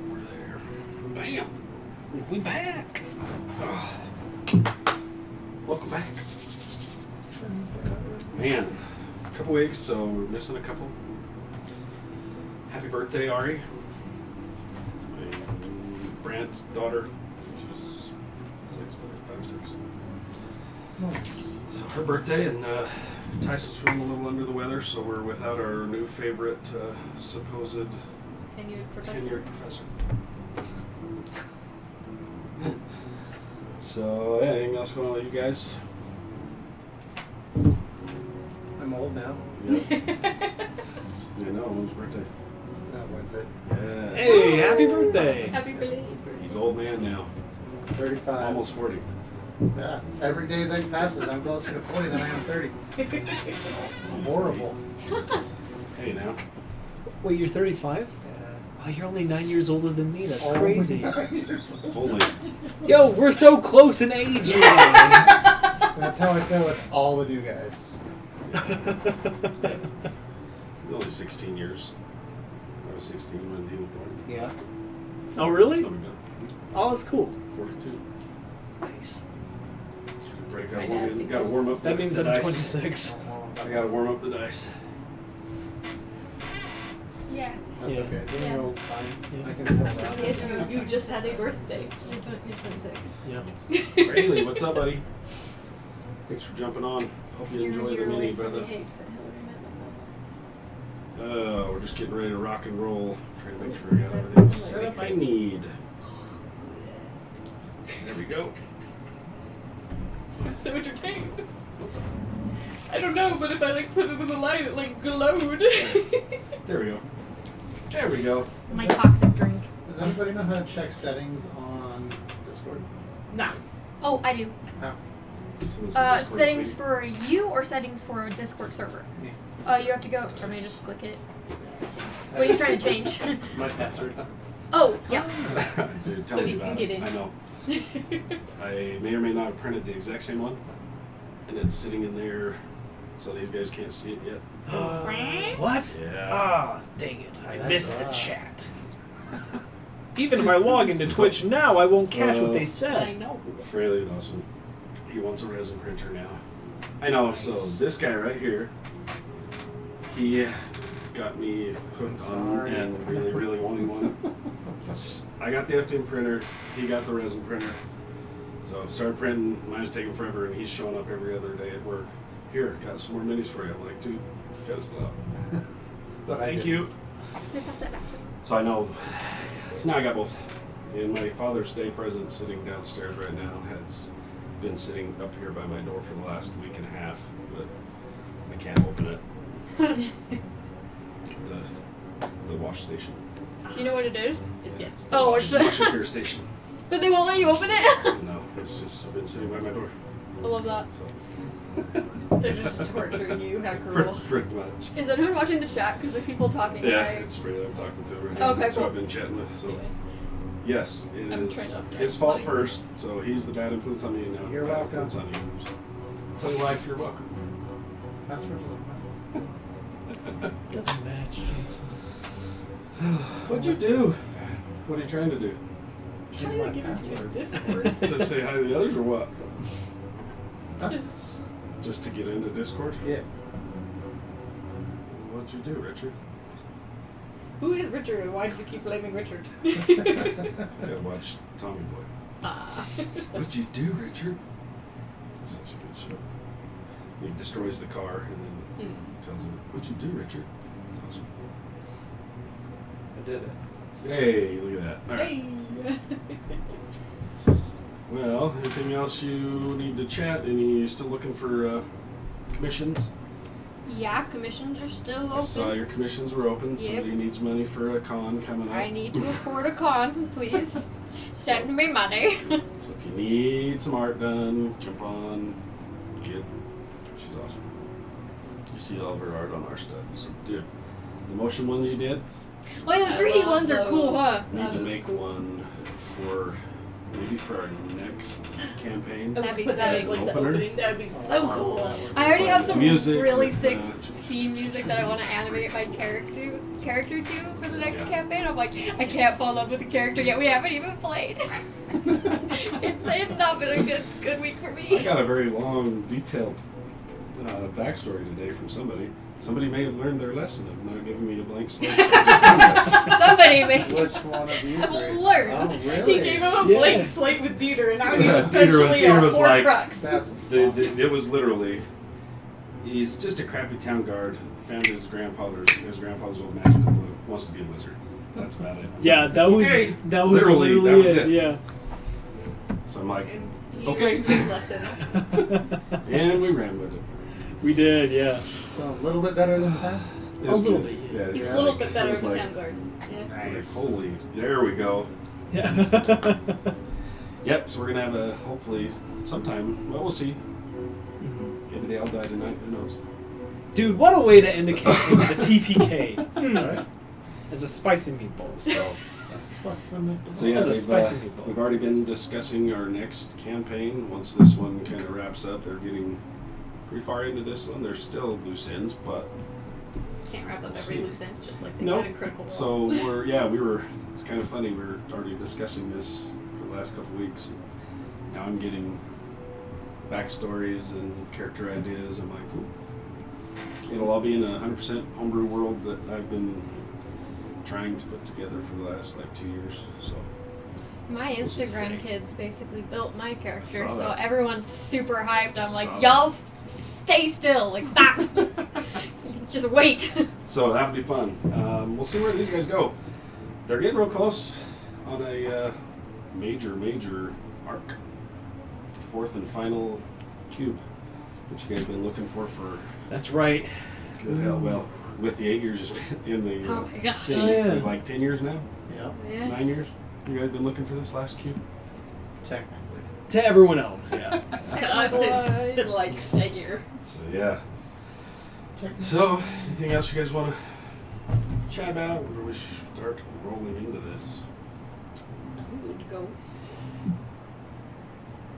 We're there. Bam! We back! Oh. Welcome back. Man, a couple weeks, so we're missing a couple. Happy birthday, Ari. It's my Brant's daughter. She's 6. So her birthday, and Tyson's feeling a little under the weather, so we're without our new favorite supposed Tenured professor. So, anything else going on with you guys? I'm old now. Yeah. I know, when's your birthday? Wednesday. Yeah. Hey, happy birthday! Happy birthday. He's an old man now. 35. Almost 40. Yeah. Every day that passes, I'm closer to 40 than I am 30. It's horrible. Hey, now. Wait, you're 35? Yeah. Oh, you're only 9 years older than me. That's Only crazy. 9 years old. Only. Yo, we're so close in age. That's how I feel with all the new guys. He's only 16 years. I was 16 when he was born. Yeah. Oh, really? So we got Oh, that's cool. 42. Nice. Break My out, dad's gotta warm up That means the I'm dice. 26. I gotta warm up the dice. Yeah. That's Yeah. okay. Being Yeah. old's fine. Yeah. I can still laugh. Yes, you just had a birthday. You're 26. Yeah. Rayleigh, what's up, buddy? Thanks for jumping on. Hope you enjoy the mini, brother. We're just getting ready to rock and roll. Trying to make sure I got everything set up I need. There we go. So entertained. I don't know, but if I put it in the light, it glowed. There we go. There we go. My toxic drink. Does anybody know how to check settings on Discord? Nah. Oh, I do. How? So this is Discord Settings feed. for you or settings for a Discord server? Me. You have to go. Or maybe just click it. What are you trying to change? My password. Oh, yeah. Dude, tell So me you about can get it. in. I know. I may or may not have printed the exact same one, and it's sitting in there, so these guys can't see it yet. What? Yeah. Ah, dang it. I That's missed the odd. chat. Even if I log into Twitch now, I won't catch what they I said. know. Fraley's awesome. He wants a resin printer now. I know. So Nice. this guy right here, he got me hooked on Sorry. and really, really wanting one. I got the FDM printer. He got the resin printer. So I started printing. Mine was taking forever, and he's showing up every other day at work. Here, got some more minis for you. I'm like, dude, you gotta stop. But I Thank didn't. you. Let me pass that back to you. So I know. So now I got both. And my Father's Day present sitting downstairs right now has been sitting up here by my door for the last week and a half, but I can't open it. The wash station. Do you know what it is? Yes. Oh, wash, it's wash and cure station. But they won't let you open it? No, it's just been sitting by my door. I love that. So They're just torturing you. How cruel. pretty much. Is anyone watching the chat? Because there's people talking, Yeah, right? it's free that I'm talking to right now. Okay, That's who cool. I've been chatting with. So yes, it I'm is trying to update his fault mine. first. So he's the bad influence on me, and now You're bad welcome. influence on you. Tell your wife you're welcome. Password. Doesn't match, Jason. What'd you do? What are you trying to do? Trying to get into his Discord. To say hi to the others or what? Just Just to get into Discord? Yeah. What'd you do, Richard? who is Richard and why do you keep blaming Richard? Gotta watch Tommy Boy. Ah. What'd you do, Richard? That's such a good show. He destroys the car and then tells him, "What'd you do, Richard?" That's awesome. I did it. Hey, look at that. All right. Hey. Well, anything else you need to chat? Any still looking for commissions? Yeah, commissions are still I saw open. your commissions were open. Yep. Somebody needs money for a con coming up. I need to afford a con, please. Send me money. So if you need some art done, jump on, get. She's awesome. You see all of her art on our stuff. So, dude, the motion ones you did, Oh yeah, the I 3D love ones are cool, those. huh? need That to is make cool. one for maybe for our next campaign. That'd be Put that sick. as like the Opener? opening. That would be so cool. I already have some Music really with, sick theme music that I want to animate my character to for the next Yeah. campaign. I'm like, I can't fall in love with the character yet. We haven't even played. it's not been a good week for I me. got a very long, detailed backstory today from somebody. Somebody may have learned their lesson of not giving me a blank slate. Somebody may Which one of you have three? learned. Oh, really? He gave him a Yeah. blank slate with Dieter, and now he's Yeah, essentially Dieter a was like- Horcrux. That's It was literally, he's just a crappy town guard. Found his grandfather's old magical book. Wants to be a wizard. That's about it. Yeah, that was Okay. that was Literally, literally that was it. it. Yeah. So I'm like, And he Okay. learned his lesson. and we ran with it. We did, yeah. so a little bit better this time. It was A little good. bit, Yeah, He's it's a little like- bit better it of was a like- town guard. Yeah. Like, holy, there we go. Yeah. Yep. So we're gonna have a hopefully sometime. Well, we'll see. Maybe they all die tonight. Who knows? Dude, what a way to end a campaign with a TPK. Right. As a spicy meatball. So That's what's some So yeah, As a spicy meatball. we've already been discussing our next campaign. Once this one kind of wraps up, they're getting pretty far into this one. There's still loose ends, but Can't wrap up every See. loose end, just like they Nope. said in Critical Role. so we were. It's kind of funny. We were already discussing this for the last couple of weeks. Now I'm getting backstories and character ideas. I'm like, cool. It'll all be in a 100% homebrew world that I've been trying to put together for the last like 2 years. So My This is Instagram sick. kids basically built my character, I saw so that. everyone's super hyped. I'm Saw like, that. y'all stay still, like stop, just wait. So that'll be fun. We'll see where these guys go. They're getting real close on a major arc. The fourth and final cube, which you guys have been looking for that's right. good hell. Well, with the 8 years just in the Oh my gosh. Oh, yeah. like 10 years now, Yep. Yeah. 9 years. You guys been looking for this last cube? Technically. To everyone else, yeah. To us, it's been like a year. So yeah. So anything else you guys want to chat about, or we should start rolling into this? Would go.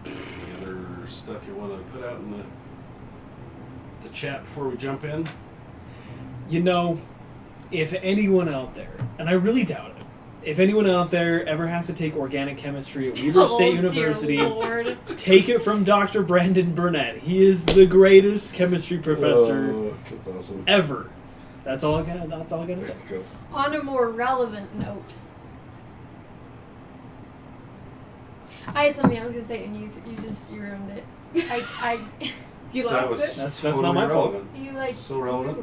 Any other stuff you want to put out in the chat before we jump in? You know, if anyone out there, and I really doubt it, if anyone out there ever has to take organic chemistry at Weber State University, Dear Lord. take it from Dr. Brandon Burnett. He is the greatest chemistry professor Oh, that's awesome. ever. That's all I gotta say. Cool. On a more relevant note, I had something I was gonna say, and you ruined it. You That lost was it? That's totally not my fault. relevant. you like So relevant.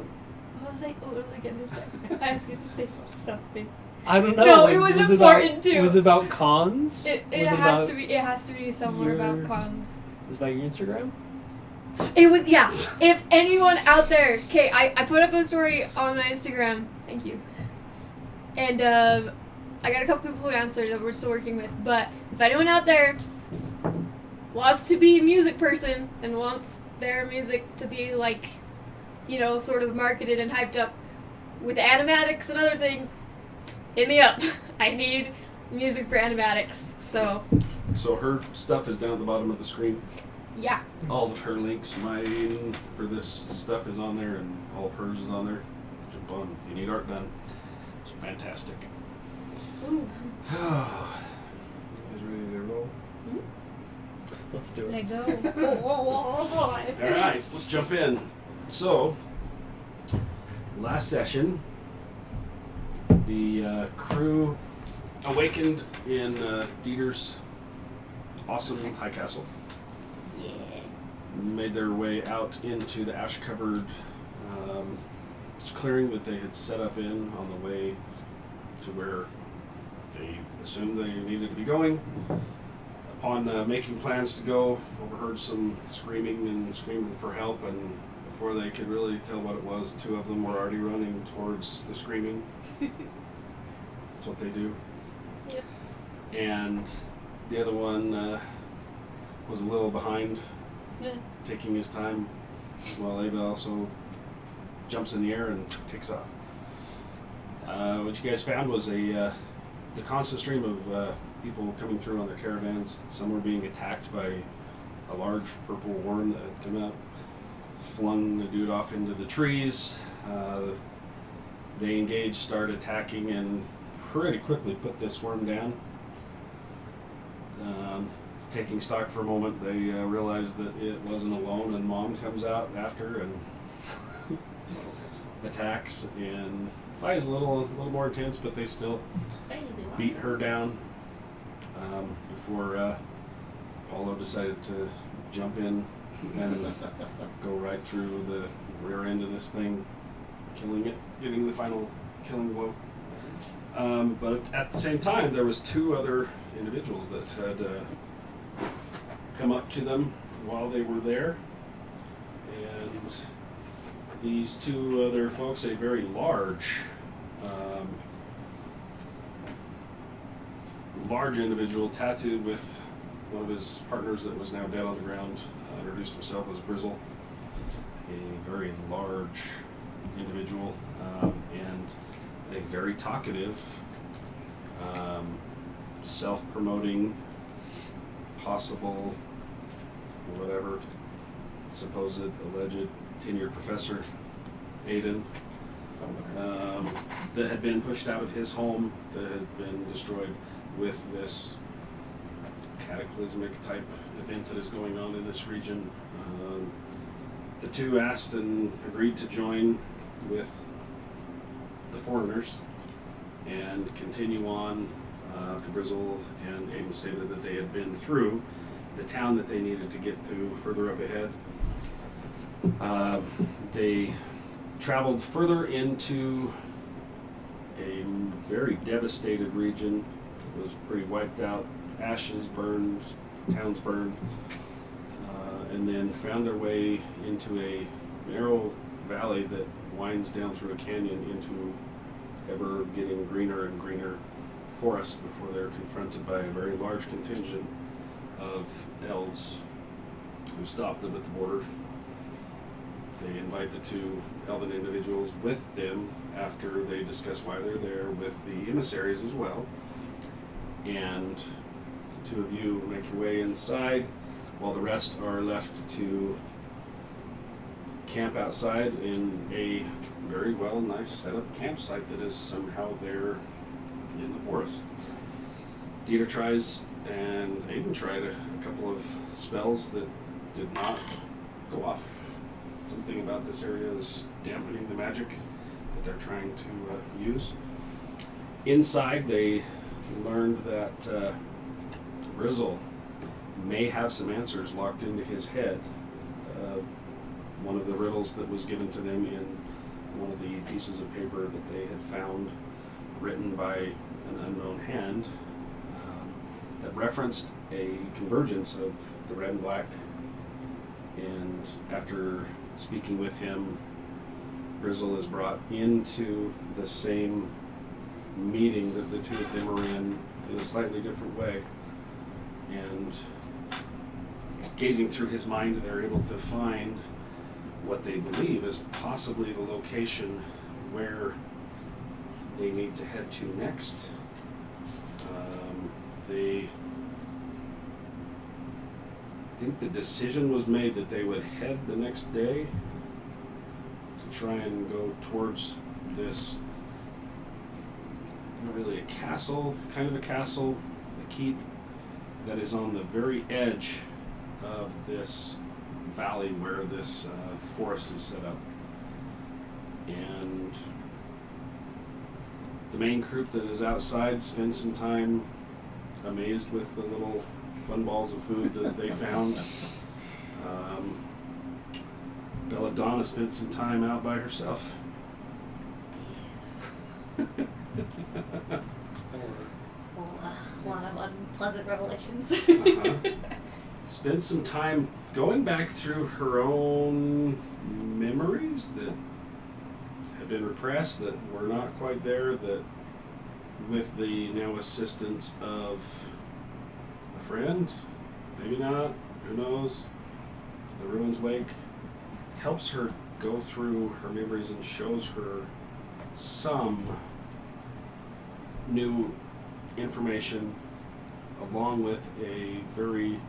What was I gonna say? I was gonna say something. I don't know. No, it was important about, too. Was it about cons? It Was has about, it has to be somewhere your- about cons. Was it about your Instagram? It was, yeah. If anyone out there, okay, I put up a story on my Instagram. Thank you. And I got a couple people who answered that we're still working with. But if anyone out there wants to be a music person and wants their music to be like, you know, sort of marketed and hyped up with animatics and other things, hit me up. I need music for animatics. So, So her stuff is down at the bottom of the screen. yeah. All of her links, mine for this stuff is on there, and all of hers is on there. Jump on if you need art done. It's fantastic. Ooh. You guys ready to roll? Let's do it. Let go. All right, let's jump in. So, last session, the crew awakened in Dieter's awesome high castle. Yeah. Made their way out into the ash-covered clearing that they had set up in on the way to where they assumed they needed to be going. Upon making plans to go, overheard some screaming and screaming for help, and before they could really tell what it was, two of them were already running towards the screaming. That's what they do. Yep. And the other one was a little behind, Yeah. taking his time, while Ava also jumps in the air and takes off. What you guys found was the constant stream of people coming through on their caravans. Some were being attacked by a large purple worm that had come out, flung the dude off into the trees. They engaged, started attacking, and pretty quickly put this worm down. Taking stock for a moment, they realized that it wasn't alone, and Mom comes out after and attacks, and fight is a little more intense, but they still beat her down before Paulo decided to jump in and go right through the rear end of this thing, killing it, getting the final killing blow. But at the same time, there was two other individuals that had come up to them while they were there, and these two other folks, a very large individual tattooed with one of his partners that was now dead on the ground, introduced himself as Brizzle, a very large individual, and a very talkative, self-promoting, possible, whatever, supposed, alleged, tenured professor, Aiden, that had been pushed out of his home, that had been destroyed with this cataclysmic type event that is going on in this region. The two asked and agreed to join with the foreigners and continue on after Brizzle and Aiden stated that they had been through the town that they needed to get to further up ahead. They traveled further into a very devastated region. It was pretty wiped out, ashes burned, towns burned, and then found their way into a narrow valley that winds down through a canyon into ever getting greener and greener forest before they're confronted by a very large contingent of elves who stop them at the border. They invite the two elven individuals with them after they discuss why they're there with the emissaries as well. And the two of you make your way inside while the rest are left to camp outside in a very well nice set up campsite that is somehow there in the forest. Dieter tries and Aiden tried a couple of spells that did not go off. Something about this area is dampening the magic that they're trying to use. Inside, they learned that Brizzle may have some answers locked into his head. One of the riddles that was given to them in one of the pieces of paper that they had found written by an unknown hand that referenced a convergence of the red and black. And after speaking with him, Brizzle is brought into the same meeting that the two of them are in a slightly different way. And gazing through his mind, they're able to find what they believe is possibly the location where they need to head to next. They think the decision was made that they would head the next day to try and go towards this, not really a castle, kind of a castle, a keep that is on the very edge of this valley where this forest is set up. And the main group that is outside spends some time amazed with the little fun balls of food that they found. Belladonna spent some time out by herself. A lot of unpleasant revelations. Spent some time going back through her own memories that had been repressed, that were not quite there, that with the now assistance of a friend, maybe not, who knows, the Ruins Wake, helps her go through her memories and shows her some new information along with a very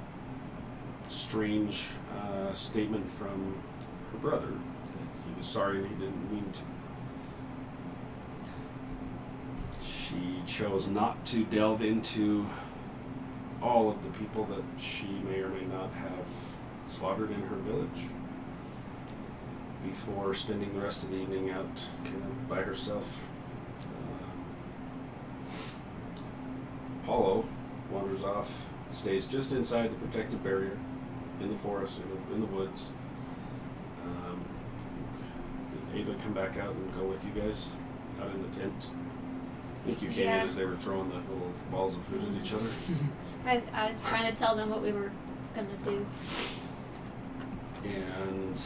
strange statement from her brother that he was sorry and he didn't mean to. She chose not to delve into all of the people that she may or may not have slaughtered in her village before spending the rest of the evening out kind of by herself. Apollo wanders off, stays just inside the protective barrier in the forest, in the woods. Did Ava come back out and go with you guys out in the tent? I think you came Yeah. in as they were throwing the little balls of food at each other. I was trying to tell them what we were gonna do. And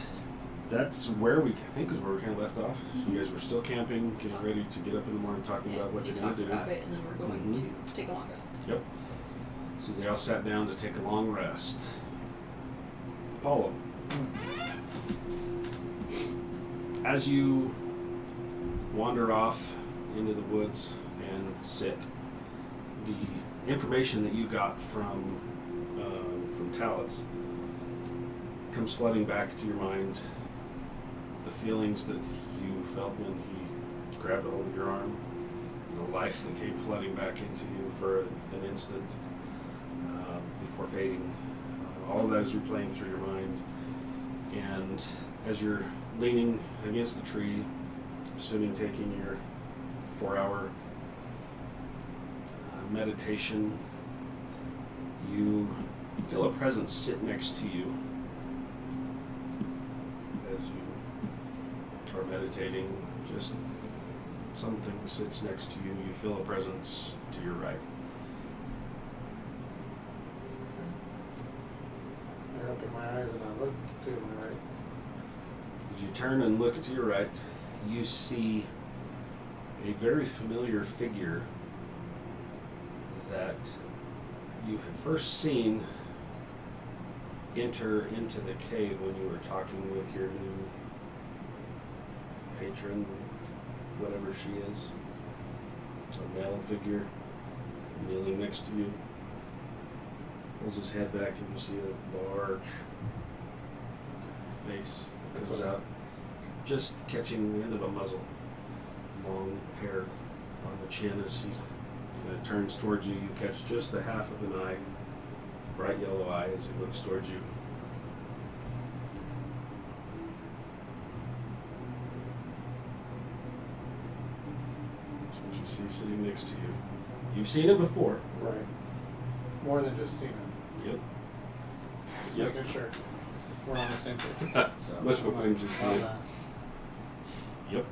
that's where I think is where we kind of left off. So you guys were still camping, getting ready to get up in the morning, talking about what we you're going talked to do. about it, and then we're going Mhm. to take a long rest. Yep. So they all sat down to take a long rest. Apollo, as you wander off into the woods and sit, the information that you got from Talus comes flooding back to your mind. The feelings that you felt when he grabbed a hold of your arm, the life that came flooding back into you for an instant before fading. All of that is replaying through your mind. And as you're leaning against the tree, assuming taking your 4-hour meditation, you feel a presence sit next to you as you are meditating. Just something sits next to you. You feel a presence to your right. I open my eyes and I look to my right. As you turn and look to your right, you see a very familiar figure that you had first seen enter into the cave when you were talking with your new patron, whatever she is. A male figure kneeling next to you. Pulls his head back and you see a large face that comes out, just catching the end of a muzzle. Long hair on the chin as he kind of turns towards you. You catch just the half of an eye, bright yellow eye, as he looks towards you. That's what you see sitting next to you. You've seen him before. Right. More than just seeing him. Yep. Just Yep. making sure we're on the same page. So, Much more than just on seeing. that. Yep.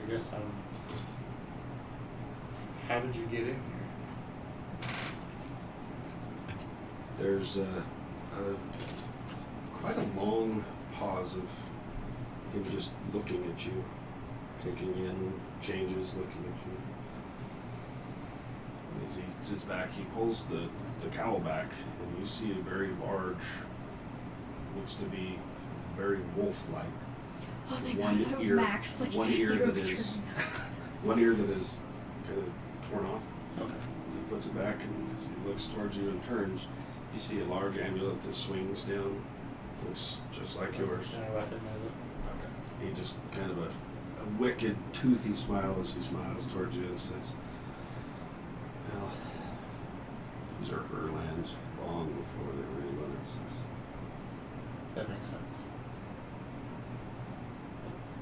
I guess how did you get in here? There's quite a long pause of him just looking at you, taking in changes, looking at you. As he sits back, he pulls the cowl back, and you see a very large, looks to be very wolf-like. Oh, thank One God, that was ear- Max. It's like, one ear you're that is- One ear that is kind of torn off. Okay. As he puts it back and as he looks towards you and turns, you see a large amulet that swings down. Looks just like yours. I recognize it. He just kind of a wicked, toothy smile as he smiles towards you and says, well, these are her lands long before they were anyone else's. That makes sense.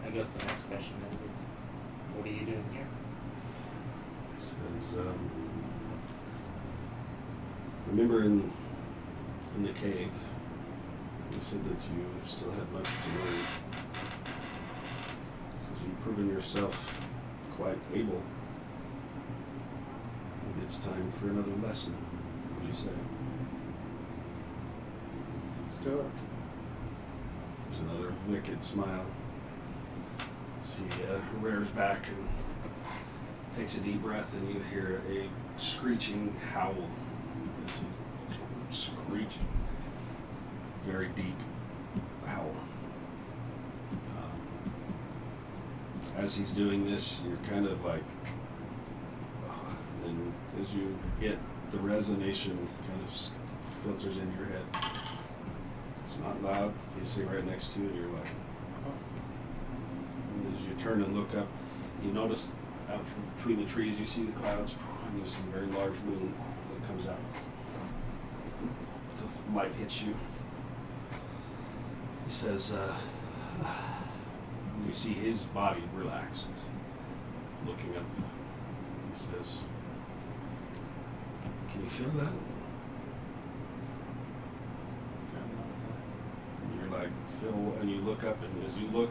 I guess the next question is what are you doing here? Says, remember in the cave, you said that you still had much to learn. Says you've proven yourself quite able. Maybe it's time for another lesson. What do you say? Let's do it. There's another wicked smile. As he rears back and takes a deep breath, and you hear a screeching howl as he screeched. Very deep howl. As he's doing this, you're kind of like, and then as you get the resonation kind of filters into your head. It's not loud. You see right next to you, and you're like, oh. And as you turn and look up, you notice out from between the trees, you see the clouds, and you see a very large moon that comes out. The light hits you. He says, you see his body relax. He's looking up. He says, can you feel that? And you're like, feel, and you look up, and as you look,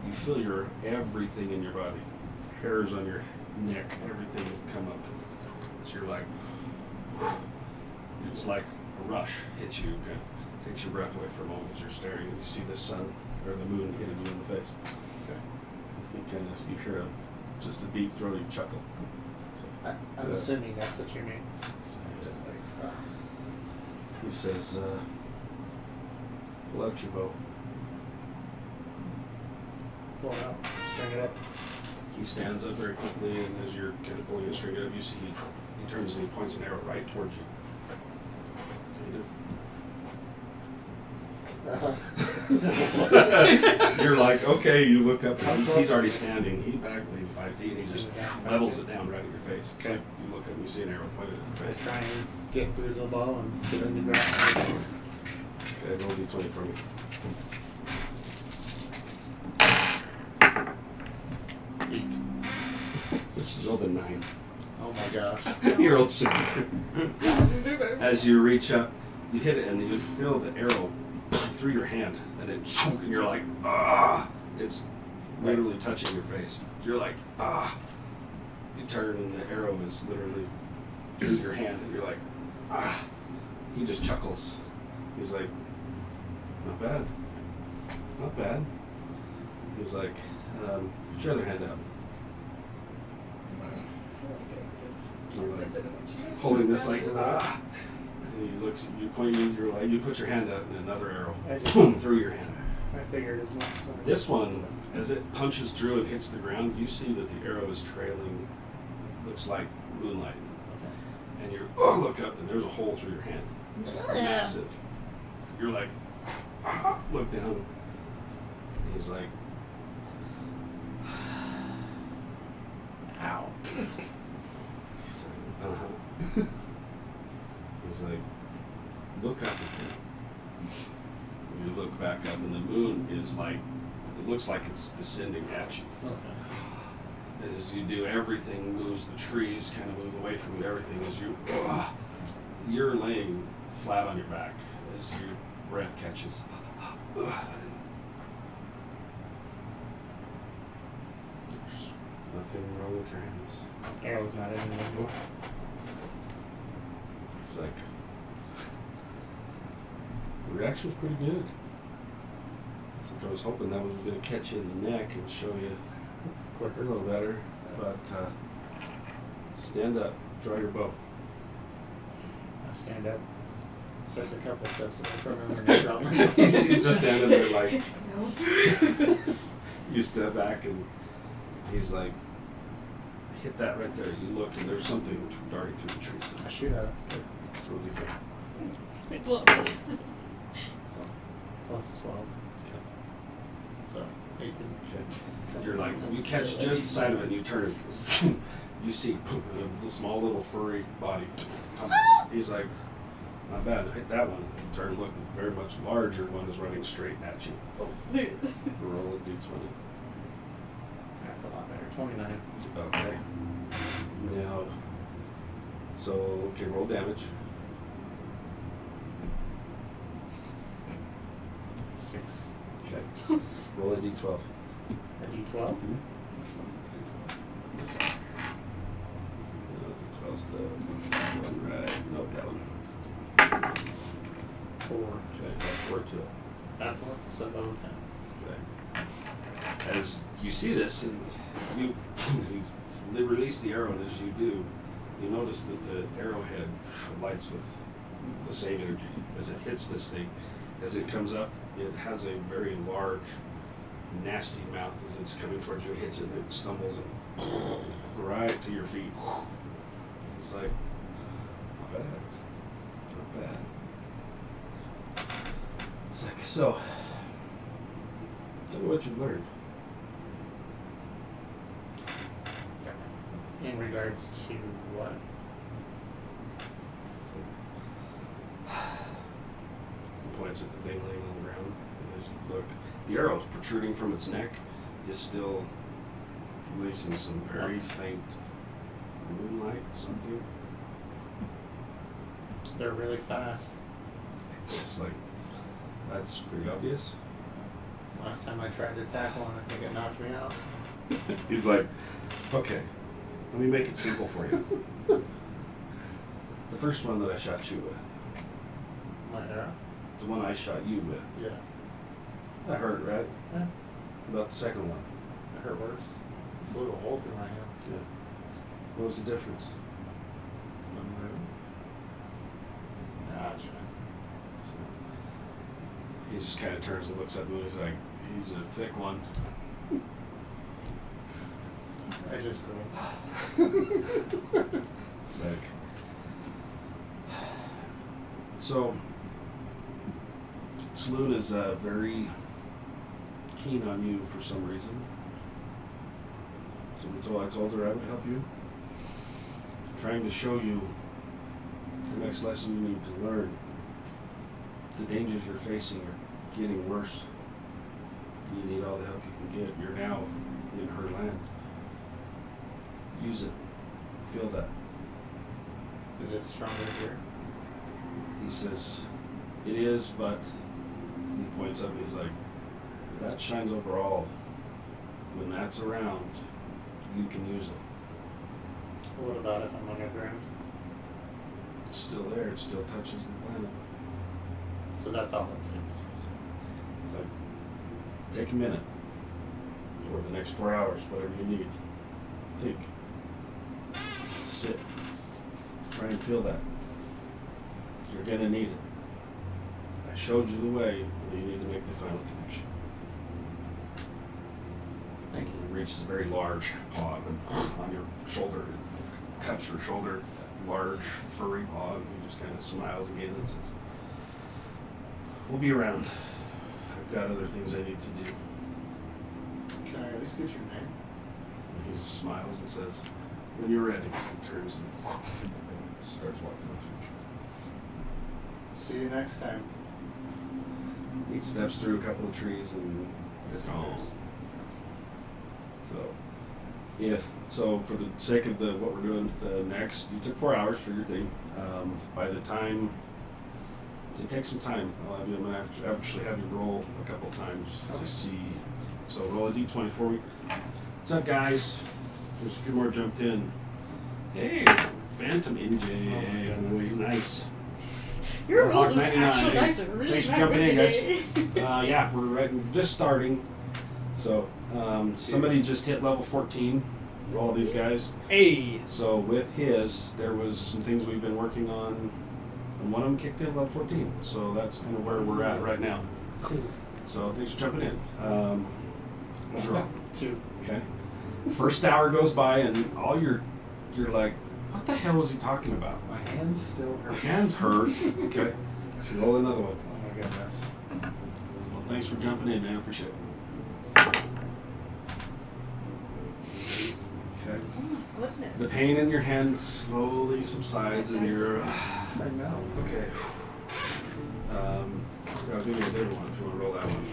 you feel your everything in your body. Hairs on your neck, everything come up. So you're like, it's like a rush hits you, kind of takes your breath away for a moment as you're staring, and you see the sun or the moon hitting you in the face. Okay. You hear just a deep throaty chuckle. I'm assuming that's what you mean. Just like, he says, pull out your bow. pull it out, string it up. He stands up very quickly, and as you're kind of pulling the string up, you see he turns and he points an arrow right towards you. You're like, okay, you look up, and he's already standing. He back maybe 5 feet, and he just levels it down right at your face. Okay. So you look up and you see an arrow pointed at your I face. try and get through the bow and get in the ground. Okay, roll d20 for me. Roll a 9. Oh my gosh. You're old shit. As you reach up, you hit it, and you feel the arrow through your hand, and and you're like, ah! It's literally touching your face. You're like, ah! You turn, and the arrow is literally through your hand, and you're like, ah! He just chuckles. He's like, not bad. Not bad. He's like, put your other hand out. You're like, holding this like, ah! And he looks, you point, you're like, you put your hand out, and another arrow, boom, through your hand. I figured as much. So. This one, as it punches through and hits the ground, you see that the arrow is trailing, looks like moonlight. And you look up, and there's a hole through your hand. Massive. You're like, ah, look down. He's like, Ow. he's like, uh-huh. He's like, look up again. You look back up, and the moon is like, it looks like it's descending at you. It's like, as you do, everything moves. The trees kind of move away from you. Everything as you're laying flat on your back as your breath catches. There's nothing wrong with your hands. Arrow's not in it anymore. It's like, the reaction was pretty good. It's like I was hoping that was going to catch you in the neck and show you quicker, a little better. But stand up, draw your bow. I stand up. Take a couple steps away from him and then drop my he's just standing there like, you step back, and he's like, hit that right there. You look, and there's something darting through the trees. I shoot at him. It's really good. It's a little bit. So, plus 12. Okay. So, 18. Okay. You're like, you catch just the side of it, and you turn, you see a small little furry body tumbles. He's like, not bad. Hit that one. You turn and look, the very much larger one is running straight at you. Roll a d20. That's a lot better. 29. Okay. Now, so, okay, roll damage. 6. Okay. Roll a d12. A d12? This one. D12's the one, right? Nope, that one. 4. Okay, add 4 to it. Add 4. So, low 10. Okay. As you see this, and you release the arrow, and as you do, you notice that the arrowhead lights with the same energy as it hits this thing. As it comes up, it has a very large, nasty mouth as it's coming towards you. It hits it, and it stumbles and right to your feet. It's like, bad. Not bad. It's like, so, tell me what you've learned. In regards to what? He points at the thing laying on the ground. And as you look, the arrow protruding from its neck is still releasing some very faint moonlight, something. They're really fast. It's just like, that's pretty obvious. Last time I tried to tackle one, I think it knocked me out. He's like, okay, let me make it simple for you. The first one that I shot you with, My arrow? the one I shot you with, Yeah. that hurt, right? Yeah. How about the second one? It hurt worse. Blew a hole through my hand. Yeah. What was the difference? The moon. Gotcha. So, he just kind of turns and looks at me. He's like, he's a thick one. I just grew. It's like, so, Saloon is very keen on you for some reason. So I told her I would help you. Trying to show you the next lesson you need to learn. The dangers you're facing are getting worse. You need all the help you can get. You're now in her land. Use it. Feel that. Is it stronger here? He says, it is, but he points up and he's like, that shines over all. When that's around, you can use it. What about if I'm underground? It's still there. It still touches the planet. So that's all it takes. It's like, take a minute, or the next 4 hours, whatever you need. Think. Sit. Try and feel that. You're gonna need it. I showed you the way, but you need to make the final connection. Thank you. He reaches a very large paw on your shoulder. It cuts your shoulder, that large, furry paw, and he just kind of smiles again and says, we'll be around. I've got other things I need to do. Can I at least get your name? And he smiles and says, when you're ready. He turns and starts walking up through the tree. See you next time. He steps through a couple of trees and Disappears. So for the sake of what we're doing next, you took 4 hours for your thing. By the time, it takes some time. I'm gonna actually have you roll a couple of times to see. So roll a d20 for me. What's up, guys? There's a few more jumped in. Hey, Phantom NJ, Oh boy, nice. Your Hawk rolls are 99. actually nice and really Thanks for bad jumping in, guys. today. Yeah, we're just starting. So somebody just hit level 14. All these guys. Hey, So with his, there was some things we've been working on, and one of them kicked in level 14. So that's kind of where we're at right now. Cool. So thanks for jumping in. What's your roll? 2. Okay. First hour goes by, and all you're like, what the hell was he talking about? My hands still My hurt. hands hurt. Okay. So roll another one. Oh my goodness. Well, thanks for jumping in, man. I appreciate it. Okay. Oh my goodness. The pain in your hand slowly subsides, and you're I know. okay. I'll give you a different one if you want to roll that one.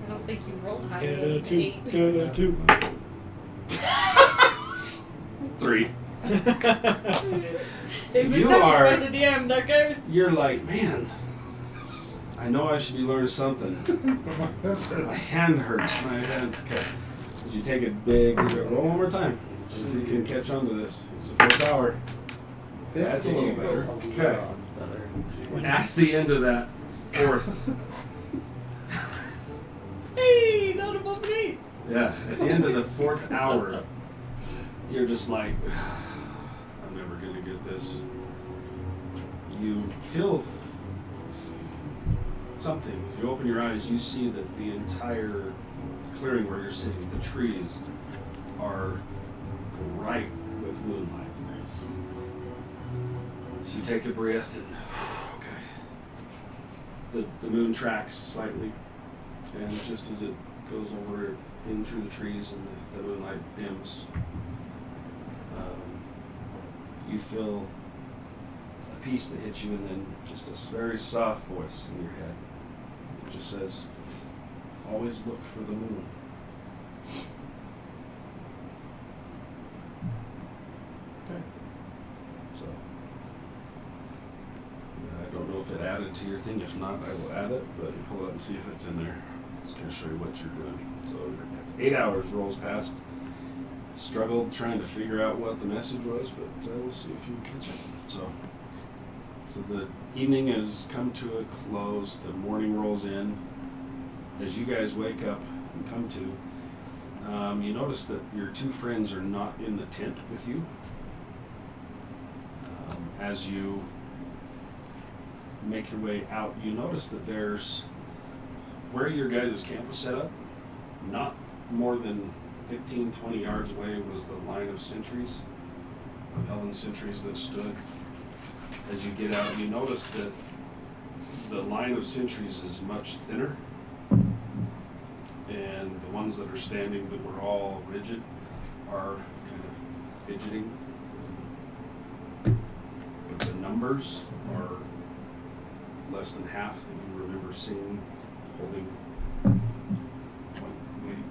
I don't think you rolled higher get than a 2, 8. get a 2. 3. They've been You touched are- by the DM, that goes. You're like, man, I know I should be learning something. My hand hurts. My hand. Okay. Did you take a big roll one more time? See if you can catch on to this. It's the 4th hour. That's a little better. Okay. Better. That's the end of that 4th. Hey, not above me. Yeah. At the end of the 4th hour, you're just like, I'm never gonna get this. You feel something. As you open your eyes, you see that the entire clearing where you're sitting, the trees, are bright with moonlight. Nice. You take a breath and okay. The moon tracks slightly, and just as it goes over in through the trees and the moonlight dims, you feel a piece that hits you, and then just a very soft voice in your head. It just says, "Always look for the moon." Okay. So, I don't know if it added to your thing. If not, I will add it, but you pull it and see if it's in there. It's going to show you what you're doing. So 8 hours rolls past. Struggled trying to figure out what the message was, but we'll see if you can catch it. So the evening has come to a close. The morning rolls in. As you guys wake up and come to, you notice that your two friends are not in the tent with you. As you make your way out, you notice that there's, where your guys' camp was set up, not more than 15, 20 yards away was the line of sentries, of Ellen sentries that stood. As you get out, you notice that the line of sentries is much thinner, and the ones that are standing that were all rigid are kind of fidgeting. But the numbers are less than half that you remember seeing, holding waiting.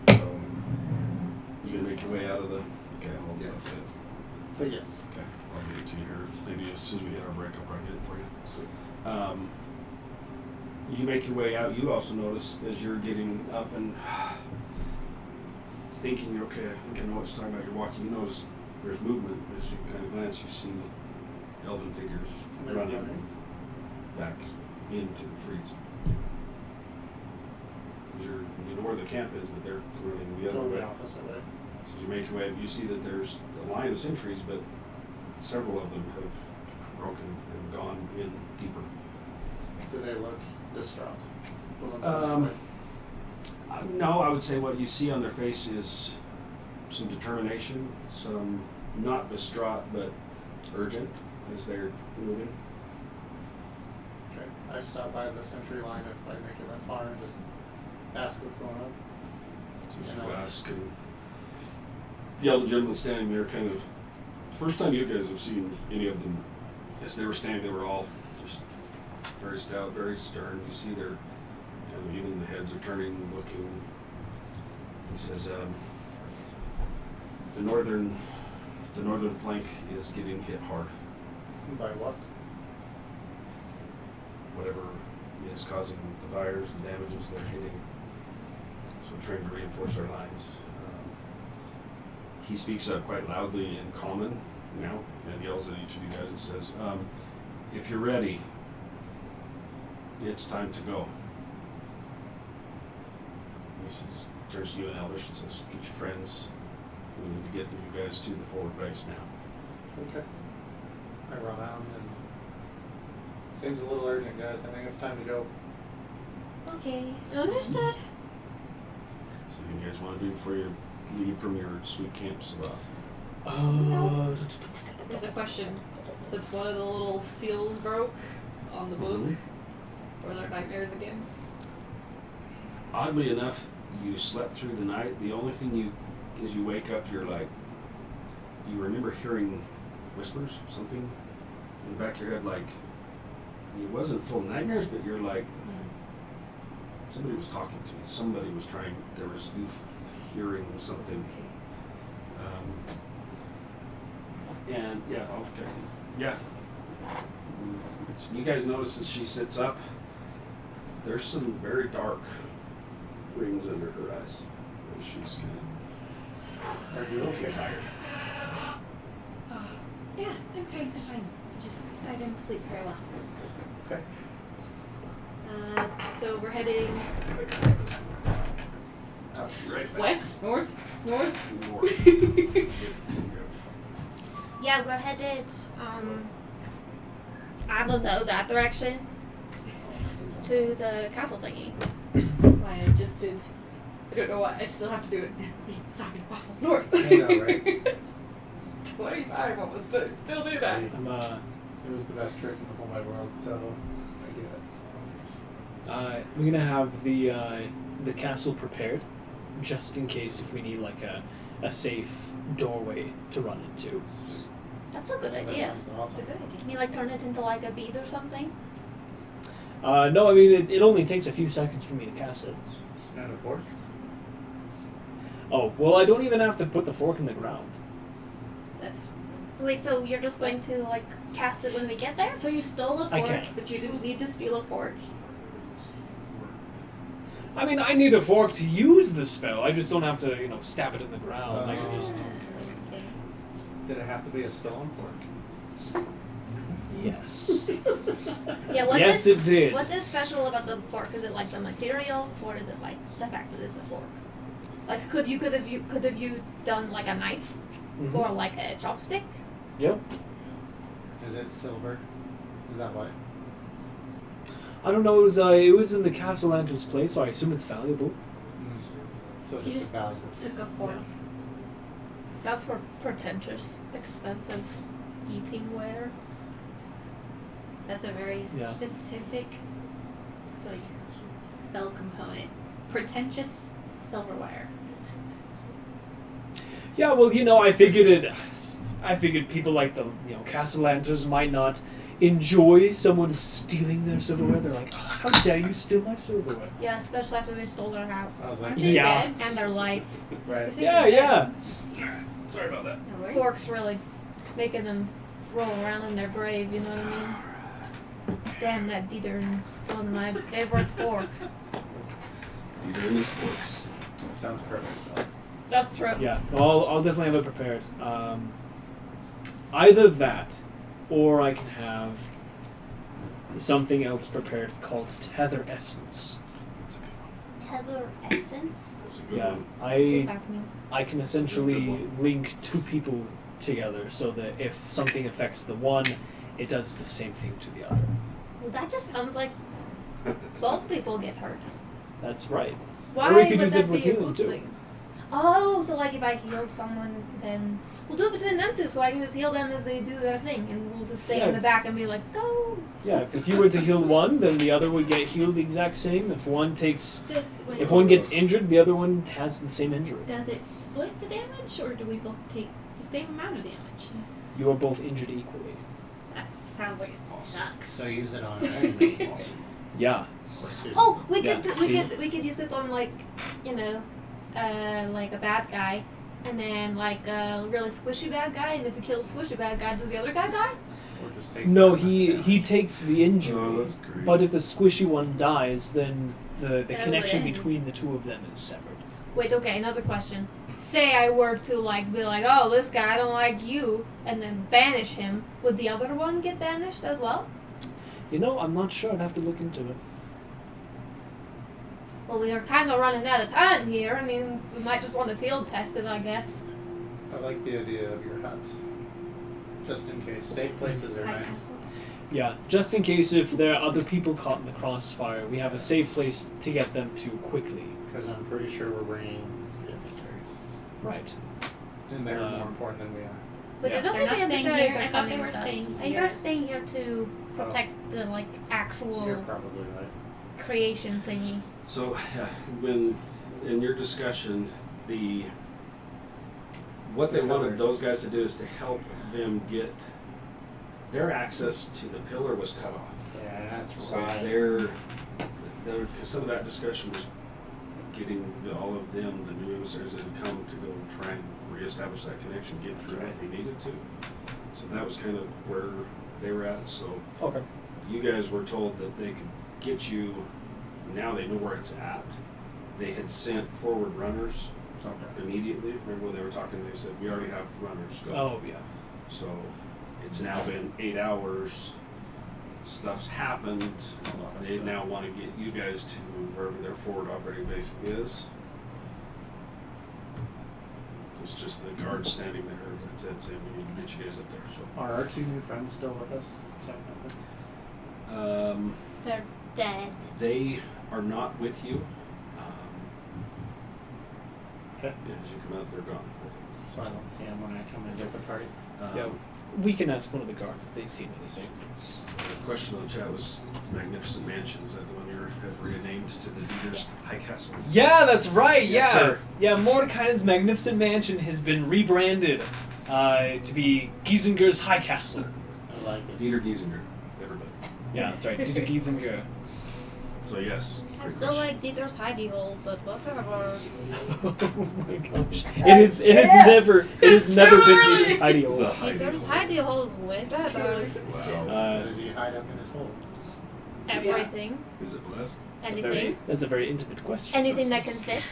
So you can make your way out of the. Okay, I'll hold it up there. But yes. Okay, I'll get it to you here. Maybe as soon as we hit our break, I'll probably get it for you. So, you make your way out. You also notice as you're getting up and thinking, okay, I think I know what you're talking about. You're walking. You notice there's movement. As you kind of glance, you see elven figures running back into the trees. You know where the camp is, but they're running the other Going way. the opposite way. So as you make your way, you see that there's a line of sentries, but several of them have broken and gone in deeper. Do they look distraught? No, I would say what you see on their face is some determination, some not distraught, but urgent as they're moving. Okay. I stop by the sentry line if I make it that far and just ask what's going on. So you ask, and the elder gentleman standing there kind of, first time you guys have seen any of them, as they were standing, they were all just very stout, very stern. You see their, kind of even the heads are turning, looking. He says, the northern flank is getting hit hard. By what? Whatever is causing the fires, the damages they're hitting. So we're trying to reinforce our lines. He speaks up quite loudly in common now and yells at each of you guys and says, if you're ready, it's time to go. He says, turns to you and Elvish and says, get your friends. We need to get you guys to the forward base now. Okay. I run out and seems a little urgent, guys. I think it's time to go. Okay, understood. So you guys want to do before you leave from your sweet camps? Here's a question. Since one of the little seals broke on the book, were there nightmares again? Oddly enough, you slept through the night. The only thing as you wake up, you're like, you remember hearing whispers, something in the back of your head, like, it wasn't full nightmares, but you're like, somebody was talking to you. Somebody was trying, there was you hearing something. And yeah, okay. Yeah. So you guys notice as she sits up, there's some very dark rings under her eyes. And she's kind of, Are you okay? tired. Yeah, I'm fine. I didn't sleep very well. Okay. So we're heading Right back. west, north. Yeah, we're headed, I don't know, that direction. To the castle thingy. I just did. I don't know why. I still have to do it. Socket waffles north. I know, right? 25 almost. I still do that. I'm It was the best trick in the whole wide world, so I get it. we're gonna have the castle prepared, just in case if we need like a safe doorway to run into. That's a good That idea. sounds It's a awesome. good idea. Can you like turn it into like a bead or something? No, I mean it only takes a few seconds for me to cast it. And a fork? Oh well, I don't even have to put the fork in the ground. That's Wait, so you're just going to like cast it when we get there? so you stole a I fork, can't. but you didn't need to steal a fork. I mean, I need a fork to use the spell. I just don't have to, stab it in the ground. I can just. Okay. Did it have to be a stolen fork? Yes. Yeah, what Yes, is it did. what is special about the fork? Is it like the material, or is it like the fact that it's a fork? Like, could you done like a knife Mhm. or like a chopstick? Yep. Is it silver? Is that why? I don't know. It was in the Castle Angel's place, so I assume it's valuable. So You just just a valuable Took piece. a fork. That's for pretentious, expensive eating ware. That's a very Yeah. specific, like, spell component. Pretentious silverware. Yeah. Well, I figured I figured people like the Castellanters might not enjoy someone stealing their silverware. They're like, how dare you steal my silverware? Yeah, especially after they stole their house I was like, Aren't they Yeah. dead? and their life. right. Yeah, yeah. Sorry about that. No worries. Forks really making them roll around in their grave. You know what I mean? Damn that Dieter stealing my favorite fork. You're doing these forks. Sounds perfect. Though. That's true. Yeah. Well, I'll definitely have it prepared. Either that, or I can have something else prepared called Tether Essence. That's a good one. Heather essence. That's a good Yeah. one. What's that to me? I can essentially link two people together so that if something affects the one, it does the same thing to the other. Well, that just sounds like both people get hurt. That's right. Why Or we could would use that it for be a healing good too. thing? Oh, so like if I healed someone, then we'll do it between them two, so I can just heal them as they do their thing, and we'll just stay Yeah. in the back and be like, go. Yeah, if you were to heal one, then the other would get healed the exact same. If one Wait, if one gets injured, the other one has the same injury. does it split the damage, or do we both take the same amount of damage? You are both injured equally. That sounds like it sucks. So use it on an enemy Awesome. Yeah. or two. Oh, we Yeah, could see? we could use it on like like a bad guy, and then like a really squishy bad guy, and if we kill a squishy bad guy, does the other guy die? Or just takes No, that he knockdown. he takes the injury. Oh, that's great. But if the squishy one dies, then the That'll connection end. between the two of them is severed. Wait, okay, another question. Say I were to like be like, oh, this guy I don't like you, and then banish him. Would the other one get banished as well? I'm not sure. I'd have to look into it. Well, we are kind of running out of time here. I mean, we might just want to field test it, I guess. I like the idea of your hut. Just in case. Safe places are High nice. castle. Yeah, just in case if there are other people caught in the crossfire, we have a safe place to get them to quickly. Because I'm pretty sure we're bringing the emissaries. Right. And they're Uh, more important than we are. But Yeah. I don't They're think the not staying emissaries here. are I thought coming they were with us. staying I think here. they're staying here to Oh. protect the like actual You're probably right. creation thingy. So, when in your discussion, what they wanted those guys to do is to help them get their access to the pillar was cut off. Yeah, that's So right. because some of that discussion was getting all of them, the new emissaries that had come to go try and reestablish that connection, get through what they needed to. So that was kind of where they were at. So Okay. you guys were told that they could get you, now they know where it's at. They had sent forward runners Okay. immediately. Remember when they were talking, they said, we already have runners going. Oh yeah. So it's now been 8 hours. Stuff's happened. A lot of They stuff. now want to get you guys to wherever their forward operating base is. It's just the guards standing there. That's it. Saying we need to get you guys up there. Are our two new friends still with us? Technically. So They're dead. they are not with you. Okay. As you come out, they're gone. So I don't see them when I come and get the party. Yeah, we can ask one of the guards if they've seen anything. The question on the chat was Magnificent Mansion. Is that the one you have renamed to the Dieter's High Castle? Yeah, that's right. Yes, yeah, sir. yeah. Mordekainen's Magnificent Mansion has been rebranded to be Giesinger's High Castle. I like it. Dieter Giesinger. Everybody. Yeah, that's right. Dieter Giesinger. So yes. I great still question. like Dieter's hidey hole, but whatever. Oh my gosh! It has never been Dieter's hidey hole. The hidey Dieter's hole. hidey hole is way better. Wow. What does he hide up in his hole? Everything. Is it blessed? Anything. That's a very intimate question. Anything that can fit.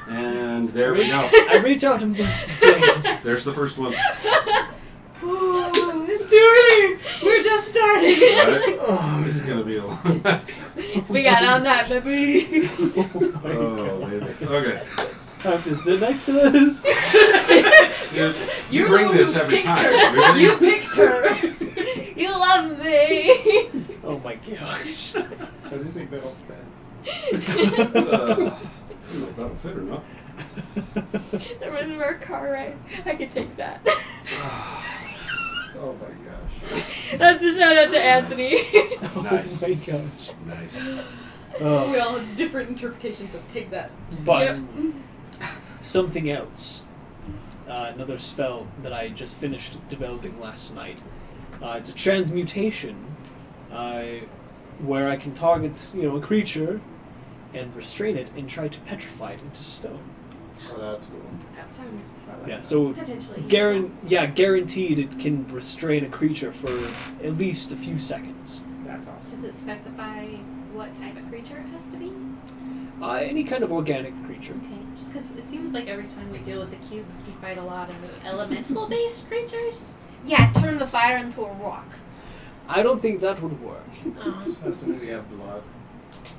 And there we go. I reach out and bless his thing. There's the first one. Oh, it's too early. We're just starting. Right? Oh, It's gonna be a long night. We got on that, baby. Oh, baby. Okay. I have to sit next to this. Dude, you You're bring the one this who every picked time. her. Really? You picked her. You love me. Oh my gosh. I didn't think that'll fit. I don't know if that'll fit or not. The rhythm of our car ride. I could take that. Oh my gosh. That's a shout out to Anthony. Nice. Oh my gosh. Nice. We Oh. all have different interpretations of take that. But something else. Another spell that I just finished developing last night. It's a transmutation, where I can target, a creature, and restrain it and try to petrify it into stone. Oh, that's cool. That sounds I like Yeah, that. so potentially. guaranteed it can restrain a creature for at least a few seconds. That's awesome. Does it specify what type of creature it has to be? Any kind of organic creature. Okay, just because it seems like every time we deal with the cubes, we fight a lot of elemental-based creatures. Yeah, turn the fire into a rock. I don't think that would work. Has to maybe have blood.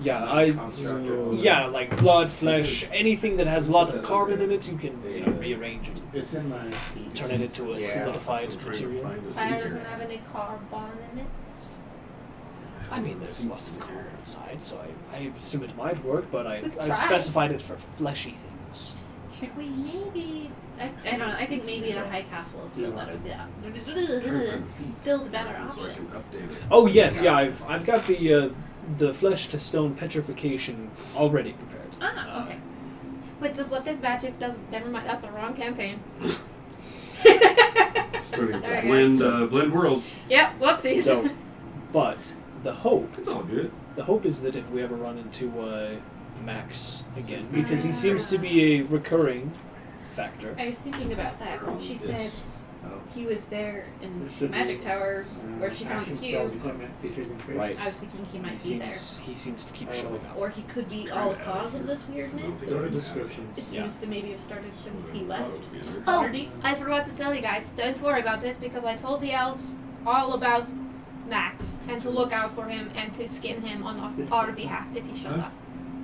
Yeah, Construct or- like blood, flesh, anything that has a lot of carbon in it, you can rearrange it, It's in my feet. turn it into a solidified So trying to material. find a Fire secret. doesn't have any carbon in it. I mean, there's lots of carbon inside, so I assume it might work, but We could I try. specified it for fleshy things. Should we maybe? I don't know. I think maybe the High Castle is still better. Trying to find the feet. Still the better So I can option. update it. Oh yes, yeah, I've got the flesh to stone petrification already prepared. Ah, okay. Wait, what if magic doesn't? Never mind. That's the wrong campaign. Starting to Sorry, blend worlds. Yep. Whoopsies. So, but the hope It's all good. is that if we ever run into Max again, because he seems to be a recurring factor. I was thinking about that. So she said Yes. he was there in There should Magic be, Tower where she found the action spells, cube. equipment, features, and traits. Right. I was thinking he He might be there. seems to keep Oh. showing up. Or he could be all the cause of this weirdness. Go Go to to It descriptions. Yeah. seems to maybe have started since he left. Oh, Waterdeep. I forgot to tell you guys. Don't worry about it because I told the elves all about Max and to look out for him and to skin him on our behalf if he shows up.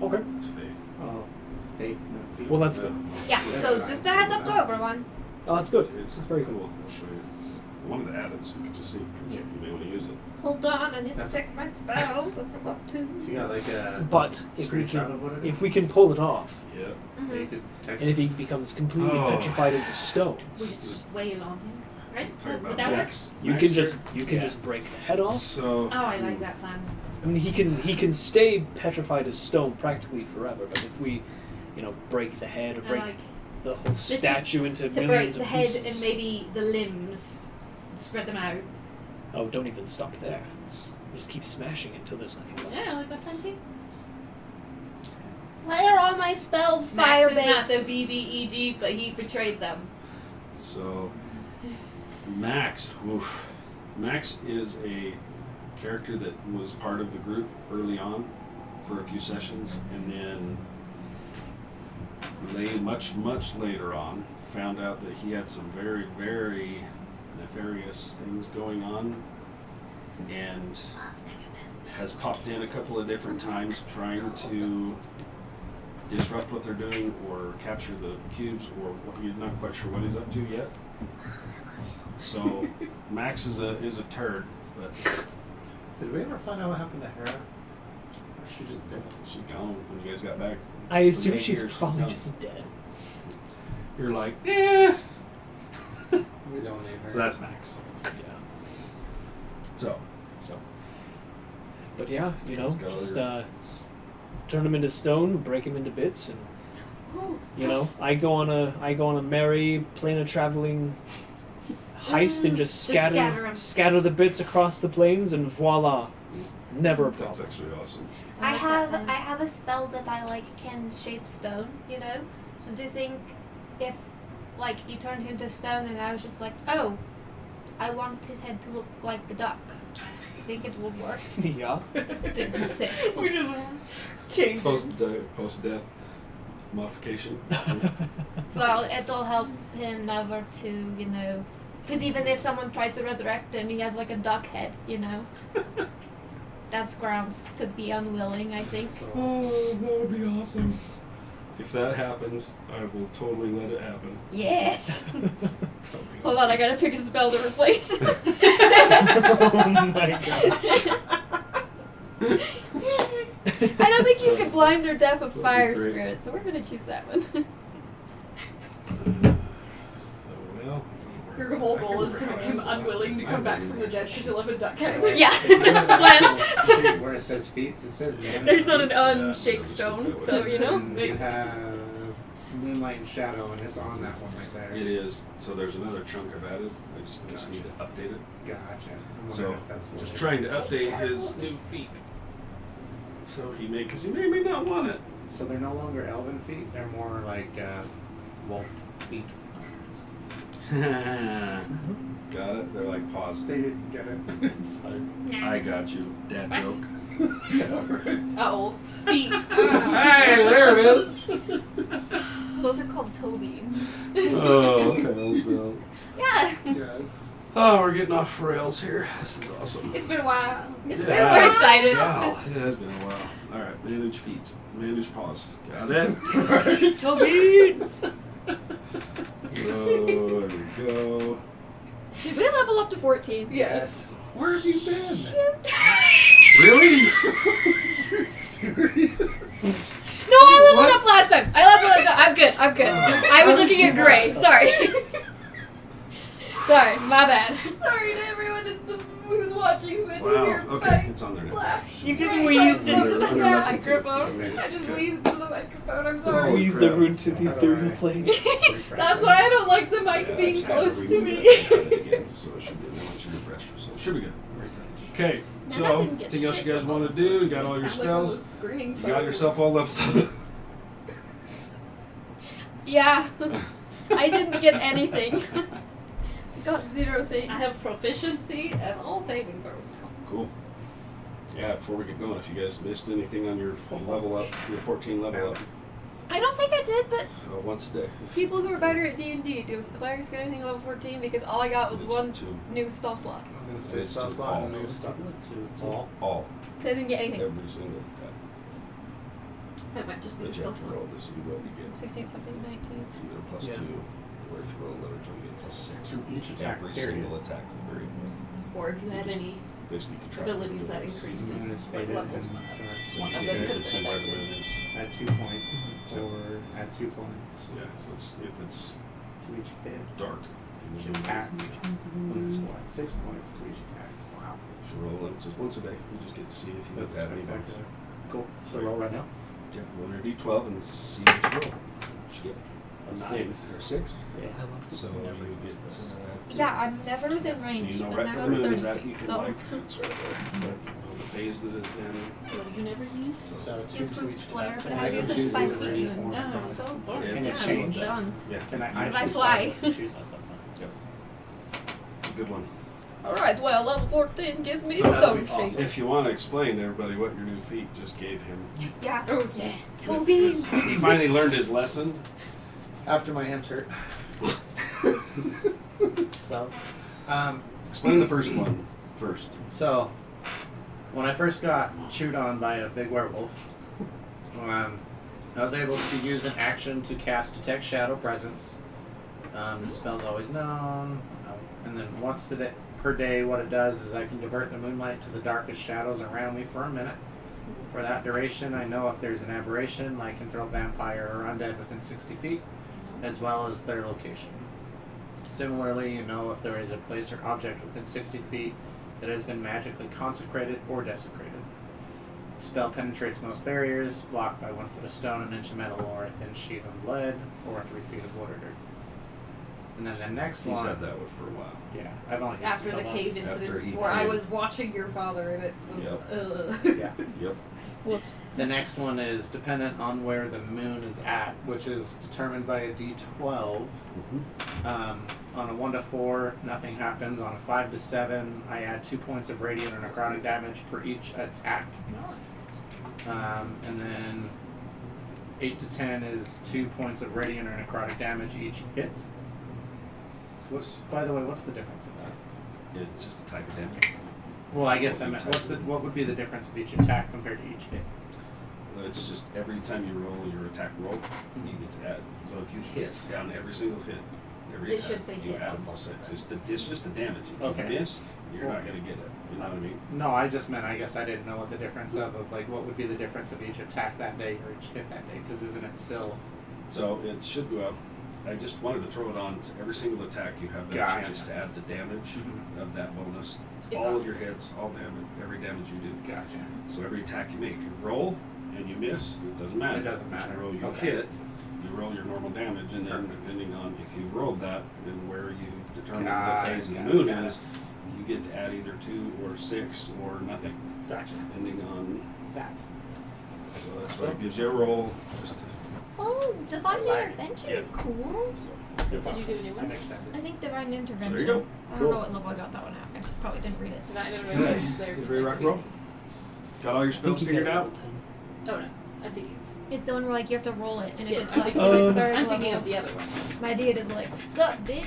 Okay. It's fake. Oh, faith, no feet. Well, that's good. Yeah. So just a heads up to everyone. Oh, that's good. It's That's very cool. cool. I'll show you. I wanted to add it so you could just see because you may want to use it. Hold on, I need to That's- check my spells. I forgot to. You got like a But if we screenshot of what it is? can pull it off, Yeah. Yeah, you could text and if he becomes completely Oh. petrified into stone, We just wail on him, right? Talking about Would that work? Max. you Max can here. just break the head off. So. Oh, I like that plan. I mean, he can stay petrified as stone practically forever. But if we, break the head or I break like the whole just statue into separate millions the of head pieces. and maybe the limbs. Spread them out. Oh, don't even stop there. Just keep smashing until there's nothing left. Yeah, I like that plan too. Why are all my spells Max fire is not based? the BBEG, but he betrayed them. So, Max. Oof. Max is a character that was part of the group early on for a few sessions, and then much later on, found out that he had some very, very nefarious things going on, and has popped in a couple of different times trying to disrupt what they're doing or capture the cubes, or you're not quite sure what he's up to yet. So Max is a turd, but Did we ever find out what happened to Hera? Or she just dead? she's gone when you guys got back. I assume Okay, she's here, she's probably gone. just dead. You're like, eh. We don't need her. So that's max. Yeah. So So. But yeah, you know, Let's go. just turn them into stone, break them into bits, and you know, I go on a merry planar traveling heist and just scatter scatter 'em. the bits across the plains, and voila, never a that's problem. actually awesome. I have a spell that I like can shape stone, you know? So do you think if like you turned him to stone and I was just like, oh, I want his head to look like a duck. Do you think it would work? Yeah. It's sick. We just changed it. Post death modification. Well, it'll help him never to, you know, because even if someone tries to resurrect him, he has like a duck head, you know. That's grounds to be unwilling, I think. So, Oh, that would be awesome. If that happens, I will totally let it happen. Yes. That would be Hold on, I gotta pick a spell to replace. Oh my gosh. I don't think you can blind or deaf a That'd be fire great. spirit, so we're gonna choose that one. Well, Your whole goal is to make him unwilling to come back from the dead because he'll have a duck head. Yeah, that's the plan. where it says feats, it says man. There's not an feats. unshaped stone, so you know. And you have Moonlight and Shadow, and it's on that one right there. it is. So there's another chunk I've added. I just need to update it. Gotcha. I'm wondering So if that's what just it trying is. to update his new feet. So because he may or may not want it. So they're no longer elven feet; they're more like wolf feet. Got it? They're like paws. They didn't get it. It's fine. I got you. Dad joke. Yeah, right. Oh, feet. Hey, there it is. Those are called toe beans. Oh, okay. Yeah. Yes. Oh, we're getting off rails here. This is awesome. It's been a while. We're excited. Wow. Yeah, it's been a while. All right, manage feet. Manage paws. Got it? Toe beans. Oh, there we go. Did we level up to 14? Yes. Where have you been? Really? You're serious? No, I leveled up last time. I'm good. I'm good. I was looking at Gray. Sorry. Sorry, my bad. Sorry to everyone who's watching who had to Wow. hear Okay, my it's on there now. laugh. You just Right, wheezed that's into under the listen to it. microphone. I just Okay. wheezed into the microphone. I'm Oh, sorry. Squeeze the rune to the How do ethereal I- plane. That's why I don't like the mic Yeah, being just have to close to remove me. it and add it again, so it should be. Then once you refresh, so it should be good. Okay. Now So, that didn't get anything else you shit guys from want to do? You got all your Sound like one of spells. those screaming You got yourself all fireworks. leveled up. Yeah. I didn't get anything. Got 0 things. I have proficiency and all saving throws now. Cool. Yeah, before we get going, if you guys missed anything on your level up, your 14 level up, I don't think I did, but once a day. people who are better at D&D, do clerics get anything level 14? Because all I got was It's one two. new spell slot. I was gonna say It's spell just slot all. and new stuff. It's all. So I didn't get anything. Every single attack. That might just be a But you spell have to slot. roll to see what you get. 16, 17, 19. If you get a plus Yeah. 2, or if you roll another 2, you get plus 6. To each attack, Every period. single attack. Period. Or if you had any Basically, you can track abilities the that moves. increased Moon his is like, faded levels. and, So One you of guys them can could see where the affect moon is. Add 2 points, Yeah. or add 2 points Yeah, so if it's to each hit. dark, Each attack. Add 6 points to each attack. Wow. if you roll it just once a day, you just get to see if you That's have any bugs. spectacular. Cool. So roll right now. Yeah, roll your d12 and see what you roll. What you get? A 9 6. or 6. Yeah. I love So you get. Yeah, I'm never within So range, you know but right now where it's the moon is 30 at, you feet, can so. like, it's right there. Like, the phase that it's in. What do you never use? So 2 to Improved each flare, attack. but And how I do you can push choose 5 either feet? radiant No, or it's sun. so Yeah, close. and Yeah, it it's changes. done. Yeah. Can I Because I choose fly. something to choose that? Yep. It's a good one. Alright, well, level 14 gives me So that'll be stone shape. If you want to explain to everybody what your new feat just gave him. Yeah. Oh yeah. Toe beans. He finally learned his lesson. After my hands hurt. So, Explain the first one first. So, when I first got chewed on by a big werewolf, I was able to use an action to cast Detect Shadow Presence. The spell's always known. And then once per day, what it does is I can divert the moonlight to the darkest shadows around me for a minute. For that duration, I know if there's an aberration, I can throw vampire or undead within 60 feet, as well as their location. Similarly, you know if there is a place or object within 60 feet that has been magically consecrated or desecrated. The spell penetrates most barriers, blocked by 1 foot of stone, an inch of metal, or a thin sheet of lead, or 3 feet of water dirt. And then the next He's one. had that one for a while. Yeah, I've only used After it the once. cave After incidents he where I came. was watching your father and it was Yeah. Yep. Whoops. The next one is dependent on where the moon is at, which is determined by a d12. On a 1 to 4, nothing happens. On a 5 to 7, I add 2 points of radiant or necrotic damage per each attack. And then 8 to 10 is 2 points of radiant or necrotic damage each hit. By the way, what's the difference in that? It's just the type of damage. Well, I guess I meant what would be the difference of each attack compared to each hit? It's just every time you roll your attack roll, you get to add. So if you hit down every single hit, every It attack, should say you hit add a on plus 6. both. It's just the damage. If Okay. you miss, you're not going to get it. You know what I mean? No, I just meant I guess I didn't know what the difference of like what would be the difference of each attack that day or each hit that day because isn't it still? So it should go up. I just wanted to throw it on to every single attack. You have that Gotcha. chance to add the damage of that bonus. It's all on. of your hits, all damage, every damage you do. Gotcha. So every attack you make, if you roll and you miss, it doesn't matter. It doesn't Just matter. roll you Okay. hit, you roll your normal damage, and then Perfect. depending on if you've rolled that and where you determine Got the it, phase of the got it, moon got it. is, you get to add either 2 or 6 or nothing, Gotcha. depending on. That. So that's why it gives you a roll. Just to, Oh, Divine Like- Intervention Yeah. is cool. It's Did you do a new I'm one? excited. I think Divine Intervention. you go. I don't Cool. know what level I got that one at. I just probably didn't read it. And I didn't Alright. realize there. Is ready to rock and roll? Got all your spells figured out? Oh no, I'm thinking. It's the one where like you have to roll it, and if Yes, it's I'm less thinking, than Oh. third I'm thinking level, of the other one. my dad is like, "Sup, bitch."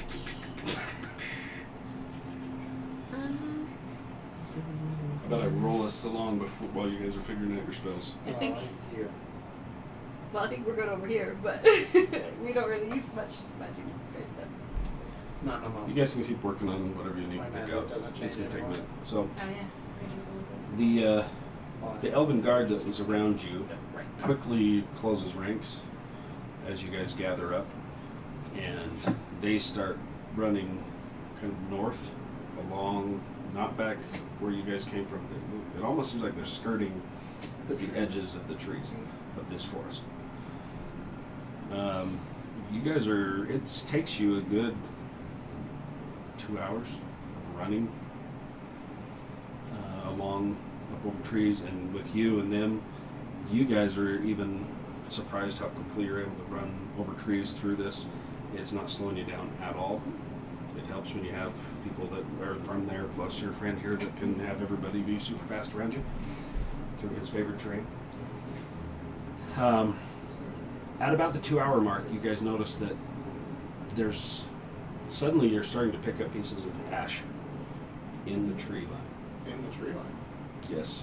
How about I roll us along before while you guys are figuring out your spells? I think. Here. Well, I think we're good over here, but we don't really use much magic right now. Not no more. You guys can keep working on whatever you need My to pick magic up. doesn't It's change gonna take a anymore. minute. So Oh yeah. the elven guard that was around you quickly closes ranks as you guys gather up, and they start running kind of north along, not back where you guys came from. It almost seems like they're skirting the edges of the trees of this forest. You guys are. It takes you a good 2 hours of running along up over trees, and with you and them, you guys are even surprised how quickly you're able to run over trees through this. It's not slowing you down at all. It helps when you have people that are from there, plus your friend here that can have everybody be super fast around you through his favorite terrain. At about the 2 hour mark, you guys notice that suddenly you're starting to pick up pieces of ash in the tree line. In the tree line. Yes,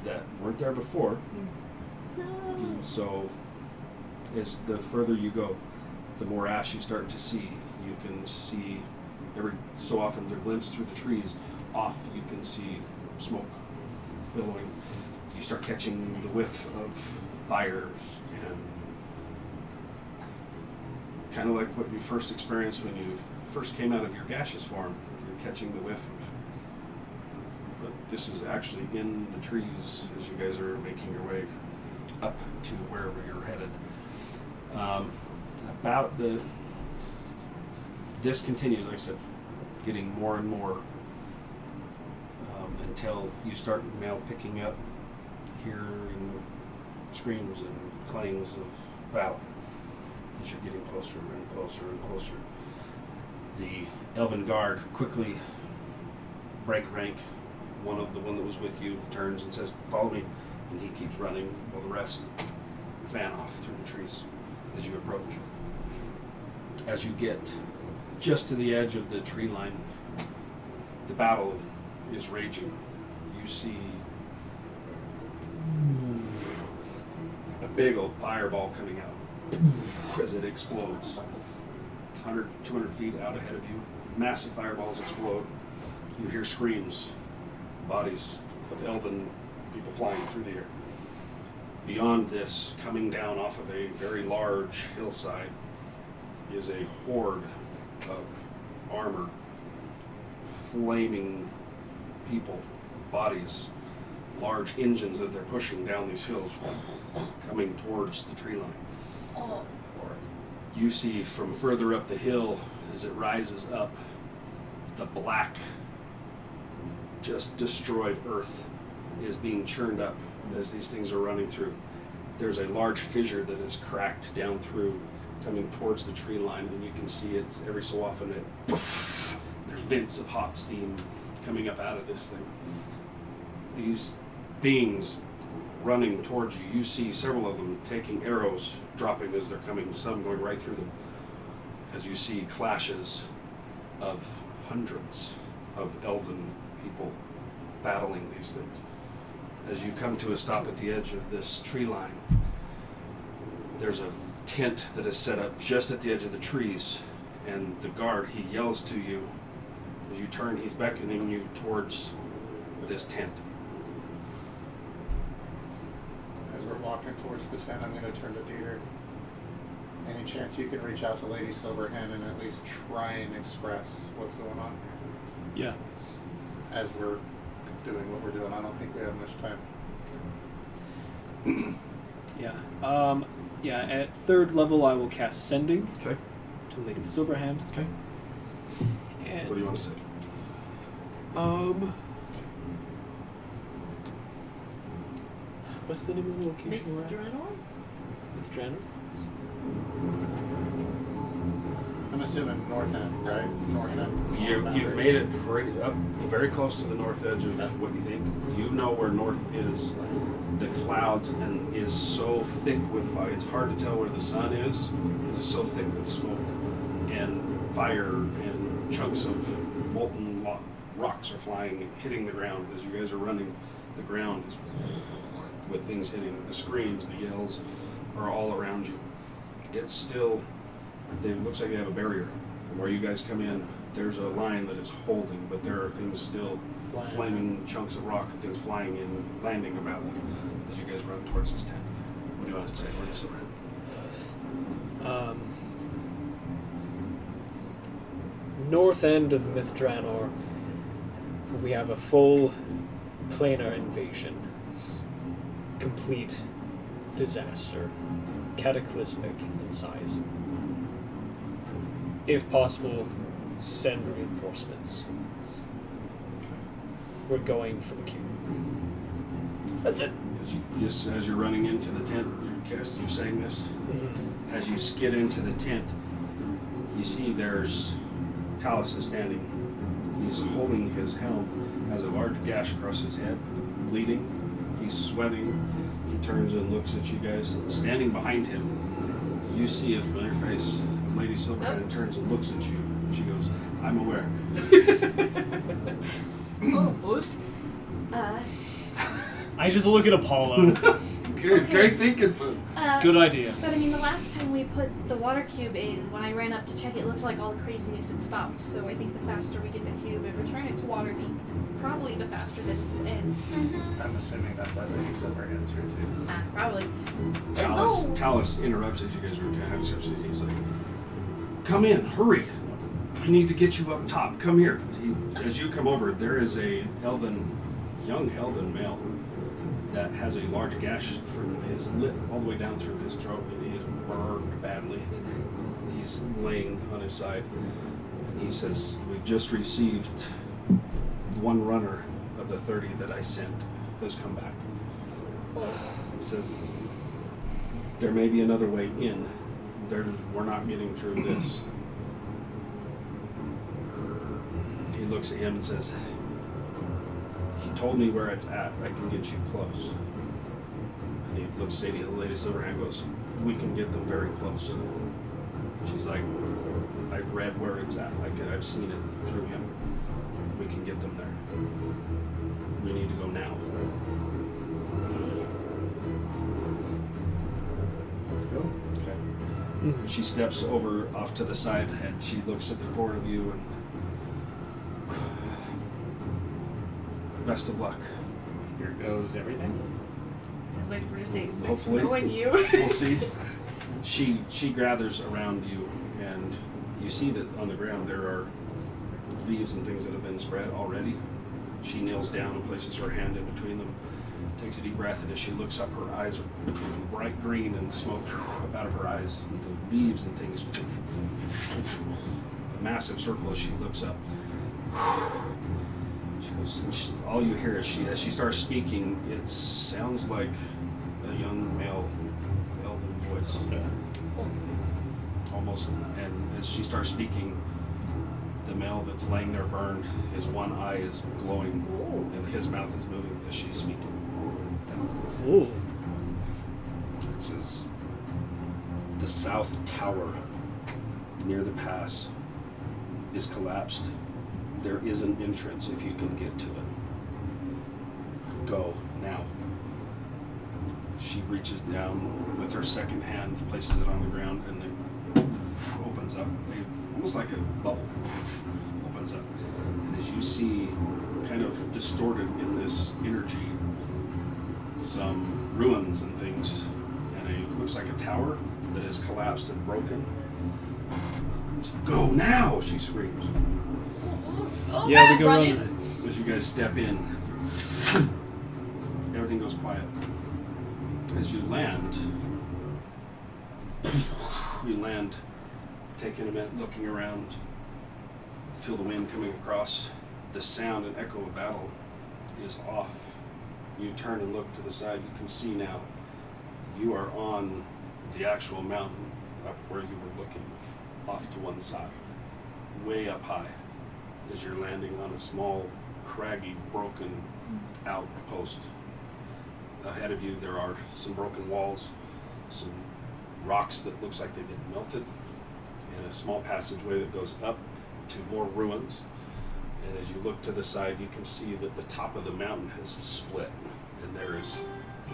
that weren't there before. No. So, as the further you go, the more ash you start to see. You can see every so often to glimpse through the trees. Off, you can see smoke billowing. You start catching the whiff of fires, and kind of like what you first experienced when you first came out of your gaseous form. You're catching the whiff of. But this is actually in the trees as you guys are making your way up to wherever you're headed. This continues, like I said, getting more and more until you start now picking up hearing screams and clangs of battle as you're getting closer and closer and closer. The elven guard quickly break rank. One that was with you turns and says, "Follow me," and he keeps running while the rest fan off through the trees as you approach. As you get just to the edge of the tree line, the battle is raging. You see a big old fireball coming out as it explodes. 100, 200 feet out ahead of you, massive fireballs explode. You hear screams, bodies of elven people flying through the air. Beyond this, coming down off of a very large hillside, is a horde of armor, flaming people, bodies, large engines that they're pushing down these hills, coming towards the tree line. Oh, You see from further up the hill, as it rises up, the black, just destroyed earth is being churned up as these things are running through. There's a large fissure that is cracked down through, coming towards the tree line, and you can see it every so often. There's vents of hot steam coming up out of this thing. These beings running towards you, you see several of them taking arrows, dropping as they're coming, some going right through them. As you see clashes of hundreds of elven people battling these things. As you come to a stop at the edge of this tree line, there's a tent that is set up just at the edge of the trees, and the guard, he yells to you. As you turn, he's beckoning you towards this tent. As we're walking towards the tent, I'm going to turn to Dieter. Any chance you can reach out to Lady Silverhand and at least try and express what's going on Yeah. as we're doing what we're doing? I don't think we have much time. Yeah. Yeah, at 3rd level I will cast Sending Okay. to Lady Silverhand. Okay. And What do you want to say? what's the name of the location we're at? Mithranor? With Draenor? I'm assuming north end, right? North end. You've made it pretty up, very close to the north edge of what you think. You know where north is. The clouds and is so thick with fire. It's hard to tell where the sun is because it's so thick with smoke and fire, and chunks of molten rocks are flying, hitting the ground as you guys are running. The ground is with things hitting. The screams, the yells are all around you. It's still. It looks like they have a barrier. From where you guys come in, there's a line that is holding, but there are things still, flaming chunks of rock and things flying in, landing about you as you guys run towards this tent. What do you want to say? Where is it? North end of Mithranor, we have a full planar invasion. Complete disaster. Cataclysmic in size. If possible, send reinforcements. We're going for the cube. That's it. As you're running into the tent, you're saying this. Mm-hmm. As you skid into the tent, you see there's Talus is standing. He's holding his helm, has a large gash across his head, bleeding. He's sweating. He turns and looks at you guys. Standing behind him, you see a familiar face. Lady Silverhand turns and looks at you. She goes, "I'm aware." Oh, oops. I just look at Apollo. Great thinking, food. Good idea. But I mean, the last time we put the water cube in, when I ran up to check, it looked like all the craziness had stopped. So I think the faster we get the cube and return it to Waterdeep, probably the faster this will end. I'm assuming that's why Lady Silverhand's here too. Probably. Talus interrupts as you guys are kind of having some. He's like, "Come in, hurry! We need to get you up top. Come here." As you come over, there is a young elven male that has a large gash from his lip all the way down through his throat, and he is burned badly. He's laying on his side, and he says, "We've just received one runner of the 30 that I sent has come back." He says, "There may be another way in. We're not getting through this." He looks at him and says, "He told me where it's at. I can get you close." And he looks at the Lady Silverhand and goes, "We can get them very close." She's like, "I read where it's at. I've seen it through him. We can get them there. We need to go now." Let's go. Okay. Mhm. She steps over off to the side and she looks at the four of you and best of luck. Here goes everything. I was waiting for her to say, "Nice Hopefully. knowing you." We'll see. She gathers around you and you see that on the ground there are leaves and things that have been spread already. She kneels down and places her hand in between them, takes a deep breath, and as she looks up, her eyes are bright green and smoke out of her eyes. And the leaves and things, a massive circle as she looks up. She goes, and all you hear is as she starts speaking, it sounds like a young male elven voice. Okay. Almost, and as she starts speaking, the male that's laying there burned, his one eye is glowing, and his mouth is moving as she's speaking. Ooh. It says, the south tower near the pass is collapsed. There is an entrance if you can get to it. Go now. She reaches down with her second hand, places it on the ground, and it opens up, almost like a bubble opens up. And as you see, kind of distorted in this energy, some ruins and things, and looks like a tower that is collapsed and broken. Go now, she screams. Oh, Yeah, we go running. run. As you guys step in, everything goes quiet. As you land, taking a minute, looking around, feel the wind coming across. The sound and echo of battle is off. You turn and look to the side. You can see now you are on the actual mountain up where you were looking, off to one side, way up high, as you're landing on a small, craggy, broken outpost. Ahead of you there are some broken walls, some rocks that looks like they've been melted, and a small passageway that goes up to more ruins. And as you look to the side, you can see that the top of the mountain has split, and there is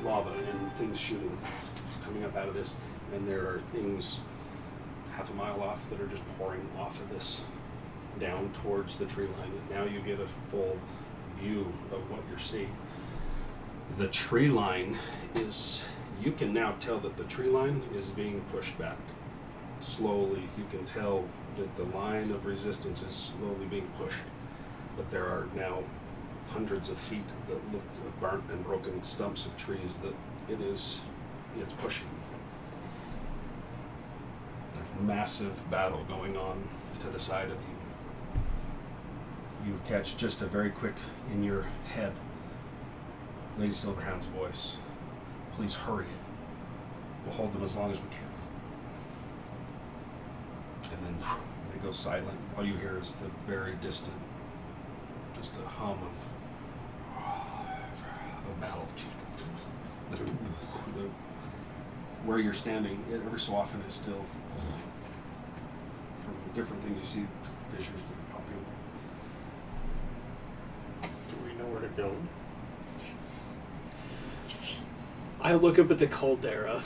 lava and things shooting, coming up out of this, and there are things half a mile off that are just pouring off of this down towards the tree line. And now you get a full view of what you're seeing. The tree line is, you can now tell that the tree line is being pushed back. Slowly, you can tell that the line of resistance is slowly being pushed. But there are now hundreds of feet that look burnt and broken stumps of trees that it's pushing. There's massive battle going on to the side of you. You catch just a very quick in your head Lady Silverhand's voice. Please hurry. We'll hold them as long as we can. And then it goes silent. All you hear is the very distant, just a hum of battle. Where you're standing, every so often is still, from different things you see, fissures that are popping. Do we know where to go? I look up at the caldera.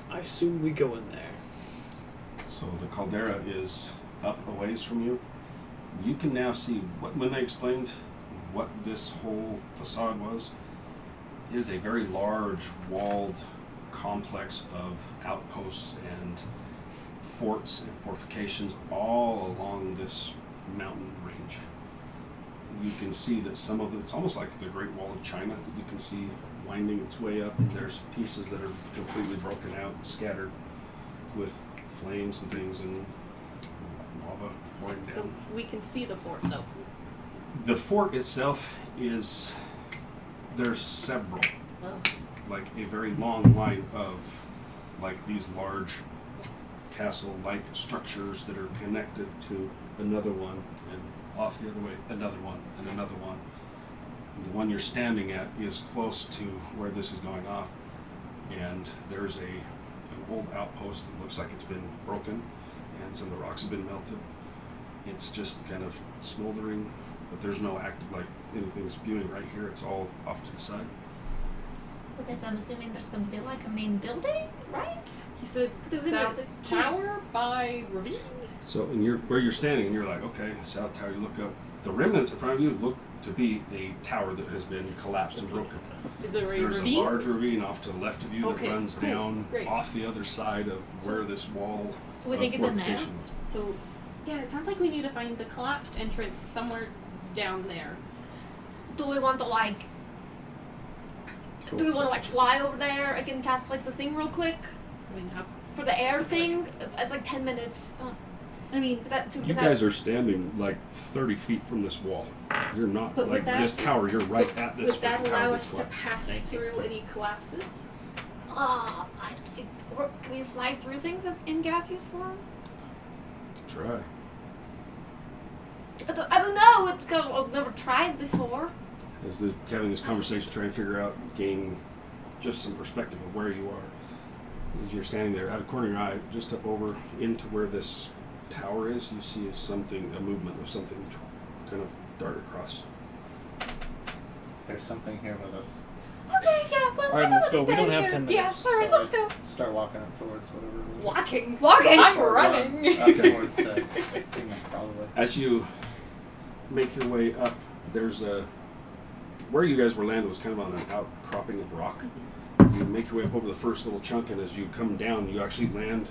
I assume we go in there. So the caldera is up a ways from you. You can now see, when they explained what this whole facade was, is a very large walled complex of outposts and forts and fortifications all along this mountain range. You can see that some of it's almost like the Great Wall of China that you can see winding its way up, and there's pieces that are completely broken out and scattered with flames and things and lava pouring down. So we can see the fort though. The fort itself is, there's several, Oh. like a very long line of like these large castle-like structures that are connected to another one, and off the other way another one and another one. The one you're standing at is close to where this is going off, and there's an old outpost that looks like it's been broken and some of the rocks have been melted. It's just kind of smoldering, but there's no active, like, anything spewing right here. It's all off to the side. Okay, so I'm assuming there's going to be like a main building, right? He said Because it's south a key. tower by ravine. So, and where you're standing, and you're like, okay, South Tower. You look up, the remnants in front of you look to be a tower that has been collapsed and broken. Is there a There's ravine? a large ravine off to the left of you Okay, that runs cool, down great. off the other side of where this wall So we of think it's in there? fortification was. So Yeah, it sounds like we need to find the collapsed entrance somewhere down there. Do we want to like? Do we want to like fly over there? I can cast like the thing real quick I mean, how, for the air thing. It's like 10 minutes. I mean, Is that too? You guys are standing like 30 feet from this wall. You're not But like would that- this tower. You're right at this. would that freaking tower allow that's us to flat. pass Thank you. through any collapses? I think. Can we fly through things as in gaseous form? Try. I don't know. It's 'cause I've never tried before. As the having this conversation, trying to figure out, gain just some perspective of where you are. As you're standing there, out of the corner of your eye, just up over into where this tower is, you see a movement of something kind of dart across. There's something here with us. Okay, yeah. Well, All right, I let's can go. We don't stand have here. 10 minutes, Yeah. All right, so- let's go. Start walking up towards whatever it is. Walking. Walking. I'm Or running. run up towards the thing, probably. As you make your way up, there's a where you guys were landed was kind of on an outcropping of rock. You make your way up over the first little chunk, and as you come down, you actually land,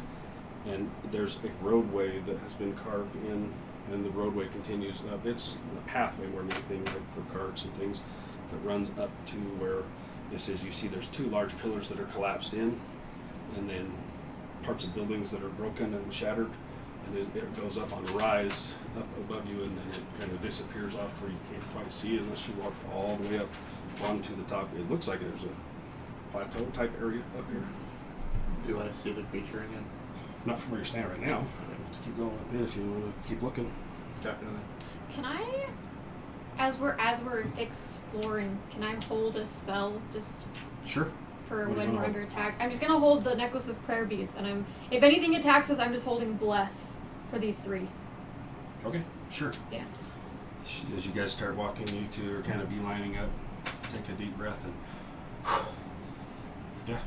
and there's a roadway that has been carved in, and the roadway continues up. It's a pathway more than anything, like for carts and things, that runs up to where this is. You see there's two large pillars that are collapsed in, and then parts of buildings that are broken and shattered, and it goes up on a rise up above you, and then it kind of disappears off where you can't quite see it unless you walk all the way up onto the top. It looks like there's a plateau type area up here. Do I see the creature again? Not from where you're standing right now. You have to keep going up in if you want to keep looking. Definitely. Can I, as we're exploring, can I hold a spell just Sure. for What do you when wanna we're hold? under attack? I'm just gonna hold the necklace of prayer beads, and if anything attacks us, I'm just holding bless for these three. Okay. Sure. Yeah. As you guys start walking, you two are kind of beelining up. Take a deep breath and. Yeah.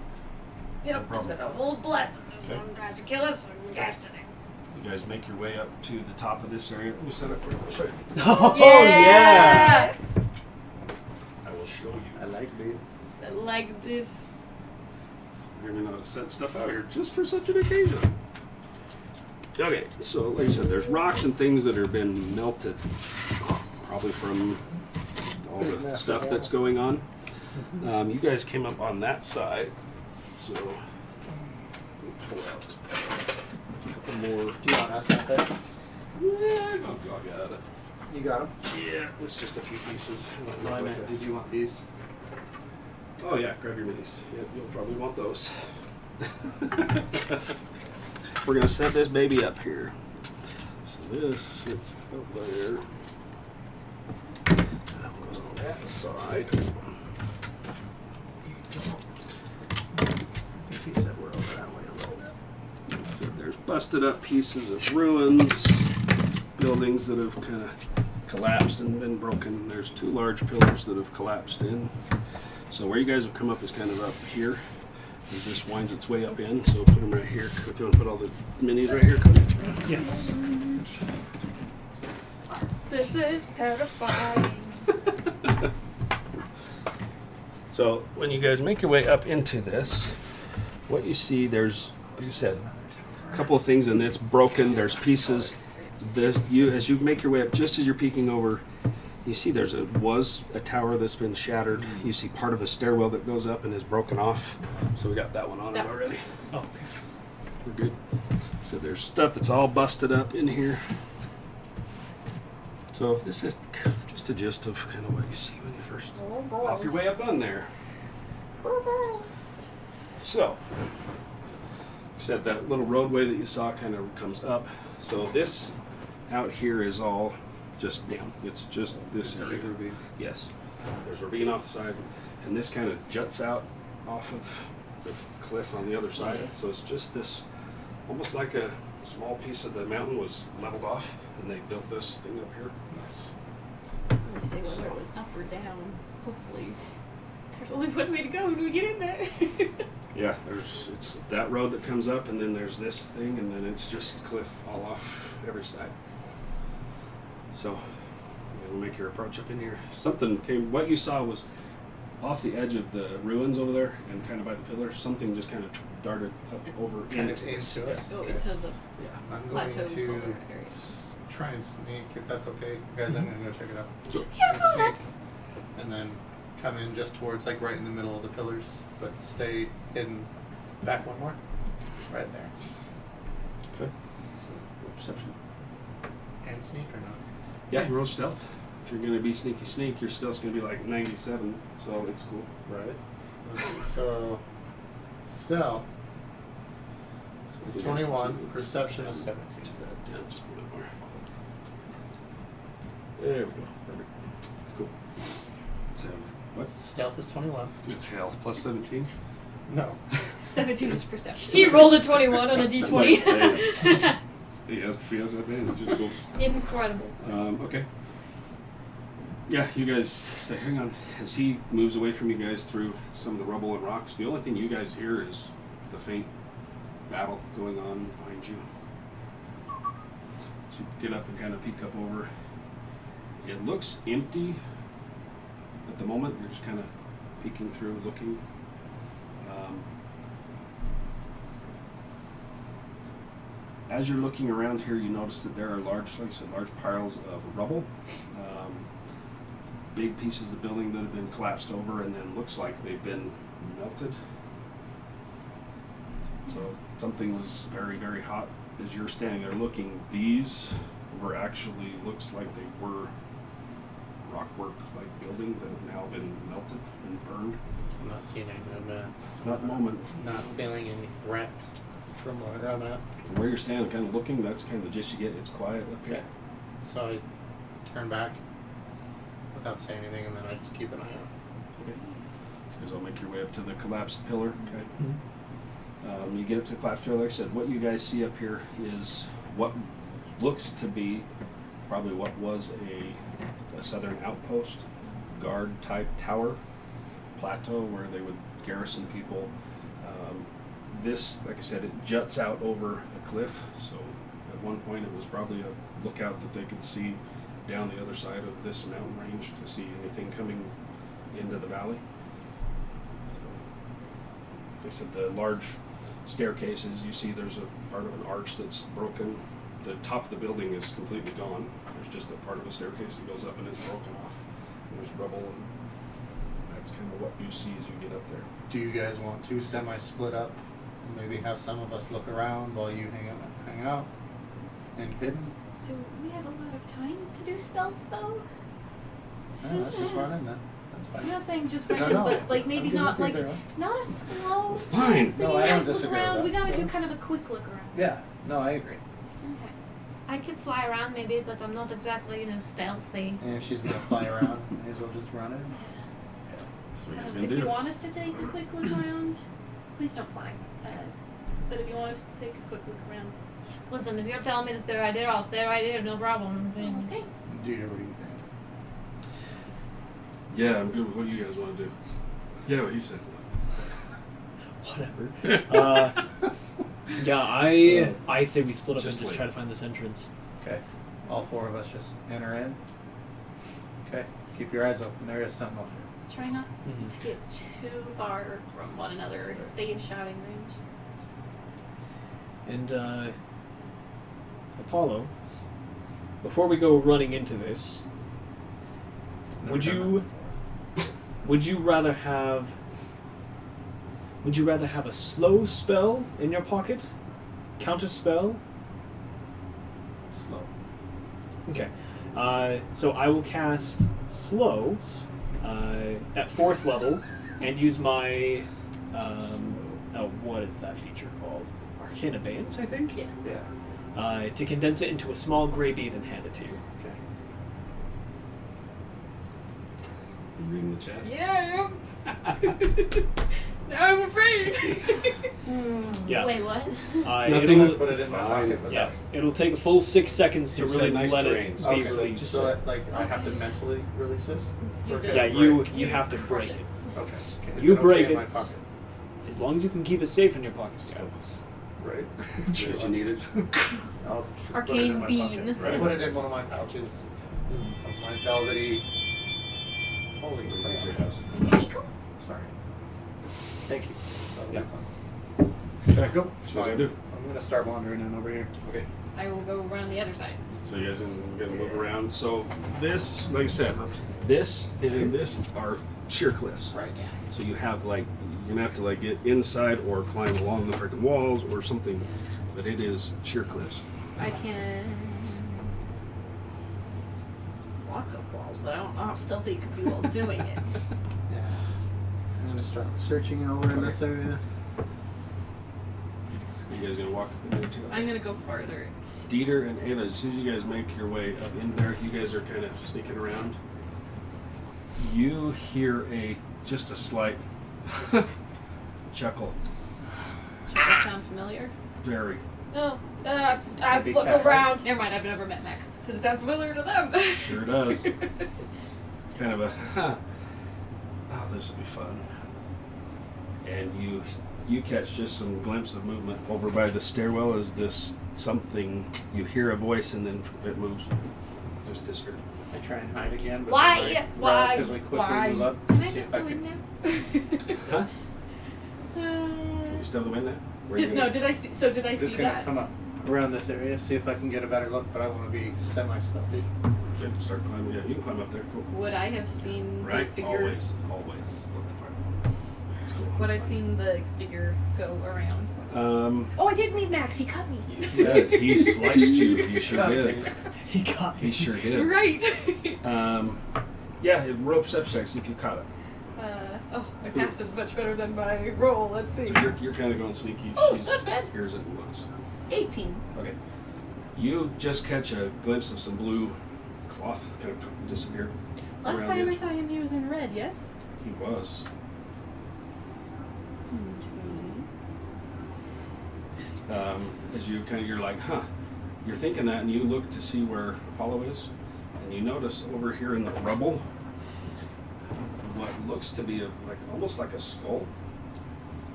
Yep. No Just problem. gonna hold bless. If Okay. someone tries to kill us, I'm casting it. You guys make your way up to the top of this area. Let me set up for you. I'll show you. Oh yeah. I will show you. I like this. I like this. We're going to set stuff out here just for such an occasion. Okay, so like I said, there's rocks and things that have been melted, probably from all the stuff that's going on. You guys came up on that side, so let me pull out a couple more. Do you want us up there? Yeah, I'll got it. You got him. Yeah, it's just a few pieces. No, I meant, did you want these? Oh yeah, grab your minis. Yeah, you'll probably want those. We're gonna set this baby up here. So this sits up there. That goes on that side. He said we're over that way a little bit. So there's busted up pieces of ruins, buildings that have kind of collapsed and been broken. There's two large pillars that have collapsed in. So where you guys have come up is kind of up here. As this winds its way up in, so put them right here. If you want to put all the minis right here, Cody. Yes. This is terrifying. So when you guys make your way up into this, what you see, there's, like I said, a couple of things in this broken. There's pieces. As you make your way up, just as you're peeking over, you see was a tower that's been shattered. You see part of a stairwell that goes up and is broken off. So we got that one on it already. Oh, okay. We're good. So there's stuff that's all busted up in here. So this is just a gist of kind of what you see when you first hop your way up on there. So, said that little roadway that you saw kind of comes up. So this out here is all just down. It's just this area. Yes. There's a ravine off the side, and this kind of juts out off of the cliff on the other side. So it's just this, almost like a small piece of the mountain was leveled off, and they built this thing up here. I would say whether it was up or down. Hopefully, there's only one way to go when we get in there. Yeah, it's that road that comes up, and then there's this thing, and then it's just cliff all off every side. So, we'll make your approach up in here. Something came. What you saw was off the edge of the ruins over there, and kind of by the pillar, something just kind of darted up over Kind into of into it. Oh, Okay. into the Yeah. I'm going plateau to color area. try and sneak, if that's okay. Guys, I'm gonna go check it out. Yeah, And go ahead. sneak, and then come in just towards, like, right in the middle of the pillars, but stay hidden. Back one more. Right there. Okay. So, perception. And sneak or not? Yeah, roll stealth. If you're gonna be sneaky sneak, your stealth's gonna be like 97, so it's cool. Right. Let's see. So, stealth is So 21. perception- Perception is 17. Yeah, just a little bit more. There we go. Perfect. Cool. So, what's Stealth is 21. hell? Plus 17? No. 17 was perception. He rolled a 21 on a d20. Yes, yes, advantage. Just cool. Incredible. Okay. Yeah, you guys say, hang on. As he moves away from you guys through some of the rubble and rocks, the only thing you guys hear is the faint battle going on behind you. So you get up and kind of peek up over. It looks empty at the moment. You're just kind of peeking through, looking. As you're looking around here, you notice that there are large piles of rubble, big pieces of building that have been collapsed over, and then looks like they've been melted. So something was very, very hot. As you're standing there looking, these were actually, looks like they were rockwork like building that have now been melted and burned. I'm not seeing any movement. Not a moment. Not feeling any threat from where I'm at. From where you're standing, kind of looking, that's kind of the gist you get. It's quiet up here. Okay. So I turn back without saying anything, and then I just keep an eye out. Okay. You guys all make your way up to the collapsed pillar. Okay. You get up to the collapsed pillar. Like I said, what you guys see up here is what looks to be probably what was a southern outpost, guard type tower, plateau where they would garrison people. This, like I said, it juts out over a cliff. So at one point it was probably a lookout that they could see down the other side of this mountain range to see anything coming into the valley. So, like I said, the large staircases, you see there's a part of an arch that's broken. The top of the building is completely gone. There's just a part of a staircase that goes up and it's broken off. And there's rubble, and that's kind of what you see as you get up there. Do you guys want to semi-split up and maybe have some of us look around while you hang out and hidden? Do we have a lot of time to do stealth though? Let's just run in then. That's I'm fine. not saying just No, run in, no. but like maybe I'm good not with like either one. not a slow Fine. thing. No, I don't like, look disagree with around. that. We gotta do Yeah. kind of a quick look around. Yeah. No, I agree. Okay. I could fly around maybe, but I'm not exactly, stealthy. And if she's gonna fly around, may as well just run in. So what are you guys gonna If do? you want us to take a quick look around, please don't fly. But if you want us to take a quick look around, Listen, if you're telling me to stay right there, I'll stay right there, no problem. okay. Dieter, what do you think? Yeah, I'm good with what you guys want to do. Yeah, what he said. Whatever. Yeah, I say we split up Just and just wait. try to find this entrance. Okay. All four of us just enter in. Okay. Keep your eyes open. There is something over there. Try not Mhm. to get too far from one another. Stay in shouting range. And Apollo, before we go running into this, Never would done you that would you rather have a slow spell in your pocket? Counter spell? before. Slow. Okay. So I will cast slow at 4th level and use my what is that feature called? Arcane Abeyance, I think? Yeah. Yeah. To condense it into a small gray bead and hand it to you. Okay. You reading the chat? Yeah, now I'm afraid. Yeah. Wait, what? Nothing. It'll, Put it in my Fine. pocket. Without- yeah, it'll take a full 6 seconds to It's really that nice let terrain. it be Okay, released. so that, I have to mentally release this? You Or do. can Yeah, I you break? you have to break it. Okay. Is You it okay break in my it. pocket? As long as you can keep it safe in your pocket. Right. Did you need it? I'll just Arcane put it in my bean. pocket. Right. Put it in one of my pouches of my velvety Holy Somebody's at your crap. house. Sorry. Thank you. That'll be Yeah. fun. Okay, Go. So what do I do? I'm gonna start wandering in over here. Okay. I will go around the other side. So you guys are gonna move around. So this, like I said, this and then this are sheer cliffs. Right. So you have like you're gonna have to like get inside or climb along the freaking walls or something, but it is sheer cliffs. I can walk up walls, but I don't know how stealthy you can be while doing it. Yeah. I'm gonna start searching over in this area. You guys gonna walk in there too? I'm gonna go farther. Dieter and Ava, as soon as you guys make your way up in there, you guys are kind of sneaking around. You hear just a slight chuckle. Does that sound familiar? Very. No. I Maybe look cat, around. Never mind, I've never met Max. Does it sound familiar to them? Sure does. Kind of a, oh, this will be fun. And you catch just some glimpse of movement over by the stairwell as this something, you hear a voice and then it moves. Just disappears. I try and hide again, but Why? then I Why? relatively quickly Why? move up Can to I see just if I go in can. now? Huh? Can you still the wind now? Where you No, gonna- did I see? So did I Just see gonna that? come up around this area, see if I can get a better look, but I want to be semi-stealthy. Okay, start climbing. Yeah, you can climb up there. Cool. Would I have seen Right? the figure? Always. Split the part. It's cool. Would It's I've fine. seen the figure go around? Oh, I did meet Max. He cut me. You did. He sliced you. He sure did. He got He me. sure You're did. right. Yeah, roll perception check, see if you caught it. Oh, my passive's much better than my roll. Let's see. So you're kind of going sneaky. Oh, She's not bad. hears it and looks. 18. Okay. You just catch a glimpse of some blue cloth kind of disappear. Last around time the I edge. saw him, he was in red. Yes. He was. As you kind of, you're like, huh. You're thinking that, and you look to see where Apollo is, and you notice over here in the rubble what looks to be almost like a skull.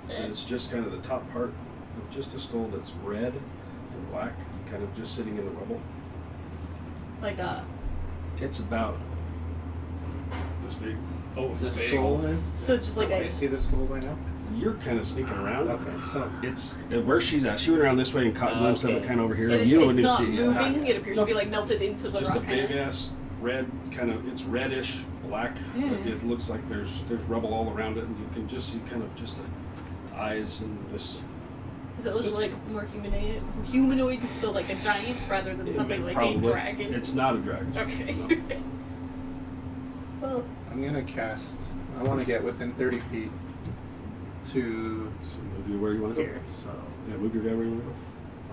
And it's just kind of the top part of just a skull that's red and black, kind of just sitting in the rubble. Like a. It's about this big. Oh, The it's big. soul is. So just like Can you a. see the skull by now? You're kind of sneaking around. Okay, so It's where she's at. She went around this way and caught a glimpse of it Okay. kind of over here. So and you it's wouldn't not see it. moving. It appears to be like melted into the Just a rock. big Kinda. ass red kind of. It's reddish black. Yeah. But it looks like there's rubble all around it, and you can just see kind of just eyes and this. Does it look just- like more humanoid? So like a giant rather than something like Probably. a dragon. It's not a dragon. Okay. No. Well, I'm gonna cast. I want to get within 30 feet to So move you where you want to go. here. So Yeah, move your guy where you want to go.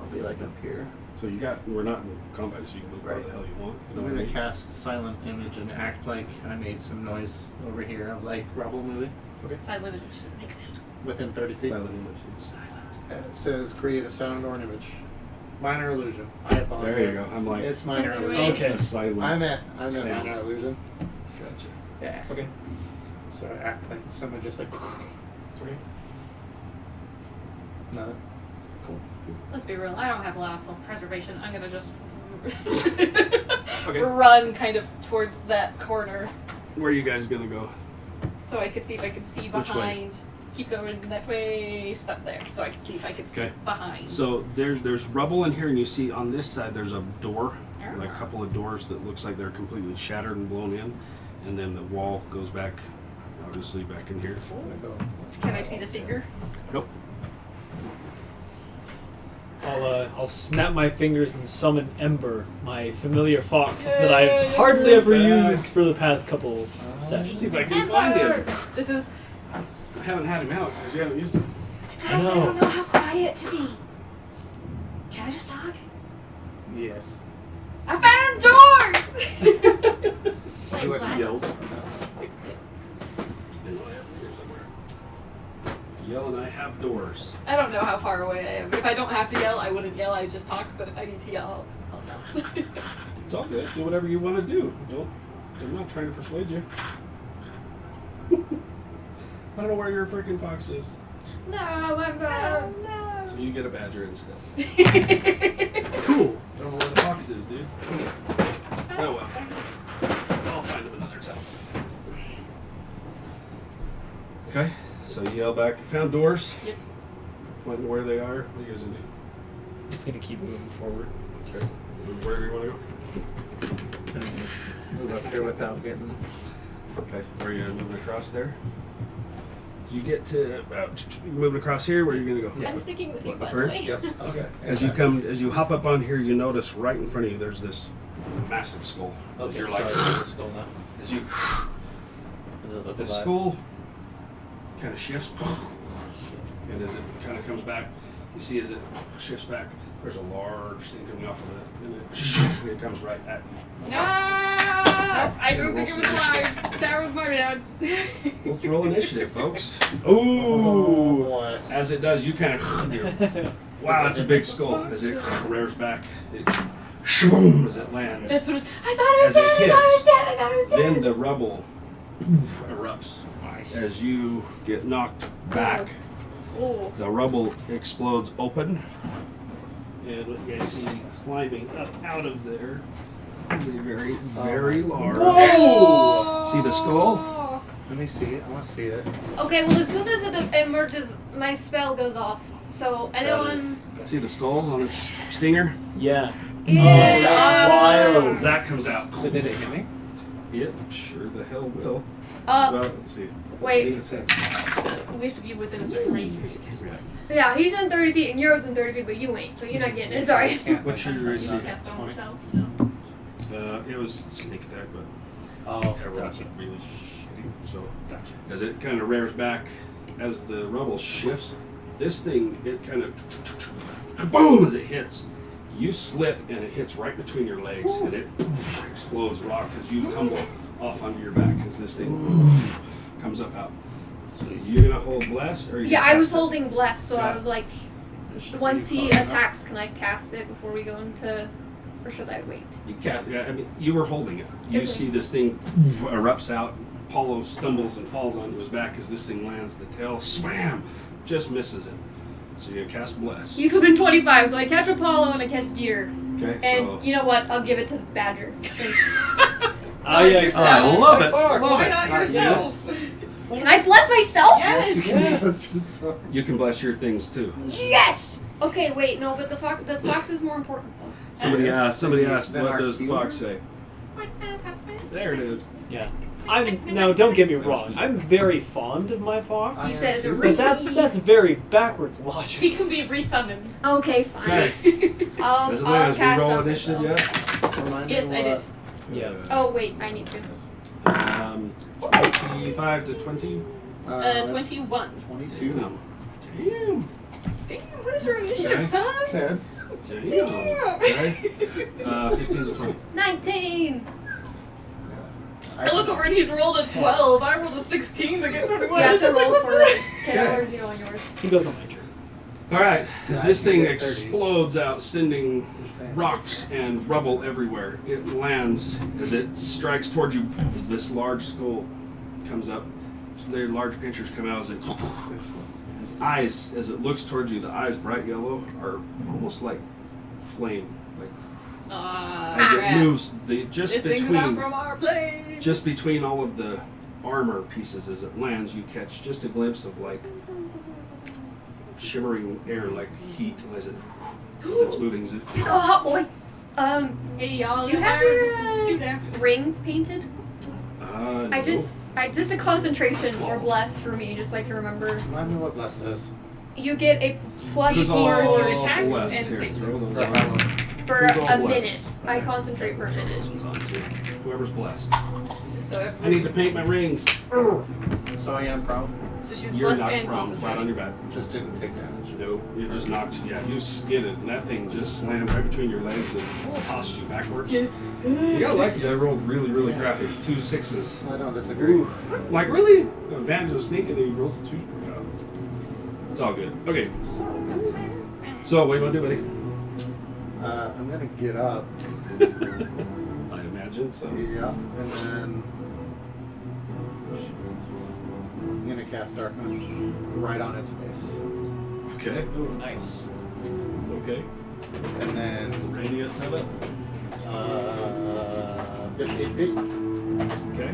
I'll be like up here. So we're not in combat, so you can move where Right. the hell you want. You I'm know what I gonna mean? cast silent image and act like I made some noise over here of like rubble moving silent image doesn't make sound. within 30 feet. Silent image. It's silent. It says create a sound or an image. Minor illusion. I apologize. There you go. I'm like, It's minor Okay. illusion. Okay. a silent. I'm at Sound. minor illusion. Gotcha. Yeah. Okay. So I act like someone just like. Okay. Nothing. Cool. Let's be real. I don't have a lot of self-preservation. I'm gonna just Okay. run kind of towards that corner, Where are you guys gonna go? so I could see if I could see Which way? behind. Keep going that way. Stop there, so I could see if I could see Okay. behind. So there's rubble in here, and you see on this side there's a door, like a Ah. couple of doors that looks like they're completely shattered and blown in, and then the wall goes back, obviously back in here. I'm gonna go. Can I see the figure? Nope. I'll snap my fingers and summon Ember, my familiar fox that I've hardly ever back. used for the past couple See sessions. if I can find him. This is. I haven't had him out because you haven't used him. I know. know how quiet to be. Can I just talk? Yes. I found doors. Do what you yelled. I know I have him here somewhere. Yell and I have doors. I don't know how far away I am. If I don't have to yell, I wouldn't yell. I just talk. But if I need to yell, I'll yell. It's all good. Do whatever you want to do. I'm not trying to persuade you. I don't know where your freaking fox is. No, Ember. So you get a badger instead. Cool. I don't know where the fox is, dude. Oh well. I'll find him another time. Okay. So you yell back. Found doors. Yep. Pointing where they are. What are you guys gonna do? Just gonna keep moving forward. Okay. Move wherever you want to go. Move up here without getting. Okay. Where are you moving across there? You get to moving across here. Where are you gonna go? I'm sticking with you, Up by the here? way. Yep. Okay. As you hop up on here, you notice right in front of you there's this massive skull. As Okay, you're so like, I see the skull now. as you Does it look the alive? skull kind of shifts, and as it kind of comes back, you see as it shifts back, there's a large thing coming off of it, and it comes right at you. No! I don't think it was alive. That was my bad. Let's roll initiative, folks. Oh Ooh. boy. As it does, you kind of wow, that's a big skull. As it rears back, it shboom as it lands. That's what I thought it was As it dead. I thought it was hits, dead. I thought it was dead. Then the rubble erupts as you get knocked back. Oh. The rubble explodes open, and what you guys see climbing up out of there is a very, very large. Whoa! See the skull? Let me see it. I want to see it. Okay, well, as soon as it emerges, my spell goes off. So anyone See the skull on its stinger? Yeah. is that's wild. As that comes out, So did it hit me? it sure the hell will. Uh, Well, let's see. wait. Let's see what's that. We have to be within a certain range for you to cast bless. Yeah, he's in 30 feet and you're within 30 feet, but you ain't, so you're not getting it. Sorry. What's your AC? Cast on 20. yourself, you know. It was sneak attack, but Oh, everyone's gotcha. really shitty. So Gotcha. as it kind of rears back, as the rubble shifts, this thing, it kind of boom as it hits. You slip and it hits right between your legs and it explodes rock as you tumble off onto your back as this thing comes up out. So you gonna hold bless or you Yeah, gonna I was cast it? holding bless, so I Yeah. was like, once he attacks, can I cast it before we go into, or should I wait? You can't. Yeah, I mean, you were holding it. You Okay. see this thing erupts out. Paulo stumbles and falls onto his back as this thing lands. The tail, swam, just misses him. So you're gonna cast bless. He's within 25, so I catch Apollo and I catch Jeter. Okay, And so you know what? I'll give it to the Badger. Since I love it. Love Why it. not Nice. yourself? can I bless myself? Yes! You can bless yourself. you can bless your things too. Yes. Okay, wait, no, but the fox is more important though. Somebody asked, Then what our does the healer? fox say? What does that mean? There it is. Yeah. Now don't get me wrong. I'm very fond of my fox, He says, but that's very backwards logic. He can be resummoned. Okay, fine. Okay. Does it I'll land as cast we roll on initiative myself. yet? Remind Yes, me I did. what- Yeah. Oh wait, I need to. 25 to 20. that's 21. 22. Damn. Damn, where's your initiative, Okay. son? 10. Damn. Okay. 15 to 20. 19. I look over and he's rolled a 12. I rolled a 16 to get 21. You have It's to just like, roll what for the? K or 0 on yours. He goes on my turn. All right, as Yeah, this you thing get 30. explodes out, sending rocks and rubble everywhere, it lands as it strikes towards you. This large skull comes up. Their large pinchers come out as it. His eyes, as it looks towards you, the eyes bright yellow are almost like flame. Like as it Crap. moves, the just This thing's not between from our plane. just between all of the armor pieces as it lands, you catch just a glimpse of like shimmering air, like heat as it's moving. He's a hot boy. Hey, y'all. Do you have fire resistance your too now. rings painted? No. I just a concentration or bless for me, just so I can remember. Remind me what bless does. You get a plus Who's 4 all to to attacks blessed and here? save Throw throws. those Yeah. out. for Who's all a blessed? minute. I concentrate for a minute. This one's on too. Whoever's blessed. So, I need to paint my rings. So I am prone. so she's You're blessed knocked and prone, flat on concentrated. your back. Just didn't take damage. No, you just knocked. Yeah, you skidded, and that thing just slammed right between your legs and tossed you backwards. You got lucky. I rolled really, really crappy. 2 6s. I don't disagree. Like really? Advantage of sneaking, and you rolled 2. It's all good. Okay. So what do you want to do, buddy? I'm gonna get up. I imagine so. Yeah, and then I'm gonna cast darkness right on its face, Okay. Ooh, nice. Okay. and then Radius of it. 15 feet. Okay.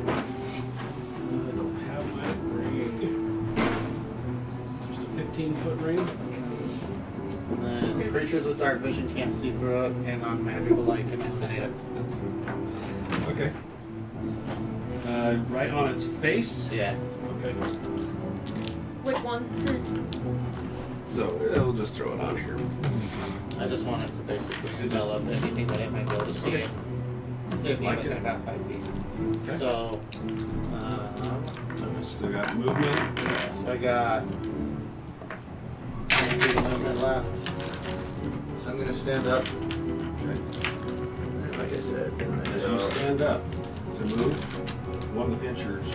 I don't have my 15-foot ring. And then creatures with dark vision can't see through it, and on magical light can illuminate it. Okay. Right on its face. Yeah. Okay. Which one? So we'll just throw it on here. I just wanted to basically envelop anything that it might be able to see it. Hit me Like within it. about 5 feet. Okay. So, Still got movement. so I got 10 feet of movement left. So I'm gonna stand up. Okay. And like I said, As you stand up to move, one of the pinchers,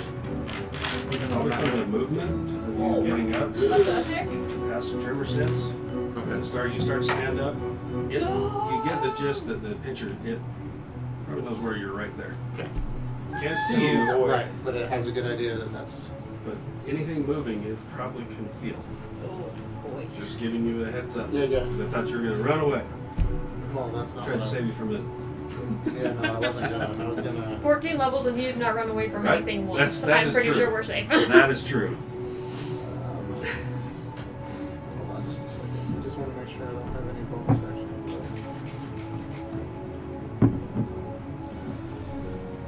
probably from the movement of you getting up, What the heck? has some tremor sense. And you start to stand up. You get the gist that the pincher, it probably knows where you're right there. Okay. Can't see you, Right, but it has a good idea that that's. but anything moving, it probably can feel. Oh boy. Just giving you a heads up. Yeah, yeah. Because I thought you were going to run away. Well, that's not. Tried to what I- save you from it. Yeah, no, I wasn't gonna. I was gonna. 14 levels and he's not run away from Right. anything once. That's- So that I'm is pretty true. sure we're safe. That is true. Hold on just a second. I just want to make sure I don't have any bonus action.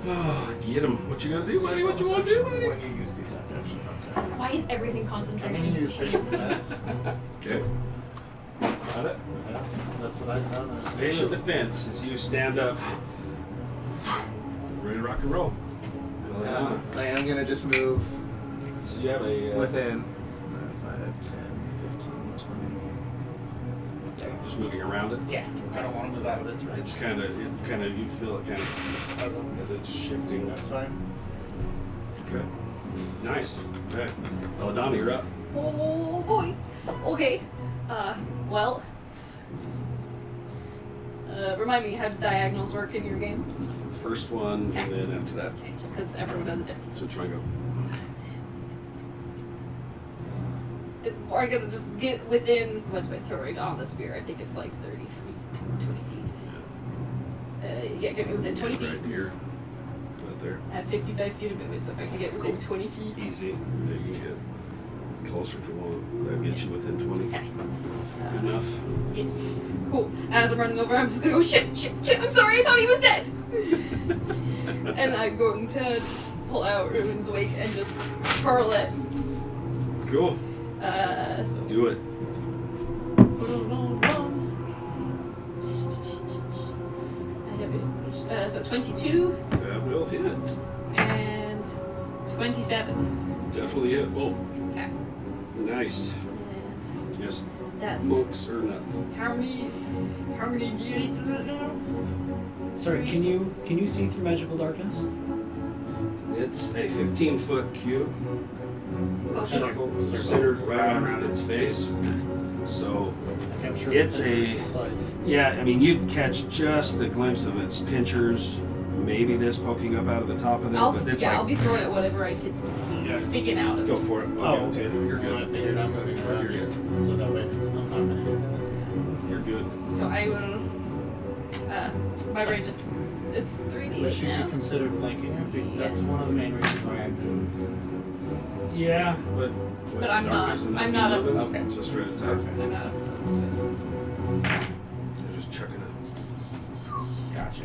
Oh, get him. What you gonna do, buddy? What you want to do, buddy? When you use the attack action, okay. Why is everything I'm concentration? gonna use patient defense. Okay. Got it? Yeah, that's what I've done. Patient defense as you stand up. Ready to rock and roll. Yeah, I am gonna just move So you have a. within 5, 10, 15, 20. Just moving around it. Yeah, I don't want to move out of its range. It's kind of, you feel it kind of as it's shifting. That's fine. Okay. Nice. Okay. Belladonna, you're up. Oh boy. Okay. Well. Remind me how do diagonals work in your game? First one, and then after that. Okay, just because everyone does it different. So try and go. Or I gotta just get within, what's my throwing on the spear? I think it's like 30 feet, 20 feet. Yeah, get me within 20 It's feet. right here. Right there. I have 55 feet of movement, so if I can get within 20 feet. Easy. Yeah, you can get closer if you want. That'll get you within 20. Okay. Good enough. Yes. Cool. As I'm running over, I'm just gonna go, shit, I'm sorry, I thought he was dead! And I'm going to pull out Ruin's Wake and just hurl it. Cool. So. Do it. I have it. So 22 That will hit. and 27. Definitely hit both. Okay. Nice. And Yes. that's Monks or nuts. how many d8s is it now? Sorry, can you see through magical darkness? It's a 15-foot cube. With a Okay. circle centered right around its face. So, Okay, I'm sure It's the picture's a- just like- yeah, I mean, you'd catch just the glimpse of its pinchers, maybe this poking up out of the top of it, but it's I'll like, be throwing at whatever I could see Yeah. sticking out of go it. for it. Oh, I'll give it to you. You're I good. figured I'm moving around You're just so that way I'm not gonna. You're good. So I will. My range is it's 3D But should now. be considered flanking it. That's Yes. one of the main reasons why I moved. Yeah, but I'm not- darkness and I'm not not a- moving, okay. It's just straight attack. I'm not opposed to it. They're just chucking it. Gotcha.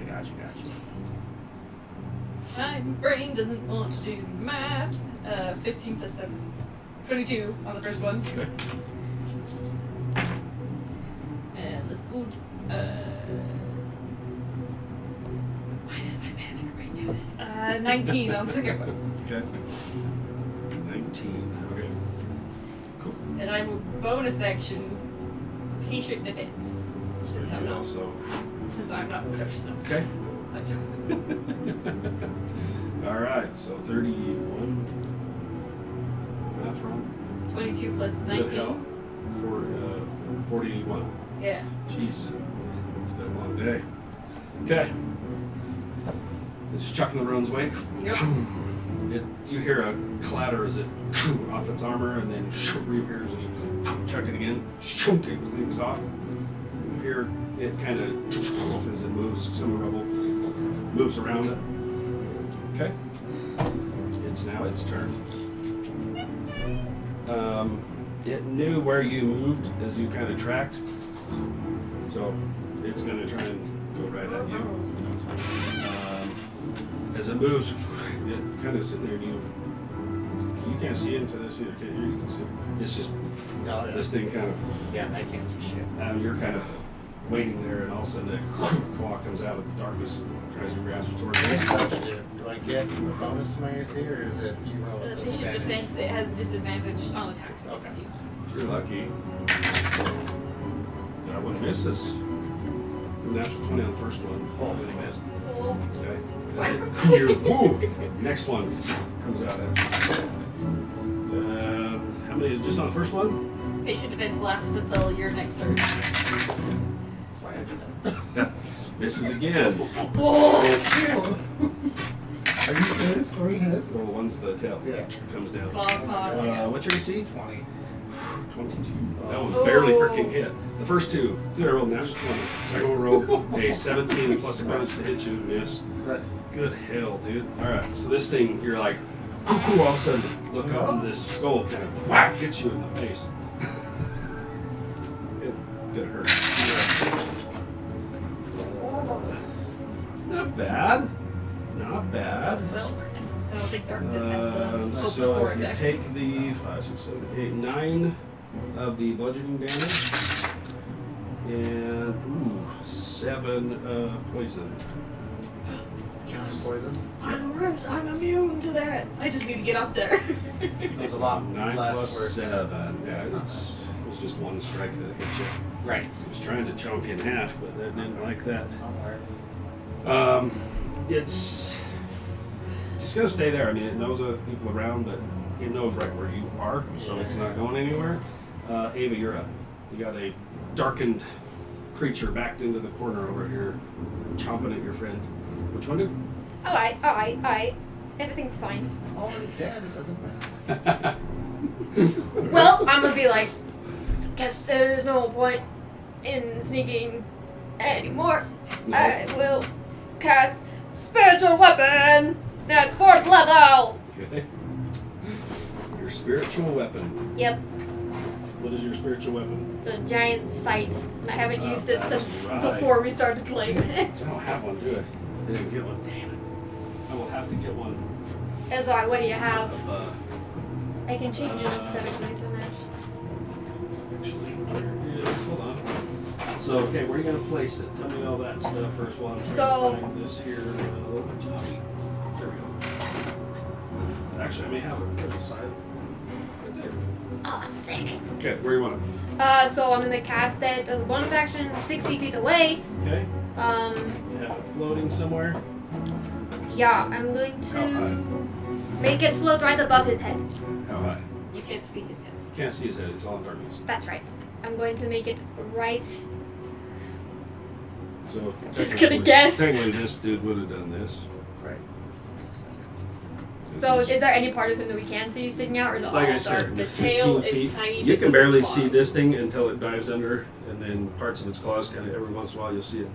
My brain doesn't want to do math. 15 plus 7. 22 on the first one. Okay. And let's go to, why does my panic brain do this? 19 on the second one. Okay. 19. Okay. Yes. Cool. And I will bonus action patient defense. Since I'm You not also. close enough. Okay. All right. So 31. Math wrong. 22 plus Good 19. hell. 41. Yeah. Jeez. It's been a long day. Okay. It's just chucking the ruins wake. Yep. You hear a clatter as it off its armor and then reappears and you chuck it again. It cleans off. You hear it kind of as it moves, some rubble moves around it. Okay. It's now its turn. it knew where you moved as you kind of tracked, so it's going to try and go right at you. As it moves, it kind of sitting there. You can't see into this either, can you? You can see. It's just Oh, yeah. this thing kind of. Yeah, I can't see shit. You're kind of waiting there, and all of a sudden, that claw comes out of the darkness and tries to grasp towards you. Do I get a bonus to my AC, or is it you roll with Patient disadvantage? defense, it has disadvantage on attacks against Okay. you. You're lucky. I wouldn't miss this. Natural 20 on the first one. Oh, really missed. Okay. Woo! Next one comes out at you. How many is just on the first one? Patient defense lasts until your next turn. That's why I did that. Misses again. Whoa! Are you serious? 3 hits? Well, one's the tail. Yeah. Comes down. What's your AC? 20. 22. That one barely freaking hit. The first two, dude, I rolled natural 20. Second one rolled a 17 plus a bunch to hit you, miss. Right. Good hell, dude. Alright, so this thing, you're like, cuckoo, all of a sudden, look up and this skull kind of whack hits you in the face. It could hurt. Not bad. Not bad. Well, I don't think darkness has the scope So before you effect. take the 5, 6, 7, 8, 9 of the bludgeoning damage, and 7 poison. Poison? I'm immune to that. I just need to get up there. There's a lot 9 less plus worse. 7. Yeah, That's not it was just one strike that hit you. Right. It was trying to chunk you in half, but that didn't like that. Don't worry. It's just gonna stay there. I mean, it knows other people around, but it knows right where you are, so it's not going anywhere. Ava, you're up. You got a darkened creature backed into the corner over here, chomping at your friend. Which one did? Alright. Everything's fine. Already dead, it doesn't matter. Well, I'm gonna be like, guess there's no point in sneaking anymore. No. I will cast spiritual weapon. That's 4th level. Okay. Your spiritual weapon. Yep, What is your spiritual weapon? it's a giant scythe. I haven't Oh, used it that's since right. before we started playing it. I don't have one, do I? I didn't get one. Damn it. I will have to get one. That's alright. What do you have? Of, I can change it aesthetically to match. actually, here it is. Hold on. So, okay, where are you going to place it? Tell me all that stuff first while I'm trying So- to find this here. Johnny. There we go. Actually, I may have it right side. Right there. Oh, sick. Okay, where you want it? So I'm gonna cast it as a bonus action 60 feet away. Okay. Um, You have it floating somewhere. yeah, I'm going How high? to make it float right above his head. How high? You can't see his head. You can't see his head. It's all in darkness. That's right. I'm going to make it right. So, Just technically- gonna guess. Technically, this dude would have done this. Right. This So is- is there any part of him that we can see sticking out, or is it Like all I said, dark? The 15 tail and feet. tiny You bits can of barely its see claws. this thing until it dives under, and then parts of its claws kind of every once in a while you'll see it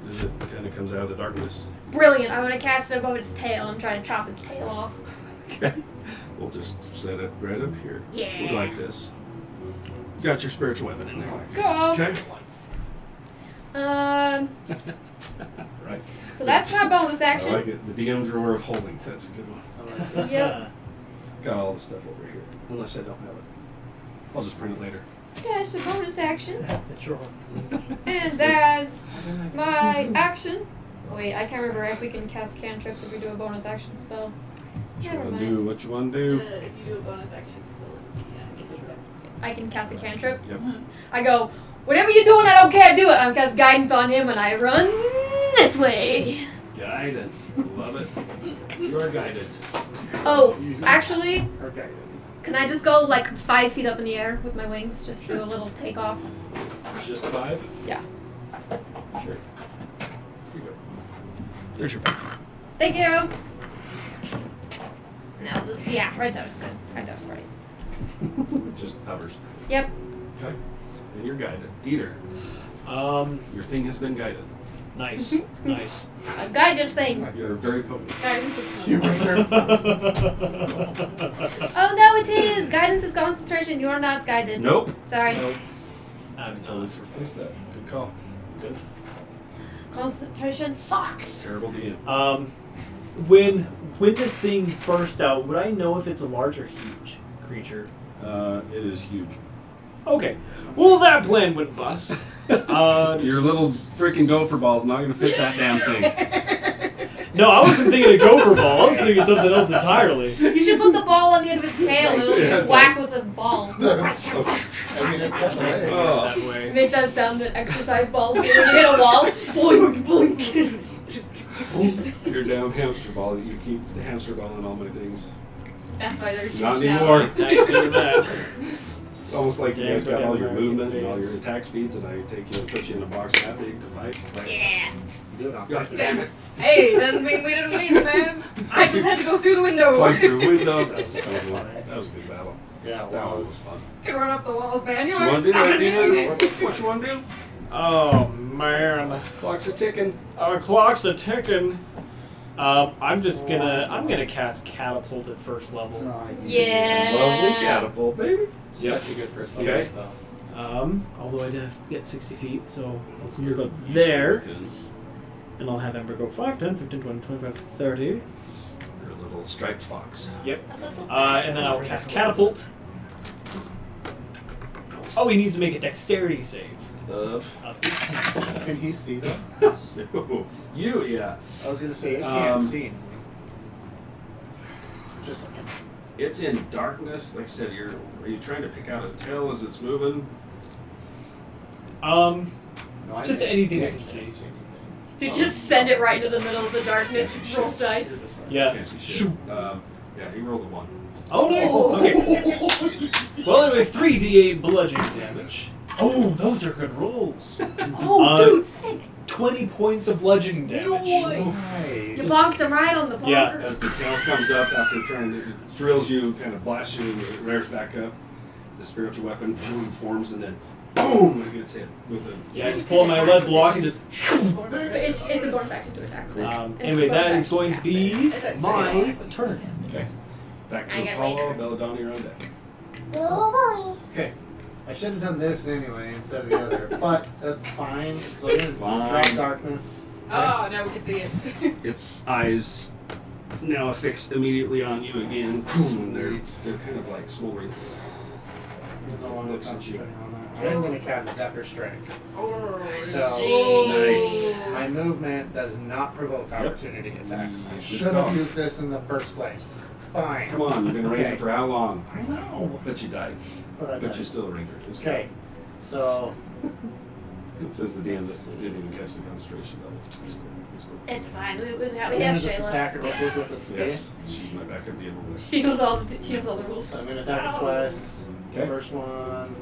as it kind of comes out of the darkness. Brilliant. I'm gonna cast it above its tail and try to chop his tail off. Okay. We'll just set it right up here. Yeah. Like this. You got your spiritual weapon in there. Go. Okay. Right. So that's my bonus I action. like it. The DM drawer of holding. That's a good one. Yep. Got all the stuff over here. Unless I don't have it. I'll just print it later. That's a bonus action. Sure. And that's my action. Wait, I can't remember if we can cast cantrips if we do a bonus action spell. What you Never want to mind. do? What you want to do? If you do a bonus action spell, it would be I can cast a cantrip. Yep. I go, whatever you're doing, I don't care, do it. I cast guidance on him and I run this way. Guidance. Love it. You are guided. Oh, actually, Okay. can I just go like 5 feet up in the air with my wings? Just do a little takeoff. Just 5? Yeah. Sure. Here you go. There's your 5. Thank you. No, just, yeah, right there's good. Right there's right. It just hovers. Yep. Okay. And you're guided. Dieter, Um, your thing has been guided. Nice. Nice. A guided thing. You're very potent. Guidance is fun. You are Oh no, it is! Guidance is concentration. You are not guided. Nope. Sorry. Nope. Totally replaced that. Good call. Good. Concentration sucks. Terrible DM. When this thing burst out, would I know if it's a large or huge creature? It is huge. Okay. Well, that plan went bust. Your little freaking gopher ball's not gonna fit that damn thing. No, I wasn't thinking of gopher ball. I was thinking something else entirely. You should put the ball on the end of its tail and it'll Yeah, just it's whack with a ball. That's so, I mean, it's that way. Oh. That It way. makes that sound that exercise balls do when you hit a wall. Boing, boing. Your damn hamster ball. You keep the hamster ball in all my things. That's why they're huge Not now. anymore. Thank you for that. It's almost like you guys Yeah, got all your yeah, movement and all your yes. attack speeds, and I take you and put you in a box that big to fight. Like, Yeah. God damn it! Hey, doesn't mean we didn't win, man. I just had to go through the window. Fight through windows. That's so fun. That was a good battle. Yeah, That one well, was fun. Can run up the walls, man. You What you aren't want to do, stopping me. Dean? What you want to do? Oh man, Clocks are ticking. our clocks are ticking. I'm gonna cast catapult at first level. Yeah. Lovely catapult, baby. Such a good first Okay. level spell. Although I'd have to get 60 feet, so let's move up You there. should within And I'll have Ember go 5, 10, 15, 20, 25, 30. Your little striped fox. Yep. And then I'll cast catapult. Oh, he needs to make a dexterity save. can he see them? You, yeah. I was gonna say it can't Um, see. Just It's in darkness. Like I said, are you trying to pick out a tail as it's moving? no, I Just can't- anything yeah, I can can't see. anything. To just send it right into the middle of the darkness. Roll dice. Yeah. Can't see shit. Yeah, he rolled a 1. Oh, nice. Okay. Well, anyway, 3d8 bludgeoning damage. Oh, those are good rolls. Oh, dude, sick. 20 points of bludgeoning damage. You Nice. bonked him right on the bonker. Yeah. As the tail comes up after trying to, it drills you, kind of blasts you, and it rears back up. The spiritual weapon forms, and then boom, it gets hit with a. Yeah, I just pull out my lead block and just. It's a bonus action to attack. It's Anyway, a bonus that is action going to be cast. my turn. Okay. Back I to got Apollo, later. Belladonna, you're on deck. Okay. I should have done this anyway instead of the other, but that's fine. So I'm It's gonna fine. try darkness. Oh, now we can see it. Its eyes now affixed immediately on you again, and they're kind of like smoldering. No longer Looks at you. concentrating on that. I'm gonna cast Zephyr Strike. So Nice. my movement does not provoke opportunity attacks. I Good should call. have used this in the first place. It's fine. Come on, you've been a ranger Okay. for how long? I know. Bet you died. But I Bet bet you're still a ranger. It's Okay. So Says the DM that didn't even catch the concentration level. It's cool. It's cool. It's fine. We I'm have gonna just Shayla. attack her real quick with a spear. Yes, she's my backup DM. She knows all the rules. So I'm gonna attack her twice. Okay. First one.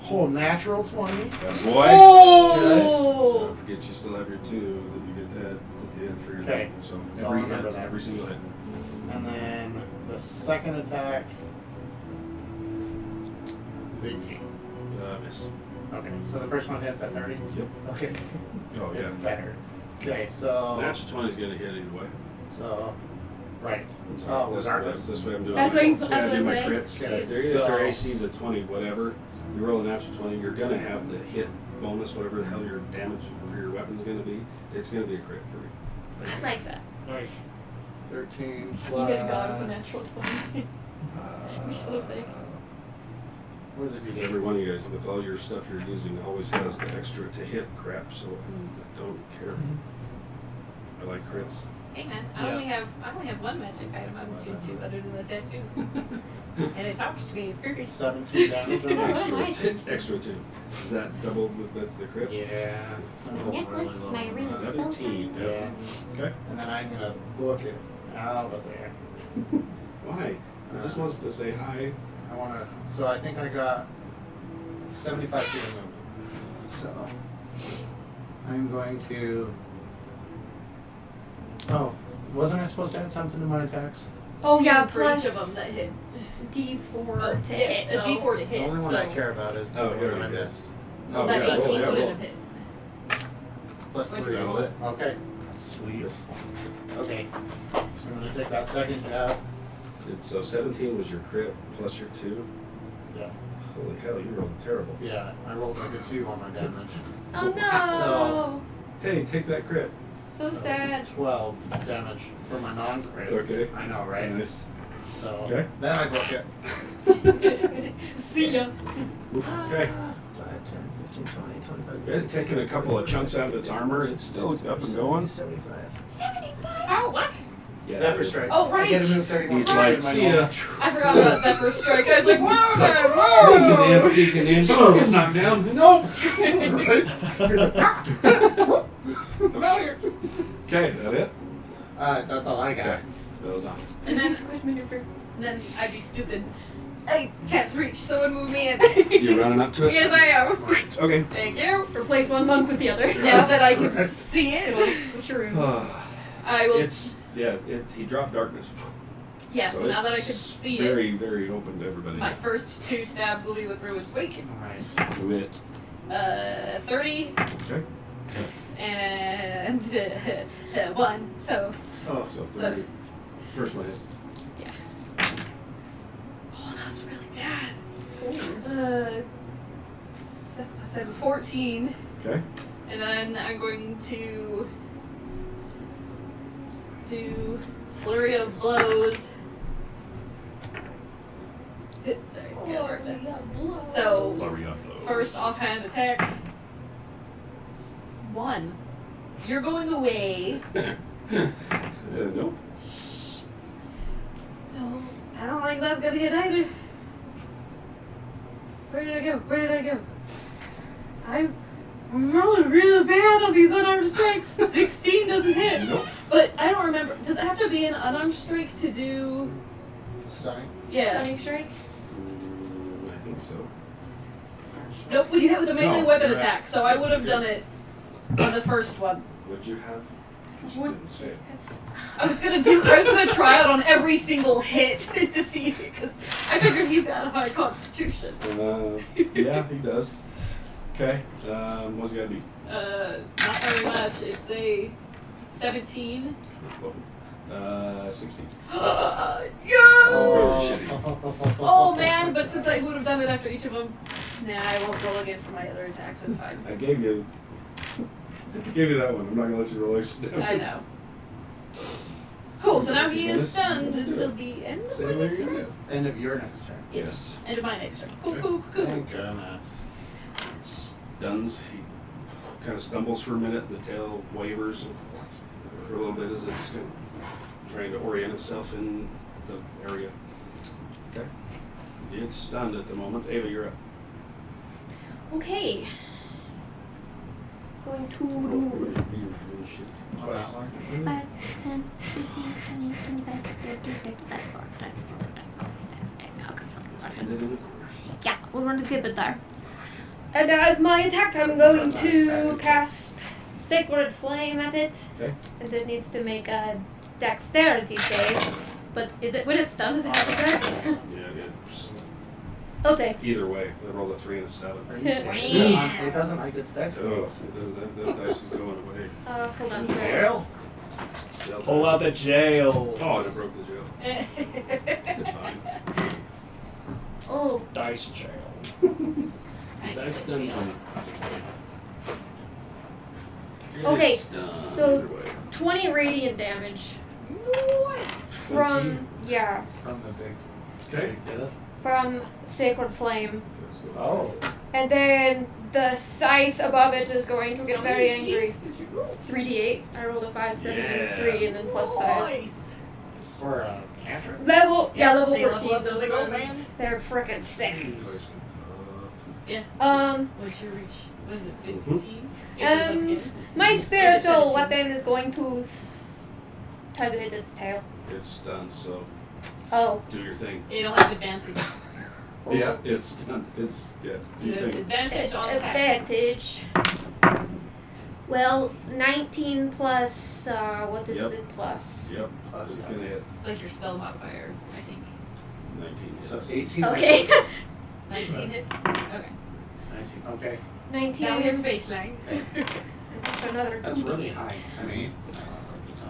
Oh, natural 20. That boy. So Oh! don't forget you still have your 2 that you get that at the end for your Okay. So So I'll every remember hit, that. every single hit. And then the second attack is 18. Miss. Okay, so the first one hits at 30? Yep. Okay. Oh yeah. Better. Okay, so. Natural 20 is gonna hit either way. So. Right. So Oh, this regardless. way I'm doing. That's my, what you- this way I that's do what my I'm crits. saying. If Okay, your so- AC is a 20, whatever, you roll a natural 20, you're gonna have the hit bonus, whatever the hell your damage for your weapon's gonna be. It's gonna be a crit for me. I like that. Nice. 13 You plus. get a god with a natural 20. You're so sick. What is it? Because every one of you guys, with all your stuff you're using, always has the extra to hit crap, so I don't care. I like crits. Hey man, I Yeah. only have one magic item I'm attuned to other than the tattoo. And it talks to me, it's creepy. 17 damage on that. Extra, Nice. it's extra too. Is that double with that's the crit? Yeah. Necklace, my ring of spell 17. time. Yeah. Okay. And then I'm gonna book it out of there. Why? It just wants to say hi. I wanna. So I think I got 75 feet of movement. So I'm going to. Oh, wasn't I supposed to add something to my attacks? Oh yeah, For each of them plus that hit. D4 to Yes, hit. a D4 to hit. The only one so I care about is the Oh, one here that I we go. missed. Oh, that yeah, 18 roll, wouldn't roll. have hit. plus What'd 3. you roll it? Okay. Sweet. Okay. So I'm gonna take that second jab. So 17 was your crit plus your 2. Yeah. Holy hell, you rolled terrible. Yeah. I rolled like a 2 on my damage. Oh no! Hey, take that crit. So sad. 12 damage for my non-crit. Okay. I know, right? Nice. So Okay. then I book it. See ya. Oof. Okay. 5, 10, 15, 20, 25. You guys are taking a couple of chunks out of its armor. It's still up and going. 75. 75. Oh, what? Yeah. Zephyr Strike. Oh, I get to right. move 30 more He's feet like, in my see ya. normal- I forgot about Zephyr Strike. I was like, whoa, It's like, man, whoa! sneaking in, gets knocked down. Nope. Right? Here's a- I'm out here. Okay, that it? That's all I got. Okay. Well done. And then Squid maneuver. Then I'd be stupid. I can't reach. Someone move me in. You running up to it? Yes, I am. Okay. Thank you. Replace one monk with the other. Now that I can see it, Switcheroo. I will. He dropped darkness. Yeah, so now that I it's can see it, very, very open to everybody. my first 2 stabs will be with Ruin's Wake. Nice. Do it. 30 Okay. and 1. So, Oh, So 30. First one hit. oh, that's really bad. 7, 14, Okay. and then I'm going to do Flurry of Blows. Sorry, can't work that. So, Flurry up. first offhand attack. 1. You're going away. Nope. No, I don't think that's gonna hit either. Where did I go? Where did I go? I'm rolling really bad on these unarmed strikes. 16 doesn't hit. Nope. But I don't remember. Does it have to be an unarmed strike to do? Stunning. Yeah. Stunning strike. I think so. Nope. When you hit with a melee No, weapon you're right. attack, so I would have done it on the first one. What'd you have? Because you What? didn't say it. I was gonna try out on every single hit to see, because I figured he's got a high constitution. Yeah, he does. Okay. What's it gotta be? Not very much. It's a 17. 16. Yo! Oh, Oh man, but since I would have done it after each of them, nah, I won't roll again for my other attacks. That's fine. I gave you that one. I'm not gonna let you roll extra damage. I know. Cool. So now he is stunned until the end of my Same way next you're turn. gonna do. End of your next turn. Yes. End of my next turn. Cool. Okay. Cool. Cool. Thank goodness. Stuns. He kind of stumbles for a minute. The tail wavers for a little bit as it's kind of trying to orient itself in the area. Okay. It's stunned at the moment. Ava, you're up. Okay. Going to do. On that one. 5, 10, 15, 20, 25, 30, 35, 40, 45. Yeah, we're going to keep it there. And as my attack, I'm going to cast Sacred Flame at it. Okay. And it needs to make a dexterity save. But is it when it's stunned? Does it have a dex? Yeah, just Okay. either way. I rolled a 3 and a 7. Are you serious? It doesn't like its dex. Oh, that dice is going away. Hold on. Well, Jail Pull time. out the jail. Oh, and it broke the jail. It's fine. Oh, Dice jail. Dice dungeon. Okay, Stunned so- either way. 20 radiant damage. From, yeah, from the big. Okay. Did it? from Sacred Flame. That's what- Oh. And then the scythe above it is going to get very angry. 3d8. I rolled a 5, 7, and 3, and then plus 5. Nice. For a cantrip? Level, yeah, level They level 14. up as Those they go, ones. They're freaking sick. Twice What's your reach? Was it 15? It goes up again. My spiritual 17. weapon is going to try to hit its tail. It's stunned, so Oh. do your thing. It'll have advantage. Yeah, it's stunned. It's, yeah, do You your have thing. advantage on attacks. Advantage. Well, 19 plus, what is Yep. it plus? Yep, Plus it's you gonna hit It's like your spell modifier, I think. 19. So Yes. 18. Okay. 19 hits. Okay. 19. Okay. Down here 19. baseline. That's another That's 2d8. really high. I mean,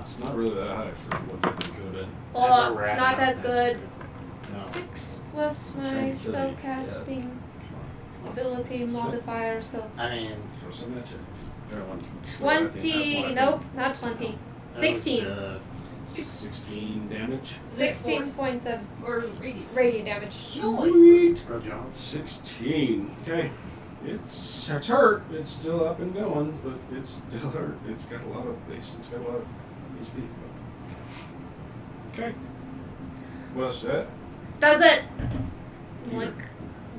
It's not really that high for what they could have been. Oh, Never rat not out, as that's good. true. No. 6 plus I'm my trying to kill you. spellcasting ability modifier, so I mean, Throw some at you. Everyone. 20. Nope, not 20. That was 16. good. 16 damage. 16 points of Or radiant. radiant damage. Sweet. Bro Jones. 16. Okay. It's hurt. It's still up and going, but it's still hurt. It's got a lot of base. It's got a lot of HP. Okay. What else is that? Does it? Peter. Like,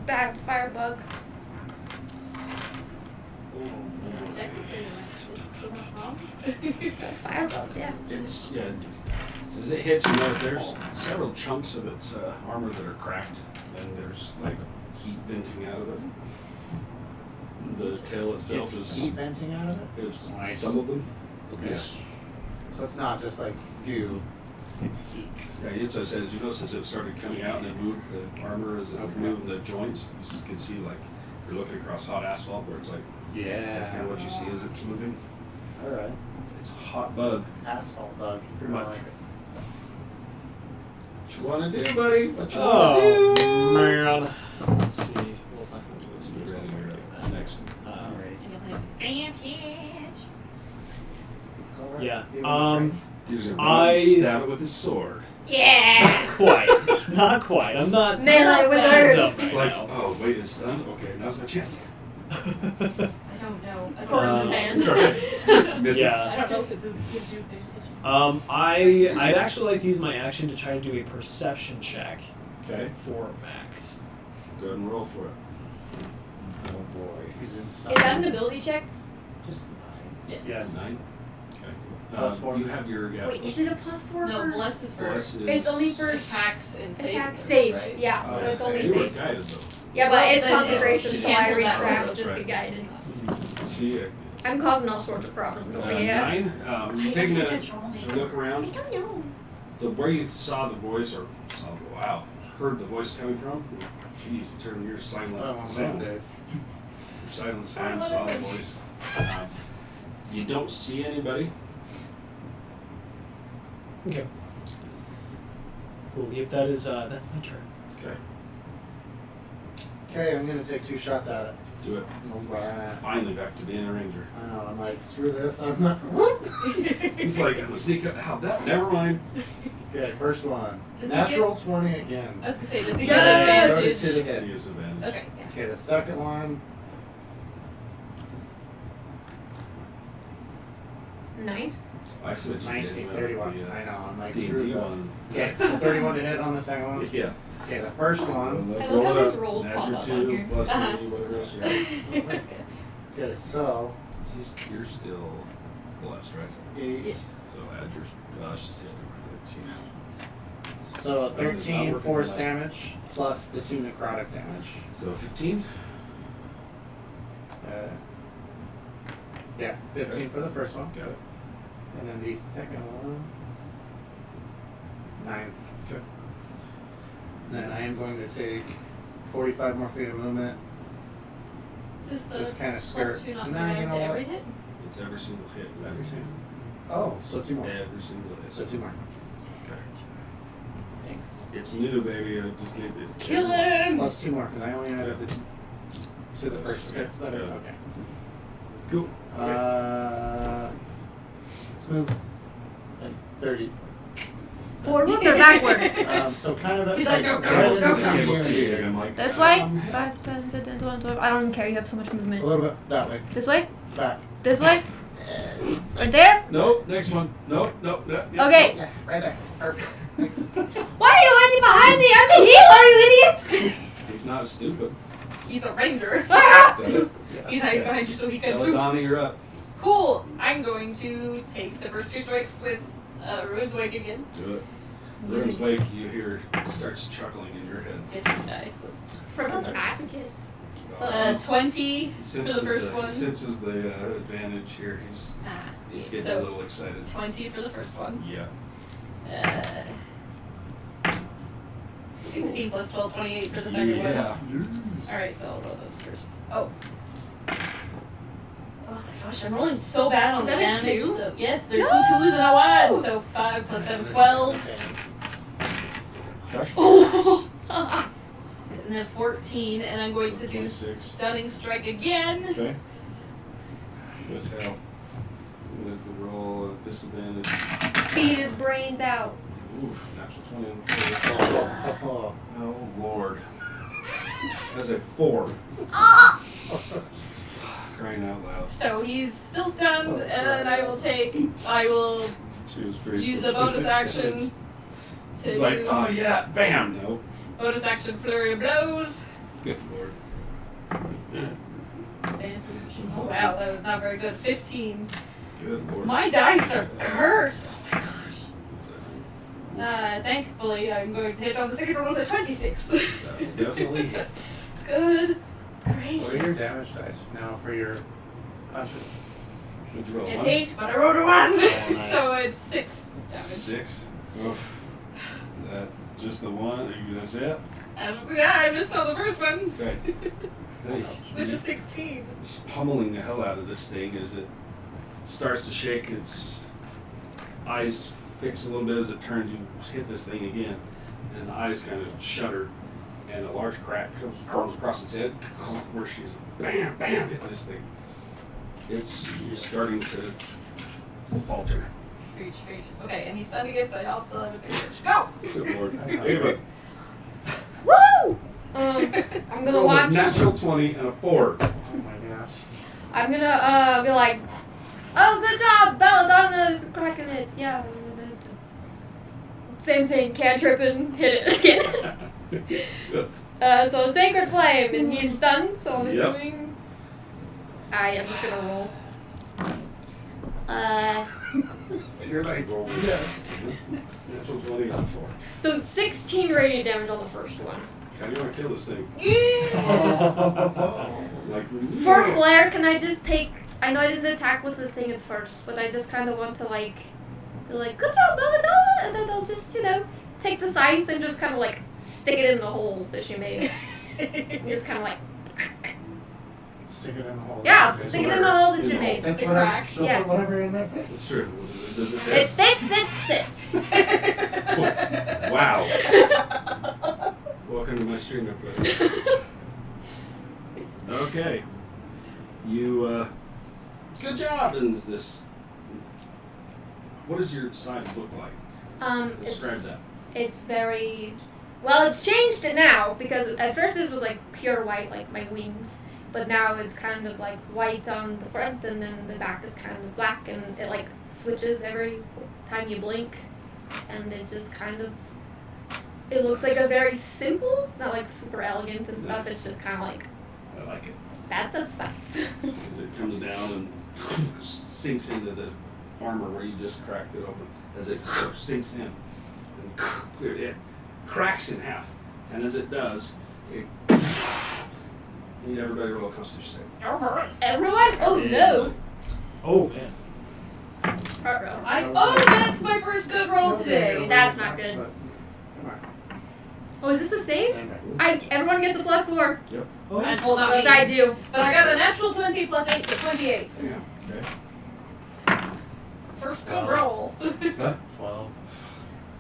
bad firebug. Firebugs, yeah. It's yeah. As it hits you, there's several chunks of its armor that are cracked, and there's like heat venting out of it. The tail itself it's is heat venting out of it. is Nice. some of them. Okay. Yeah. So it's not just like goo. It's heat. Yeah, it's what I said. As you notice, as it started coming out and it moved the armor, as it Okay. moved the joints, you can see like you're looking across hot asphalt, where it's like Yeah. that's kind of what you see as it's moving. All right. It's a hot bug. Asphalt bug. Pretty much. I like it. What you want to do, buddy? What you Oh, want to do? man. Let's see. Well, it's not gonna move, so You're there's ready, no you're point up. in Next. that. Alright. And you'll play Vantage. All right. Yeah. Give it a try. Dude's gonna run and I- stab it with his sword. Yeah! Quite. Not quite. I'm not. Melee wizard! Up It's right like, now. oh wait, it's done. Okay, now's my chance. I don't know. I don't understand. Sorry. Miss it. Yeah. I don't know if it gives you advantage. I'd actually like to use my action to try to do a perception check. Okay. For Max. Go ahead and roll for it. Oh boy. He's Is inside. that an ability check? Just 9. Yes. Yes. 9. Okay. Plus 4. You have your Wait, is it a +4 No, for... blessed is for Bless is It's only for attacks and saves. attack saves, Right? yeah, Oh, so it's only you were saves. guided though. Yeah, Well, but it's then it concentration, so I cancels that retract one. with That's the right. guidance. See, I'm causing all sorts of problems over here. 9. You're taking a look I around. don't know. Where you saw the voice, or saw, wow, heard the voice coming from. Jeez, turn your silent Well, sound. it is. Your silent sound saw the voice. You don't see anybody. Okay. Cool. If that is that's my turn. Okay. Okay, I'm gonna take 2 shots at it. Do it. Finally back to being a ranger. I know. I'm like, screw this. I'm not. Whoop. He's like, I'm gonna sneak up. How that? Never mind. Okay, first one. Does he Natural 20 again. I was gonna say, does he Yes! get Goes advantage? to the head. He is advantage. Okay. Okay, the second one. Nice. I see what you did. 19, You know, 31. the, I know. I'm like, D&D screw that. one. Okay, so 31 to hit on the second one. Yeah. Okay, the first one. I Roll love how it his up. rolls Add pop your up 2 on here. plus Uh-huh. any, whatever else you have. Okay, so You're still blessed, right? 8. Yes. So add your still 13. So That is not 13 working force well. damage plus the 2 necrotic damage. So 15. Yeah, 15 Okay. for the first one. Got it. And then the second one. 9. Okay. Then I am going to take 45 more feet of movement. Does the Just kind of skirt. plus 2 not Nah, you command know to what? every hit? It's every single hit. Every single. Oh, so 2 more. Every single hit. So 2 more. Okay. Thanks. It's new, baby. I just gave it. Kill him! Plus 2 more because I only added the to the first Okay. hits that are Yeah. okay. Cool. Let's move like 30. Forward or backward? So kind of. He's like, no, I was go, the go. tables to you, and I'm like, This way? um, 5, 10, 15, 20, 12. I don't care, you have so much A movement. little bit that way. This way? Back. This way? Right there? Nope. Next one. Nope. Nope. Nope. Yep, Okay. Yeah, right there. Perfect. Thanks. Why are you hiding behind me? I'm the healer, you idiot! He's not stupid. He's a ranger. Ah! Is that it? He's hiding behind you so he can shoot. Belladonna, you're up. Cool. I'm going to take the first 2 strikes with Ruin's Wake again. Do it. Ruin's Wake, you hear, starts chuckling in your head. Different dice. Let's From the masochist. 20 He for the first one. He senses the advantage here. He's Yeah, getting a so little excited. 20 for the first one. Yeah. 16 plus 12, 28 for the second one. Yeah. Alright, so I'll roll those first. Oh. Oh my gosh, I'm rolling so bad on Is the that a damage. 2? So, yes, they're No! 2 2s and a 1. So 5 plus 7, 12. Okay. Oh! And then 14, and I'm going So to do 26. Stunning Strike again. Okay. Good hell. I'm gonna roll a disadvantage. Beat his brains out. Oof, natural 20 on the floor. Oh, Oh lord. That's a 4. Ah! Crying out loud. So he's still stunned, and I will She was very use the bonus action to It's like, do oh yeah, bam! No. bonus action Flurry of Blows. Good lord. Oh wow, that was not very good. 15. Good lord. My dice are cursed. Oh my gosh. Is that- Thankfully, I'm going to hit on the second roll with a 26. That's definitely hit. Good what are your gracious. damage dice now for your punches? Would you roll An one? 8, but I rolled a 1. nice. So it's 6 damage. 6. Oof. That just the one? Are you that's it? Yeah, I missed on the first one. Okay. With a 16. It's pummeling the hell out of this thing as it starts to shake. Its eyes fix a little bit as it turns. You hit this thing again, and the eyes kind of shudder, and a large crack forms across its head where she's bam, bam, hit this thing. It's starting to falter. Reach. Okay, and he's stunned again, so I'll still have advantage. Go! Good lord. Ava. Woo! I'm gonna Roll a watch. natural 20 and a 4. Oh my gosh. I'm gonna be like, oh, good job, Belladonna's cracking it. Yeah. Same thing, cantrip and hit it again. So Sacred Flame, and he's stunned, so I'm Yep. assuming. I'm just gonna roll. You're like, roll. Yes. Natural 20 and a 4. So 16 radiant damage on the first one. How do you want to kill this thing? Like, For flair, can I just take? I know I didn't attack with the thing at first, but I just kind of want to be like, good job, Belladonna, and then I'll just take the scythe and just kind of stick it in the hole that she made. And just kind of Stick it in the hole. yeah, Okay. stick it in the hole that In she the made. That's The whatever. crack, She'll yeah. put whatever in there fits. That's true. Does it It fit? fits. It sits. Wow. Welcome to my stream, everybody. Okay. You, good job. And this. What does your sign look like? Describe that. It's very well. It's changed it now because at first it was pure white, like my wings, but now it's kind of white on the front, and then the back is kind of black, and it switches every time you blink, and it's just kind of. It looks like a very simple. It's not super elegant and stuff. Nice. It's just kind of I like it. that's a scythe. As it comes down and sinks into the armor where you just cracked it open. As it sinks in and clear it cracks in half. And as it does, it need everybody roll a constitution save. Everyone? Oh no! Oh man. That's my first good roll today. That's not good. But, come on. Oh, is this a save? Stand back. Everyone gets a +4. Oh. I pulled out Yes, 8. I do. But I got a natural 20 plus 8, so 28. Yeah. Okay. First good roll. 12.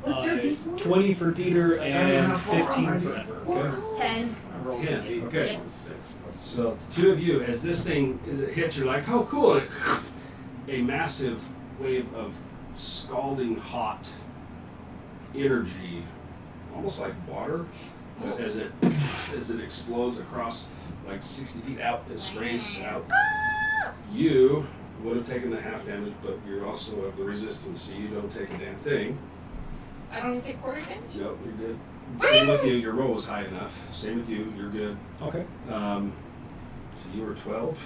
What's your D4? 20 for Dieter and 15 for Ember. Okay. 10. I rolled 10, an 8. okay. It was 6. So the two of you, as this thing as it hits, you're like, oh cool, and a massive wave of scalding hot energy, almost like water, but as it explodes across 60 feet out, it sprays out. You would have taken the half damage, but you're also of the resistance, so you don't take a damn thing. I don't take quarter damage? Nope, you're good. Same with you, your roll was high enough. Same with you, you're good. Okay. So you were 12,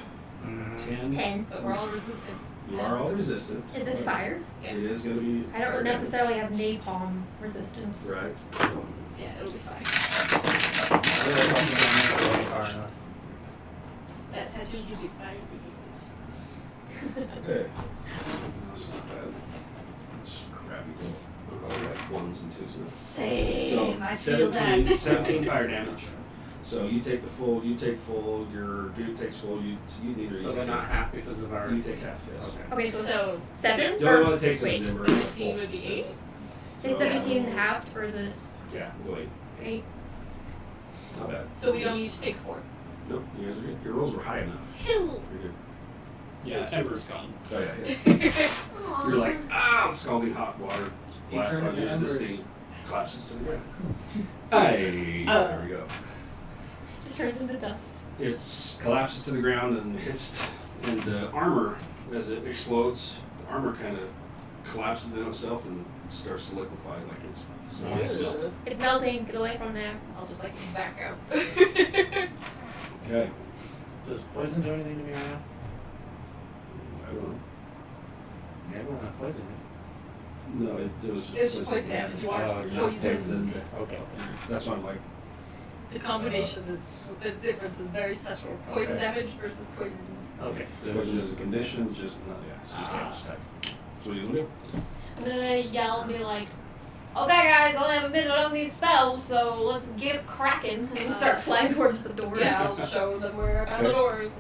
10. 10. But we're all resistant. You are all resistant. Is this fire? It is going to be. I don't necessarily have napalm resistance. Right. So, Yeah, it'll be fine. I really hope you don't make it far enough. That tattoo gives you fire resistance. okay. That's not bad. It's crappy. All right, 1s and 2s. Same. So I feel 17, that. 17 fire damage. So you take the full. You take full. Your dude takes full. You neither. So you they're take not half because of our. You take half. Yes. Okay. Okay, so 7? The only Or- one that takes wait, it is Ember. 16 would be 8. Is 17 and a half, or is it Yeah. Go 8. 8? Not bad. So we don't each take 4. Nope. You guys are good. Your rolls were high enough. Phew. You're good. Yeah, Ember's gone. Oh yeah. You're like, scalding hot water blasts on you as this thing collapses to the ground. Hey, there we go. Just turns into dust. It collapses to the ground and hits, and the armor, as it explodes, the armor kind of collapses in itself and starts to liquefy like it's melts. It's melting. Get away from there. I'll just like back out. Okay. Does poison do anything to me right now? I don't know. Yeah, I don't have poison. No, it was just It was just poison damage. You Oh, are just poisoned. poisoned. Okay. That's why I'm like, The combination is the difference is very subtle. Poison Okay. damage versus poison. Okay. So poison is a condition, just not, it's just damage type. So what are you gonna do? I'm gonna yell and be like, okay guys, I only have a minute on these spells, so let's get it cracking. And start flying towards the door. Yeah, I'll show them where I found the Okay. doors.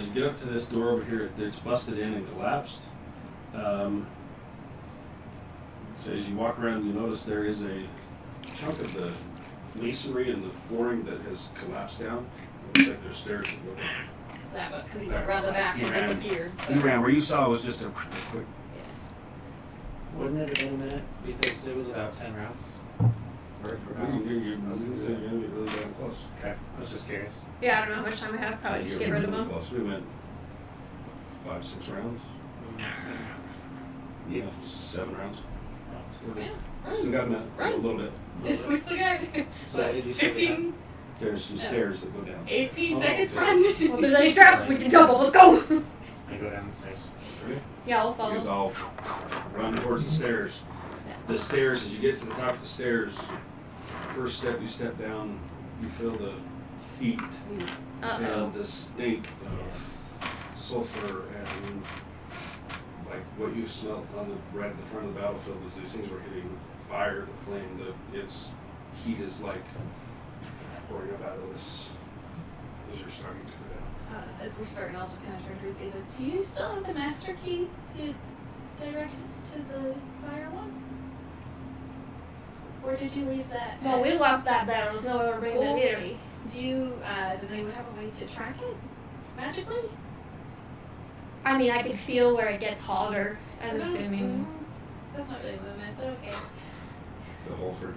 You get up to this door over here. It's busted in and collapsed. So as you walk around, you notice there is a chunk of the masonry and the flooring that has collapsed down. It looks like there's stairs that go down. Snap it, because he went around the back He and ran. disappeared. So. You ran. Where you saw was just a quick. wouldn't it have been a minute because it was about 10 rounds? Worth for now. You're gonna be really damn close. Okay. I was just curious. Yeah, I don't know how much time I have. Probably just get rid of really them. close. We went 5-6 rounds. Yeah. 7 rounds. Yeah, Still got a minute. Right. A little bit. run. We still got So what did you say? 15, There's some Yeah. stairs that go down. 18 Oh, seconds okay. run. Well, if there's any traps, we can jump. Let's go. I go down the stairs. Ready? Yeah, I'll You follow. guys all run towards the stairs. The stairs, as you get to the top of the stairs, first step you step down, you feel the heat and the stink of sulfur and like what you smelled on the right at the front of the battlefield as these things were hitting fire, the flame, its heat is like pouring up out of this as you're starting to go down. As we're starting, I'll just kind of turn to Ruthie, but do you still have the master key to direct us to the fire one? Or did you leave that? Well, at- we left that there. There's no way we're bringing it here. Okay. Do you, does anyone have a way to track it magically? I mean, I can feel where it gets hotter. I'm assuming. That's not really movement, but okay. The whole for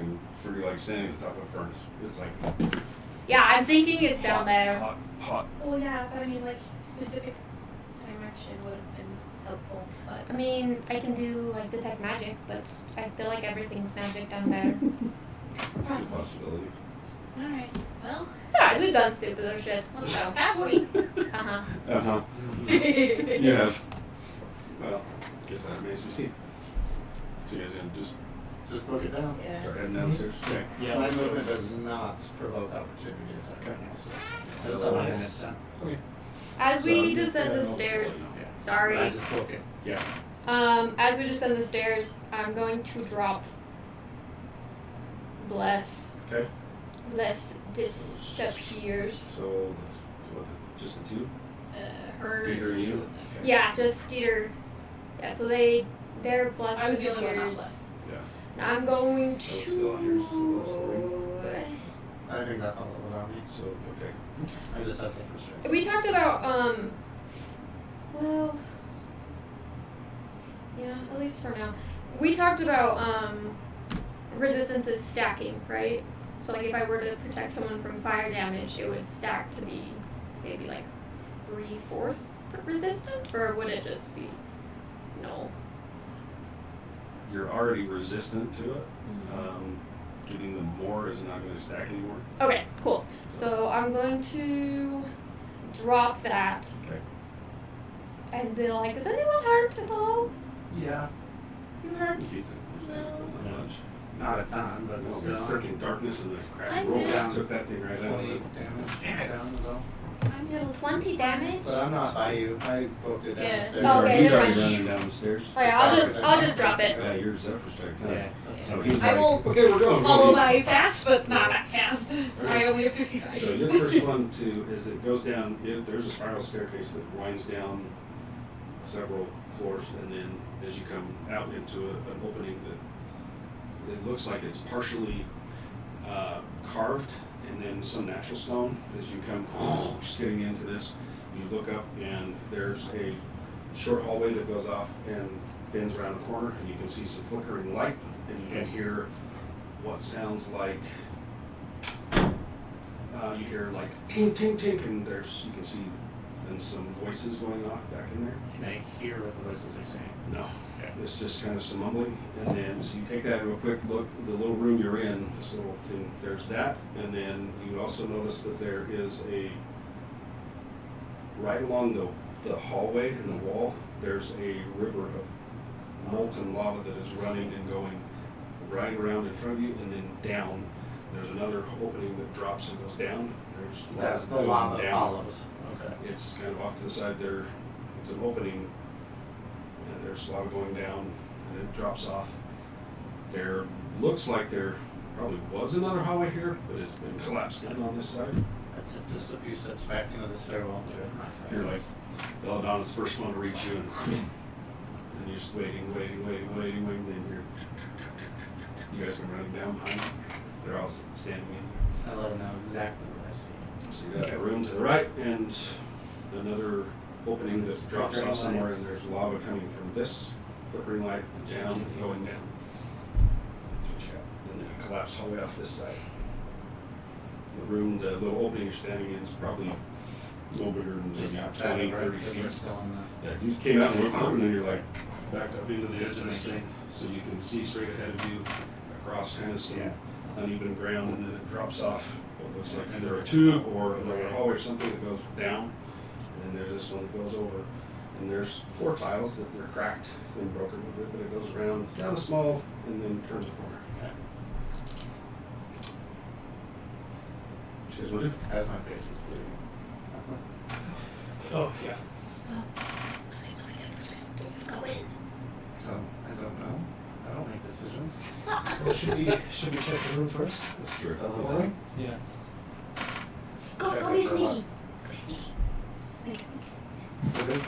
you like standing at the top of a furnace. It's like Yeah, I'm thinking it's down hot, there. hot. Well, yeah, but I mean, like, specific direction would have been helpful, but. I mean, I can do like detect magic, but I feel like everything's magic down there. It's a good possibility. Alright, well. It's alright, we've done stupider shit. Let's go. Have we? Uh-huh. Uh-huh. You have. Well, guess that remains to be seen. So you guys gonna just Just book it down. Yeah. start heading downstairs? Okay. Yeah. My so- movement does not provoke opportunity attack right now, so. That's Hello. all I missed. Okay. As we So- descend Yeah, the no, stairs, no. Yeah. sorry. I just book it. Yeah. As we descend the stairs, I'm going to drop Bless. Okay. Bless disappears. So that's what, just the two? Her. Dieter and you? Okay. Okay. Yeah, just Dieter. Yeah, so their Bless I was the only one not disappears. blessed. Yeah. I'm going That was still on yours, to. I think that's all that was on me. So, okay. I just had some restrictions. We talked about well, yeah, at least for now. We talked about resistances stacking, right? So like if I were to protect someone from fire damage, it would stack to be maybe like 3/4 resistant, or would it just be no? You're already resistant to it. Giving them more is not going to stack anymore. Okay, cool. So I'm going to drop that Okay. and be like, is anyone hurt at all? Yeah, You hurt? Beat it. Not much. not a ton, but No, still. the freaking darkness and the I crack roll did. took that thing right out of 20 it. damage Damn it. down as well. I'm Still still 20? anti-damage? But I'm not by you. I poked it down Yeah. the stairs. Oh, okay, he's never already mind. running down the stairs. Oh yeah, I'll just drop it. Yeah, you're Zephyr Strike time. Yeah. So he's I like, will okay, we're going. Follow by fast, but not that fast. I only have 55. So your first one is it goes down. There's a spiral staircase that winds down several floors, and then as you come out into an opening that it looks like it's partially carved, and then some natural stone. As you come skidding into this, you look up, and there's a short hallway that goes off and bends around a corner, and you can see some flickering light, and you can hear what sounds like. You hear like tink, tink, tink, and you can see and some voices going off back in there. Can I hear what the voices are saying? No, Okay. it's just kind of some mumbling, and then so you take that real quick look. The little room you're in, this little thing, there's that, and then you also notice that there is a right along the hallway and the wall. There's a river of molten lava that is running and going right around in front of you, and then down. There's another opening that drops and goes down. There's That's the going lava down. follows. Okay. It's kind of off to the side there. It's an opening, and there's lava going down, and it drops off. There looks like there probably was another hallway here, but it's been collapsed in on this side. That's it, just a few steps back into the stairwell. You're like, Belladonna's the first one to reach you, and you're just waiting, then you guys come running down behind. They're all standing in. I let them know exactly what I see. So you got that room to the right, and another opening that drops off somewhere, and there's lava coming from this flickering light down, going down. That's what you got. And then a collapsed hallway off this side. The room, the little opening you're standing in is probably no bigger than Just maybe outside 20, of 30 because we're feet. still in the. Yeah, you came out and looked over, and then you're like backed up into the edge of this thing, so you can see straight ahead of you across kind of some Yeah. uneven ground, and then it drops off what looks like either a tube or another hallway or something that goes down, and then there's this one that goes over, and there's floor tiles that they're cracked and broken a little bit, but it goes around down a small and then turns a corner. Okay. What you guys want to do? As my face is bleeding. Oh yeah. Just go in. I don't know. I don't make decisions. Well, should we check the room first? That's true. Yeah. Go Check be it for sneaky. what? Go be sneaky. Sneaky. So this,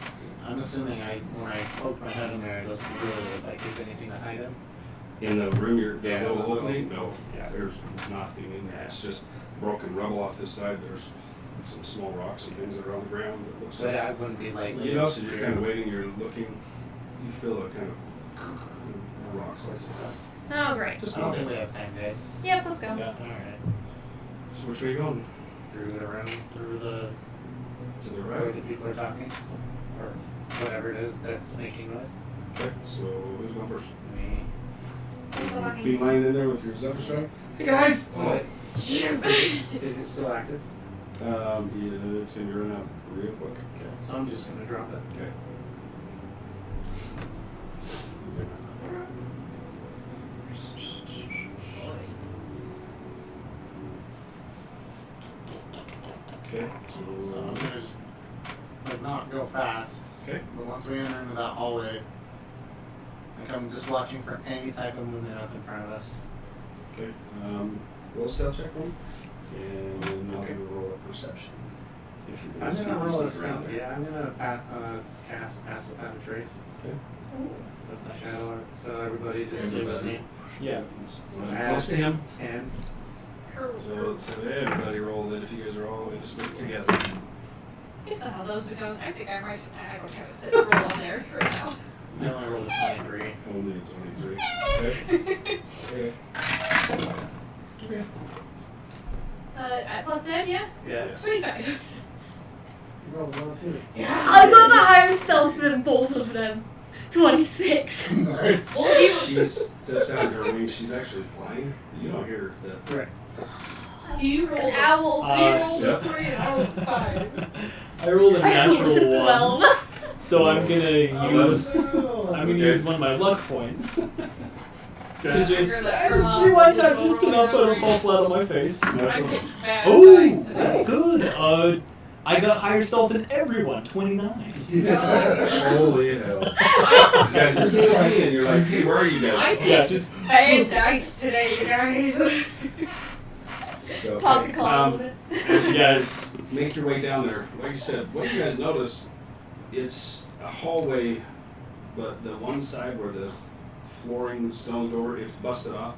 I'm assuming when I poke my head in there, it doesn't really look like there's anything to hide in. In the room you're Yeah, the little the little- opening? No. yeah. There's nothing in there. It's just broken rubble off this side. There's some small rocks and things that are on the ground that looks So like. I wouldn't be like. You know, so you're kind of waiting, you're looking, you feel a kind of rock. Oh great. Just I don't one. think we have time, guys. Yep, let's go. Yeah. Alright. So which way are you going? Through the room, through the To the where right? the people are talking. Or whatever it is that's making noise. Okay, so who's going first? Me. Be lying in there with your Zephyr Strike? Hey guys! So is it still active? Yeah, it's gonna be running out real quick. Okay. So I'm just gonna drop it. Okay. Okay, So I'm gonna just like not go fast. Okay. But once we enter into that hallway, like I'm just watching for any type of movement up in front of us. Okay, roll a stealth check one, and then I'll give you a roll of perception. If you I'm see gonna if you roll see a it around stealth. there. Yeah, I'm gonna cast pass without a trace Okay. with my shadow. art. So everybody just stay with me. Yeah. So close to him. 10. So everybody roll that if you guys are all going to stick together. Based on how those are going, I think I might. I don't have it set to roll on there right now. I only rolled a 23. Only 23. Okay. Okay. Okay. At plus 10, yeah? Yeah. 25. You rolled a low too. I got the higher stealth than both of them. 26. Nice. Well, you. She steps out of her wings. She's actually flying. You don't hear the. Right. You rolled An owl. You rolled yeah. a 3 and I rolled a 5. I rolled a I rolled natural a 1, 12. so I'm gonna use Okay. use one of my luck points to just That's rewind time just enough so I don't fall flat on my face. I picked bad Oh, dice today. that's good. I got higher stealth than everyone, 29. Holy hell. You guys just see me and you're like, hey, where are you guys? I Yeah, picked just bad dice today, guys. So, Pop okay, the cloud. as you guys make your way down there, like I said, what you guys notice, it's a hallway, but the one side where the flooring stones over, it's busted off,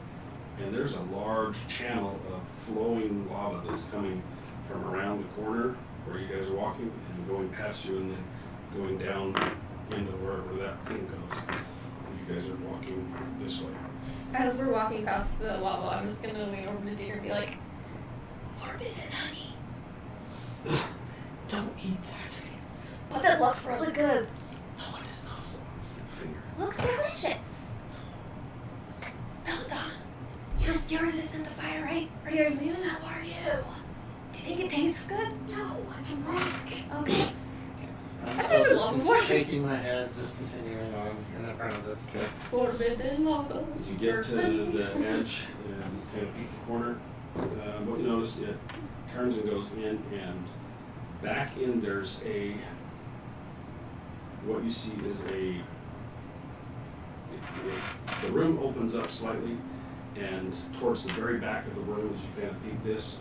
and there's a large channel of flowing lava that's coming from around the corner where you guys are walking and going past you and then going down into wherever that thing goes. If you guys are walking this way. As we're walking past the lava, I'm just gonna lean over to Deer and be like, forbidden honey. don't eat that. But it looks really good. No, it is not. Finger. Looks delicious. Well done. You're resistant to fire, right? Or you're immune? How are you? Do you think it tastes good? No, it's rank. Okay. I'm I've never still loved just water. shaking my head, just continuing on in the front of this. Forbidden lava. As you get to the edge and kind of peek the corner, what you notice, it turns and goes in, and back in there's what you see is the room opens up slightly, and towards the very back of the room, as you kind of peek this,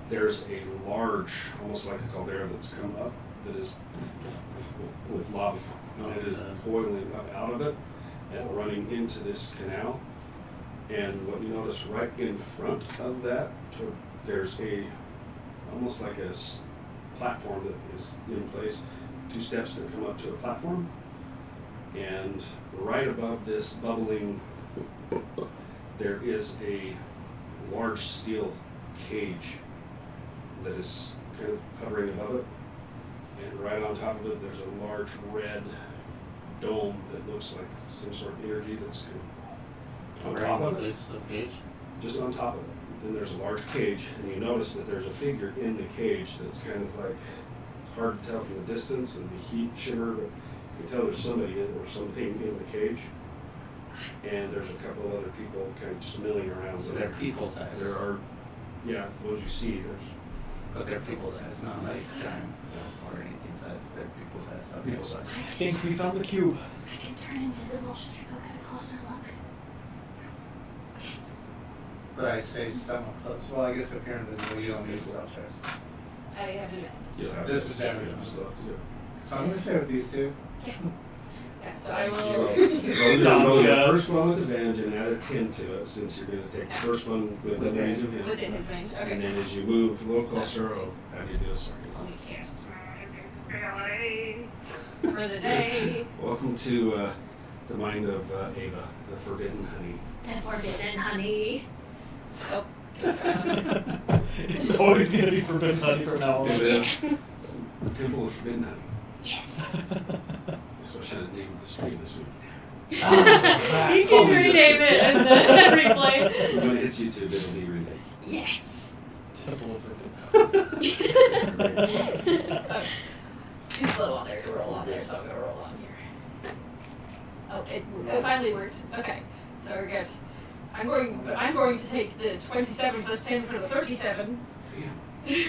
there's a large, almost like a caldera that's come up that is with lava, and it is boiling up out of it and running into this canal. And what you notice right in front of that, there's almost like a platform that is in place, 2 steps that come up to a platform, and right above this bubbling, there is a large steel cage that is kind of hovering above it, and right on top of it there's a large red dome that looks like some sort of energy that's on top of it. Is the cage? Just on top of it. Then there's a large cage, and you notice that there's a figure in the cage that's kind of like, it's hard to tell from the distance and the heat shimmer, but you can tell there's somebody or something in the cage. And there's a couple other people kind of just milling around. So they're people size. There are, yeah, the ones you see, there's But they're people size, not like giant or anything size. They're people size, not people people size. size. I think we found the cube. I can turn invisible. Should I go get a closer look? But I stay somewhat close. Well, I guess if you're invisible, you don't need stealth checks. I have to admit. You'll have Disadvantage. and stuff too. So I'm gonna stay with these two. Yeah, so I So, will. roll the Gotcha. first one with advantage and add a 10 to it, since you're going to take the first one with the range of him. Within his range. And Okay. then as you move a little closer, I'll have you do a second. Let me cast my ability for the day. Welcome to the mind of Ava, the forbidden honey. The forbidden honey. Oh. It's always gonna be forbidden honey from now on. It is the temple of forbidden honey. Yes. That's what I should have named the stream this week. You can rename it and then replay. When it hits YouTube, it'll be renamed. Yes. Temple of forbidden It's too slow on there to roll on there, so I'm gonna roll on here. Oh, it finally worked. Okay, so we're good. I'm going to take the 27 plus 10 for the 37. Okay,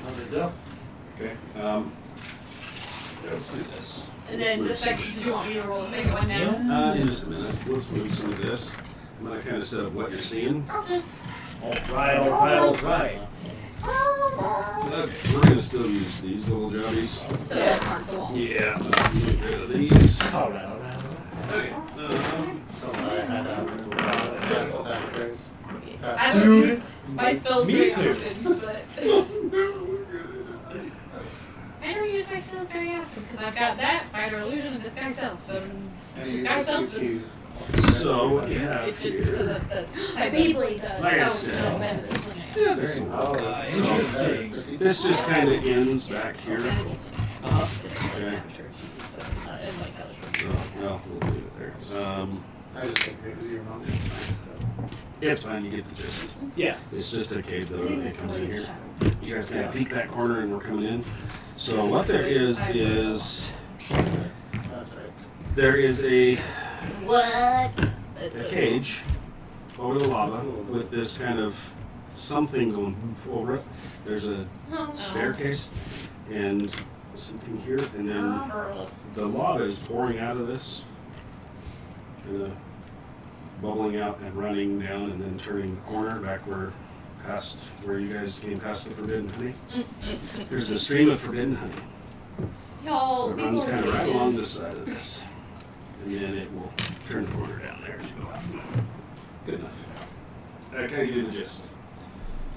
no big deal. Okay, let's do this. And then the second, do you want me to roll the second one now? In just a minute. Let's move some of this. I'm gonna kind of set up what you're seeing. Okay. Alright. We're gonna still use these little jobbies. So that marks the wall. Yeah, get rid of these. Alright. Okay. So I had cancel that phrase. I don't Dude. use my spells Me very too. often, but I don't use my spells very often because I've got that, Fighter Illusion, and Disguise Self, and And you use Disguise the Self. cube. So what you have It's just here. because of the type Beyblade. of Like I the said. that's different. Yeah, Very there's nice. Interesting. This just kind of ends back here. Okay. Well, we'll leave it there. I just think it was your mom. It's fine. You get the gist. Yeah. It's just a cave though. It comes in here. You guys kind of peek that corner, and we're coming in. So what there is That's right. there is a What? cage over the lava with this kind of something going over it. There's a Oh. staircase and something here, and then the lava is pouring out of this, bubbling out and running down, and then turning the corner back past where you guys came past the forbidden honey. Here's the stream of forbidden honey. Y'all, So it be runs more kind of right along patient. this side of this, and then it will turn the corner down there as you go out. Good enough. That kind of gives you the gist.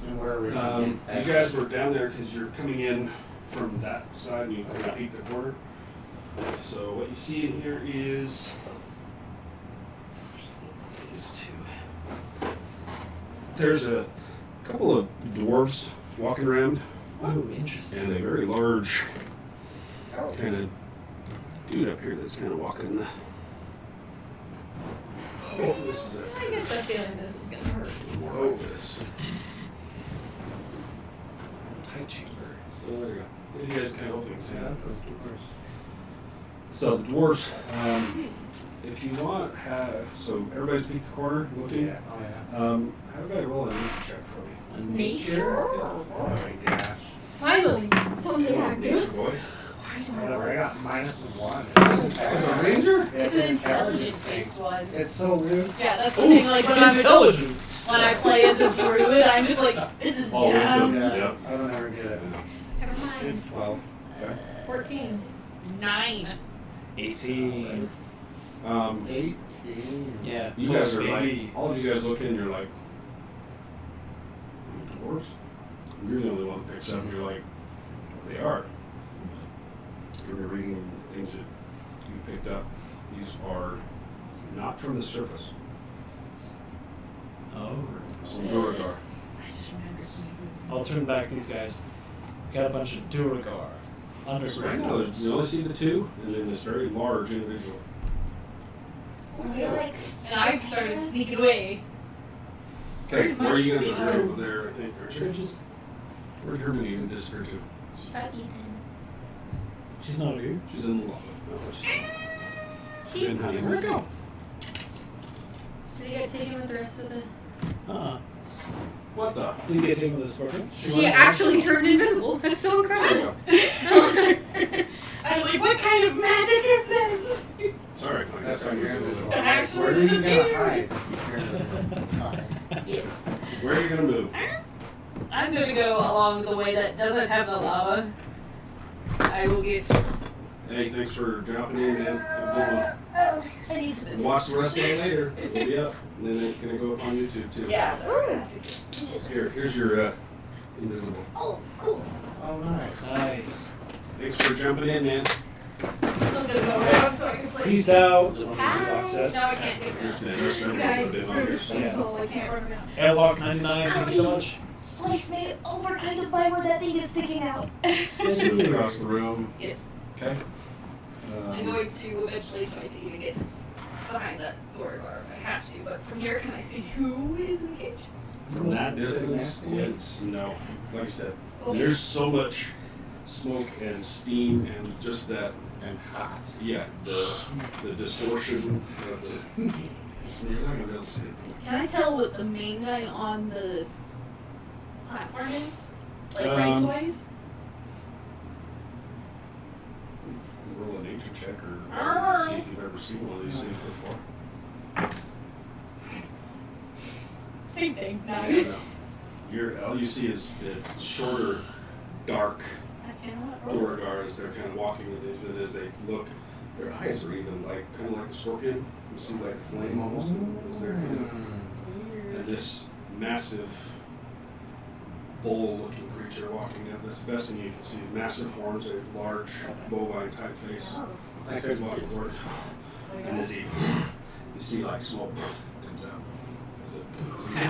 And where are we? You guys were down there because you're coming in from that side and you kind of peek the corner. So what you see in here is there's a couple of dwarves walking around Oh, interesting. and a very large kind of dude up here that's kind of walking the. Oh, this is I get the feeling this is gonna hurt. more like this. Tight chamber. So there you go. You guys kind of hopefully can see that. So the dwarves, if you want, so everybody's peeked the corner looking. Yeah. Oh yeah. Have a guy roll a nature check for me. A Nature? Oh my gosh. Finally, something Come on, active. nature boy. Whatever. I got -1. A ranger? It's an intelligence-based one. It's so rude. Yeah, that's the thing. Like when Intelligence. when I play as a druid, I'm just like, this is Oh, dumb. wisdom. Yeah. Yep. I don't ever get it. Never mind. It's 12. 14. 9. 18. 18. Yeah. You guys are maybe. like, all of you guys look in and you're like, dwarves? You're the only one that picks up and you're like, they are. When you're reading things that you picked up, these are not from the surface. Oh. Some Duragar. I just remembered. I'll turn back these guys. Got a bunch of Duragar. Right Underground now, nodes. you only see the two, and then this very large individual. Like, And I've started sneaking away. Okay, Where's where are you my going to baby? go over there, I think, aren't you? Just, Where'd Hermione even disappear to? shut Ethan. she's not here. She's in the lava. No, She's. honey. Where'd it go? Did you get taken with the rest of the? What the? Did you get taken with the scorpion? She actually turned invisible. That's so incredible. I was like, what kind of magic is this? Sorry, I That's guess why I'm you're invisible. Actually Where are you gonna disappeared. hide? You're invisible. It's fine. Yes. Where are you going to move? I'm going to go along the way that doesn't have the lava. I will get. Hey, thanks for dropping in, man. Have a I need to good one. move. Watch the rest of it later. It'll be up. And then it's going to go up on YouTube, too. Yeah, so we're gonna have to Here's your invisible. Oh, cool. Oh, nice. Nice. Thanks for jumping in, man. Still gonna go around so I can play. Peace out. Hi. No, I can't do Here's that. the several You guys, people that did on here. so small, I can't run around. Airlock 99. Thank you so much. Place me over kind of by where that thing is sticking out. Move across the room. Yes, Okay. I'm going to eventually try to even get behind that door guard if I have to, but from here, can I see who is in the cage? From that distance, it's no. Like I said, there's so much smoke and steam and just that, And hot. yeah, the distortion of the. You're not gonna be able to see it. Can I tell what the main guy on the platform is? Like Um, race-wise? Roll a nature check or see if you've ever seen one of these things before. Same thing. No. I don't know. All you see is the shorter, dark I cannot roll. Duragar as they're kind of walking, and as they look, their eyes are even like kind of like the scorpion. You see like flame almost as they're kind of. And this massive bull-looking creature walking up. That's the best thing you can see. Massive horns, a large bovine-type face. I couldn't walking see. forward. And as he, you see like smoke comes out. As it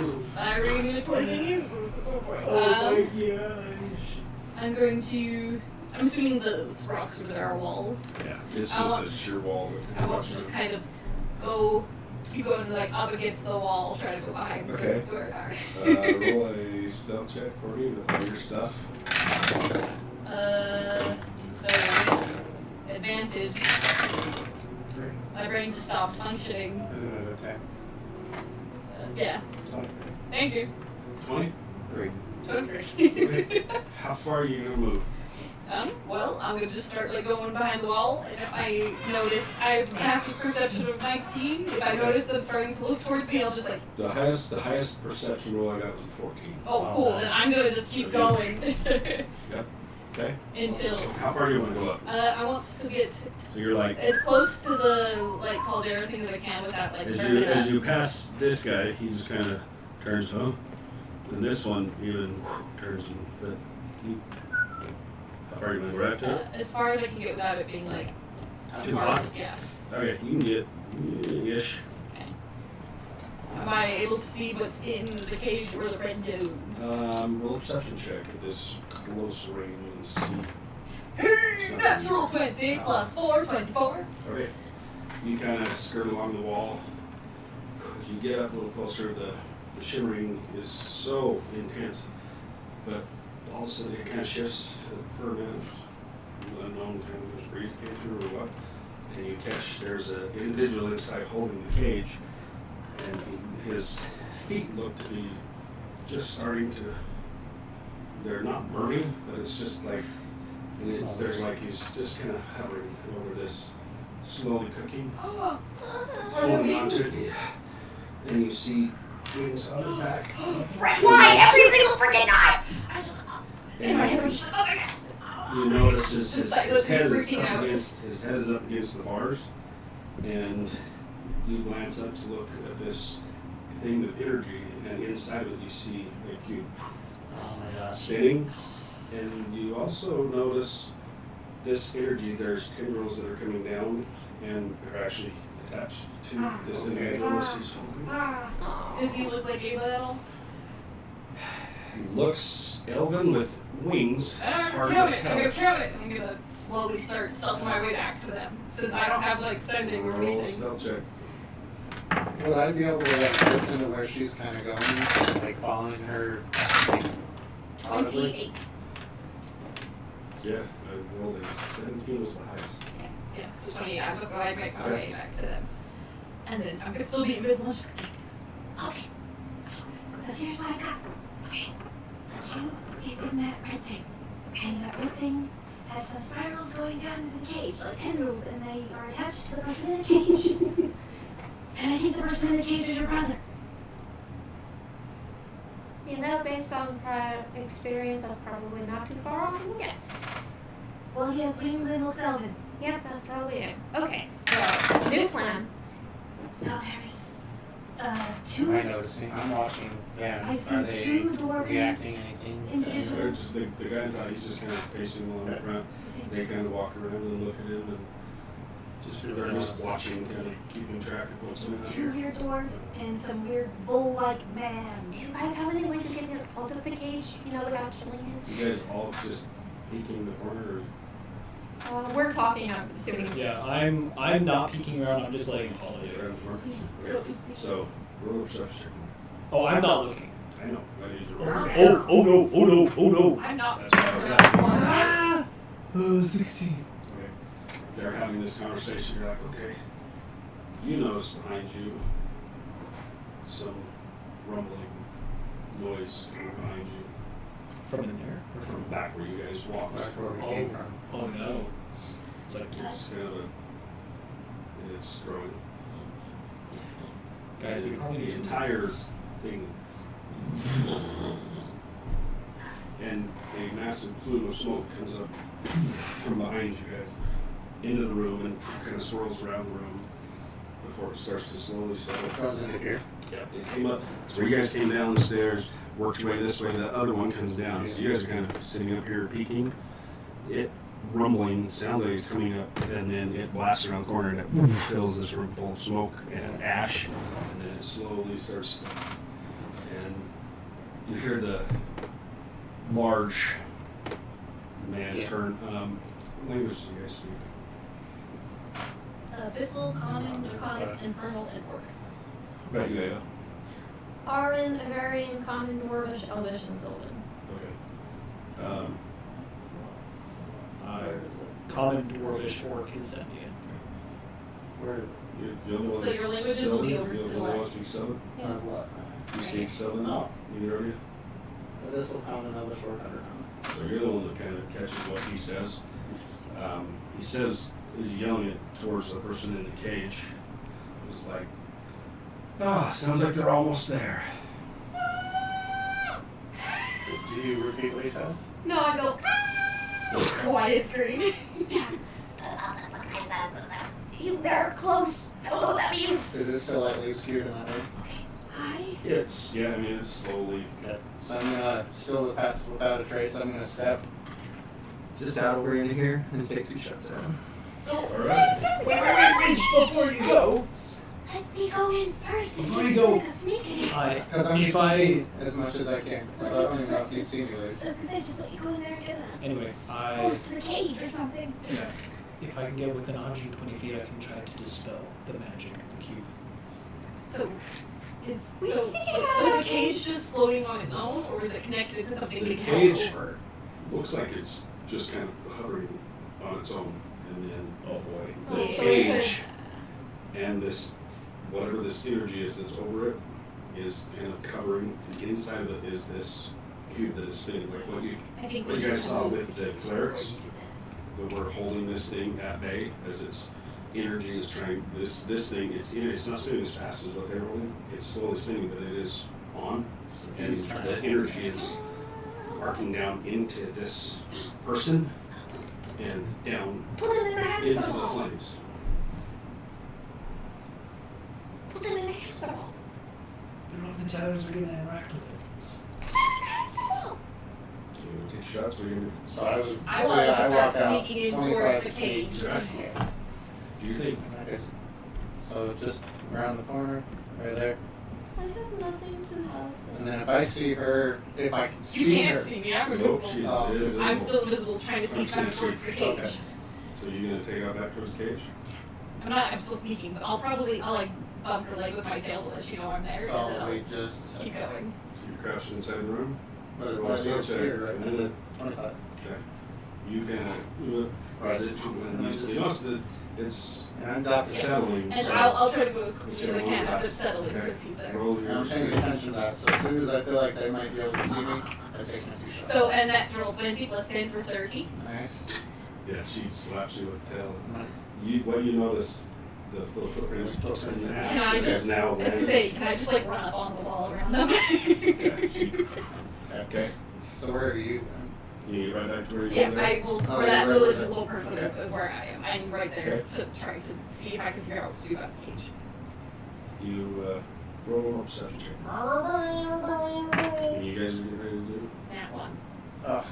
moves. I really need to put these. gosh. I'm going to. I'm assuming those rocks over there are walls. Yeah, it's I want- just a sheer wall. I want to just kind of go. Keep going like up against the wall, try to go behind Okay. the door guard. Roll a stealth check for me with all your stuff. So with advantage, my brain just stopped functioning. Isn't it a 10? Yeah. Thank you. 20? 3. 23. How far are you gonna move? Well, I'm gonna just start like going behind the wall, and if I notice I have a passive perception of 19, if I notice them starting to look towards me, I'll just like, The highest perception roll I got was a 14. oh, cool, then I'm gonna just keep going Okay. until. So how far do you want to go up? I want to get So you're like, as close to the like cauldron things as I can without like burning as up. you pass this guy, he just kind of turns, huh? And this one even turns, but you. How far are you going to go up to it? As far as I can get without it being like It's too hot. Yeah. Okay, you can get ish. Am I able to see what's in the cage or the red dome? Roll a perception check at this close range and see. Natural 20 plus 4, 24. Okay. You kind of skirt along the wall. As you get up a little closer, the shimmering is so intense, but all of a sudden it kind of shifts for a minute. Unknown kind of just breeze came through or what, and you catch there's an individual inside holding the cage, and his feet look to be just starting to. They're not burning, but it's just like, and it's there's like he's just kind of hovering over this, slowly cooking. He's holding on to it, and you see wings on his back. Why every single freaking time? And my head was you notice his Just like head is freaking up out. against the bars, and you glance up to look at this thing of energy, and inside of it you see a cube Oh my gosh. spinning, and you also notice this energy. There's tendrils that are coming down, and they're actually attached to this individual. He's holding. Does he look like Ava at all? He looks elven with wings. It's I'm hard gonna to count it. I'm gonna tell. count it. I'm gonna slowly start stealthing my way back to them, since I don't have like sending or Roll anything. stealth check. Would I be able to like listen to where she's kind of going? Like following her. Audibly? 28. Yeah, I rolled a 17 was the highest. Yeah, so 28. I'm just gonna make my way back to them, and then I'm gonna still be invisible. I'm just gonna, okay. So here's what I got. Okay, the cube is in that red thing. Okay, and that red thing has some spirals going down into the cage, like tendrils, and they are attached to the person in the cage. And I think the person in the cage is your brother. You know, based on prior experience, that's probably not too far off from a guess. Well, he has wings and looks elven. Yep, that's probably it. Okay, well, new plan. So there's Am two I noticing? I'm watching them. I see Are they two dwarven reacting anything? individuals. There's just the guy in top, he's just kind of pacing along the front. See, They kind of walk around and look at him, and they're just watching, kind of keeping track of what's going on two here. weird dwarves and some weird bull-like man. Do you guys have any way to get him out of the cage, you know, without killing him? You guys all just peeking the corner, We're talking, I'm assuming. Yeah, I'm not peeking around. I'm just like, or around the corner? He's Okay. so So, roll a perception check. oh, I'm not looking. I know, I use your roll. Oh no, oh no, oh no. I'm not. That's what I was asking. 16. Okay. They're having this conversation, you're like, okay. You notice behind you some rumbling noise coming behind you From in there? or from back where you guys walked. Back where we came from. Oh no. It's like, It's kind of it's growing. guys, we probably the need to entire thing. And a massive plume of smoke comes up from behind you guys into the room and kind of swirls around the room before it starts to slowly settle. Goes into here. Yep, it came up. So you guys came down the stairs, worked your way this way, the other one comes down. So you guys are kind of sitting up here peeking. It rumbling sounds like it's coming up, and then it blasts around the corner and it fills this room full of smoke and ash, and then it slowly starts to, and you hear the large man turn. What language do you guys speak? Abyssal, Common, Draconic, Infernal, and Orc. What about you, Ava? Aran, Avarian, Common, Dwarvish, Elvish, and Sylvan. Okay. common, dwarvish, orc, and Semian. Where the other one So your languages will be over to the The other one left. speaks Southern. What? You speak Southern? Oh. Either of you? This will count another shortcut around. So you're the one that kind of catches what he says. He says, he's yelling it towards the person in the cage. It's like, oh, sounds like they're almost there. Do you repeat what he says? No, I go. Quiet scream. They're close. I don't know what that means. Is it still lightly obscured in that way? It's, yeah, I mean, it's slowly. Okay. So I'm gonna still pass without a trace. I'm gonna step just out over into here and take 2 shots at him. Alright. Wait, before you go. Let me go in first. Before you go, Like a sneak attack. Because I'm if I sneaking as much as I can. So I don't even know if he's seen me. I was gonna say, just let you go in there and get it. anyway, Close to the cage or something. yeah, if I can get within 120 feet, I can try to dispel the magic of the cube. So, was the about cage just floating on its own, or is it connected to something The being cage- held over? Looks like it's just kind of hovering on its own. And then, oh boy, Oh, the so cage and this, whatever this energy is that's over it, is kind of covering. And inside of it is this cube that is spinning. Like what you guys saw with the clerics, that we're holding this thing at bay as its energy is trying. This thing, it's not spinning as fast as what they're holding. It's slowly spinning, but it is on, and the energy is arcing down into this person and down Put him in the into the hamster ball. flames. Put him in the hamster ball. I don't know if the tethers are going to interact with it. Put him in the hamster ball. You gonna take shots or you So I was. I so wanted yeah, to I start walk out sneaking in 25 towards the feet. cage. gonna? Do you think? Okay. So just around the corner, right there. I have nothing to help. And then if I see her, if I can You see can't her, see me. I'm Nope, invisible. she's Oh. invisible. I'm still invisible, trying to sneak back towards the cage. Okay. So you're gonna take out back towards the cage? I'm still sneaking, but I'll like bump her leg with my tail to let you know I'm there, and then so I'll wait just a second. keep going. So you're crouched inside the room? But if Well, I start do see her there. right And then- 25. Okay. You can, as it, when you notice that it's And I'm doctor. settling. And so I'll try to go as quickly as I can as it's settling Okay. since he's there. Roll And your I'm paying strength. attention to that. So as soon as I feel like they might be able to see me, I take my 2 shots. So, and that's roll 20 plus 10 for 30. Nice. Yeah, she slaps you with the tail. Nice. What you notice, the footprints Footprints in Can I is just- now I was gonna say, can I just like run up on the wall around them? Yeah, she, okay. So where are you? You get right back to where you Yeah, were there? I will, Oh, where that you're little right invisible there. person Okay. is where I am. I'm right there Okay. to try to see if I can figure out what to do about the cage. You roll a perception check. And you guys are getting ready to do That one. Ugh.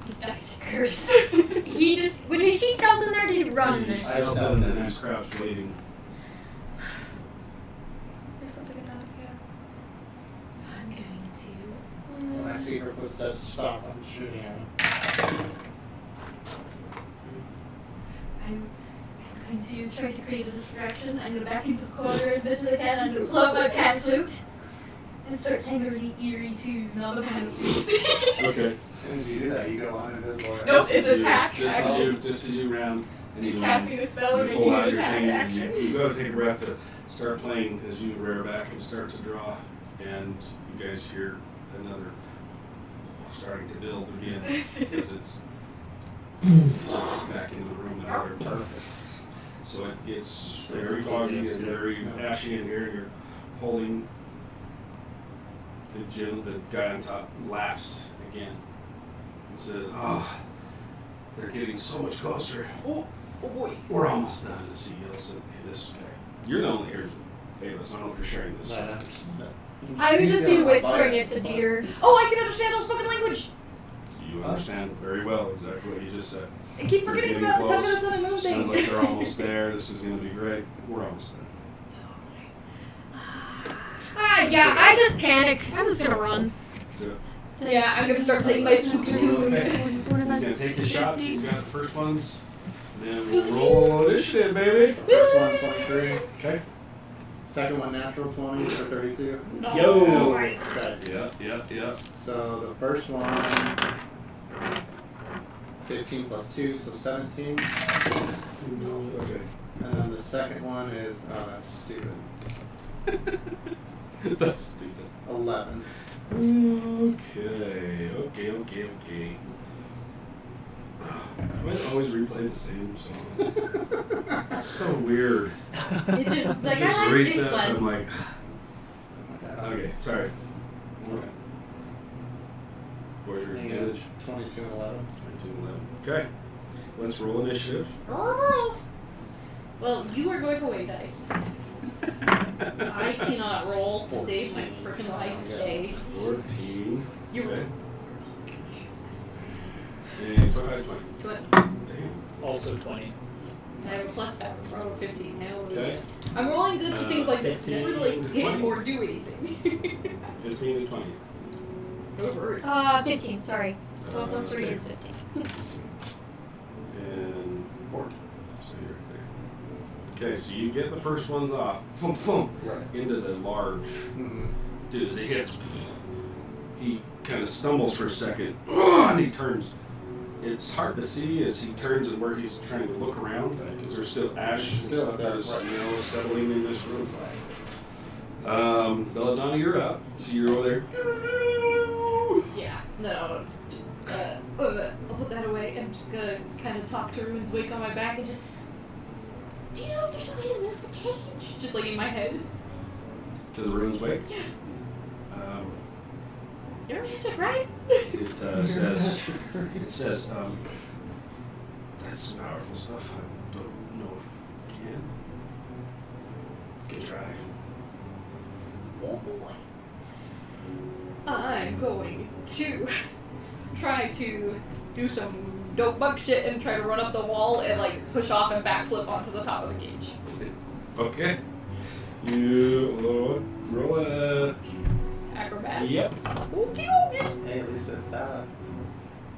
His dice are cursed. He just when he stealth in there, did he run in You there? stealth in and he's crouched waiting. I'm going to. When I see her footsteps stop, I'm shooting at him. I'm going to try to create a distraction. I'm going to back into the corner as much as I can. I'm going to pull out my pan flute and start playing a really eerie tune on the pan flute. Okay. As soon as you do that, you go on invisible. Right? Nope, it's attack Just action. as you round. And He's you casting a spell and you pull making out an your attack thing, action. You go to take a breath to start playing as you rear back and start to draw, and you guys hear another starting to build again as it's back into the room. Another so it gets very foggy and very ashy in here. You're holding the guy on top laughs again and says, "Oh, they're getting so much closer. Oh boy. We're almost done." As he yells at this guy. You're the only here, Bayless. I don't know if you're sharing this. But, I would just be whispering it to Dieter. Oh, I can understand those spoken language. So you understand very well exactly what you just said. I keep They're forgetting getting about the close. time of the moon thing. Sounds like they're almost there. This is going to be great. We're almost there. Yeah, I just panic. I'm just gonna run. Good. Yeah, I'm gonna start playing my spooky tune. Okay. He's going to take his shots. He's got the first ones. Then we'll roll initiative, baby. First one, 23. Okay. Second one, natural 20 for 32. Yo! Okay. Yeah. So the first one, 15 plus 2, so 17. Okay. And then the second one is, oh, that's stupid. That's stupid. 11. Okay. Why do I always replay the same song? It's so weird. It's just like, Just I like this resets. I'm one. like, okay, sorry. Okay. Where's I your think it was 22 and 11. 22 and 11. Okay. Let's roll initiative. Well, you are going away, dice. I cannot roll to save my freaking life today. 14. You Okay. And 25, 20. do it. Damn. Also 20. I have a plus 5. I rolled 15. Hell Okay. I'm rolling good for things like this. 15 Never like to hit 20. or do anything. 15 and 20. Over. 15. Sorry. 12 plus 3 okay. is 15. And 14. so you're there. Okay, so you get the first ones off. Thump, thump, Right. into the large Mm-hmm. dude. As he hits, he kind of stumbles for a second, and he turns. It's hard to see as he turns and where he's trying to look around because there's still ash and Still stuff there, that is right. settling in this room. Belladonna, you're up. So you're over there. Yeah. No. I'll put that away. I'm just gonna kind of talk to Ruin's Wake on my back and just. Do you know if there's a way to move the cage? Just like in my head. To the ruins wake. Yeah. Um, You're magic, right? it says that's some powerful stuff. I don't know if we can. Can try. Oh boy. I'm going to try to do some dope bug shit and try to run up the wall and like push off and backflip onto the top of the cage. Okay. You roll a. Acrobatics. Yep. Okie dokie. Hey, at least it's that.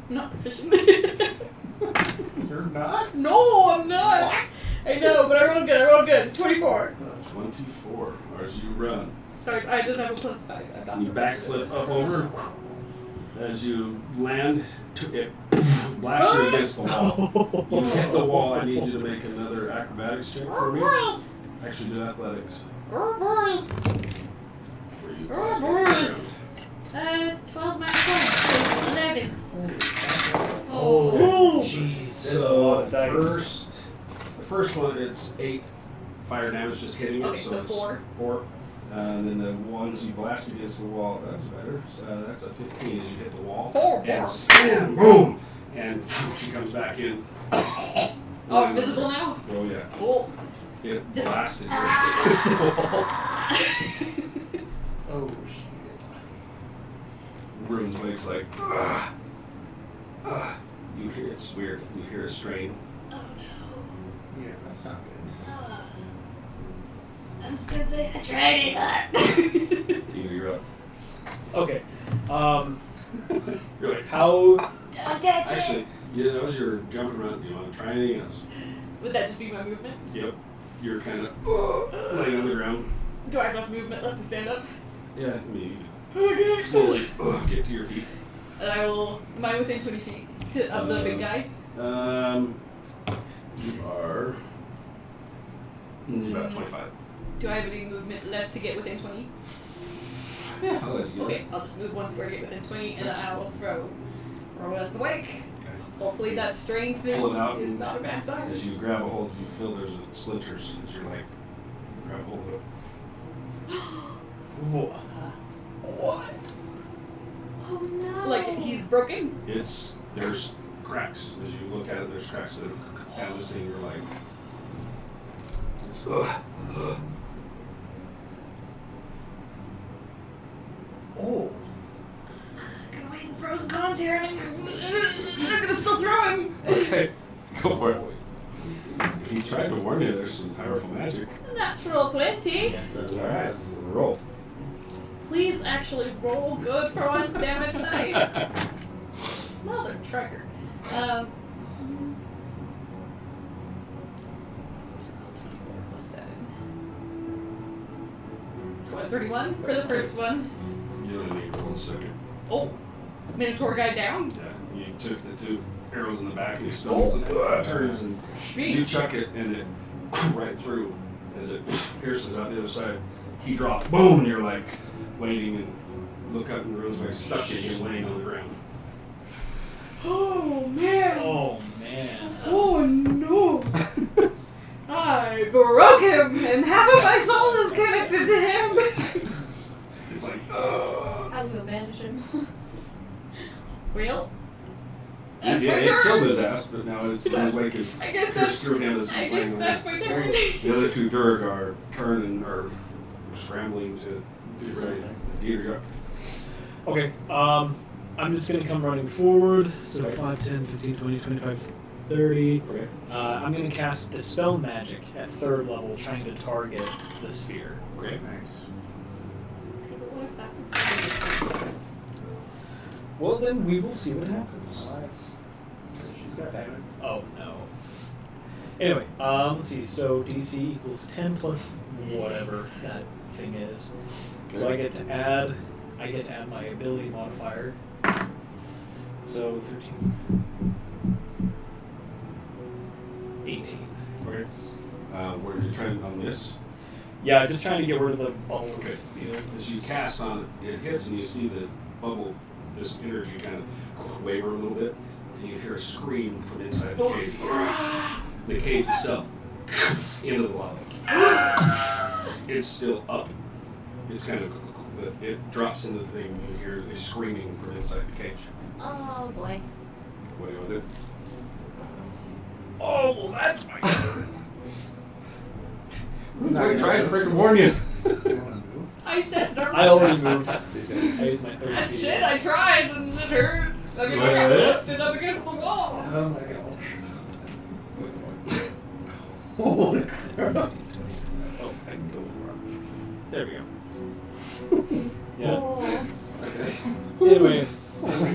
Not proficient. You're not? No, I'm not. I know, but I rolled good. 24. 24. As you run. Sorry, I just have a plus 5. I got You backflip up over. As you land, it blasts you against the wall. You hit the wall. I need you to make another acrobatics check for me. Actually, do athletics for you. blasting around. 12 minus 1. 11. Oh, jeez. That's a lot So of dice. the first one, it's 8 fire damage just hitting it. Okay, so it's 4. 4. And then the ones you blast against the wall, that's better. So that's a 15 as you hit the wall. And slam, boom! And she comes back in. Oh, invisible now? Oh, yeah. Cool. It Just- blasted you. Oh, shit. Ruins Wake's like, you hear, it's weird. You hear a strain. Oh no. Yeah, that's not good. I'm just gonna say I tried it. Tina, you're up. Okay. You're like, How? Don't touch it. actually, yeah, that was your jumping around. Do you want to try anything else? Would that just be my movement? Yep. You're kind of laying on the ground. Do I have enough movement left to stand up? Yeah, I mean, Okay. you slowly get to your feet. And I will. Am I within 20 feet of the big guy? You are about 25. Do I have any movement left to get within 20? Yeah, I'll let you go. Okay, I'll just move one square, get within 20, and then I will throw Rowan's Awake. Okay. Hopefully that strength thing Pull it out is and not a bad sign. As you grab a hold, you feel there's splinters as you're like, grab a hold of it. What? Oh no. Like he's broken? There's cracks. As you look at it, there's cracks that have kind of this thing, you're like, it's, Oh. I'm gonna weigh the pros and cons here, and I'm gonna still throw him! Okay, go for it. He tried to warn you there's some powerful magic. Natural 20. Yes, that's Alright, roll. Please actually roll good for once, damage dice. Mother trucker. 24 plus 7. 31 for the first one. You don't need to roll a second. Oh, Minotaur guy down. Yeah, you took the 2 arrows in the back and he stumbles and turns and you Sheesh. chuck it and it right through as it pierces out the other side. He drops, boom, and you're like waiting and look up and realize I stuck in him laying on the ground. Oh man! Oh man. Oh no! I broke him, and half of my soul is connected to him. It's like, I was gonna banish him. Well, yeah, that's my it killed turn. his ass, but now it's when his wake is I guess pierced that's. through him as I he's guess laying on that's my turn. The other two Durg are turning or scrambling to get ready. Dieter, Okay, I'm just gonna come running forward. So 5, 10, 15, 20, 25, 30. okay. I'm gonna cast Dispel Magic at 3rd level, trying to target the sphere. Okay. Nice. Okay, but what if that's what's happening? Well, then we will see what happens. She's got diamonds. Oh no. Anyway, let's see. So DC equals 10 plus whatever that thing is. So I get to add my ability modifier. So 13. 18. Okay. Where you're trying on this, Yeah, just trying to get rid of the bubble. Okay. You know. as you cast on it, it hits and you see the bubble, this energy kind of waver a little bit, and you hear a scream from inside the cage. The cage itself into the lava. It's still up. It's kind of, but it drops into the thing. And you hear a screaming from inside the cage. Oh boy. What do you want to do? Oh, well, that's my turn. I'm trying to freaking warn you. You want to move? I said never I already mind. moved. I used my 30 That's feet. shit, I tried and it hurt. I mean, Swear I it. busted up against the wall. Oh my gosh. Holy crap. Oh, I can go around. There we go. Yeah. Oh. Okay. Anyway,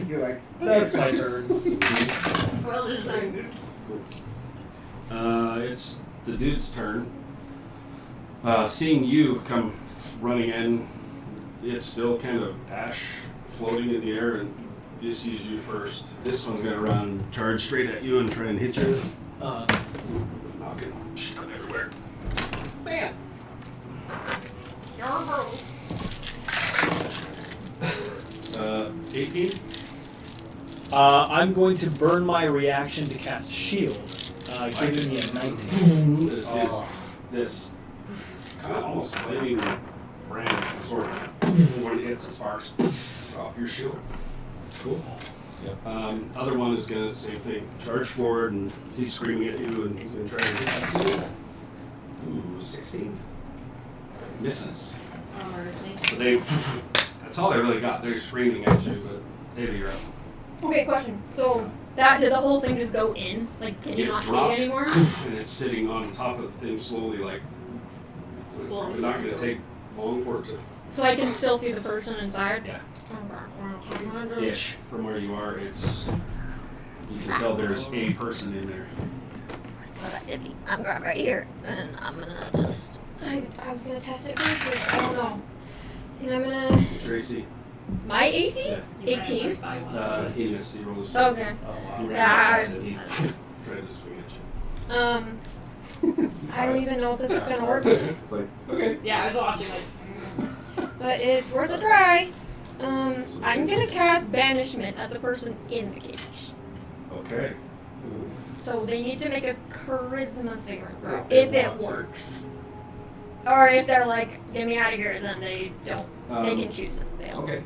You're like, that's my turn. Well, it's not good. It's the dude's turn. Seeing you come running in, it's still kind of ash floating in the air, and this sees you first. This one's gonna run, charge straight at you and try and hit you. Knocking shit everywhere. Bam! You're broke. 18? I'm going to burn my reaction to cast shield, giving me a 19. This is this kind of almost flaming brand sword. When it hits, it sparks off your shield. Cool. Other one is gonna same thing. Charge forward, and he's screaming at you, and he's gonna try and hit you. Ooh, 16. Misses. So they. That's all they really got. They're screaming at you, but maybe you're up. Okay, question. So that did the whole thing just go in? Like, can you It not see dropped, it anymore? and it's sitting on top of the thing slowly, like. Slowly It's not starting gonna to- take long for it to. So I can still see the person inside? Yeah. I'm gonna just- Ish. From where you are, it's. You can tell there's a person in there. I'm right here, and I'm gonna just. I was gonna test it first, but I don't know. And I'm gonna. Tracy. My AC? Yeah. You ran 18? right by one. He missed. He rolled a 6. Okay. oh He wow. ran Yeah. past it. He tried to swing at you. I don't even know if this is gonna work, It's like, okay. Yeah, I was watching like. but it's worth a try. I'm gonna cast banishment at the person in the cage. Okay. So they need to make a charisma saving throw If they if it want to. works. Or if they're like, get me out of here, then they don't. They can choose to fail. Okay.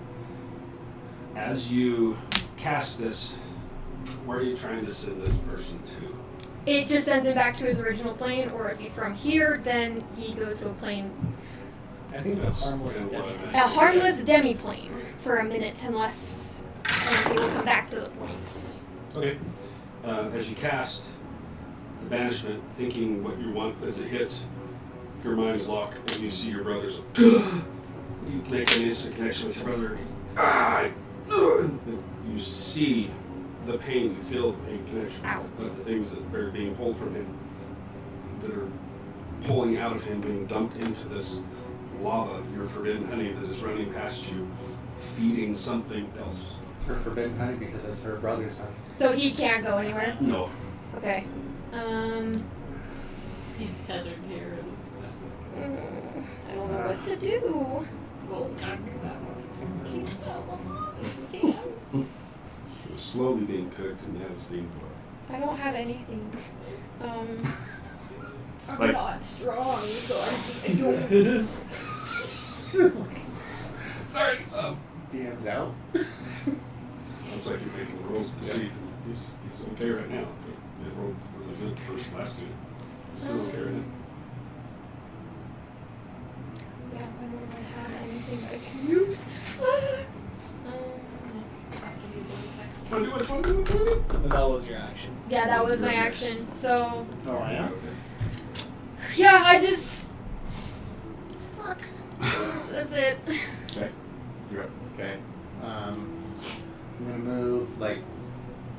As you cast this, where are you trying to send this person to? It just sends him back to his original plane, or if he's from here, then he goes to a plane, I think it's That's a harmless kinda what I demi. meant. a harmless demi-plane for a minute unless, and he will come back to the point. Okay. As you cast the banishment, thinking what you want as it hits, your mind's locked, and you see your brothers. You make an instant connection with your brother. You see the pain, you feel the pain connection Ow. of the things that are being pulled from him, that are pulling out of him, being dumped into this lava, your forbidden honey that is running past you, feeding something else. It's her forbidden honey because it's her brother's honey. So he can't go anywhere? No. Okay. He's tethered here. I don't know what to do. Well, I'm that one. anything. It was slowly being cooked and now it's being boiled. I don't have anything. I'm Like- not strong, so I don't. Sorry. DM's out. Looks like you're making rolls to see. He's okay right now. But it rolled really good last two. Still okay right now. Yeah, I don't really have anything I can use. Which one do? And that was your action. Yeah, that was my action. So, Oh, yeah? yeah, I just. Fuck. That's it. Okay. You're up. Okay. I'm gonna move like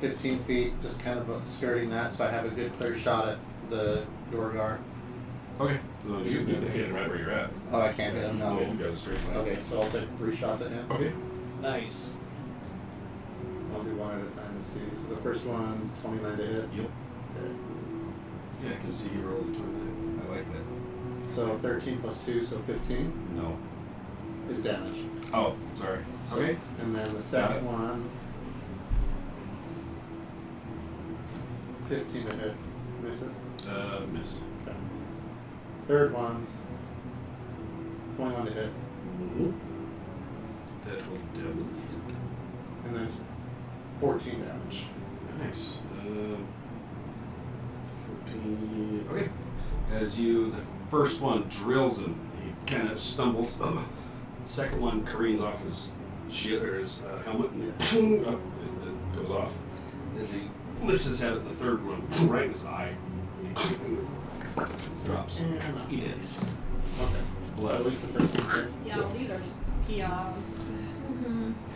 15 feet, just kind of skirting that, so I have a good clear shot at the door guard. Okay. No, you need to hit right where you're at. Oh, I can't hit him. No. You got a straight line. Okay, so I'll take 3 shots at him. Okay. Nice. I'll do one at a time to see. So the first one's 29 to hit. Yep. Okay. Yeah, I can see you rolling 29. I like that. So 13 plus 2, so 15 No. is damage. Oh, sorry. So, Okay. And then the Got it. second one, 15 to hit. Misses. Miss. Okay. Third one, 21 to hit. Mm-hmm. That will definitely hit. And then 14 damage. Nice. 14. Okay. As the first one drills him, he kind of stumbles. The second one careens off his shield or his helmet, and up, it goes off. As he lifts his head at the third one, right in his eye, drops. Yes. Okay. So Blood. at least the first one's there. Yeah, well, these are just peons.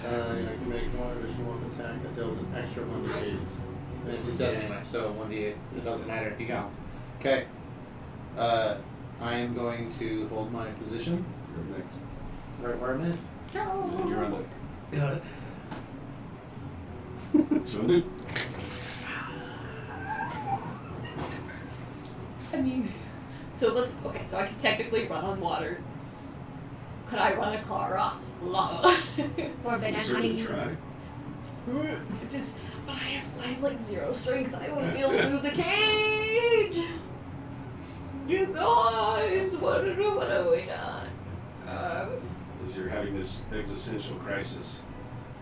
I can make one additional attack that deals an extra 1d8. And he's dead anyway, so 1d8. It doesn't matter. He got. Okay. I am going to hold my position You're next. right where it is. And you're on Got it. the. So do. I mean, so okay, so I could technically run on water. Could I run across lava? Forbidden You certainly honey. try. But I have like 0 strength. I wouldn't be able to move the cage. You guys, what have we done? As you're having this existential crisis,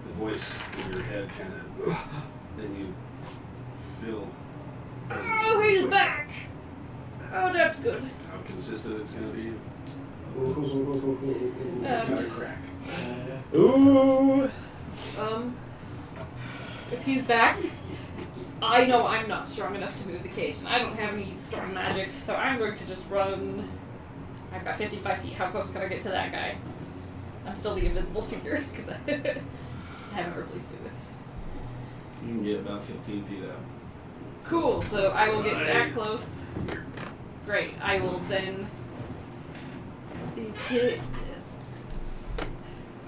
the voice in your head kind of, then you feel. Oh, he's back. Oh, that's good. How consistent it's going to be. Um, It's got a crack. Ooh. If he's back, I know I'm not strong enough to move the cage, and I don't have any strong magic, so I'm going to just run. I've got 55 feet. How close can I get to that guy? I'm still the invisible figure, because I haven't replaced it with. You can get about 15 feet out. Cool, so I will get that close. Great, I will then hit.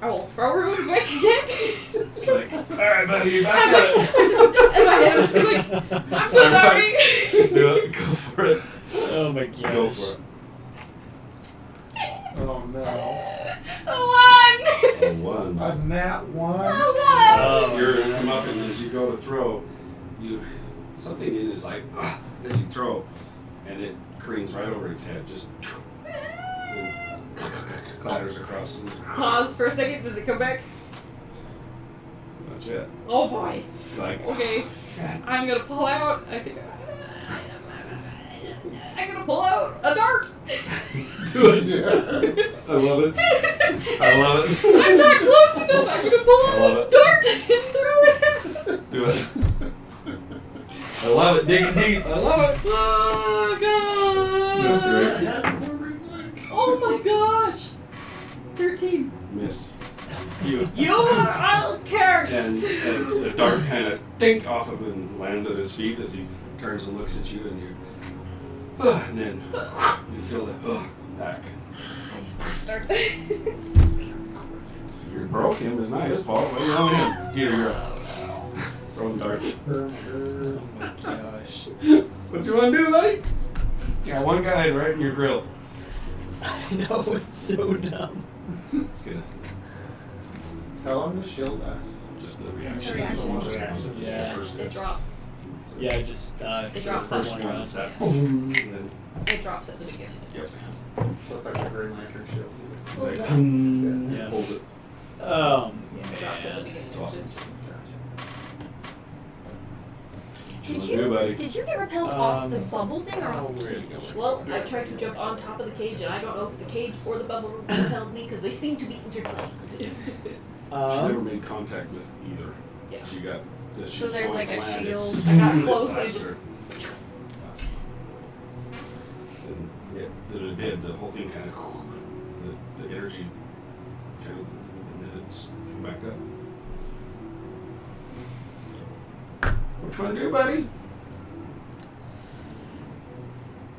I will throw Ruin's Wake again. It's like, alright, buddy, back I'm at like, I'm just, in my head, I'm just like, I'm so sorry. it. Do it. Go for it. Oh my gosh. Go for it. Oh no. One. A 1. A nat 1? Oh god. Oh. You're going to come up, and as you go to throw, something in is like, as you throw, and it careens right over its head, just and clatters across. Pause for a second. Does it come back? Not yet. Oh boy. Like, Okay. I'm gonna pull out. I'm gonna pull out a dart. do it. Yes. I love it. I love it. I'm not close enough. I'm gonna pull I out love a it. dart and throw it. Do it. I love it. Dig deep. I love it. Oh That's god. great. Oh my gosh. 13. Miss. You. You are cursed. And the dart kind of dink off of him and lands at his feet as he turns and looks at you, and you. And then you feel the back. Bastard. You broke him. It's not his fault. What are you on him? Dear, you're up. Throwing darts. Oh my gosh. What you want to do, buddy? You got one guy right in your grill. I know, it's so dumb. It's gonna. How long does shield last? Just the It's reaction. a reaction. Just the one Reaction. just Yeah. the first It hit. drops. Yeah, just It So drops the first on one one. is that Yeah. boom, and then It drops at the beginning of this round. So it's like a Green Lantern shield. like, Yeah. hold it. It drops at the Man. beginning of Awesome. this round. What's good, buddy? Did you get repelled off the Um, bubble thing or off the There you cage? go. Well, I tried to jump on top of the cage, and I don't know if the cage or the bubble repelled me because they seem to be intertwined. She never Um, made contact with either. Yeah. She got. She So was there's going like to a land it. shield. I got close. I Blast just her. And it did. The whole thing kind of, the energy kind of, and then it's come back up. What you want to do, buddy?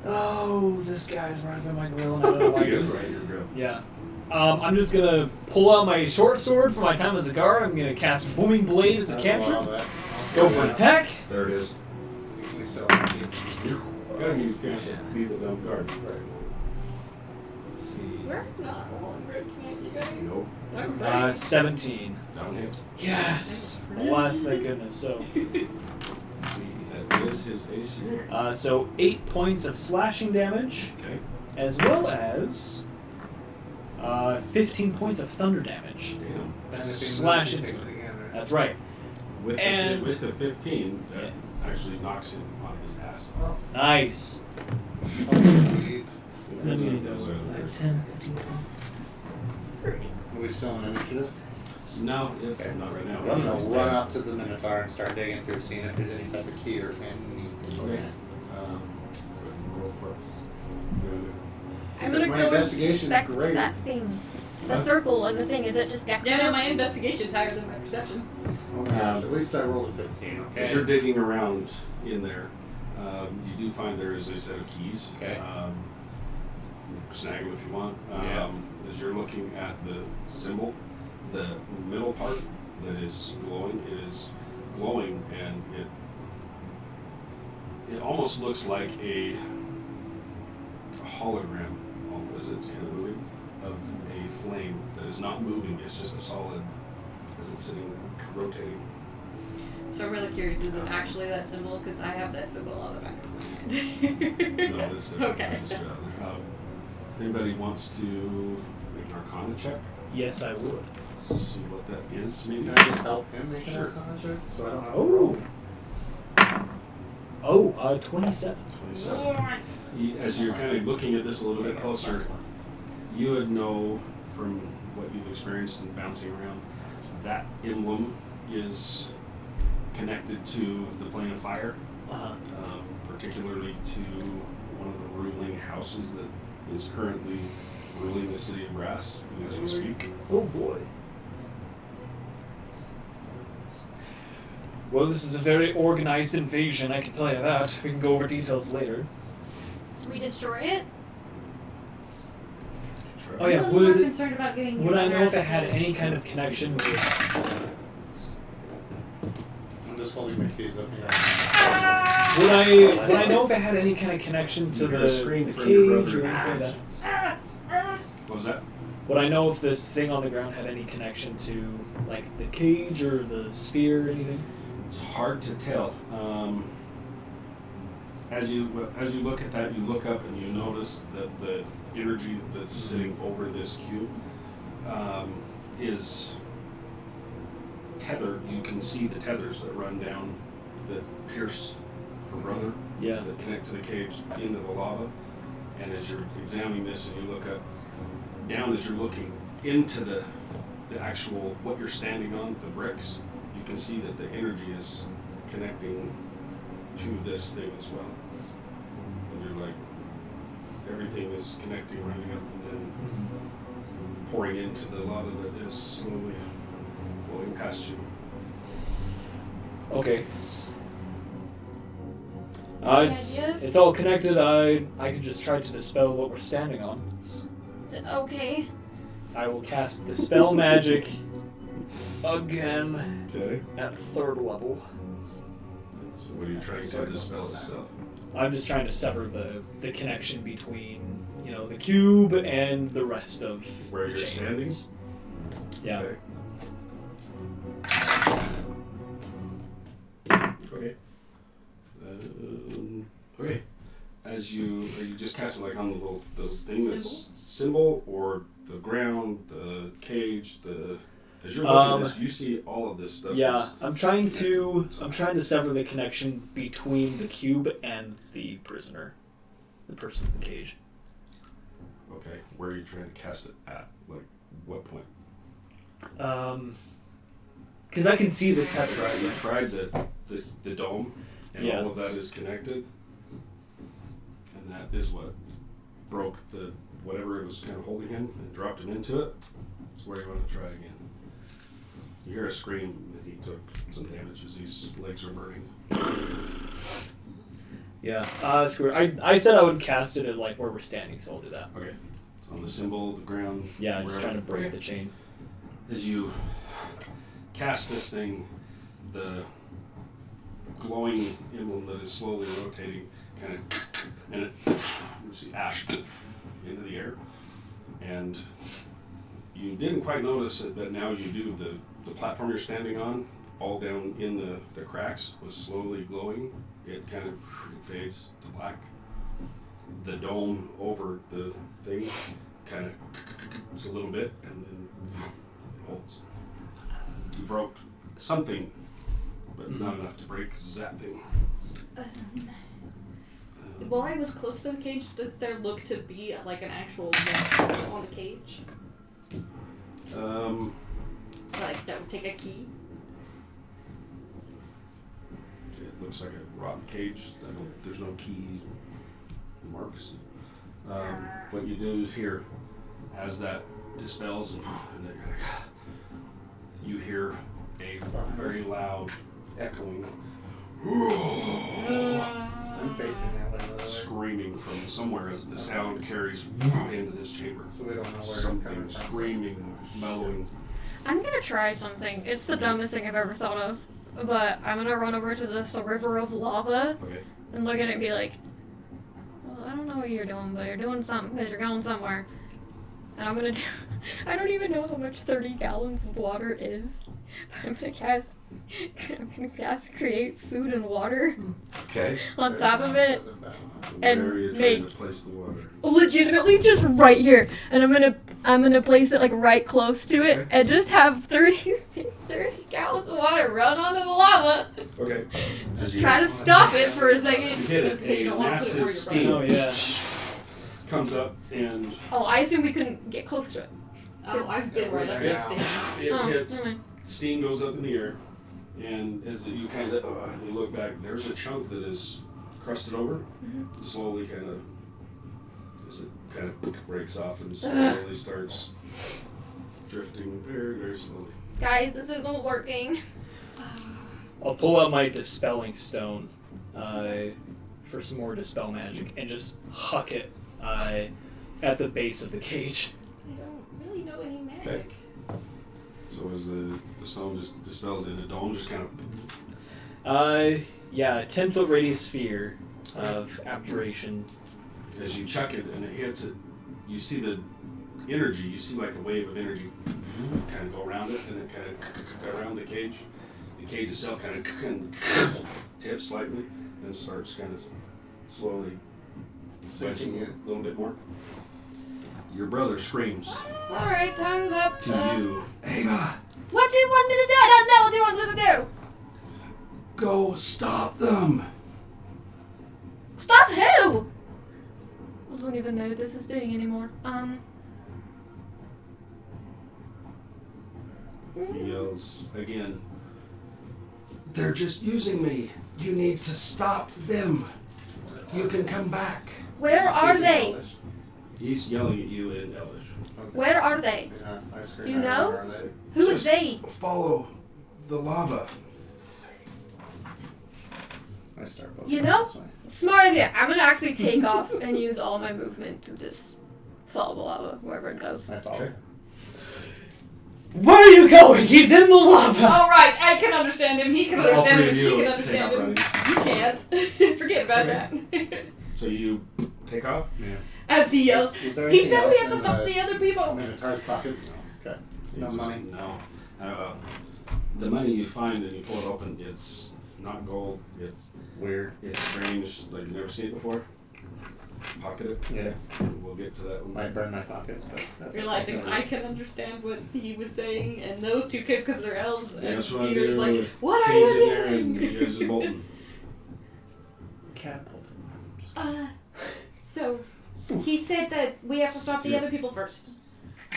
oh, this guy's right by my grill and I don't like You're it. right, you're good. Yeah. I'm just gonna pull out my short sword for my time as a guard. I'm gonna cast Booming Blade as a cantrip. Go for an attack. There it is. We sell it. Gotta be, you can't be the dumb guard. Let's see. we're not rolling good tonight, you guys. Nope. I'm ready. 17. Down hit. Yes. Bless, thank goodness. So, let's see. That is his AC. So 8 points of slashing damage, Okay. as well as 15 points of thunder damage. Damn. Slash into it. That's right. With the, And- with the 15, that actually knocks him on his ass. Nice. Sweet. And then you go Those are the- 5, 10, 15. Are we still in initiative? No, Okay. not right now. I'm gonna run up to the Minotaur and start digging through, seeing if there's any type of key or anything. Okay. Roll for I'm gonna My go investigation's inspect great. that thing. The Huh? circle and the thing. Is it just dex? Yeah, no, my investigation's higher than my perception. Oh my gosh, at least I rolled a 15, As you're okay? digging around in there, you do find there is a set of keys. Okay. Snag them if you want. Yeah. As you're looking at the symbol, the middle part that is glowing, it is glowing and it almost looks like a hologram, as it's kind of moving, of a flame that is not moving. It's just a solid, as it's sitting, rotating. So I'm really curious, is it actually that symbol? Because I have that symbol on the back of my hand. No, this is Okay. if anybody wants to make an Arcana check, Yes, I would. see what that is, maybe. Can I just help him make an Sure. Arcana check so I don't have to Oh. roll? Oh, 27. 27. As you're kind of looking at this a little bit closer, you would know from what you've experienced in bouncing around, that emblem is connected to the plane of fire, Uh-huh. particularly to one of the ruling houses that is currently ruling the city of Brass as we speak. Oh boy. Well, this is a very organized invasion, I can tell you that. We can go over details later. We destroy it. Oh yeah, I'm a little more would concerned about getting I know if it graphic had image. any kind of connection with... I'm just holding my keys up here. Would I know if it had any kind of connection to You hear the a scream cage from your or brother. anything like that? What was that? Would I know if this thing on the ground had any connection to, like, the cage or the sphere or anything? It's hard to tell. As you look at that, you look up and you notice that the energy that's sitting over this cube is tethered. You can see the tethers that run down that pierce her brother, Yeah. that connect to the cage into the lava. And as you're examining this and you look up, down as you're looking into the actual, what you're standing on, the bricks, you can see that the energy is connecting to this thing as well. And you're like, everything is connecting, running up, and then pouring into the lava that is slowly flowing past you. Okay. Any It's ideas? all connected. I could just try to dispel what we're standing on. Okay. I will cast Dispel Magic again Okay. at 3rd level. So what are you trying to dispel itself? I'm just trying to sever the connection between, the cube and the rest of Where the you're chamber. standing? Yeah. Okay. Okay. Okay. Are you just casting like on the thing that's symbol or the ground, the cage, as you're looking at this, you see all of this stuff. Yeah, I'm trying to sever the connection between the cube and the prisoner, the person in the cage. Okay, where are you trying to cast it at? Like, what point? Because I can see the You tetra. tried the dome, and Yeah. all of that is connected, and that is what broke the whatever it was kind of holding him and dropped him into it. That's where you want to try again. You hear a scream, and he took some damage as his legs are burning. Yeah, screw it. I said I would cast it at like where we're standing, so I'll do that. Okay, on the symbol, the ground. Yeah, I'm just wherever. trying to break Okay. the chain. As you cast this thing, the glowing emblem that is slowly rotating, kind of, and it, you see ash into the air, and you didn't quite notice it, but now you do. The platform you're standing on, all down in the cracks, was slowly glowing. It kind of fades to black. The dome over the thing kind of just a little bit, and then it holds. You broke something, but not enough to break that thing. While I was close to the cage, did there look to be like an actual lock on the cage? Like that would take a key? It looks like a rotten cage. There's no key marks. What you do is here, as that dispels, and then you're like, you hear a very loud echoing I'm facing that way, by the way. screaming from somewhere as the sound carries into this chamber. So we don't know where it's Something coming from. screaming, bellowing. I'm gonna try something. It's the dumbest thing I've ever thought of. But I'm gonna run over to this river of lava Okay. and look at it and be like, well, I don't know what you're doing, but you're doing something because you're going somewhere. And I'm gonna do, I don't even know how much 30 gallons of water is. But I'm gonna cast create food and water Okay. on top of it. And Where are you trying make- to place the water? Legitimately just right here. And I'm gonna place it like right close to it Okay. and just have 30 gallons of water run onto the lava. Okay. Just try to stop it for a second. You get it. So you A don't wanna put it where massive you're steam Oh, yeah. comes up and Oh, I assume we couldn't get close to it. Oh, I've been right up Yeah. next to him. it Oh, hits. never mind. Steam goes up in the air, and as you kind of you look back, there's a chunk that is crusted over. Mm-hmm. Slowly, as it kind of breaks off and slowly starts drifting very, very slowly. Guys, this isn't working. I'll pull out my dispelling stone for some more dispel magic and just huck it at the base of the cage. I don't really know any magic. Okay. So as the stone just dispels in, the dome just kind of Yeah, a 10-foot radius sphere of abjuration. as you chuck it and it hits it, you see the energy. You see like a wave of energy kind of go around it, and it kind of go around the cage. The cage itself kind of tips slightly, and starts kind of slowly Sinking in. a little bit more. Your brother screams Alright, time's up. to you, Ava, What do you want me to do? I don't know what you want me to do. go stop them. Stop who? I don't even know what this is doing anymore. He yells again. They're just using me. You need to stop them. You can come back. Where are they? He's yelling at you in Elvish. Where are they? Yeah, I scream You out, know? where are they? Who is Just they? Follow the lava. I start both You know? this way. Smart idea. I'm gonna actually take off and use all my movement to just follow the lava wherever it goes. I follow. Okay. Where are you going? He's in the lava! Alright, I can understand him. He can All understand three him. of She you can take understand off him. running. You can't. Forget about Okay. that. So you take off? Yeah. As he yells, Was there he anything said else we have to in stop the other people. Minotaur's pockets? Okay. No You just- money. No. The money you find and you pull it open, it's not gold. It's Weird. strange, like you've never seen it before. Pocket it. Yeah. We'll get to that one. Might burn my pockets, but that's Realizing okay. I can understand what he was saying, and those two kids because they're elves, Yeah, and that's what I Peter's do like, with "What are Cage you in there and doing?" you guys are bolting. Catapult. Just So he said that we have to stop the other people first.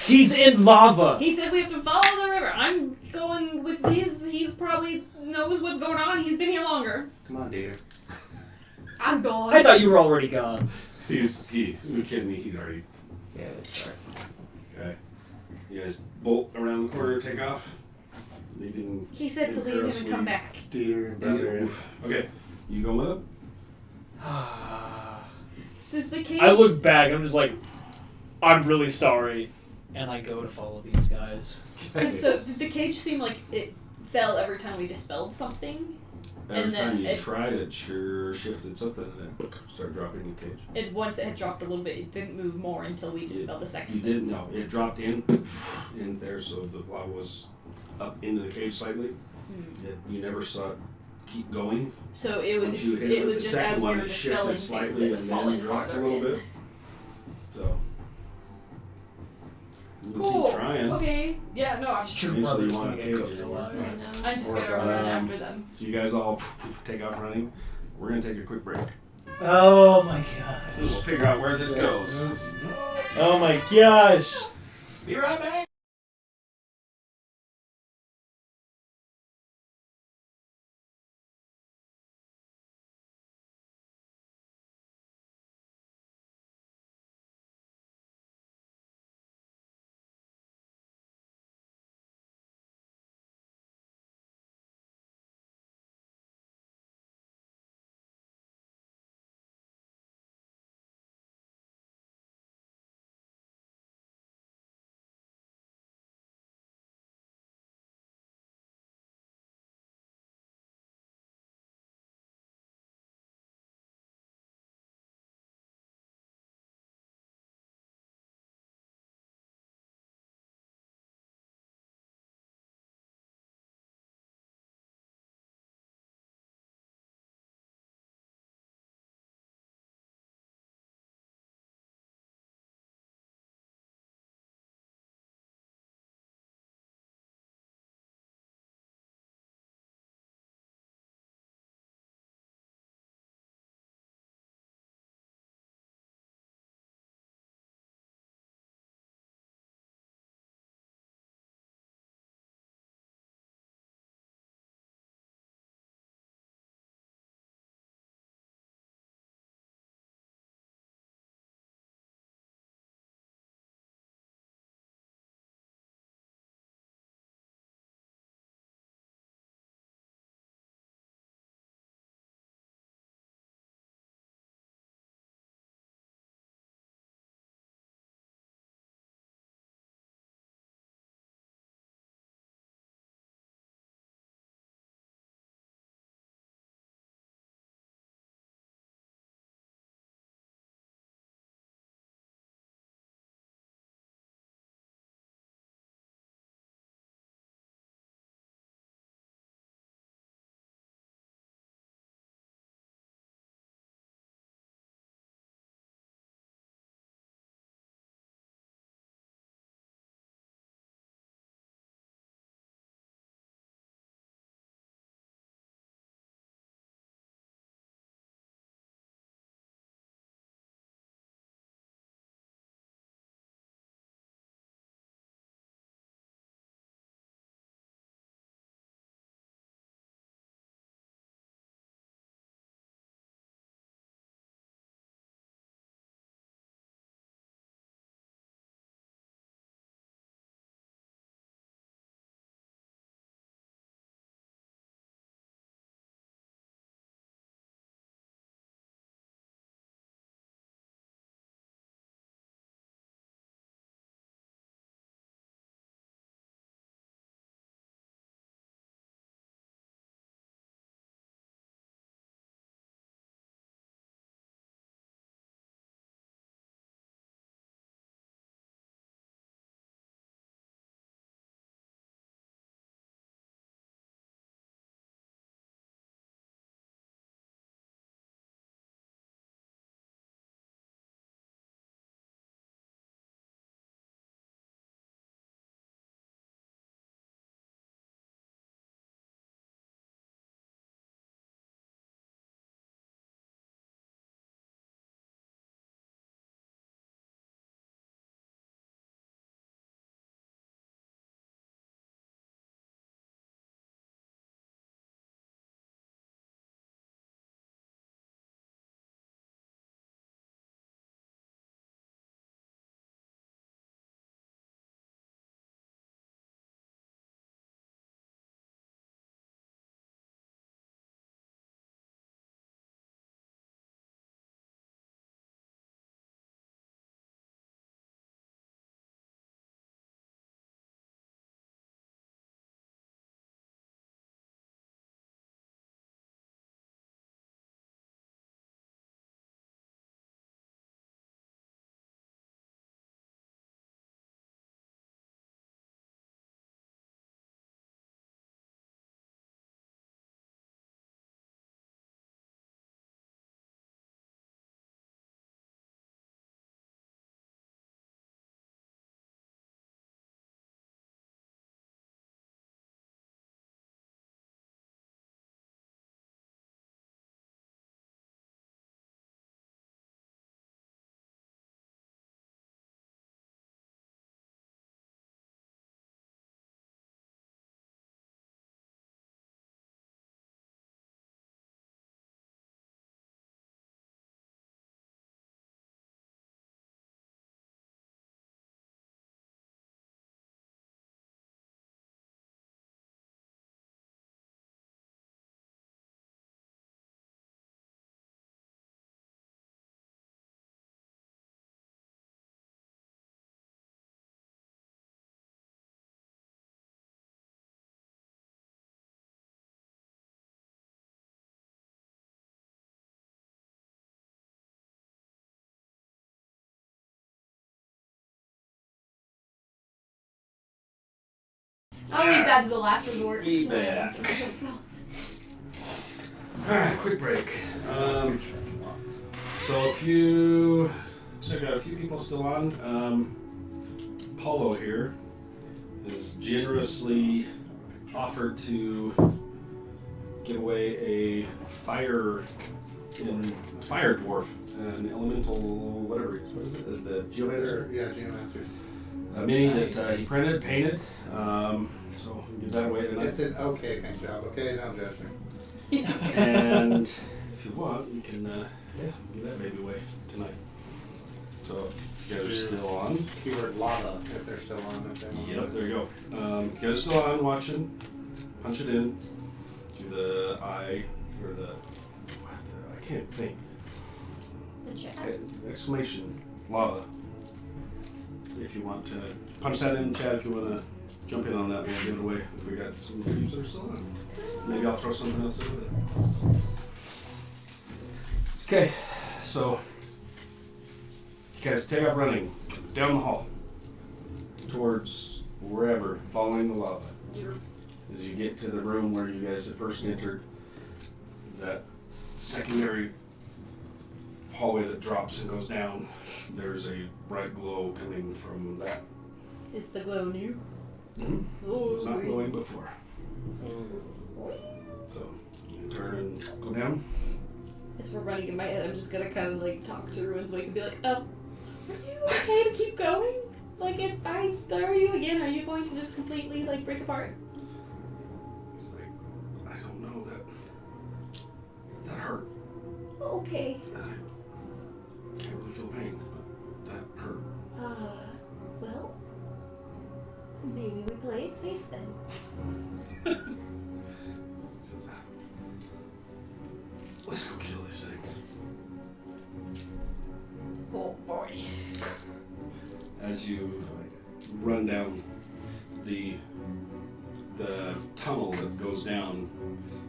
He's in lava. He said we have to follow the river. I'm going with his. He's probably knows what's going on. He's been here longer. Come on, Dieter. I'm gone. I thought you were already gone. You kidding me? He'd already. Yeah, that's right. Okay. You guys bolt around the corner, take off. Leaving. He said to leave him and come back. Dieter and brother. Okay. You going with him? Does the cage? I look back and I'm just like, I'm really sorry. And I go to follow these guys. So did the cage seem like it fell every time we dispelled something? Every And then time you it- tried it, sure shifted something and it started dropping in the cage. It once it had dropped a little bit, it didn't move more until we dispelled the second. You thing. didn't know. It dropped in there, so the lava was up into the cage slightly. You never saw it keep going. So it Once was you hit it it with was the just second as we one, were it dispelling shifted things, slightly it was and falling then dropped a farther little in. bit. So we'll Cool. keep trying. Okay. Yeah. No. I'm. Eventually brother's you want gonna a get cage cooked anyway. alive. I'm just gonna run after them. So you guys all take off running. We're gonna take a quick break. Oh my gosh. We'll figure out where this goes. Oh my gosh. Be right back. I'll leave that as a last resort. We So, yeah, back. that's a spell. Alright, quick break. So if you... So I got a few people still on. Paulo here is generously offered to give away a fire dwarf, an elemental whatever. What is it? The geomancer. Yeah, geomancers. A mini that he printed, painted. So we'll give that away tonight. It's an okay paint job. Okay, don't judge me. And if you want, you can give that baby away tonight. So you guys are still on. Keyword lava if they're still on. If they want. Yep, there you go. You guys are still on watching. Punch it in. Do the I or the I can't think. The chat. Exclamation lava. If you want to punch that in the chat, if you want to jump in on that, we'll give it away. If we got some videos that are still on, maybe I'll throw something else in with it. Okay, so you guys take off running down the hall towards wherever, following the lava. As you get to the room where you guys had first entered, that secondary hallway that drops and goes down, there's a bright glow coming from that. Is the glow new? It was not Ooh. glowing before. So you turn and go down. As we're running in my head, I'm just gonna kind of like talk to Ruin's Wake and be like, are you okay to keep going? Like, if I throw you again, are you going to just completely like break apart? It's like, I don't know, that hurt. Okay. I can't really feel pain, but that hurt. Well, maybe we play it safe then. Says, let's go kill this thing. Oh boy. As you run down the tunnel that goes down,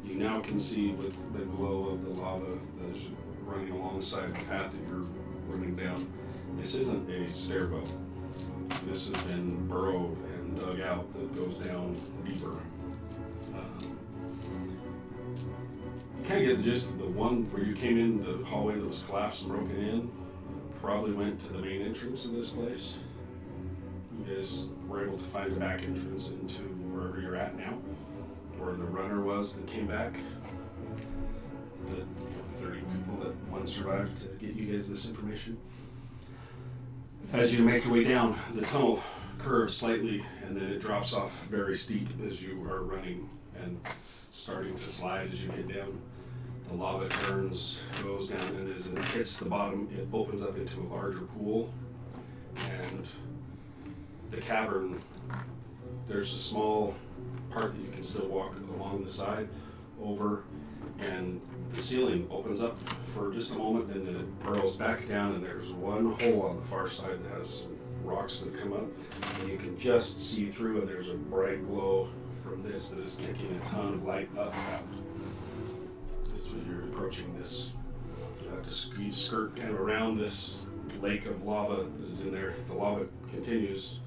you now can see with the glow of the lava as you're running alongside the path that you're running down. This isn't a stairwell. This has been burrowed and dug out that goes down deeper. You kind of get the gist of the one where you came in, the hallway that was collapsed and broken in, probably went to the main entrance of this place. You guys were able to find a back entrance into wherever you're at now, where the runner was that came back. The 30 people that one survived to get you guys this information. As you make your way down, the tunnel curves slightly and then it drops off very steep as you are running and starting to slide as you get down. The lava turns, goes down, and as it hits the bottom, it opens up into a larger pool. And the cavern, there's a small part that you can still walk along the side over, and the ceiling opens up for just a moment, and then it burrows back down, and there's one hole on the far side that has rocks that come up, and you can just see through, and there's a bright glow from this that is kicking a ton of light up out. This is when you're approaching this. You have to skirt kind of around this lake of lava that is in there. The lava continues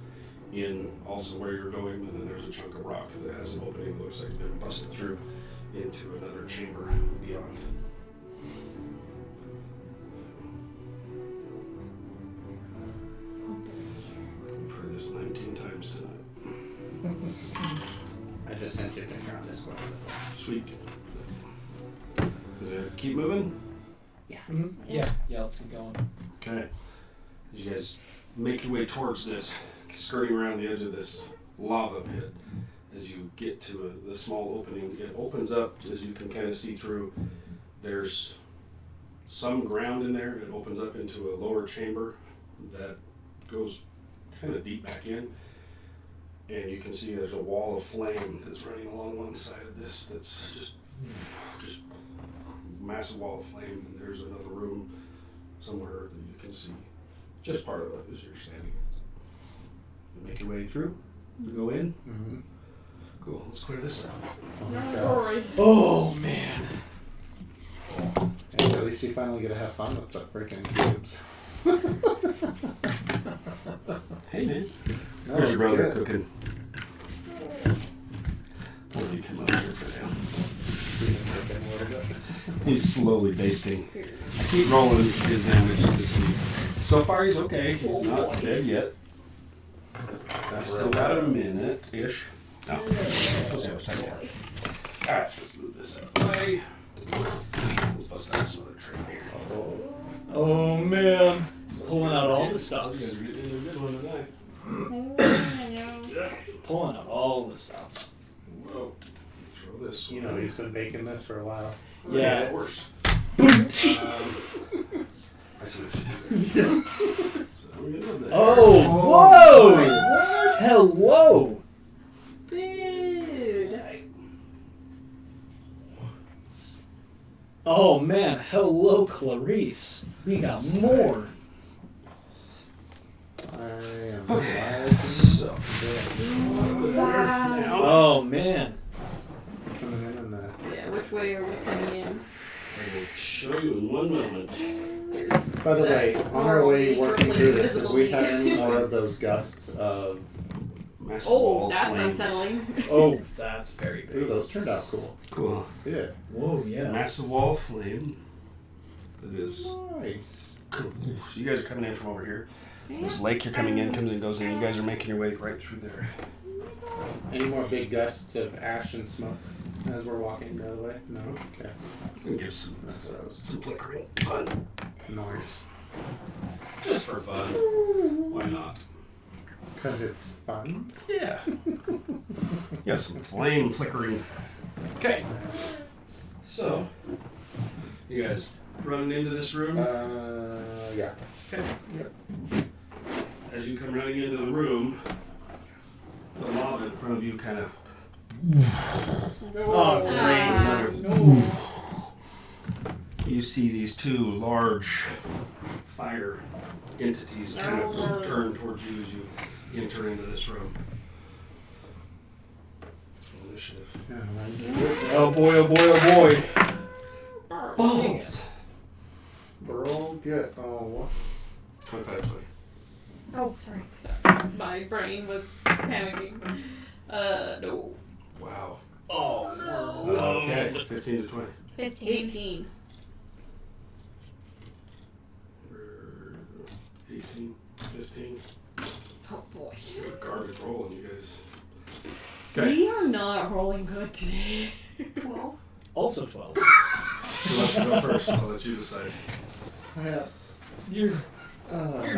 in also where you're going, and then there's a chunk of rock that has an opening that looks like it's been busted through into another chamber beyond. You've heard this 19 times tonight. I just sent you a picture on Discord. Sweet. Keep moving? Yeah, let's keep going. Okay. As you guys make your way towards this, skirting around the edge of this lava pit, as you get to the small opening, it opens up as you can kind of see through. There's some ground in there. It opens up into a lower chamber that goes kind of deep back in. And you can see there's a wall of flame that's running along one side of this that's just massive wall of flame, and there's another room somewhere that you can see just part of it as you're standing. You make your way through, you go in. Mm-hmm. Cool, let's clear this out. Oh man. And at least you finally get to have fun with the freaking cubes. Hey man, No, there's it's your brother good. cooking. He's slowly basting. I keep rolling his damage to see. So far, he's okay. He's not dead yet. That's still got a minute-ish. No. We'll see how much time we have. Alright, let's move this out of the way. Let's bust out some other trim here. Oh man. Pulling out all the You guys stops. are getting a good one tonight. Pulling out all the stops. Whoa. Throw this You know, he's been baking this for a while. Yeah. Of course. I see what you did there. So we're gonna do that. Oh, whoa! Hello! Dude. Oh man, hello Clarice. We got more. I am alive. So. Wow. Oh man. Coming in that. Yeah, which way are we coming in? I will show you in one moment. There's By the way, on our normal way needs working replace through this, invisible have we had needs. any more of those gusts of? Massive Oh, wall that's flames. unsettling. Oh, that's very Ooh, big. those turned out cool. Cool. Yeah. Whoa, yeah. Massive wall flame. That is. Nice. Cool. So you guys are coming in from over here. This lake you're coming in comes and goes in. You guys are making your way right through there. Any more big gusts of ash and smoke as we're walking the other way? No. Okay. You can give some That's what I was. flickering fun. Nice. Just for fun. Why not? Because it's fun. Yeah. Yeah, some flame flickering. Okay. So, you guys running into this room? Yeah. Okay. As you come running into the room, the lava in front of you kind of. Oh, great. You see these two large fire entities kind of turn towards you as you enter into this room. Initiative. Yeah, right. Oh boy, oh boy, oh boy. Balls! Roll good. Oh, what? 25, 20. Oh, sorry. My brain was panicking. No. Wow. Oh, Okay, 15 to 20. 15. 18. 18, 15. Oh boy. Garbage rolling, you guys. We are not rolling good today. 12. Also 12. Who wants to go first? I'll let you decide. Your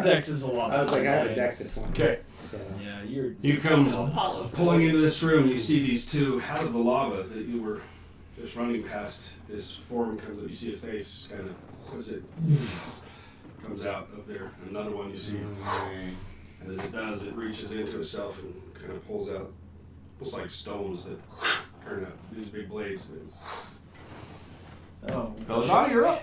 dex is a lot. I was like, I have a higher. dex at 20. Okay. So. Yeah, you're. You come Apollo. pulling into this room, you see these two out of the lava that you were just running past. This form comes up, you see a face kind of puts it, comes out of there. Another one you see. And as it does, it reaches into itself and kind of pulls out, looks like stones that turn out these big blades. Oh. Belshani, you're up.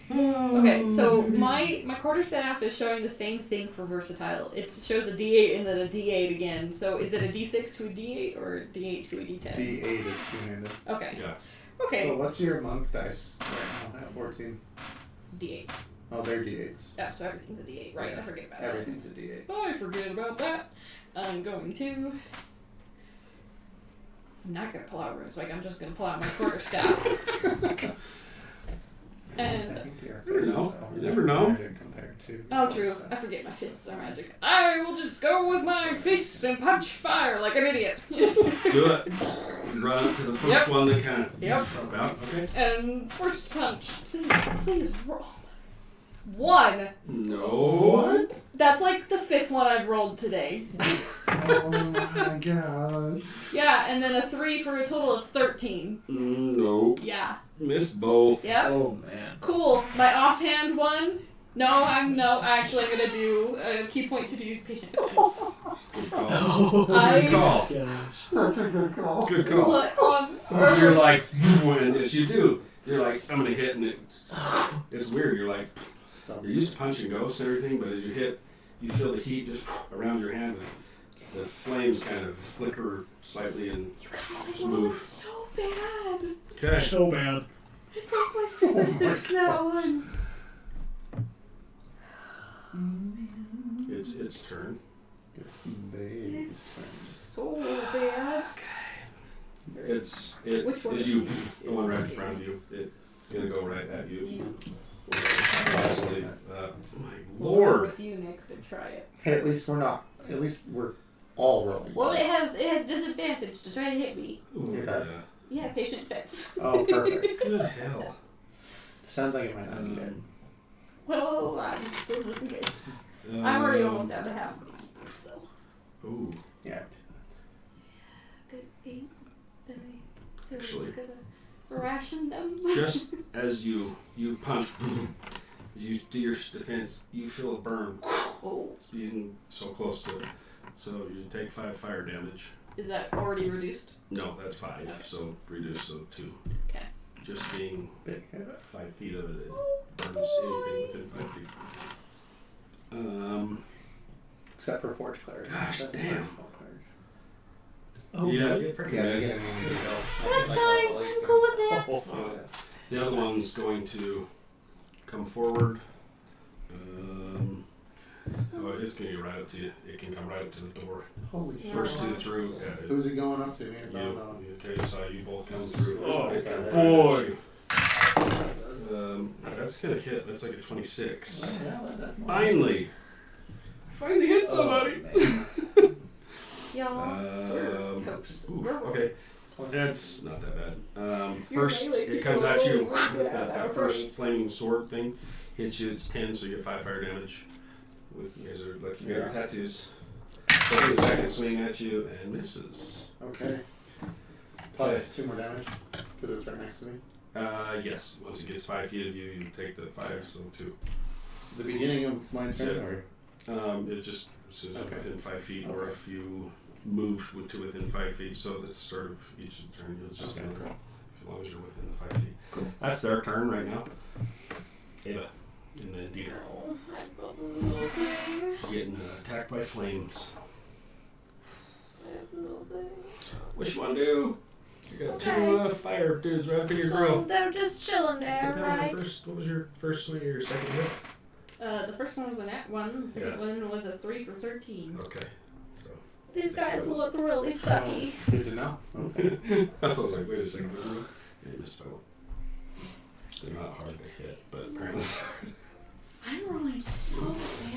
Okay, so my quarterstaff is showing the same thing for versatile. It shows a D8 and then a D8 again. So is it a D6 to a D8 or a D8 to a D10? D8 is two-handed. Okay. Yeah. Okay. Well, what's your monk dice right now at 14? D8. Oh, they're D8s. Yeah, so everything's a D8. Right, I forget about that. Everything's a D8. I forget about that. I'm going to. I'm not gonna pull out runes, like I'm just gonna pull out my quarterstaff. I And think your You never fists know. are You never know. magic compared to. oh, true. I forget my fists are magic. I will just go with my fists and punch fire like an idiot. Do it. You run up to the first Yep. one that kind of Yep. broke out. Okay. And first punch. Please roll. 1. No. What? That's like the 5th one I've rolled today. Oh my gosh. Yeah, and then a 3 for a total of 13. No. Yeah. Missed both. Yep. Oh man. Cool. My offhand one. Actually I'm gonna do a key point to do patient defense. Good call. I- Good call. Gosh. Such a good call. Good call. Put on You're like, and as you do, you're like, I'm gonna hit, and it's weird. You're like, you're used to punch and ghosts and everything, but as you hit, you feel the heat just around your hand. The flames kind of flicker slightly and move. so bad. Okay. So bad. It's like my 5th or 6th now one. It's its turn. It's Dave's turn. So bad. Which one is is you. he? The one right in front of you. It's gonna go right at you. Honestly, my lord. With you next to try it. Hey, at least we're all rolling. Well, it has disadvantage to try to hit me. Ooh, It does. Yeah, patient fits. Oh, perfect. Good hell. Sounds like it might not be good. Well, I'm still just in case. I'm already almost down to half. So. Ooh. Yeah. Good 8. So we're Actually. just gonna ration them. Just as you punch, as you do your defense, you feel a burn. Oh. Being so close to it. So you take 5 fire damage. Is that already reduced? No, that's 5. So reduce so 2. Okay. Just being Big hit. 5 feet of it, it burns anything within 5 feet. Except for Forge Cleric. Gosh, Doesn't damn. burn Forge Cleric. Oh, yeah, really? it freaking Yeah, they is. get immunity though. That's Like fine. all I'm cool with that. Oh, Yeah. The other one's going to come forward. It's going to get right up to you. It can come right up to the door. Holy shit. First 2 through. Who's it going up to? Me or You. Bob? Okay, so you both come through. Oh, It comes boy. right at you. That's going to hit. That's like a 26. Yeah, that Finally! Finally hit somebody! Y'all. Toast. Ooh, okay. That's not that bad. You're First, melee it comes at you. people. That Yeah, first right. flaming sword thing hits you. It's 10, so you get 5 fire damage. You guys are lucky you got your tattoos. Takes the second swing at you and misses. Okay. Plus 2 more damage because it's right next to me. Yes. Once it gets 5 feet of you, you take the 5, so 2. The beginning of my turn, or It just says Okay. within 5 feet, or Okay. if you move to within 5 feet. So at the start of each turn, you'll just Okay. another, as long as you're within the 5 feet. Cool. That's their turn right now. Ava, and then Dieter, getting attacked by flames. What you want to do? You got Okay. 2 fire dudes right up in your So grill. they're just chilling there, right? What was your first swing or your second hit? The first one was a nat 1. The second one was a 3 for 13. Okay. So These guys look really sucky. good to know. Okay. that's what I was like, wait a second. Yeah, you missed out. They're not hard to hit, but apparently. I'm rolling so bad.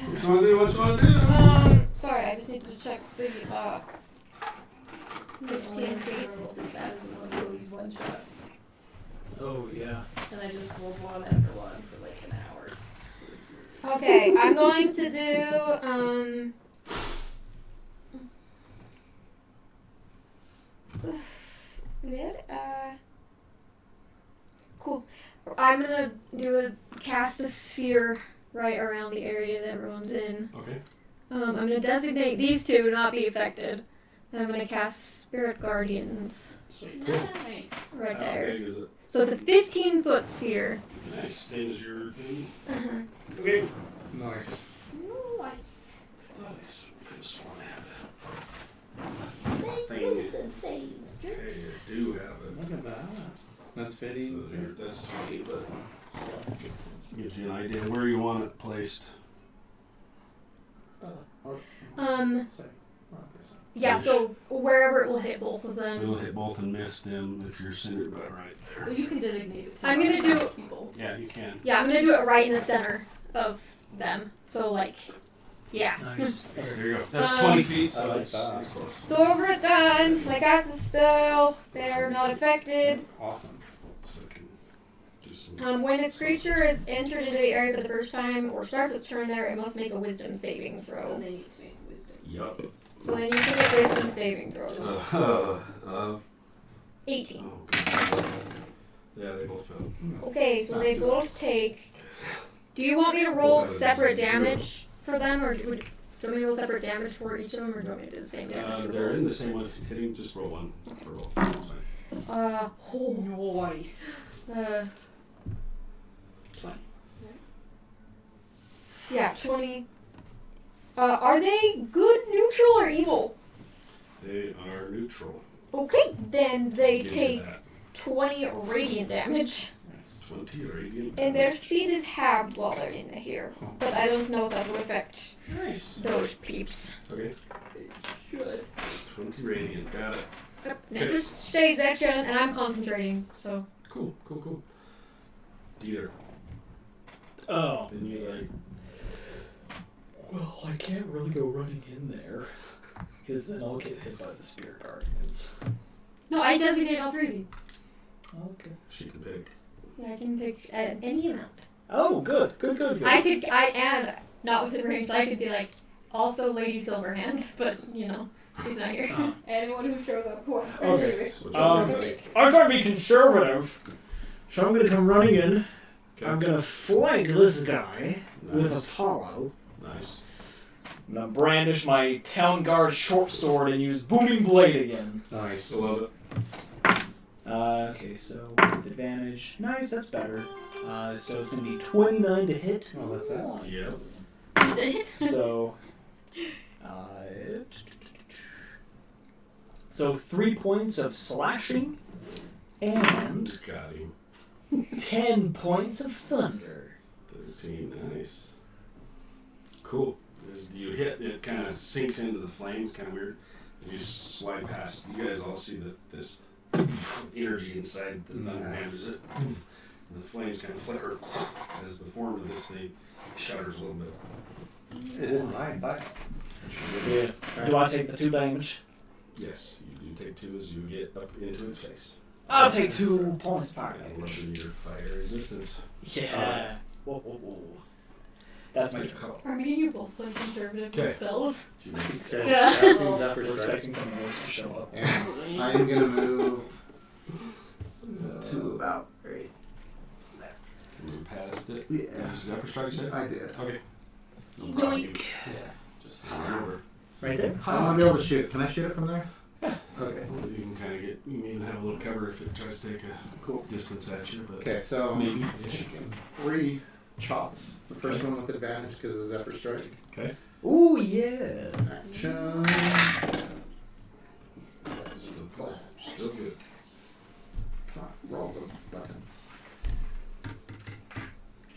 What you want to do? What you want to do? Sorry, I just need to check the 15 feet. As bad as one of these one shots. Oh, yeah. And I just rolled one after one for like an hour. Okay, I'm going to do cool. I'm gonna cast a sphere right around the area that everyone's in. Okay. I'm gonna designate these two to not be affected. And I'm gonna cast Spirit Guardians Sweet. Cool. Nice. right How there. big is it? So it's a 15-foot sphere. Nice. Same as your thing. Uh-huh. Okay. Nice. Nice. Nice. Could've sworn I had okay, I do have it. Look at that. That's So fitting. that's 20, but gives you an idea where you want it placed. Yeah, so wherever it will hit both of So them. you'll hit both and miss them if you're centered about right there. Well, you can designate it. I'm gonna do- people. Yeah, you can. Yeah, I'm gonna do it right in the center of them. So like, yeah. Nice. There you go. That's Um, 20 feet, I so like it's that. close. So over at done, I cast a spell. They're not affected. Awesome. So I can do some. When a creature is entered into the area for the first time or starts its turn there, it must make a wisdom saving So throw. they need to make wisdom. Yup. So then you can get wisdom saving throws. 18. Oh, good. Yeah, they both fell. Okay, so Not they too both take. Do you want me to roll Both have separate 0. damage for them, or do you want me to roll separate damage for each of them, or do you want me to do the same damage for They're both? in the same one hitting. Just roll one for both. That's fine. Nice. 20. Yeah, 20. Are they good, neutral, or evil? They are neutral. Okay, then they Give me take that. 20 radiant damage. 20 radiant. And their damage. speed is halved while they're in here. But I don't know if that will affect Nice. those peeps. Okay. should. 20 radiant. Got it. Yep. And it just stays action, and I'm concentrating, so. Cool. Dieter. Oh. Then you like. Well, I can't really go running in there. Because then I'll get hit by the spirit guardians. No, I designated all 3 of you. Okay. She can pick. Yeah, I can pick any amount. Oh, good. And not within range, I could be like, also Lady Silverhand, but, you know, she's not here. Anyone who shows up who I'm Okay. friendly with. Which Um, I'm trying to be conservative, so I'm gonna come running in. Okay. I'm gonna flank this guy with Nice. Apollo. Nice. I'm gonna brandish my town guard short sword and use booming blade again. Nice. I love it. Okay, so with advantage. Nice, that's better. So it's gonna be 29 to hit. Oh, that's that. Yep. Is it? So, so 3 points of slashing and Got him. 10 points of thunder. 13. Nice. Cool. As you hit, it kind of sinks into the flames. Kind of weird. As you slide past, you guys all see this energy inside the thunder hammers it. And the flames kind of flicker as the form of this thing shudders a little bit. It didn't mind, but. Yeah. Do I take the 2 damage? Yes, you do take 2 as you get up into its face. I'll take 2 points of fire And damage. lessen your fire resistance. Yeah. Whoa. That's my call. Are me and you both playing conservative Okay. spells? Do you make So, Yeah. casting Zephyr We're Strike. expecting someone else to show up. And I'm gonna move to about right. move past it? Yeah. Use Zephyr Strike, you said? I did. Okay. No problem. You Yeah. just run over. Right there? I want to be able to shoot it. Can I shoot it from there? Yeah. Okay. You can kind of get, you can even have a little cover if it tries to take a Cool. distance at you, but Okay, so maybe. taking 3 shots. The first one with advantage because of Zephyr Strike. Okay. Ooh, yeah. Action. Still good. Come on, roll the button.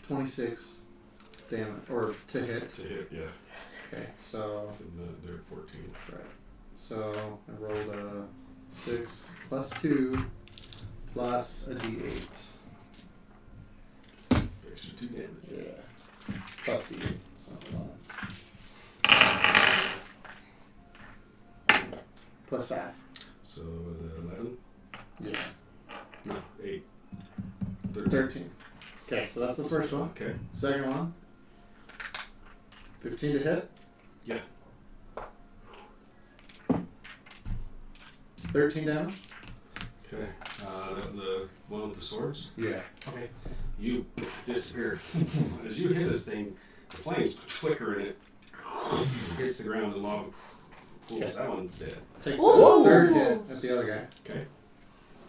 26 damage, or to hit. To hit, yeah. Okay, so And they're at 14. right. So I rolled a 6 plus 2 plus a d8. Extra 2 damage. Yeah. Plus d8. So plus 5. So 11? Yes. No, 8. 13. Okay, so that's the first one. Okay. Second one. 15 to hit. Yeah. 13 damage. Okay. The one with the swords? Yeah. Okay. You disappear. As you hit this thing, the flames flicker and it hits the ground and lava pools. Okay. That one's dead. Take Ooh. the third hit at the other guy. Okay.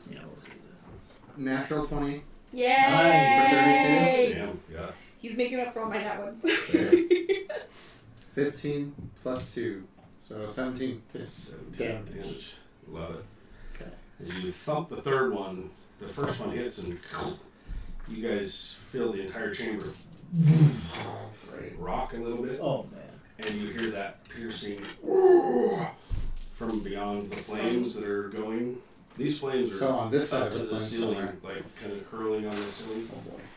Yeah, we'll see that. Natural 20. Yay! Damn. Yeah. He's making up for all my bad ones. 15 plus 2. So 17 to 17 damage. damage. Love it. Okay. As you thump the third one, the first one hits and you guys fill the entire chamber. Great. Rock a little bit. Oh, man. And you hear that piercing from beyond the flames that are going. These flames are So on this side up of to the the flame ceiling, somewhere. like kind of curling on the ceiling.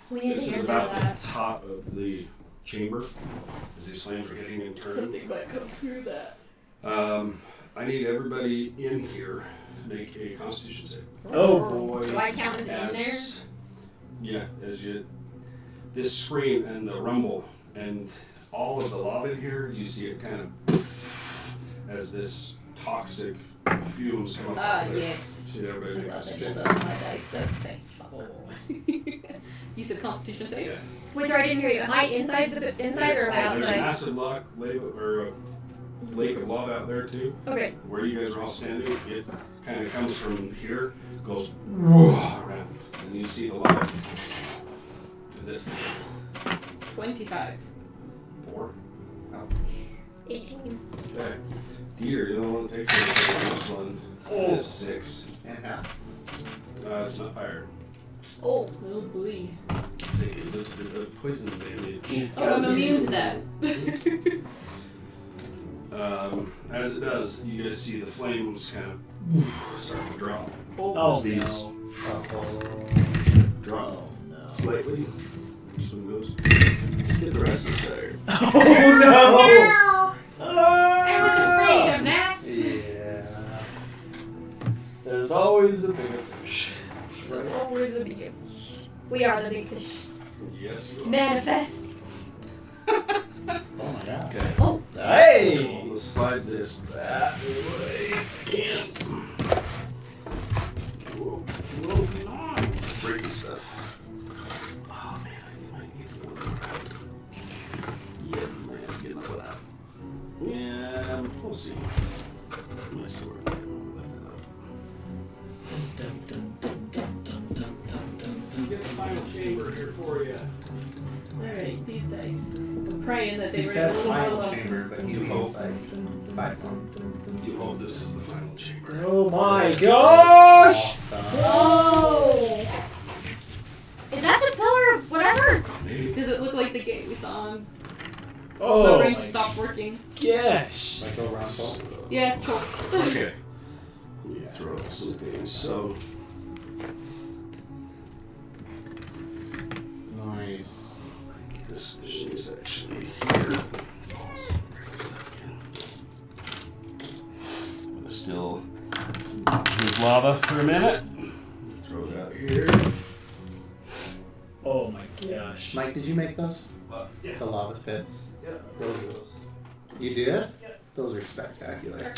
We need This to is get about that. the top of the chamber as these flames are hitting and turning. Something might come through that. I need everybody in here to make a Constitution save. Oh, boy. Do I count as in there? As yeah, as you this scream and the rumble and all of the lava in here, you see it kind of as this toxic fumes come up. Ah, out of there. yes. See everybody make a I love it. Constitution Oh, save. my dice so safe. You said Constitution save? Yeah. Wait, sorry, I didn't hear you. Am I inside or am I There's a outside? massive lake of lava out there too. Okay. Where you guys are all standing, it kind of comes from here, goes around, and you see the lava. Is it 25. 4? 18. Okay. Dieter, you're the one that takes this one. This 6. And half. It's not fired. Oh, oh boy. Take a little bit of poison damage. Oh, I'm immune to that. As it does, you guys see the flames kind of start to drop. Oh, These no. drop Oh, no. slightly. This one goes. Let's get the rest of the cider. Oh, no! I was afraid of that. Yeah. There's always a bigger fish. There's always a big fish. We are the big fish. Yes, you are. Manifest. Oh my god. Okay. Oh, Hey! Let's slide this that way. Can't. Whoa, not breaking stuff. Oh man, I might need to go around. Yeah, man, get my foot out. Yeah, we'll see. My sword. Lift it up. Get the final chamber here for you. Alright, these dice. I'm praying that they He were says a little final more low. chamber, but he You means hope. like 5 months. You hope this is the final chamber. Oh my gosh! oh! Is that the pillar of whatever? Maybe. Does it look like the gate we saw on Oh the my ring stopped working? gosh! Like go round full. Yeah, choke. Okay. Let me throw some things. So, Nice. this thing is actually here. I'm gonna still use lava for a minute. Throw it out here. Oh my gosh. Mike, did you make those? Yeah. The lava pits? Yeah. You did? Those are spectacular.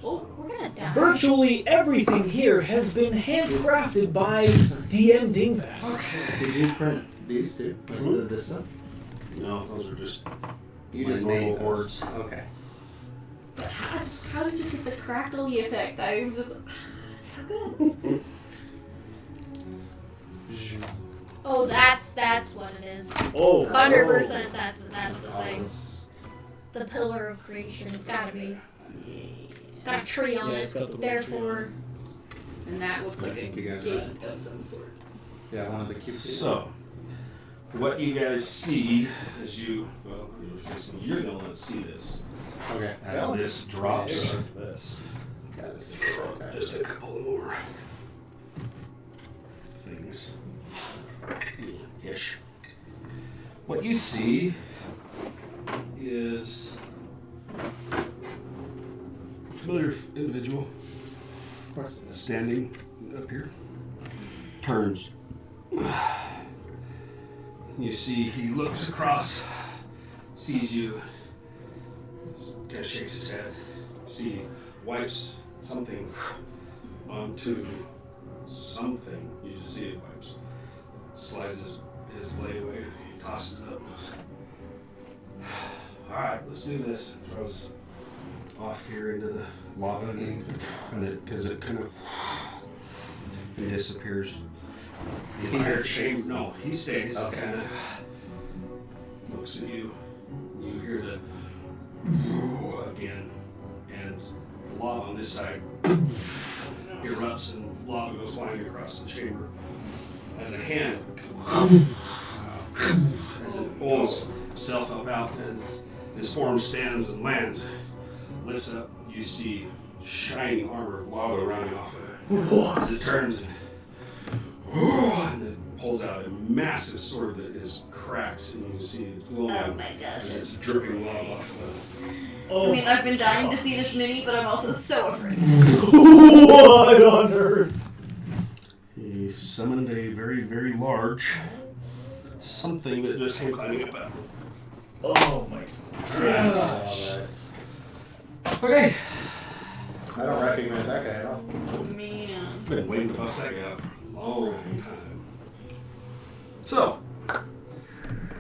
Oh, we're gonna die. Virtually everything here has been handcrafted by DM Dingbat. Did you print these two? Like this stuff? No, those are just. You My just normal made those. boards. Okay. But how did you get the crackly effect? I'm just. It's so good. Oh, that's what it is. Oh. 100%. That's the All thing. those. The pillar of creation. It's gotta be. It's got a tree on Yeah, it. it's got the little Therefore, And that looks like a You guys gate right? of some sort. Yeah, one of the cute So, what you guys see as you, well, you're gonna let see this Okay. as this drops. This. Yeah, this is Just fantastic. a couple more things. Ish. What you see is a familiar individual Of course. standing up here. Turns. You see he looks across, sees you, kind of shakes his head. See, wipes something onto something. You just see it wipes. Slides his blade away. He tosses it up. Alright, let's do this. Throws off here into the lava and because it kind of it disappears. The entire chamber. No, he stays. Okay. Kind of looks at you. You hear the again, and the lava on this side erupts and lava goes flying across the chamber. As a hand, as it pulls itself up out, as his form stands and lands, lifts up, you see shining armor of lava running off of it. As it turns and it pulls out a massive sword that is cracked, and you see it glowing Oh my gosh. as it's dripping lava off of it. I mean, I've been dying to see this mini, but I'm also so afraid. What on earth? He summoned a very, very large something that just came climbing up out. Oh my Alright. Okay. I don't recognize that guy at all. Man. I've been waiting to bust that guy out for a long time. So,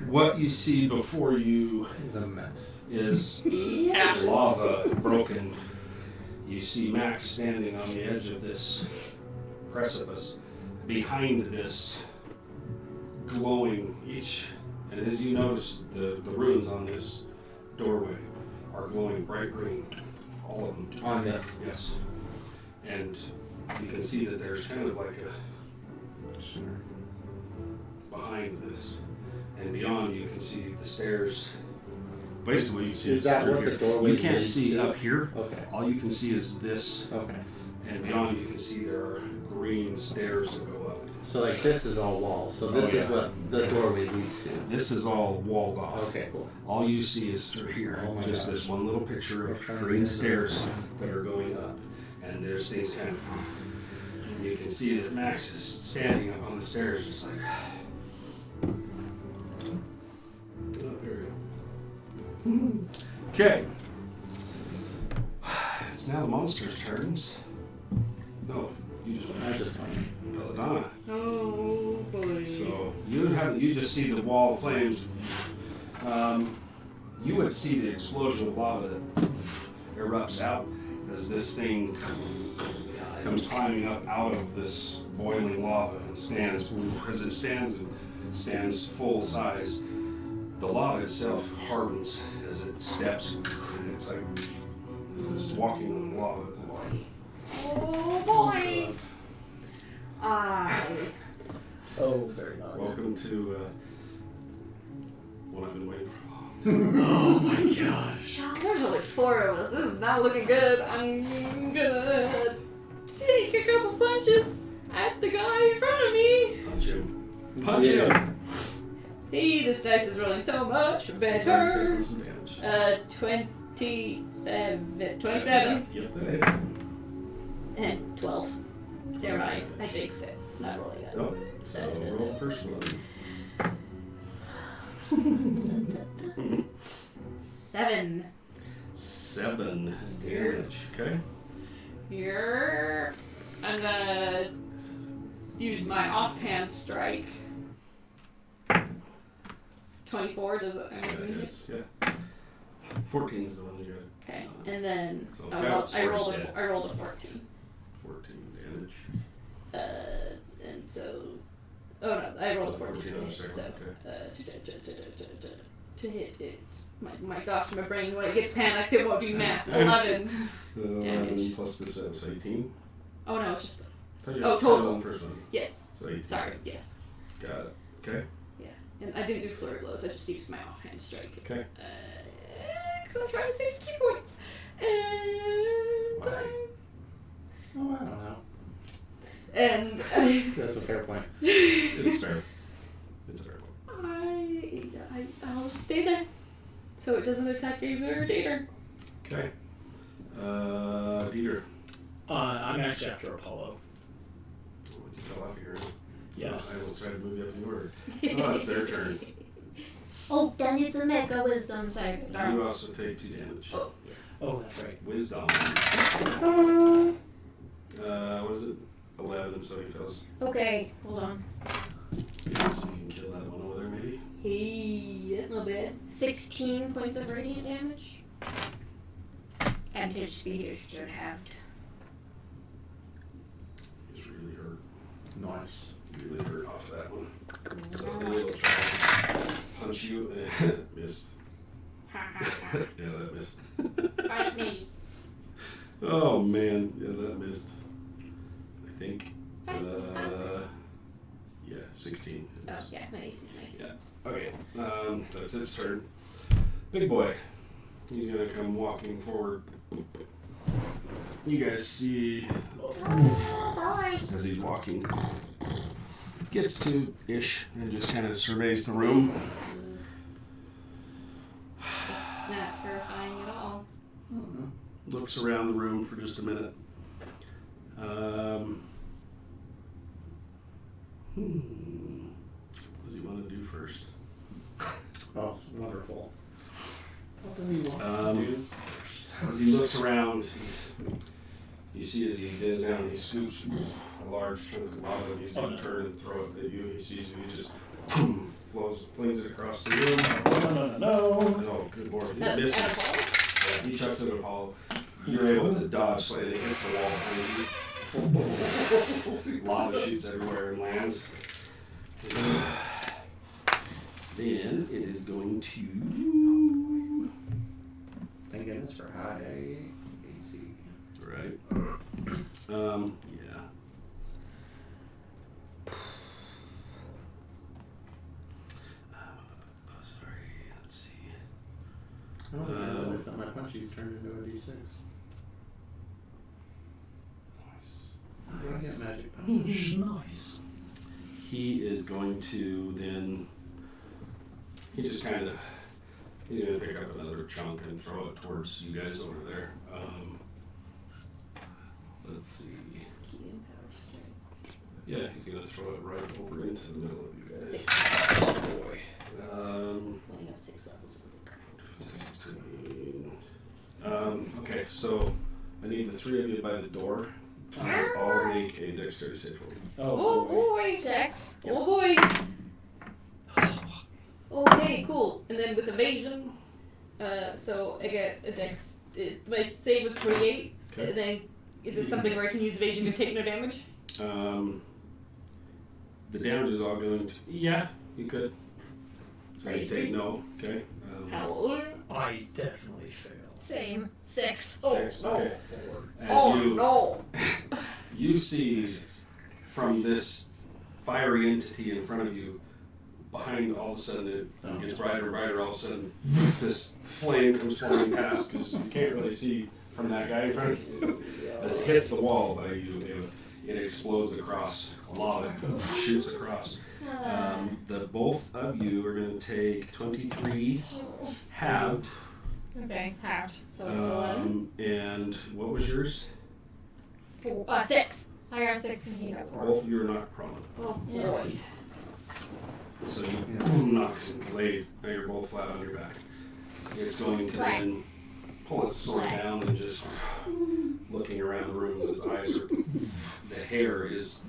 what you see before you He's a mess. is Yeah. lava broken. You see Max standing on the edge of this precipice, behind this glowing each. And as you notice, the runes on this doorway are glowing bright green, all of them. On this. Yes. And you can see that there's kind of like a behind this. And beyond, you can see the stairs basically what you see Is that through what the here. doorway You can't leads see to? up here. Okay. All you can see is this, Okay. and beyond you can see there are green stairs that go up. So like this is all walls. So this is what the doorway leads to. This is all walled off. Okay, cool. All you see is through here, Oh my just gosh. this one little picture of green stairs that are going up, and there's things kind of. You can see that Max is standing up on the stairs, just like. Oh, there we go. Okay. It's now the monsters' turns. No, you just I just went. Belladonna. Oh boy. So you just see the wall of flames. You would see the explosion of lava that erupts out as this thing comes climbing up out of this boiling lava and stands. As it stands full size, the lava itself hardens as it steps. And it's like it's walking on lava. Oh boy. Oh, very nice. Welcome to what I've been waiting for. Oh my gosh. There's only 4 of us. This is not looking good. I'm gonna take a couple punches at the guy in front of me. Punch him. Punch him. Hey, this dice is rolling so much better. 27. Yep, that hits. And 12. Never mind. I jinxed it. It's not rolling that. Nope. So roll the first one. 7. 7 damage. Okay. Here. I'm gonna use my offhand strike. 24, does it? That hits. Yeah. 14 is the one you got. Okay, and then So I that's rolled first hit. a 14. 14 damage. And so, oh no, I rolled a 14 to 14 on the hit, second so, one, to hit it, my gosh, my brain, when it gets panicked, it won't do math. 11. 11 Damage. plus the 7, so 18. Oh no, it's just, Oh, you Oh, got total. 7 on the first one. yes, So 18. sorry, yes. Got it. Okay. And I didn't do flurry blows, I just used my offhand strike. Okay. Because I'm trying to save key points. And, Why? Oh, I don't know. and That's a fair point. It's fair. It's a fair one. I'll just stay there. So it doesn't attack either Dater. Okay. Dieter. I'm actually after Apollo. Oh, you fell off here. Yeah. I will try to move you up in order. Oh, it's their turn. Oh, then it's a mega wisdom save. You also take 2 damage. Oh, yes. Oh, that's right. Wisdom. What is it? 11, so he fails. Okay, hold on. So you can kill that one over there, maybe? Hey, that's not bad. 16 points of radiant damage. And his speed is just halved. He's really hurt. Nice. Really hurt off that one. So then he'll try to punch you. Missed. Yeah, that missed. Fight me. Oh, man. Yeah, that missed. I think. Yeah, 16. Oh, yeah, my AC is 19. Okay, that's its turn. Big boy. He's gonna come walking forward. You guys see as he's walking. Gets to ish and just kind of surveys the room. Not terrifying at all. Looks around the room for just a minute. What does he want to do first? Oh, wonderful. What does he want to do? As he looks around, you see as he digs down, he scoops a large chunk of lava and he's going to turn and throw it at you. He sees you, he just flings it across the room. No. Oh, good lord. He misses. Yeah, he chucks it at Apollo. You're able to dodge slightly against the wall behind you. Lava shoots everywhere and lands. Then it is going to. Thank goodness for high AC. Right. Yeah. Sorry, let's see. get magic powers. Nice. He is going to then. He just kind of. He's going to pick up another chunk and throw it towards you guys over there. Let's see. Yeah, he's going to throw it right over into the middle of you guys. 6. Oh boy. When you have 6 levels. 16. Okay, so I need the 3 of you by the door. All make a dexterity save for me. Oh boy. Dex. Oh boy. Okay, cool. And then with evasion, so I get a dex. My save was 28. Okay. And then is this something where I can use evasion to take no damage? The damage is all going to. Yeah, you could. So you take no. Okay. Hallelujah. I definitely failed. Same. 6. 6. Okay. As Oh you no. you see from this fiery entity in front of you, behind all of a sudden it gets brighter and brighter. All of a sudden, this flame comes flying past because you can't really see from that guy in front of you. As it hits the wall by you, it explodes across. Lava shoots across. The both of you are going to take 23 halved. Okay, halved. So 11. And what was yours? 6. I got 6 and he got 4. Both of you are knocked prone. Oh Yeah. boy. So you knock and lay. Now you're both flat on your back. It's going to then pull its sword down and just looking around the room. Its eyes are. The hair is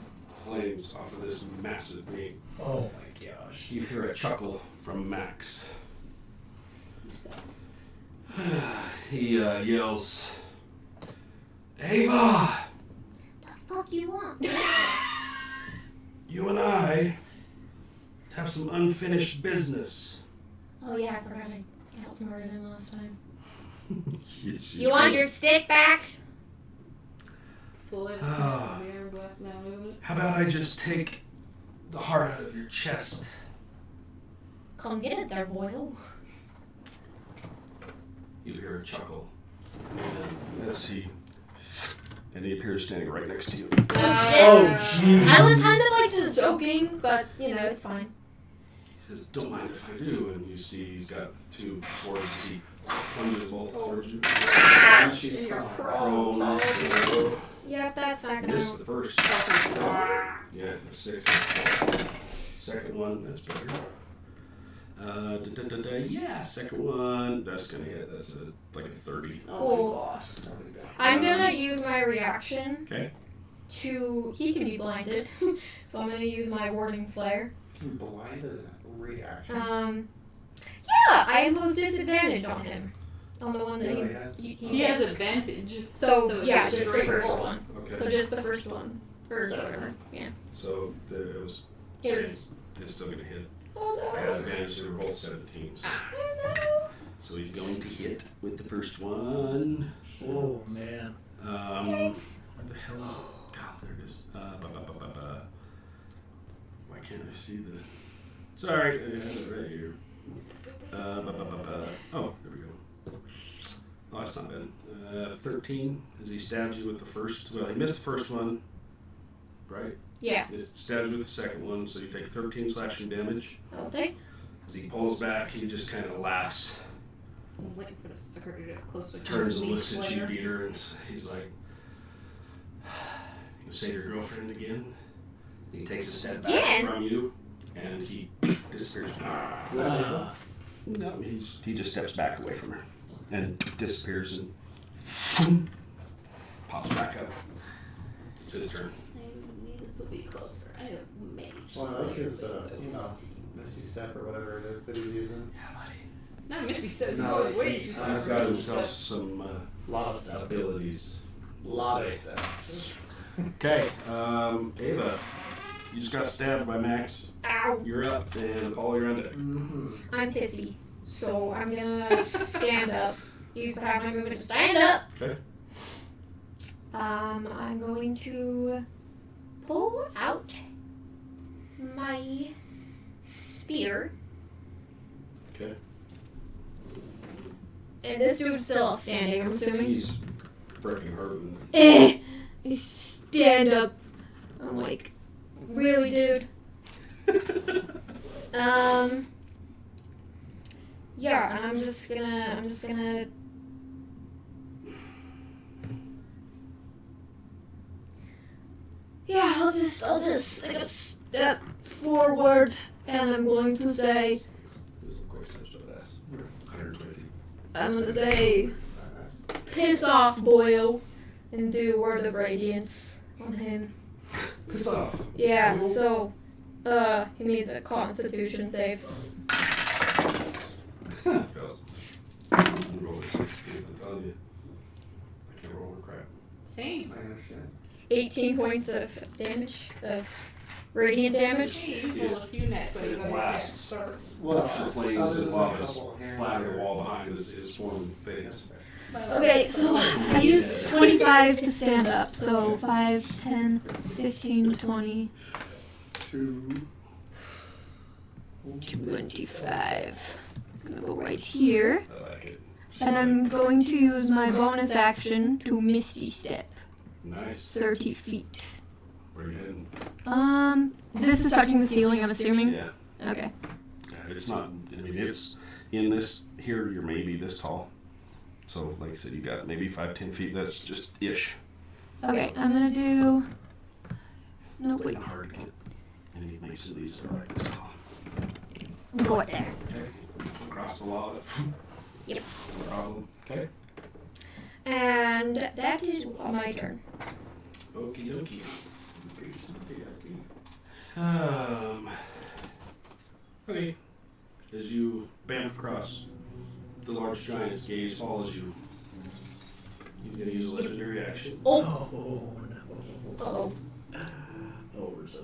flames off of this massive being. Oh my gosh. You hear a chuckle from Max. He yells, "Ava! The fuck you want? You and I have some unfinished business." Oh yeah, I forgot I outsmarted him last time. You want your stick back? Slowly. Ah. Glass now movement. How about I just take the heart out of your chest? Come get it there, Boyle. You hear a chuckle. And as he appears standing right next to you. Oh jeez. I was kind of like just joking, but you know, it's fine. He says, "Don't mind if I do." And you see he's got 2 swords. He plunges both towards you. And she's And you're prone. Prone. So Yeah, that's not gonna this is the first. Yeah, the 6. Second one, that's better. Yeah, second one, that's gonna hit. That's like a 30. Oh my gosh. I'm gonna use my reaction Okay. to. He can be blinded, so I'm gonna use my warding flare. Blind is a reaction. Yeah, I impose disadvantage on him. On the one that Yeah, he has- he He has hits. advantage. So yeah, it's just the straight first roll. one. Okay. So just the first one. Or Second. whatever. Yeah. So it was. It was- It's still gonna hit. Oh I had advantage. They were both 17s. no. So he's going to hit with the first one. Oh man. Where the hell is it? God, there it is. Why can't I see the? Sorry, I have it right here. Oh, there we go. Oh, that's not bad. 13 as he stabs you with the first. Well, he missed the first one, right? Yeah. It stabs you with the second one, so you take 13 slashing damage. I'll take. As he pulls back, he just kind of laughs, I'm waiting for the sucker to get closer to turns the and looks at you, layer. Dieter, and he's like, "You save your girlfriend again?" He takes a step back Again? from you, and he disappears. No, he just steps back away from her and disappears and pops back up. It's his turn. I need to be closer. I have mage. Well, I like his, slayer, Misty Step or whatever it is that he's using. Yeah, buddy. It's not Misty Step. No, it's it's- way it's- too He's far. got Misty himself Step. some Lot of stuff. abilities. we'll Lot say. of stuff. Okay, Ava, you just got stabbed by Max. Ow. You're up, and Paul, you're on deck. Mm-hmm. I'm pissy. So I'm gonna stand up. Use the half my movement to stand up. Okay. I'm going to pull out my spear. Okay. And this dude's still standing, I'm assuming. He's breaking hurt. And You stand up I'm like, really, dude? Yeah, and I'm just gonna. Yeah, I'll just take a step forward, and I'm going to say, This is a quick step to the ass. 120 feet. I'm gonna say, piss off, Boyle, and do Word of Radiance on him. Piss off. Yeah, so, he needs a Constitution save. Fails. You roll a 16, I'm telling you. I can't roll for crap. Same. I understand. 18 points of damage, of radiant damage. You roll a few net, but And you it can't blasts. start. Well, The flames and lava is couple here and flat on the there. wall behind is forming things. Okay, so I used 25 to stand up, so 5, 10, 15, 20, 25. I'm gonna go right here, I like it. and I'm going to use my bonus action to Misty Step, Nice. 30 feet. Where are you heading? This is touching the ceiling, I'm assuming? Yeah. Okay. It's not, I mean, it's in this, here you're maybe this tall. So, like I said, you got maybe 5-10 feet, that's just ish. Okay, I'm gonna do... No, wait. Hard to get any makes of these that are like this tall. We'll go right there. Okay. Across the lava. Yep. No problem. Okay. And that is my turn. Okie dokie. Okay. As you bamf across, the large giant's gaze follows you. He's gonna use a legendary action. Oh! Oh no. Uh-oh. Oh, we're so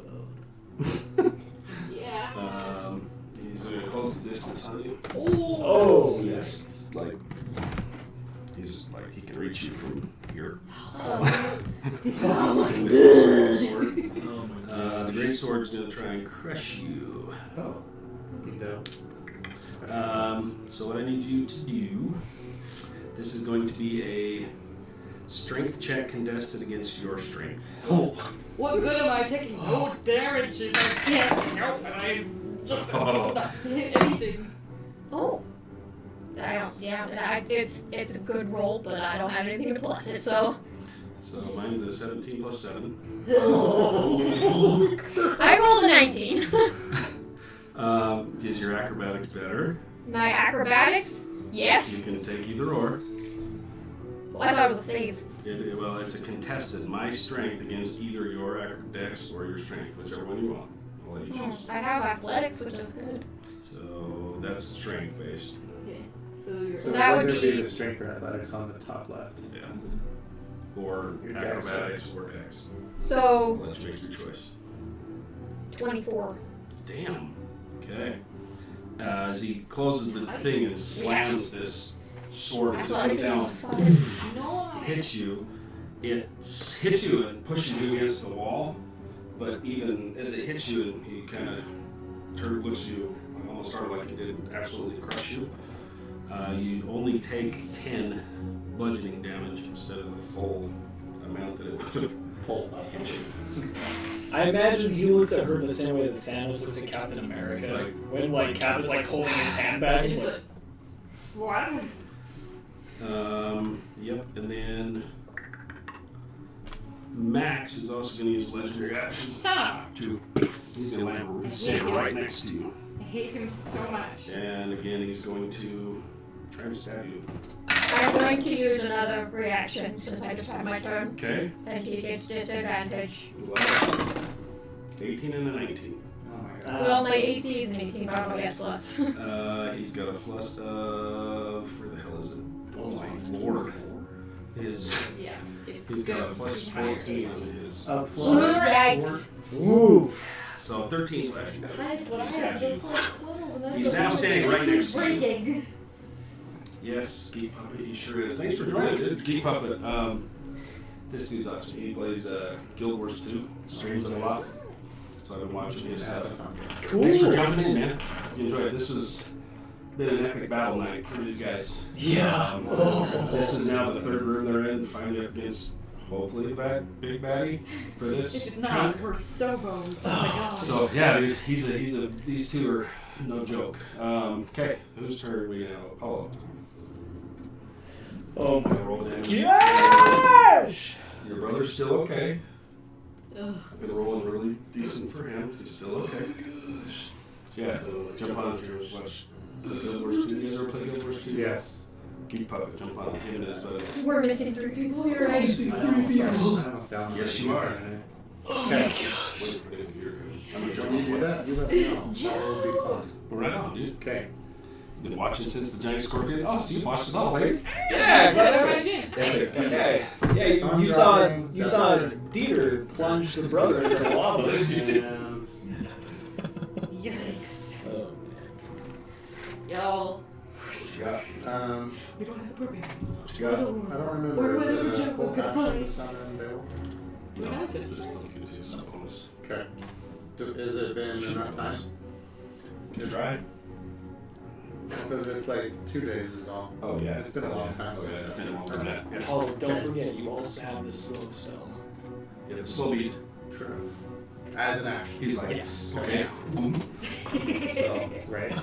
Yeah. He's gonna close the distance on you. Oh, Yes. Like, he's like, he can reach you from here. Oh. The great sword's gonna try and crush you. Oh, no. So what I need you to do, this is going to be a strength check contested against your strength. Oh. What good am I taking no damage if I can't help and I just hit anything? Oh. I don't, yeah, it's a good roll, but I don't have anything to plus it, so. So mine's a 17 plus 7. I rolled a 19. Is your acrobatics better? My acrobatics? Yes. You can take either or. Well, I thought it was a save. Well, it's a contested. My strength against either your acrobatics or your strength, whichever one you want. I'll let you choose. I have athletics, which is good. So that's strength based. Okay. So you're So that would would be- the strength or athletics on the top left. Yeah. Or Your dex. acrobatics or dex. I'll So, let you make your choice. 24. Damn. Okay. As he closes the thing and slams this sword as it comes Athletics down, is +5. no. hits you, it hits you and pushes you against the wall. But even as it hits you, he kind of looks at you, almost started like it did absolutely crush you. You only take 10 bludgeoning damage instead of the full amount that it would have hit you. I imagine he looks at her the same way that Thanos looks at Captain America. Like- when Cap is holding his hand back. He's Is like, it? What? Yep, and then Max is also going to use legendary action Stop. to. He's going to land stand right next to you, I hate him so much. and again he's going to try and stab you. I'm going to use another reaction since I just had my turn. Okay. And he gets disadvantage. 18 and a 19. Oh my god. Well, my AC is an 18, but I'll get plus. He's got a plus of where the hell is it? Oh my lord! Yeah. It's He's got a good. plus 14 on his. Yikes. ooh. So 13 slashing damage. That's what I He stabs have. you. So He's now standing right next to you. breaking. Yes, Geek Puppet, he sure is. Thanks for joining us, Geek Puppet. This dude's awesome. He plays Guild Wars 2, streams it a lot. So I've been watching his stuff. Cool. Thanks for jumping in, man. You enjoy it. This has been an epic battle night for these guys. Yeah. This is now the third room they're in, finally up against hopefully that big baddie for this If it's not, chunk. we're so boned. Oh my god. So yeah, dude, these two are no joke. Okay, whose turn we now? Apollo. Oh my Roll damage. gosh! Your brother's still okay. Ugh. I've been rolling really decent for him. He's still okay. Yeah, jump on if you're watch the Guild Wars 2. You ever play Guild Wars 2? Yes. Geek Puppet, jump on him and his buddies. We're missing 3 people. You're right. Almost down. Yes, you are. Okay. Wait for the computer. I'm gonna jump When you do on. that, you let me know. That would be fun. Right on, dude. Okay. Been watching since the Giant Scorpion. Oh, so you watched it all, right? Yeah, That's what I did. Okay. Yeah, So I'm you saw driving, you so- saw Dieter plunge the brother into the lava. And Yikes. Oh, Y'all. Yeah. We don't have a program. What you got? I don't remember. Where Is would it the a joke full was gonna action put? summon available? No, just a bonus. Okay. Has it been enough time? You can try. Because it's like 2 days is all. Oh yeah, It's been a long time Oh yeah, since it's I've been a long time. Yeah. Oh, don't Okay. forget, you also have the slow spell. Yeah, it's slow beat. True. As an action. He's like, Yes. okay. So, right.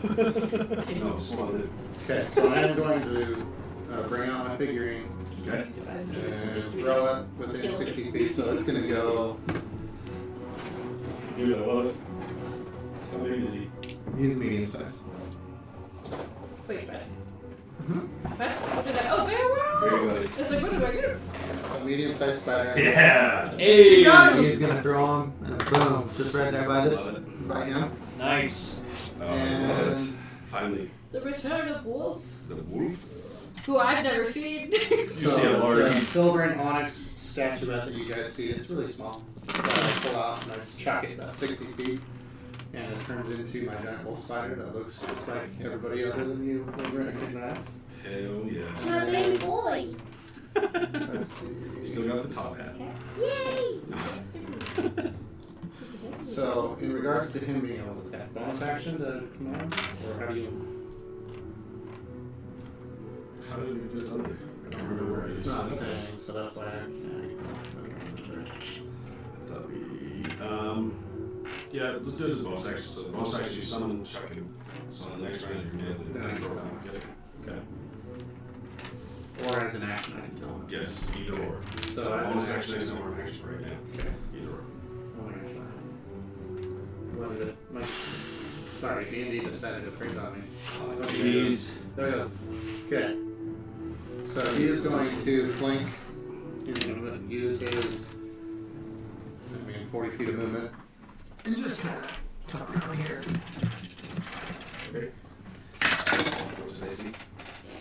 No, slow it. Okay, so I am going to bring out my figurine Okay. and throw it within 60 feet. So it's going to go. Dude, I love it. How big is he? He's medium sized. Wait, Bennett. Mhm. Bennett? What is that? Oh, very well. Very good. It's like, what do I do? So medium sized spider. Yeah. Hey! He's going to throw him and boom, just right there by this, Love it. by him. Nice. Oh, I love it. And Finally, The Return of Wolf, the wolf. who I've never seen. You see a large. it's a silver and onyx statuette that you guys see. It's really small. That I pull out and I chuck it about 60 feet. And it turns into my giant wolf spider that looks just like everybody other than you would recognize. Hell yes. My baby boy. Let's see. Still got the top hat. Yay! So, in regards to him being able to attack, bonus action to command? Or how do you. How did we do it under? I don't remember where It's not saying, so that's why I can't. I thought we. Yeah, let's do it as a bonus action. So, bonus action, you summon Chuckin. So, the next round, you're going to get the intro round. Okay. Or as an action, I can tell him. Yes, either or. So, So, as bonus an action action. is more action right now. Okay. Either or. Oh my gosh. What is it? Sorry, D&D decided to print on me. Oh, jeez. There it goes. Okay. So he is going to flank. He's going to use his 40 feet of movement. And just kind of come around here. Okay. What's his AC?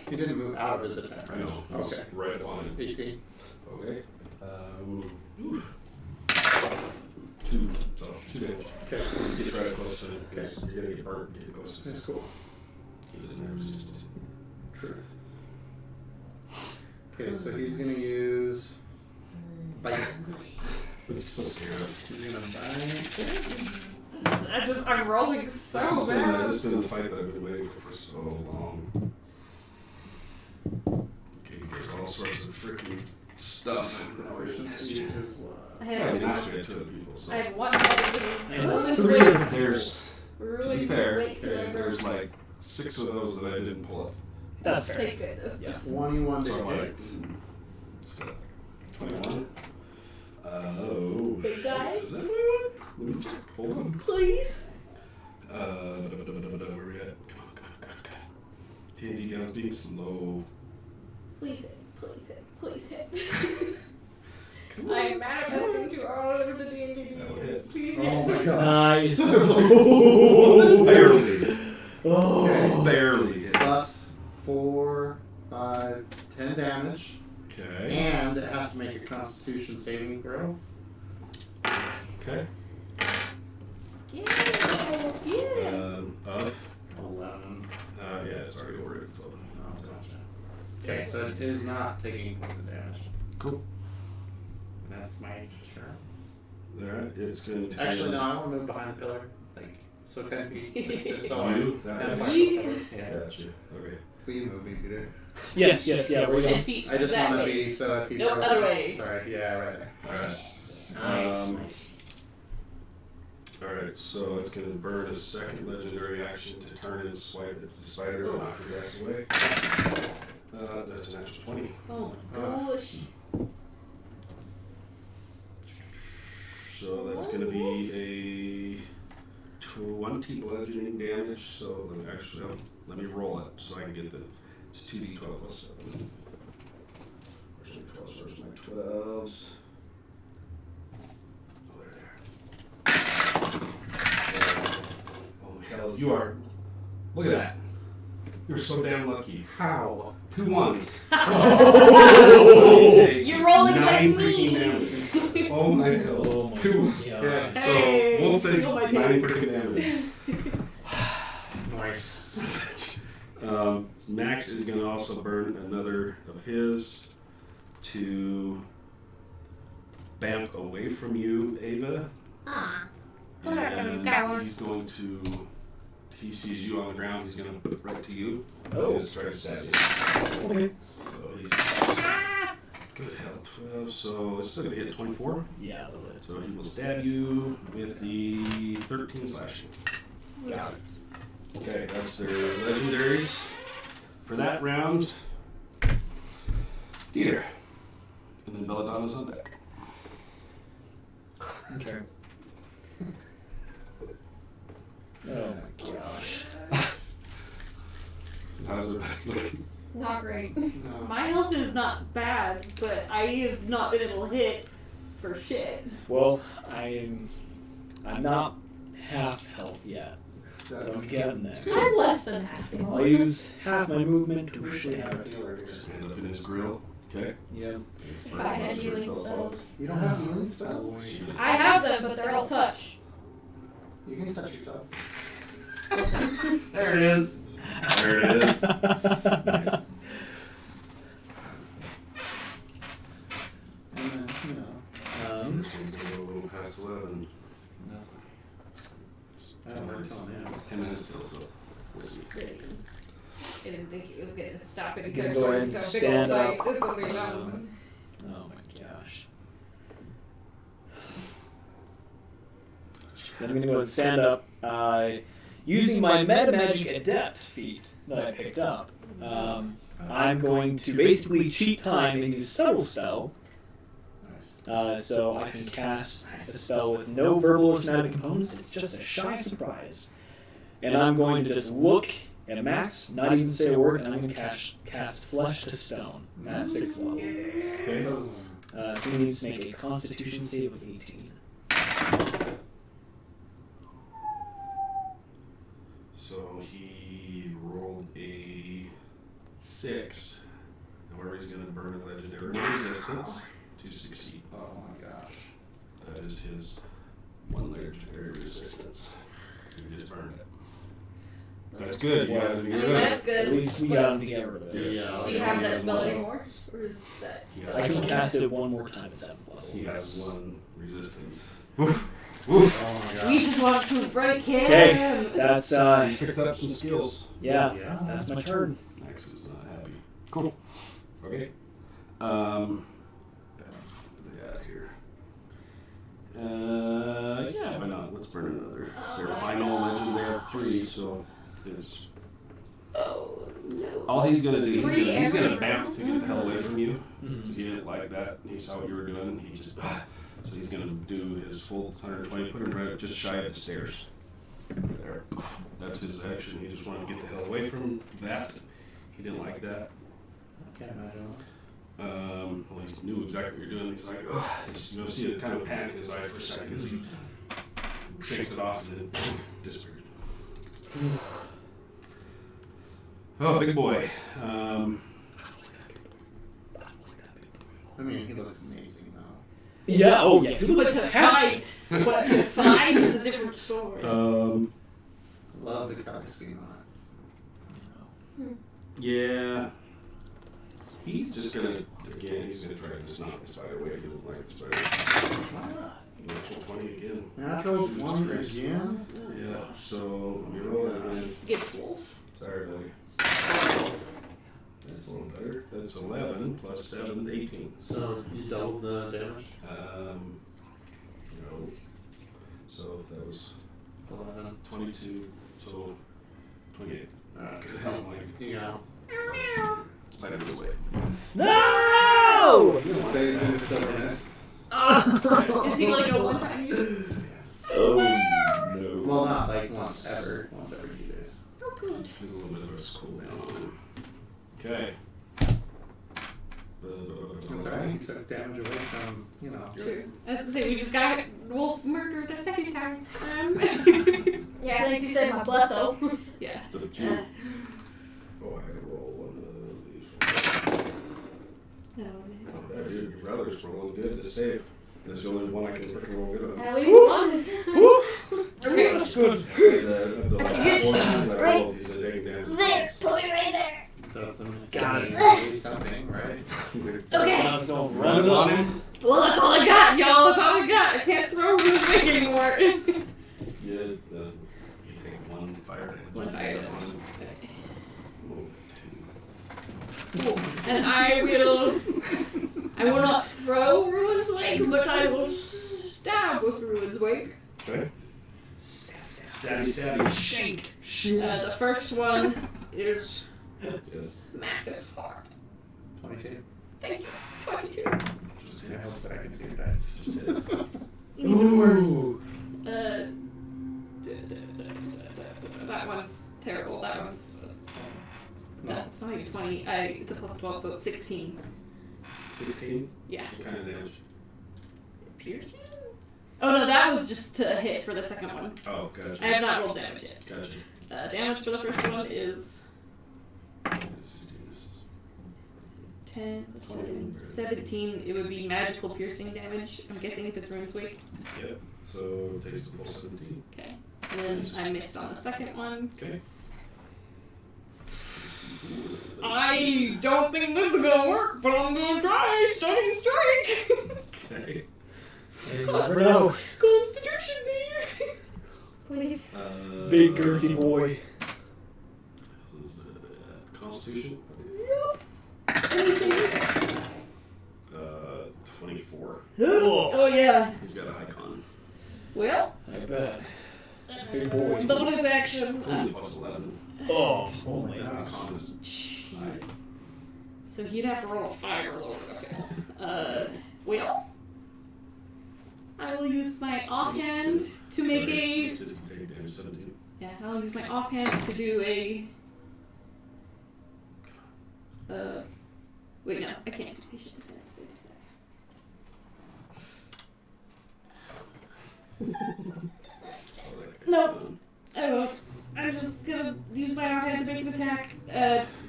He didn't move out of his attack. I know. He's Okay. right on it. 18. Okay. Oof. 2. So, 2 damage. Okay. Get right close to it. Because you're going to get burnt. Get close to it. That's cool. He doesn't have resistance. Truth. Okay, so he's going to use bite. But he's so scared of. He's going to bite. I'm rolling so bad. This has been the fight that I've been waiting for so long. Okay, he gets all sorts of freaking stuff. Proficiency is what? I I have, mean, actually, I have 2 other people. So. I have one of these. I know This 3 way- of them. There's, to be fair, Wait, there's like 6 of those that I didn't pull up. That's fair. Thank goodness. Yeah. 21 to So I'm like, hit. so 21. Oh, Big shit. guy? Is that 21? Let me check. Hold on. Please. Where we at? Come on. TND guns being slow. Please hit. Please hit. I am manifesting to all of the D&D That would demons. hit. Please Oh hit. my gosh. Nice. Barely. Oh. Barely hits. Plus 4, 5, 10 damage. Okay. And it has to make a Constitution saving throw. Okay. Get it. Get it. Of? 11. Yeah, it's already over. It's 12. Oh, gotcha. Okay, so it is not taking poison damage. Cool. And that's my turn. Alright, it's going to Actually, no, I want to move behind the pillar. Like, so 10 feet. Just so Oh, I you? have That a way? partial cover. Yeah. Gotcha. Okay. Will you move me, Peter? Yes, yeah, we're 10 going. feet. I just that want to way. be so if he's Nope, other way. Sorry, yeah, right there. Alright. Nice. Alright, so it's going to burn a second legendary action to turn and swipe at the spider and knock his ass away. That's an extra 20. Oh my gosh. So that's going to be a 20 bludgeoning damage. So let me roll it so I can get the. It's 2d12 plus 7. Where's my 12s? Where's my 12s? Oh, they're there. Oh, hell, you are. Look at that. You're so damn lucky. How? 2 1s. So you take You're rolling 9 like freaking me. damage. Oh my hell. Oh my 2. Okay. Hey, So Wolf takes oh 9 my freaking damage. Nice. Max is going to also burn another of his to bamf away from you, Ava. Ah. And he's going to. He sees you on the ground. He's going to right to you. Oh. Just try to stab you. Okay. So he's good hell 12. So it's still going to hit 24. Yeah, a little bit. So he will stab you with the 13 slashing. Got it. Okay, that's their legendaries for that round. Dieter. And then Belladonna's on deck. Okay. Oh my gosh. How's it looking? Not great. No. My health is not bad, but I have not been able to hit for shit. Well, I'm not half health yet. That's I'm getting there. I'm less than half. I'll use half my movement to stab. Stand up in his grill. Okay. Yeah. If I had healing spells. You don't have healing spells? I have them, but they're all touch. You can touch yourself. There it is. There it is. And then, you know. This one's gonna go a little past 11. I don't know until now. 10 minutes till, so we'll see. I didn't think it was going to stop it. You can go ahead and stand up. This is going to be long. Oh my gosh. Then I'm gonna go ahead and stand up. Using my Meta Magic Adept feat that I picked up, I'm going to basically cheat time and use Subtle Spell. So I can cast a spell with no verbal or somatic components. It's just a shy surprise. And I'm going to just look at Max, not even say a word, and I'm going to cast Flesh to Stone at 6th level. Okay. He needs to make a Constitution save of 18. So he rolled a 6. However, he's going to burn a legendary resistance to succeed. Oh my gosh. That is his 1 legendary resistance. He just burned it. That's good. You gotta I get mean, rid of that's it. good. At least we got him to get rid of it. Yeah. Do you have that spell anymore? Or is that... I can cast it one more time at 7th level. He has 1 resistance. Oh my gosh. We just want to break him! Okay, that's He picked up some skills. yeah, Yeah. that's my turn. Max is not happy. Cool. Okay. Yeah, here. Yeah, why not? Let's burn another. Their final legend, they have 3, so it's. Oh, no. All he's gonna do, he's gonna Three bamf to get the hell away from you. Mhm. He didn't like that. He saw what you were doing. He just. So he's gonna do his full 120, put him right just shy of the stairs. Right there. That's his action. He just wanted to get the hell away from that. He didn't like that. Can't imagine. Well, he knew exactly what you're doing. He's like, oh, you'll see it kind of panic in his eye for a second as he shakes it off and then disappears. Oh, big boy. I mean, he looks amazing though. Yeah, oh yeah. He But looks to fantastic. fight, but to fight is a different story. Love the color scheme on it. Yeah. He's just gonna, again, he's gonna try to just knock the spider away. He doesn't like the spider. Natural 20 again. Natural 1 again? Yeah, so let me roll it again. Get wolf. Sorry, buddy. That's a little better. That's 11 plus 7, 18. So you doubled the damage? No. So that was 11. 22, so 28. Alright. Because hell, Mike. You go. Spider goes away. No! Fades into silver mist. Is he like a one-time use? Oh, no. Well, not like once every few days. Oh, good. There's a little bit of a school down on him. Okay. That's alright, you took damage away from, True. I was gonna say, we just got Wolf murdered a second time. Yeah, thanks you said my butt though. Yeah. To the Jew. Oh, I gotta roll one of these. Oh, yeah, dude, your brother's rolling good to save. That's the only one I can freaking roll good on. At least one is. Okay. That's good. Of the I can last get four you times I right rolled, he's taking damage. There, put me right there. That's Got it. something, right? Okay. Let's go run it on him. Well, that's all I got, y'all. That's all I got. I can't throw Rune's Wake anymore. Yeah, you take one fire damage. One fire damage. One, And I will not throw Rune's Wake, but I will stab with Rune's Wake. two. Okay. Stabby, shake. The first one is Yes. smack this hard. 22. Thank you. 22. Just It hits. helps that I can see your dice. Just hits. Even worse. That one's terrible. That one's. That's not even 20. It's a plus 12, so it's 16. 16? Yeah. What kind of damage? Piercing? Oh no, that was just to hit for the second one. Oh, I gotcha. have not rolled damage yet. Gotcha. Damage for the first one is 16 misses. 10 plus 7, 17. It would be magical piercing damage. I'm guessing if it's Rune's Wake. Yep. So it takes the full 17. Okay. And then I missed on the second one. Okay. I don't think this is gonna work, but I'm gonna try Stunning Strike! Okay. You never know. Constitution save! Please. Big girthy boy. Constitution? Anything? 24. Oh, Oh yeah. He's got an icon. Well, I bet. Big boy. bonus action. Only plus 11. Oh, holy. His icon is Jeez. So he'd have to roll a 5 or lower. Okay. Well, I will use my offhand to make a. To take damage 17. Yeah, I'll use my offhand to do a. Wait, no, I can't do patient defense. No. I won't. I'm just gonna use my offhand to make an attack.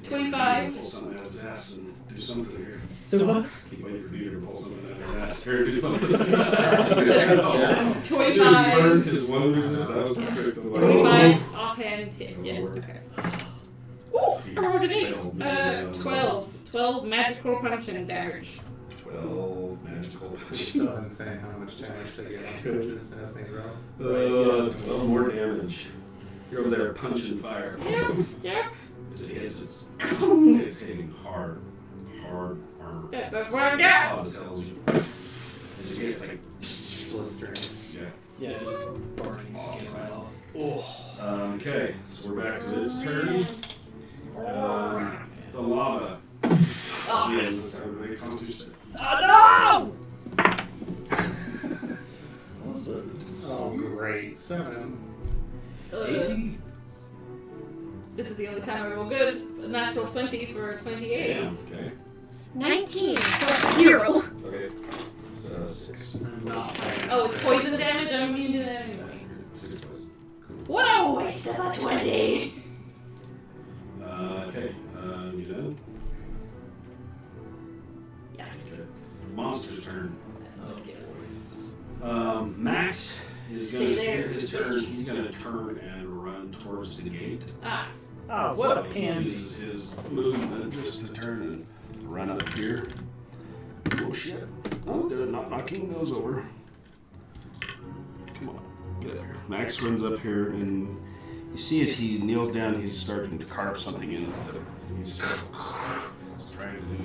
25. Pull something out of his ass and do something here. So what? Keep waiting for Peter to pull something out of his ass here and do something. 25. Dude, he burned his one resist. That was perfect. 25 offhand hits, yes. Okay. Ooh, I rolled an 8. 12. 12 magical punching damage. 12 magical. It's so insane how much damage they get on coaches as they grow. 12 more damage. You're over there punching fire. Yeah. As it hits, it's hitting hard. Hard. Yeah, that's what I got. As you get, it's like, Blistering. yeah. Yeah, just burning skin right off. Oh. Okay, so we're back to its turn. The lava. Oh, Yeah, let's have a big constitution. Oh Oh, great. 7. 18. This is the only time I roll good. A natural 20 for 28. Damn, okay. 19 plus 0. Okay. So 6. I'm not Oh, it's poison damage? I'm immune to that anyway. 6 poison. Cool. What a waste of a 20! Okay, you done? Yeah. Okay. Monster's turn. That's not good. Max is Stay going to there, spend his bitch. turn. He's going to turn and run towards the gate. Ah, Oh, what a He pansy. uses his movement just to turn and run up here. Oh shit. Oh, they're not knocking those over. Come on, get up here. Max runs up here and you see as he kneels down, he's starting to carve something in. He's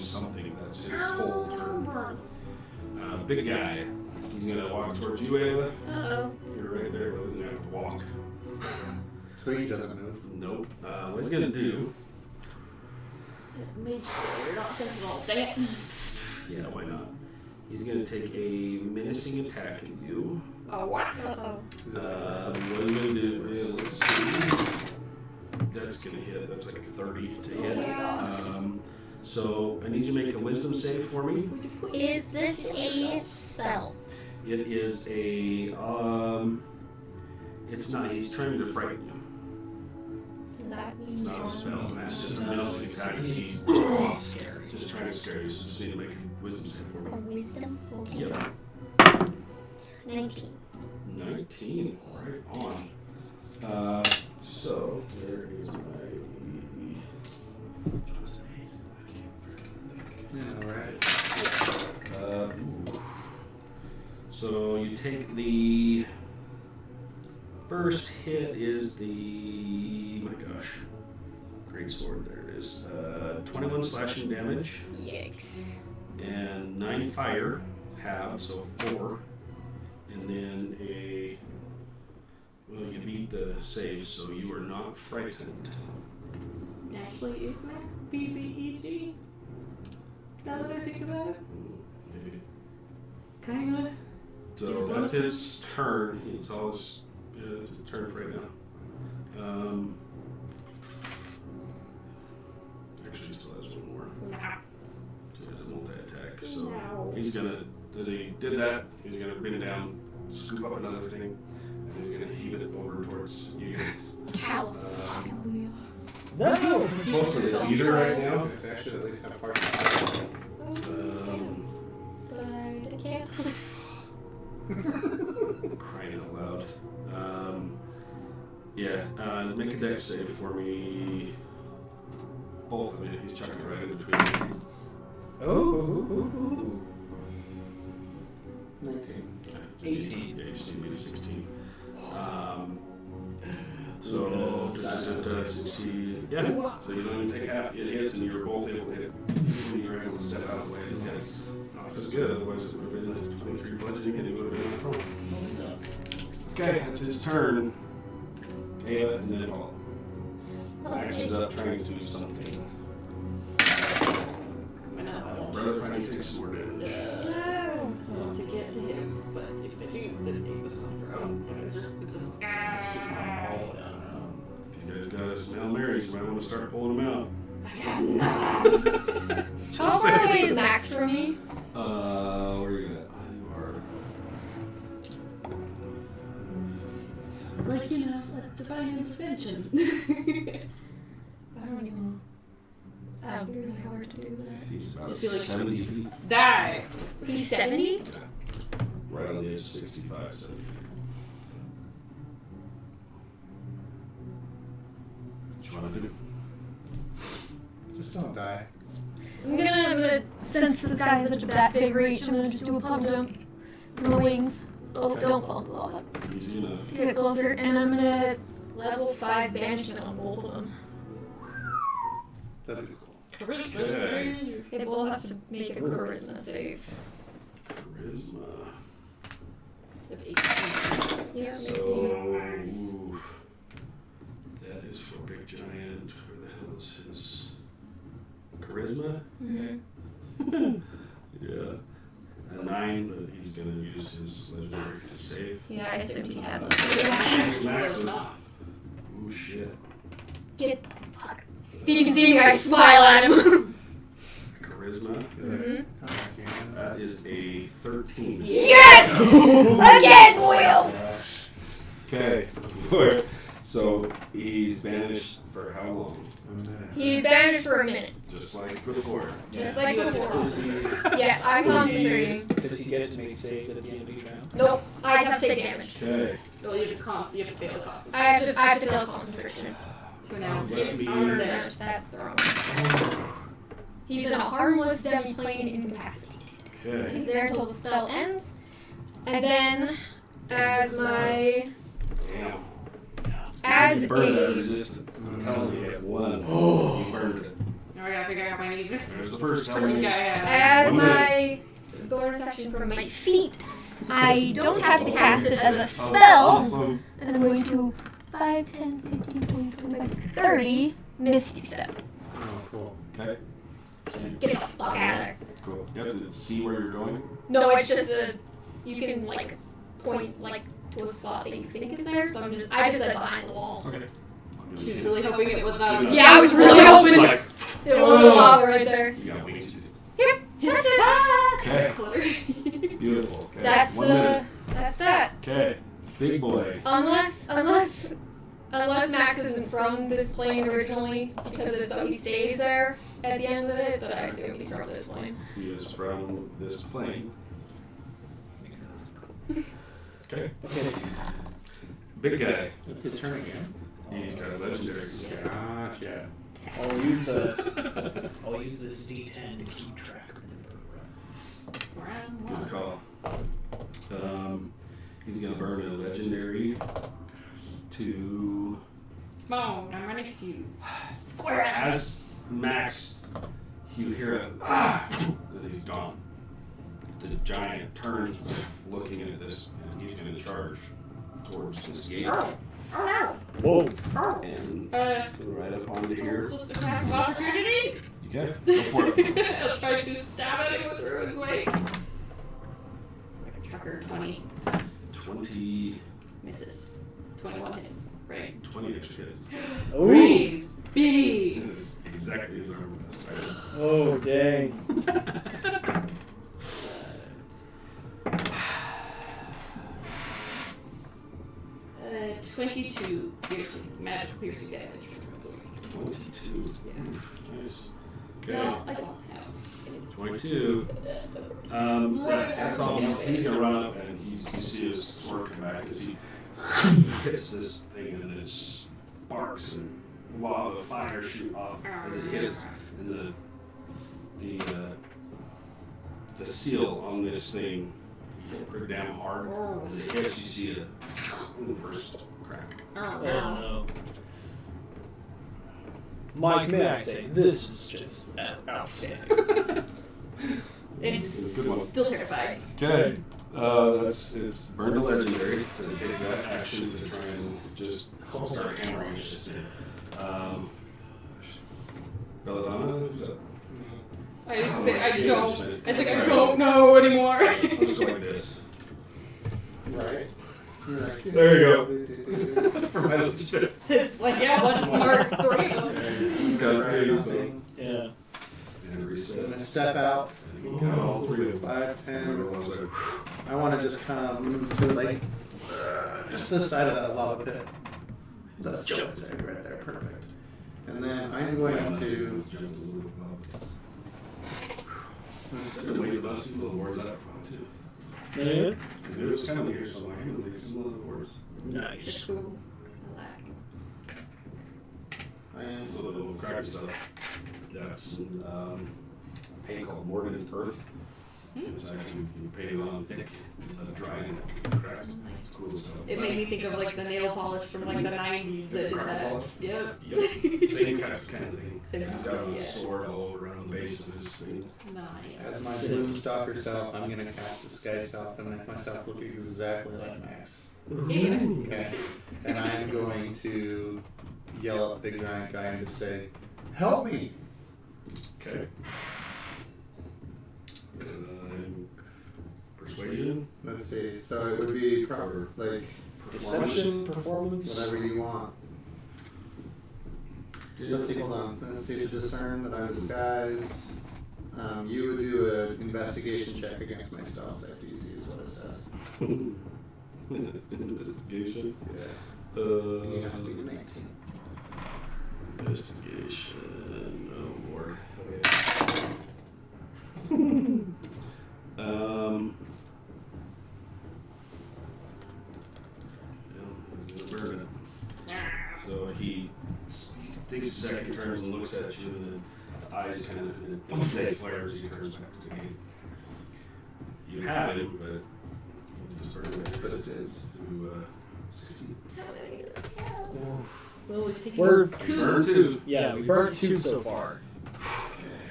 something. That's his whole turn. Big guy. He's gonna walk towards you, Ayla. Uh-oh. You're right there, but he's gonna have to walk. So he doesn't move. Nope. What he's gonna do? Mage Slayer, you're not sentinel. Dang it. Yeah, why not? He's gonna take a menacing attack at you. Oh, what? Uh-oh. What he's gonna do is, let's see. That's gonna hit. That's like a 30 to hit. So I need you to make a wisdom save for me. Is this a spell? It is a. It's not. He's trying to frighten you. Does that mean It's not a spell. That's just a menacing attack. He's Scary. just trying to scare you. So just need to make a wisdom save for a me. wisdom? Okay. Yep. 19. 19. Right on. So there is my. Yeah, right. So you take the first hit is the great sword. There it is. 21 slashing damage Yikes. and 9 fire halved, so 4, and then a. Well, you beat the save, so you are not frightened. Actually, is max BBEG? Now that I think about it. Maybe. Kinda. So that's its turn. It's all its, it's its turn for right now. Actually, he still has one more. So he does a multi-attack. So No. he's gonna, as he did that, he's gonna bring it down, scoop up another thing, and he's gonna heave it over towards you guys. How? No! Close to the leader right now. It's actually at least a part. But I can't. Crying out loud. Make a dex save for me. Both of you. He's chucking it right in between you. Oh. 19. Just 18. Yeah, you just need maybe 16. So does succeed. Yeah. So you don't even take half. It hits, and you're both able to hit. And you're able to step out of the way. It hits. Not as good. Otherwise, it would have been 23 bludgeoning, and it would have been a throw. Okay, that's his turn. Ayla, and then Paul. Max is up trying to do something. I know I won't. Brother trying to take some more damage. To get to him, but if I do, then he was around. If you guys got some Hail Marys, you might want to start pulling them out. How far away is Max from me? Where are you at? You are. Like, you know, like divine intervention. I don't even. That would be really hard to do that. He's about I feel like- 70 feet. Die! He's 70? Right on the edge of 65, 70 feet. What you want to do? Just don't die. I'm gonna, since this guy has such a big reach, I'm gonna just do a pump dump. No wings. Oh, don't fall into the lava. Easy enough. To get closer, and I'm gonna level 5 banishment on both of them. That'd be cool. Okay. Okay, we'll have to make a charisma save. Charisma. Yeah, So, 15. ooh, that is for Big Giant. Where the hell is his charisma? Mm-hmm. Yeah. A 9, but he's going to use his legendary to save. Yeah, I assumed he had Max one. is. Ooh, shit. Get the fuck. If you can see me, I smile at him. Charisma. Mhm. That is a 13. Yes! Again, Will! Okay. So he's banished for how long? He's banished for a minute. Just like before. Just like before. Does he, Yes, I'm concentrating. does he get to make saves at the end of each round? Nope, I have to take damage. Okay. Well, you have to fail the cost. I have to fail concentration. So now, Let me- That's the wrong one. He's in a harmless demi-plane incapacitated. Okay. He's there until the spell ends. And then, as my... Damn. As You burned that a... resistant. I'm telling you, you had one. You burned it. I gotta figure out my need. There's the first Freaking time. guy. As 1 minute. my bonus action from my feet, I don't have to cast it as a spell. Awesome. And I'm going to 5, 10, 15, 20, 25, 30 Misty Step. Oh, cool. Okay. Get the fuck out of there. Cool. You have to see where you're going. No, it's just a. You can like point like to a spot that you think is there. So I just said behind the wall. Okay. She was really hoping it was not. Yeah, I was really hoping Like, it was a lava right there. you got wings. Yep, that's it. Okay. Beautiful. Okay. That's 1 minute. that's that. Okay. Big boy. Unless Max isn't from this plane originally, because it's so he stays there at the end of it. But I assume he's from this plane. He is from this plane. Okay. Big guy. It's his turn again. He's got legendaries. Gotcha. I'll use this D10 to keep track of the Round Good one. call. He's gonna burn a legendary to. Come on, I'm right next to you. Square it. As Max, you hear a and he's gone. The giant turns, looking at this, and he's gonna charge towards this gate. Whoa. And Uh, right up onto here. Just a attack of opportunity. Okay, go for it. I'll try to stab at it with Ruin's Wake. Trucker 20 20 misses. 21 hits. Right. 20 extra hits. Ooh. Praise be. That is exactly his armor class. Oh, dang. 22 piercing, magical piercing damage from Ruin's Wake. 22. Yeah. Nice. Okay. No, I don't have any. 22. That's all. He's gonna run up and you see his sword come back as he hits this thing and then it sparks and lava fire shoot off as it hits, and the seal on this thing you hit pretty damn hard. As it hits, you see the first crack. Oh, Oh, no. Mike, may I say, this is just outstanding. It's Good one. still terrified. Okay. It's burned a legendary to take that action to try and just start hammering this thing. Belladonna, who's up? I didn't say I don't. I said I don't know anymore. I'll just go like this. Right. There you go. For my legendary. It's like, yeah, one mark 3. He's got crazy. Yeah. And reset. Gonna step out. And he got all 3 of them. 5, 10. I was like, I want to just kind of move to like just this side of that lava pit. That's jump right there, perfect. And then I'm going to. I've been waiting to see little words out for a while too. Yeah. It was kind of here, so I'm going to make some little words. Nice. Cool. I am This little crappy stuff. That's paint called Morgan Earth. It's actually painted on thick, let it dry and cracked. Cool stuff. It made me think of like the nail polish from like the 90s that did Crack that. polish? Yep. Yep. Same kind of thing. Same He's kind got of a thing, yeah. sword all around the base of his thing. Nice. As my Bloomstalker self, I'm gonna cast Disguise Self and make myself look exactly like Max. Okay. And I'm going to yell at the big giant guy and just say, "Help me!" Okay. Persuasion? Let's see. So it would be proper, like Deception, performance. whatever you want. Let's see. Hold on. Let's see to discern that I'm disguised. You would do an investigation check against my spell save DC, is what it says. Investigation? Yeah. You have to do 19. Investigation. Oh lord. Okay. He's gonna burn it. So he takes a second, turns and looks at you, and the eyes kind of they flare as he turns back to the gate. You have him, but you just burn his resistance to 16. Well, we've taken We're Burn 2. yeah, we burned 2 so far.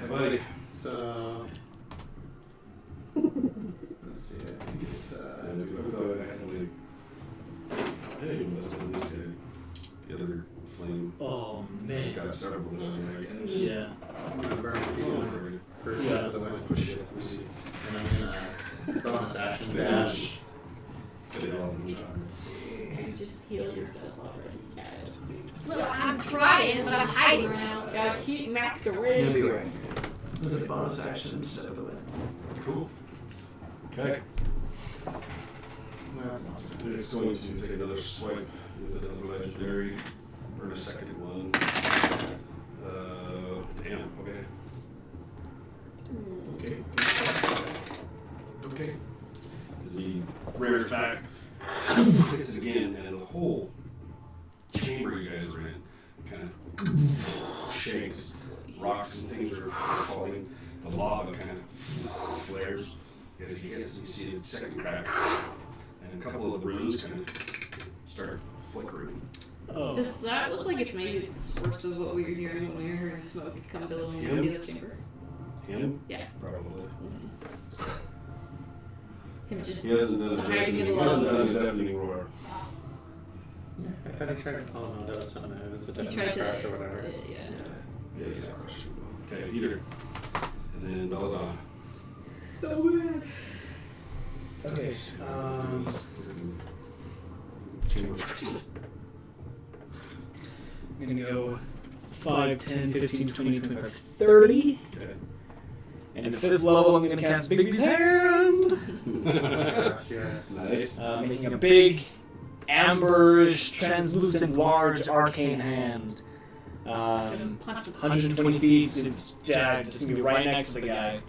buddy. So let's see. I think it's the other flame. Oh Got started with that. Yeah. I'm gonna burn a few for Yeah. the wind. Push it. Let's see. And I'm gonna bonus action dash. Get it all in the shots. You just healed yourself already. Well, I'm trying, but I'm hiding now. Gotta keep Max You'll away. be right. This is a bonus action step of the wind. Cool. Okay. That's not too bad. It's going to take another swipe with another legendary. Burn a second one. Damn. Okay. Okay. As he rears back, hits it again, and the whole chamber you guys are in kind of shakes. Rocks and things are falling. The lava kind of flares as he hits, and you see a second crack, and a couple of the runes kind of start flickering. Oh. Does that look like it's maybe the source of what we were hearing when we were hearing smoke come billowing into the other chamber? Him? Yeah. Probably. Him just He hasn't done a hiding in the deafening roar. I thought he tried to. Oh no, that was something. It was the He deafening tried crash to. or whatever. Yeah. Yeah, he's not questionable. Okay, Peter. And then Belladonna. Okay. Chamber first. I'm gonna go 5, 10, 15, 20, 25, 30. Okay. And at the 5th level, I'm gonna cast Bigby's Hand. Gosh, yes. Nice. Making a big, amberish, translucent, large, arcane hand. Just punch the 120 feet, it's just gonna be right next to the guy.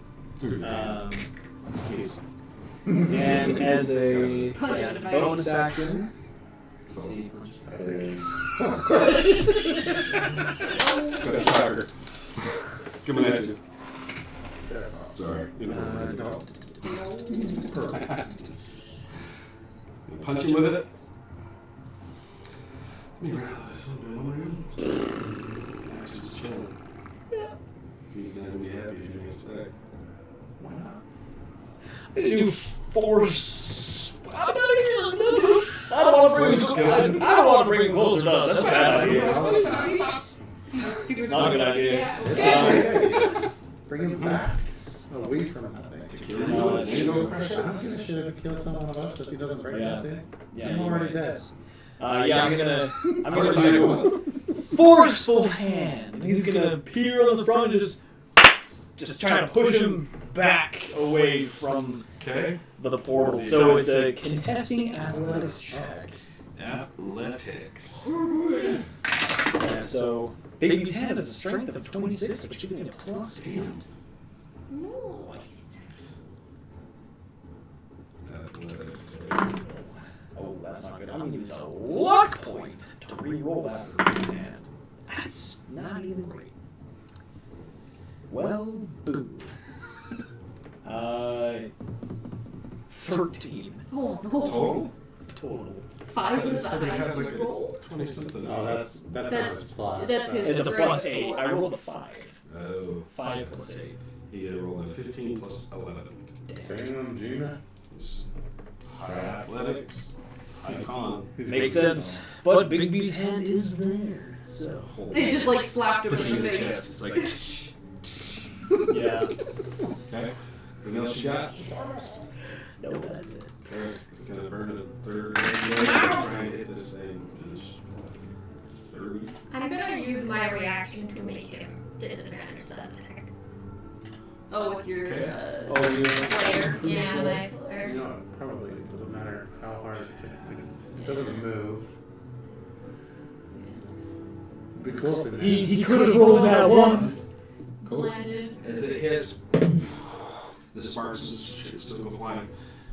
And as a bonus action, let's see, Got a shocker. Coming at you. Sorry. Punch him with it. Let me grab this little bit. Max is chilling. He's not gonna be happy if he gets back. Why not? I'm gonna do force. I don't want to bring him closer to us. That's a bad idea. It's not a good idea. Bring him back away from that thing. To kill No, him. it's You know, I don't give a shit if he kills someone of us if he doesn't break Yeah. that thing. Yeah, I'm you're already right. dead. Yeah, I'm gonna do forceful hand. And he's gonna appear on the front and just try to push him back away from Okay. the portal. So it's a contesting athletics check. Athletics. Yeah, so Bigby's hand has a strength of 26, but you can get a +8. Nice. Athletics. Oh, that's not good. I'm gonna use a luck point to re-roll that for Bigby's hand. That's not even great. Well, boo. 13 Oh no. Total? total. 5 was the So it has highest like roll. 20 something. Oh, that's not his plus. That's his. It's a +8. I rolled a 5. Oh. 5 + 8. He rolled a 15 plus 11. Damn, Gina. It's high athletics, high con. Makes sense. But Bigby's hand is there. So. They just like slapped him Pushing in the his face. chest. It's like, Yeah. okay. Anything else you got? No, that's it. Okay. It's gonna burn a third. Trying to hit this thing. Is 30. I'm gonna use my reaction to make him disadvantage that attack. Oh, with your Okay. Oh, yeah. flare. Yeah, my flare. No, it probably doesn't matter how hard it doesn't move. It'd be cool if it He could have rolled that one. Cool. Landed. As it hits, the sparks and shit still go flying.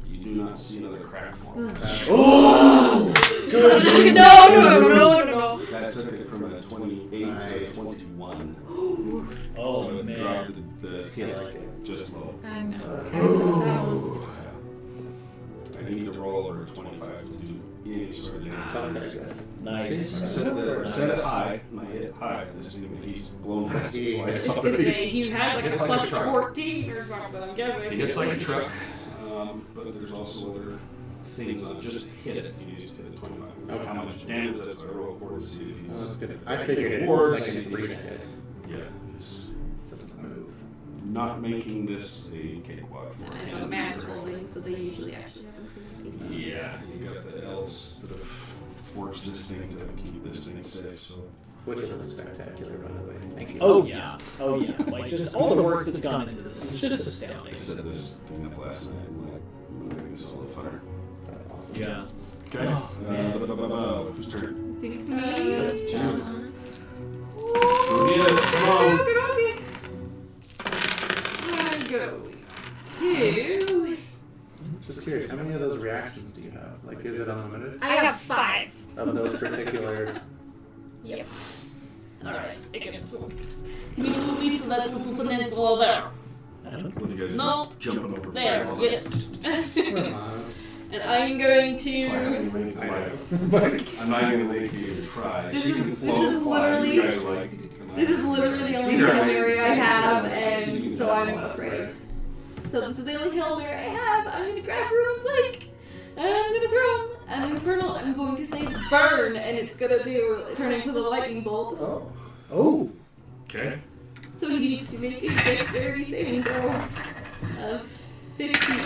You do not see another crack form. Oh! Good. No. That took it from a 28 to a Nice. 21. Oh, So it man. dropped the hit just low. I know. I need to roll over 25 to do Yeah, sort of down. Okay, good. Nice. Set it high. And I hit high. This thing, he's blown past it I was twice. gonna say, he had like a It's like a plus truck. 14 or something, I'm guessing. It hits like a truck, but there's also other things on it. Just hit it. You used to hit 25. Okay. How much damage that's what I roll for to see if Oh, that's he's. good. I figured it Or was like a see 3 to if- hit. Yeah, it's Doesn't move. not making this a cakewalk for It's a him. magical thing, so they usually actually have increased CC. Yeah, you got the elves that have forged this thing to keep this thing safe. So Which is spectacular, by the way. Thank you. Oh yeah. Oh yeah. Like just all the work that's gone into this is just astounding. I set this thing up last night. I'm like, I'm gonna make this all the funner. That's awesome. Yeah. Okay. Whose turn? Rita, come on. Just curious, how many of those reactions do you have? Like, is it unlimited? I have 5. Of those particular. Yep. Alright, against you need to let little peninsula there. What are you guys No. jumping over? There, fireballs? yes. And I'm going That's why to. I'm not even gonna make you even try. This She is- can this float, is fly. literally- You guys like. This is literally the only Hail Mary I have, and so I'm afraid. So this is the only Hail Mary I have. I'm gonna grab Ruin's Wake, and I'm gonna throw him. And the Infernal, I'm going to say burn, and it's gonna turn into the lightning bolt. Oh. Oh. Okay. So he needs to make a dexterity saving throw of 15.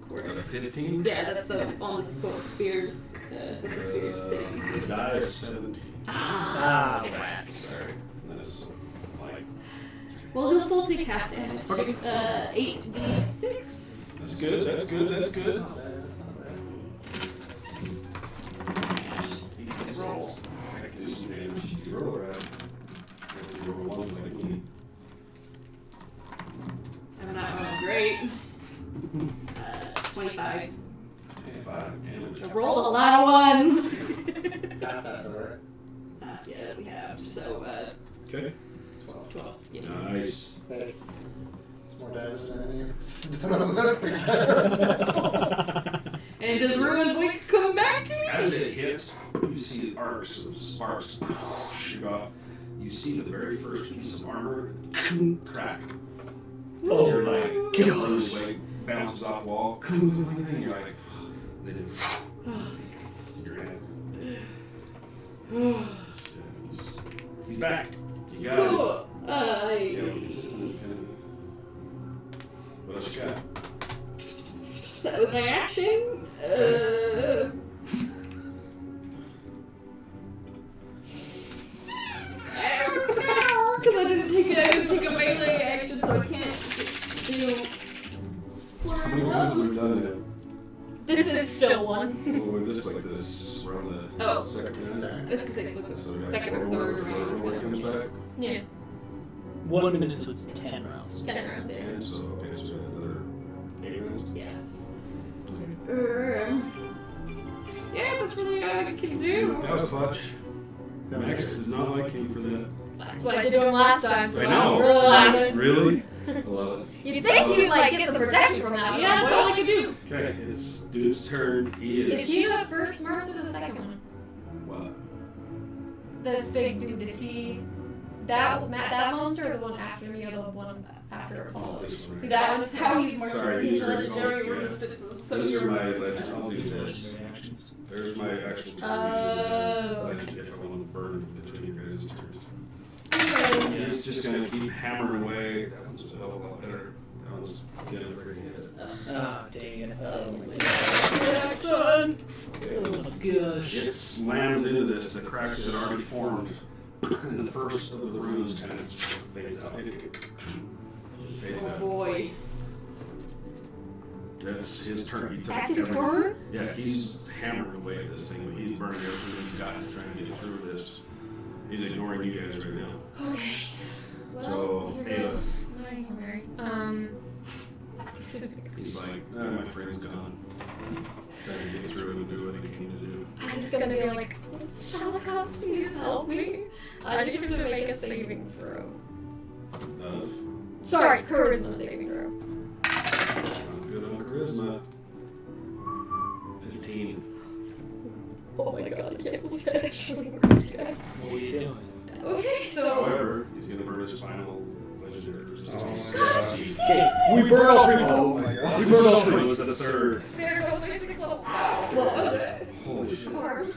Got a 15. Yeah, that's the on the spears. That's the spears safety save. Die is 17. Ah, rats. Sorry. That's like. Well, he'll still take half damage. Okay. 8d6. That's good. That's good. That's good. Roll. I can do some damage. You roll around. You roll ones like me. I'm not rolling great. 25. 5 damage. I rolled a lot of ones. Half that, alright? Yeah, we have. So, Okay. 12. Yeah. Nice. Hey. It's more damage than any. And does Ruin's Wake come back to me? As it hits, you see arcs of sparks shoot off. You see the very first piece of armor crack. Oh You're my like, gosh. like bounces off wall. And you're like, they did. You're in. He's back. You got it. Cool. See how consistent it's gonna be. What else you got? That was my action. Because I didn't take a melee action, so I can't do How flurry many rounds blows. we've done now? This is still 1. Oh, this like this. We're on the Oh. second round. It's because it's like So we the got second or four third more before everyone comes round. back. Yeah. 1 minute, so it's 10 rounds. 10 rounds, yeah. And so okay, so another 8 rounds. Yeah. Okay. Yeah, that's really all I can do. That was clutch. Max does not like you for that. That's what I did to him last time, so I know. I'm really laughing. Really? I love it. You'd think you'd like get some protection from that. Yeah, that's all I can do. Okay, it's dude's turn. He Is is. he the first Mars or the second one? What? This big dude, is he that monster or the one after me or the one after Apollo? This one. That one's That's how he's more Sorry, his these are legendary all- yeah. resistances. So Those are you're my legend. I'll do this. Reactions. There's my actual turn. Oh. Legend if I want to burn between your guys' turns. Okay. He's just gonna keep hammering away. That one's a hell of a lot better. That one's getting pretty hit. Ah, dang it. Action. Oh gosh. It slams into this. The crack that already formed. And the first of the runes kind of fades out. Fades Oh out. boy. That's his turn. He took That's his every- turn? Yeah, he's hammering away at this thing, but he's burning everything he's got and trying to get through this. He's ignoring you guys right now. Okay. Well, So, here Ayla. goes my Mary. He's like, my friend's gone. Trying to get through and do what he came to do. I'm just gonna be like, Shalakos, please help me. I need him to make a saving throw. Of? Sorry, charisma saving throw. Not good on charisma. 15. Oh my god, I can't believe that actually worked, guys. What are you doing? Okay, so. However, he's gonna burn his final legendary Oh resistance. my gosh. Okay, we burn all three. Oh my god. We burn all It three. was the third. There goes my 6 levels. What was it? Holy shit. Harm.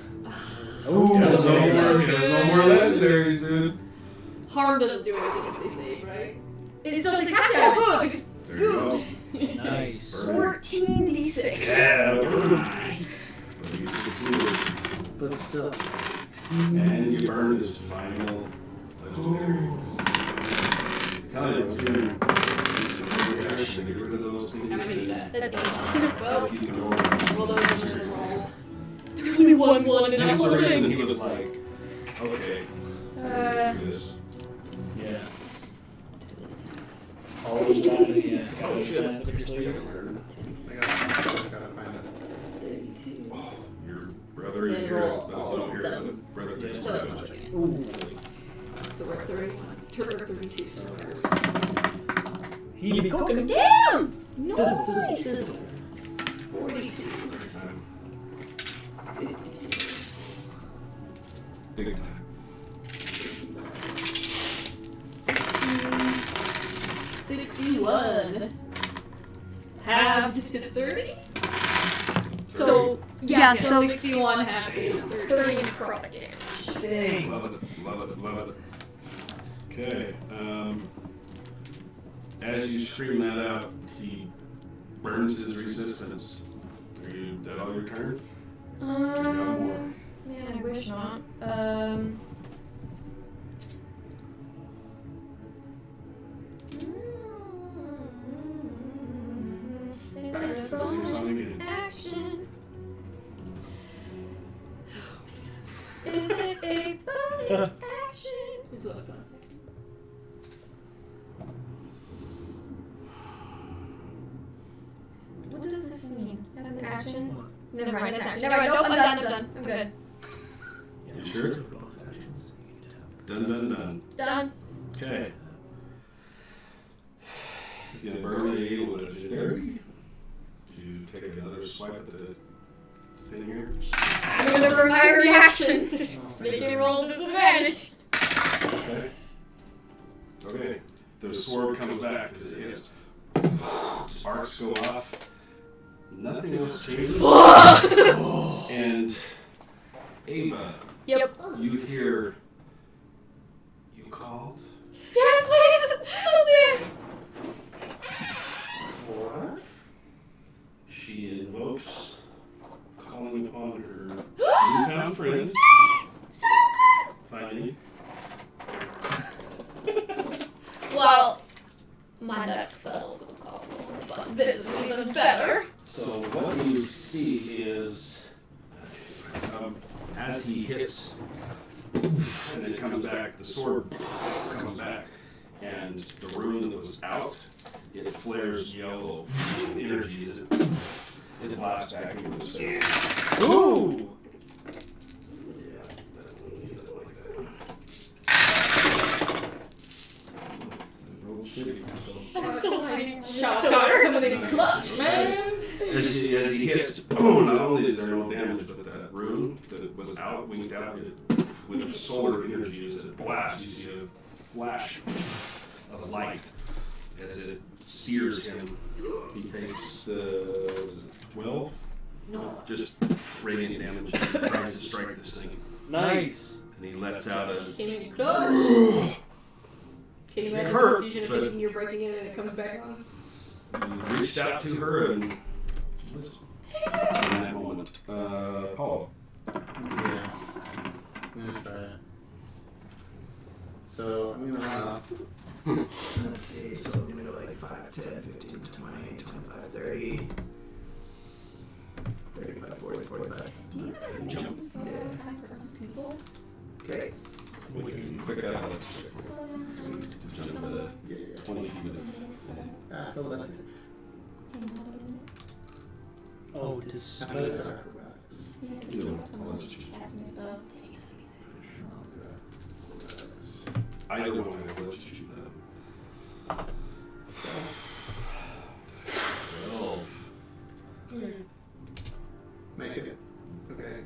Oh, There's no no. more legendaries, dude. Harm doesn't do anything if they save, right? It still takes half damage. There you go. Nice. Burn. 14d6. Yeah. Nice. But you succeeded. But still. And you burned his final legendary. Tell you, we're doing some really action to get rid of those things. I'm gonna need that. That's 8. If you can go Well, those are gonna roll. There's only one and And I'm for some reason holding. he was like, okay, do this. Yeah. All the yeah. Oh shit. Up your sleeve. I gotta find it. Your brother, you They hear it. roll That's all not here. them. The brother takes Yeah. So that's damage. not it. Ooh. So we're at 31. 32. He be cooking. Damn! Sizzle, sizzle, sizzle. 42. Big time. Big time. 61. Halved to 30? So, yeah, so 61 halved to 30. 30 necrotic damage. Dang. Love it. Love it. Love it. Okay. As you scream that out, he burns his resistance. Are you that all your turn? Man, I wish not. Is there a Same bonus song again. action? Is it a bonus action? Is what I'm gonna say. What does this mean? That's an action? Never mind, that's action. Never mind, nope, I'm done. I'm good. You sure? Done, done, done. Done. Okay. He's gonna burn a legendary to take another swipe at the thing here. I'm gonna burn my reaction. Just make it roll disadvantage. Okay. Okay. The sword comes back as it hits. Sparks go off. Nothing else changes. And Ava, Yep. you hear. You called? Yes, please! Help me! What? She invokes, calling upon her newfound friend. Finally. Well, my next spell is called, but this is even better. So what you see is, as he hits, and then comes back, the sword comes back, and the rune that was out, it flares yellow energy as it blasts back into his face. Ooh. Roll shitty, so. I'm still hiding. Shot cars coming in clutch, man. As he hits, not only is there no damage, but that rune that was out, winked out, with solar energy as it blasts, you see a flash of light as it sears him. He takes 12? No. Just radiant damage. He tries to strike this thing, Nice. and he lets out a. Can you clutch? Can you imagine the hurt, confusion of but- thinking you're breaking in and it comes back on? You reached out to her and. In that moment, Paul. Yeah. I'm gonna try it. So I'm gonna run up. Let's see, so I'm gonna go like 5, 10, 15, 20, 25, 30. 35, 40, 45. Jump. People. Okay. We can quick athletics check. To jump the 20 feet of. Athletic. Oh, to Athletics spell. or acrobatics. No, let's choose. Athletics. Either one, I'll let you choose that. 12. Make it. Okay.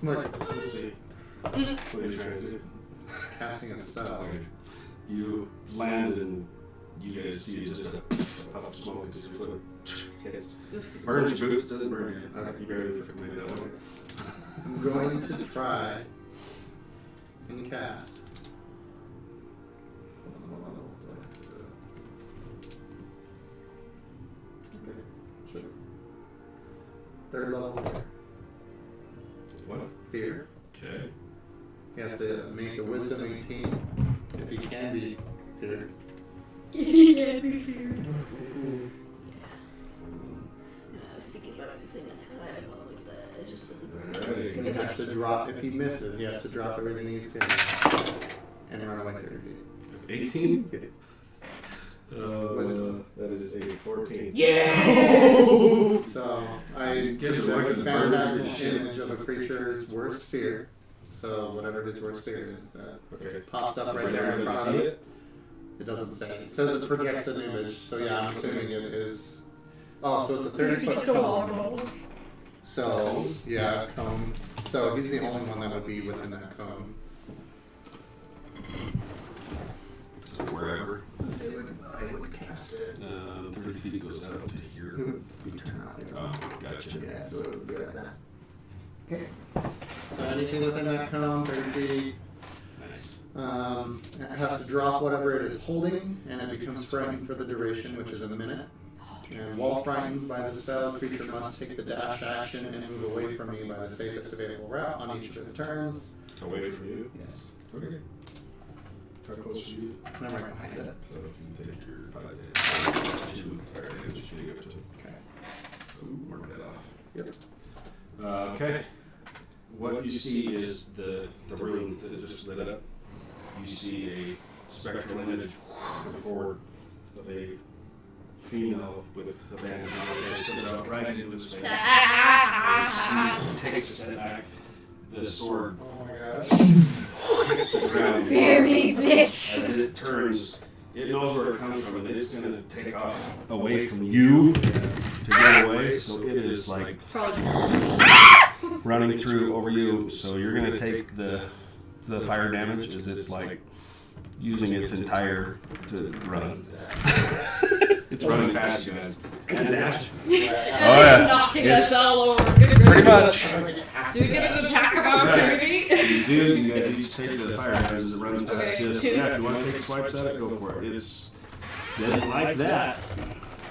Like, Let's see. What are you trying to do? casting a spell. Okay. You land and you guys see just a puff of smoke as your foot hits. Burns your boots, doesn't burn you. You barely freaking made that one. I'm going to try and cast. Okay, sure. Third level fear. What? Fear. Okay. He has to make a wisdom 18 if he can be feared. Yeah, I was thinking about using it because I have one like that. It just doesn't. He has to drop, if he misses, he has to drop everything he's carrying and run away 30 feet. 18? Yeah. Wisdom. That is a 14. Yes! So I Get his I weapon found out burns an and shit. image of a creature's worst fear. So whatever his worst fear is, that Okay. pops up right Is there in everybody front see of it. it? It doesn't say. It says it projects an image. So yeah, I'm assuming it is. Oh, so it's a 30-foot cone. So yeah, cone. So he's the only one that would be within that cone. So wherever. I would cast it. 30 feet goes out to here. You turn out. Oh, gotcha. Yeah, so it would be like that. Okay. So anything within that cone, 30 feet. Nice. It has to drop whatever it is holding, and it becomes frightened for the duration, which is a minute. And while frightened by the spell, creature must take the dash action and move away from me by the safest available route on each of its turns. Away from you? Yes. Okay. How close are you? I'm right behind it. So if you take your 5 damage, 2 fire damage, you give it to him. Okay. Ooh, mark that off. Yep. Okay. What you see is the room that just lit up. You see a spectral image come forward of a female with a bandage on her face, stood out right into his face. He takes a step back. The sword Oh my gosh. hits the ground. Very bitch. As it turns, it knows where it comes from, and it's going to take off away from you to get away. So it is like running through over you. So you're going to take the fire damage as it's like using its entire to run. It's running past you guys. And dash. Oh yeah. Knocking us all over. Pretty much. Do we get an attack of opportunity? You do. You guys each take the fire damage as it runs past. Okay, Just 2. yeah. If you want to take swipes at it, go for it. It's just like that.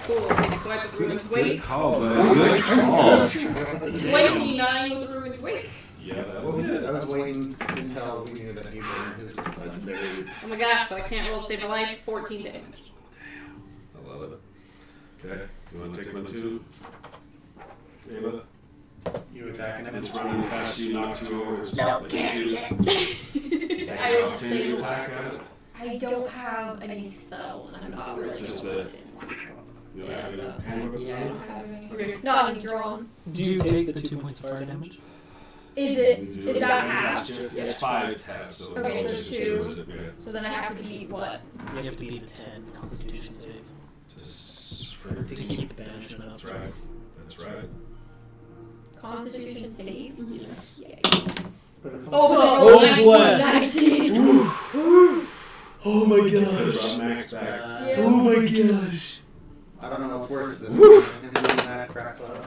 Cool. Take a swipe at the ruin's weight. Good call, bud. Good call. 29 with the ruin's weight. Yeah, that'll hit. I was waiting until we knew that he burned his legendary. Oh my gosh, but I can't roll to save my life. 14 damage. I love it. Okay. Do you want to take one too? Ava? You attacking him? It's running past you, knocks you over. No, can't. I would just say attack at it. I don't have any spells. I'm not really Just good. You don't Yeah, have so- any handbook of Yeah, I that? don't have any. Okay. Not any drawn. Do you take the 2 points of fire damage? Is it? You do Is it. that half? Yeah, it's 5 tabs. So Okay, so it's 2. just- yeah. So then I have to beat what? You have to beat a 10 Constitution save Just for- to keep the banishment up. That's right. That's right. Constitution save? Yes. Yikes. But it's Oh, but Oh, roll bless. 19. Oh my Drop Max back. Yeah. Oh my gosh. I don't know what's worse, this one and that crap up.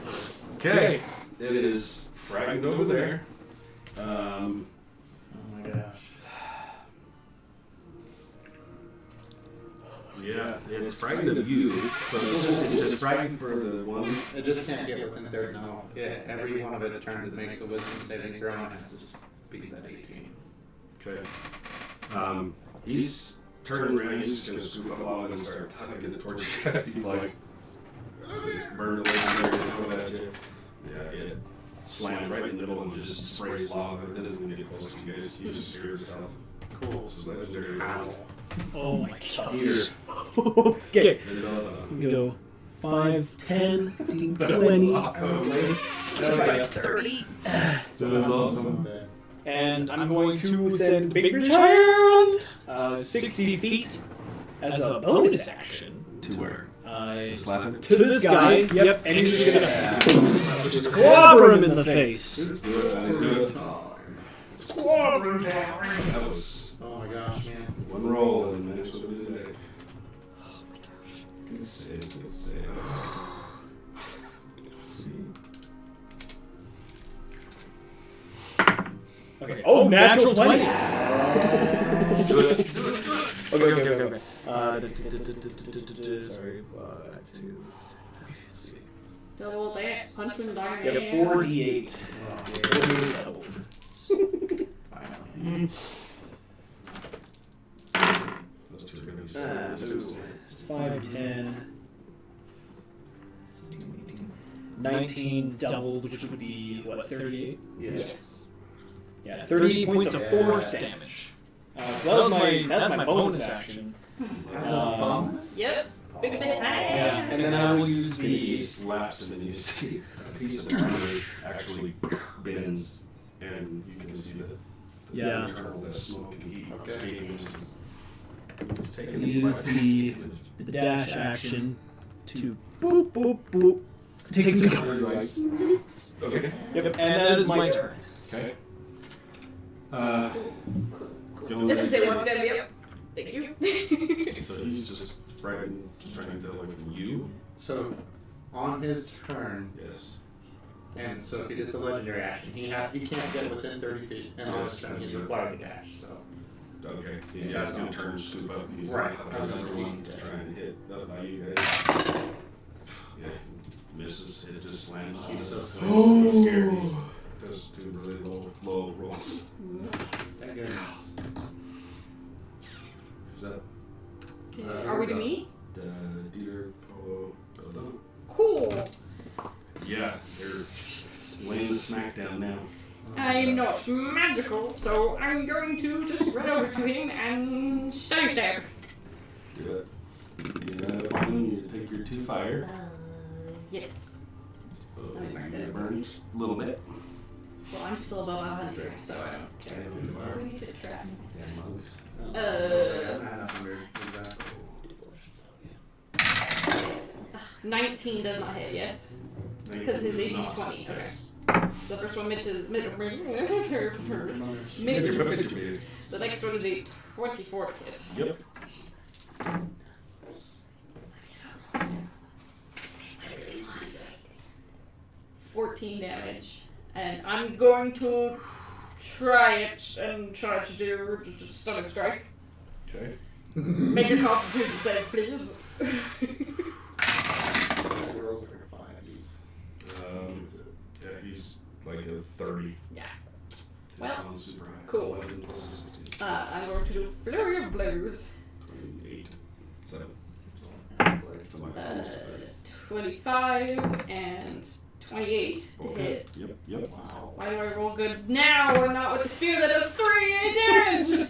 Okay. It is frightened over there. Oh my gosh. Yeah, it's frightened of you. So it's just frightened for the one. It just can't get within 30 now. Yeah, every one of its turns it makes a wisdom saving throw and has to beat that 18. Okay. He's turned around. He's just gonna scoop up all of it and start tugging it towards your chest. He's like, just burn the legendary and throw it at you. Yeah, it slams right in the middle and just sprays lava. It doesn't even get close to you guys. He just scares himself. Cool. This is legendary. Oh my gosh. Deer. Okay. And, You go 5, 10, 15, 20, awesome. 30. So it was awesome. And I'm going to send Big Rich higher 60 feet as a bonus action. To where? slap him? To this guy. Yep. And he's just gonna Just clobber him in the face. Let's do it. Squabber down. That was Oh my gosh, man. one roll, and that's what we did today. Oh my gosh. Good save. Good save. See. Okay. Oh, natural 20. Do it. Okay. Sorry. 2. Let's see. Double that. Punch him down. You have 4d8. Those two are gonna be It's 5, 10, 19 doubled, which would be, what, 38? Yeah. Yeah, 38 points of force damage. So that's my bonus action. As a bonus? Yep. Big big Yeah, and then I will use He the... slaps, and then you see a piece of armor actually bends, and you can see the Yeah. internal the smoke and heat Okay. escaping. He's taking Use quite a the bit of damage. dash action to boop, boop, boop. Take some cover. Okay. Yep, and that is my turn. Okay. This is it. What's gonna be up? Thank you. So he's just frightened, just trying to get away from you. So, on his turn, Yes. and so if he gets a legendary action, he can't get within 30 feet, and on his turn he's required to dash. So, Okay. He's gonna turn and swoop up. He's Right. Got another one to try and hit up by you guys. Yeah, he misses. It just slams. He's so scared. He goes to really low rolls. thank goodness. Who's that? Are we to me? The Dieter Polo. Cool. Yeah, they're laying the smack down now. I'm not magical, so I'm going to just run over to him and stab. Do it. You take your 2 fire. Yes. Let me mark that. Burns a little bit. Well, I'm still above 100, so I don't care. And you are. We need to track. Damn monks. I'm at 100, exactly. 19 does not hit, yes? Because his AC is 20, okay. So the first one misses. Misses. The next one is a 24 to hit. Yep. 14 damage. And I'm going to try it and try to do just a stomach strike. Okay. Make a constitution save, please. Rolls like a 5. Yeah, he's like a 30. Yeah. His Well, con's super high. cool. 11 plus 16. I'm going to do Flurry of Blows. 28. 7. 25 and 28 to hit. Yep. Wow. Why do I roll good now and not with the spear that does 3 damage?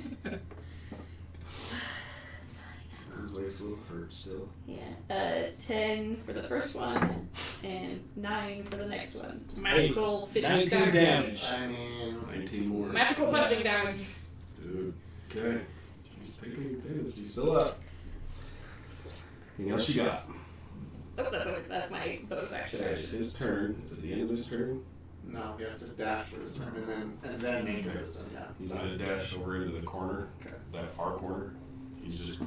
His waist a little hurt still. Yeah. 10 for the first one and 9 for the next one. Magical fishing 19 damage. I mean, 19 more. Magical punching damage. Dude. Okay. He's taking damage. He's still up. Anything else you got? Oh, that's my bonus action. Okay, it's his turn. It's at the end of his turn. no, he has to dash for his turn, and then make his turn, yeah. He's going to dash over into the corner, Okay. that far corner. He's just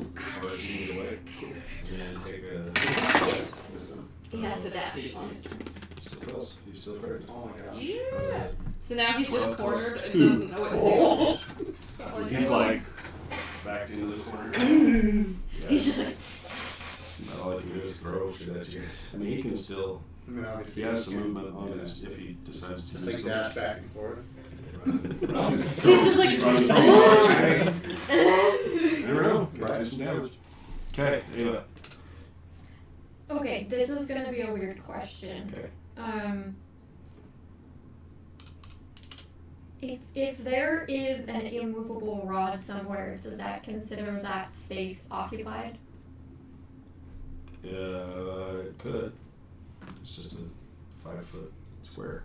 pushing it away. And then take a wisdom. He has to dash on his turn. Still fails. He's still afraid. Oh my gosh. Yeah. So now he's just cornered and doesn't know what to do. He's like backed into this corner. He's just like, All I can do is throw shit at you guys. I mean, he can still. I mean, obviously, He has some you can- movement on his if he decides to. Just like dash back and forth. he's just like, Never know. Guys, do some damage. Okay, Ava. Okay, this is gonna be a weird question. Okay. If there is an immovable rod somewhere, does that consider that space occupied? It could. It's just a 5-foot square.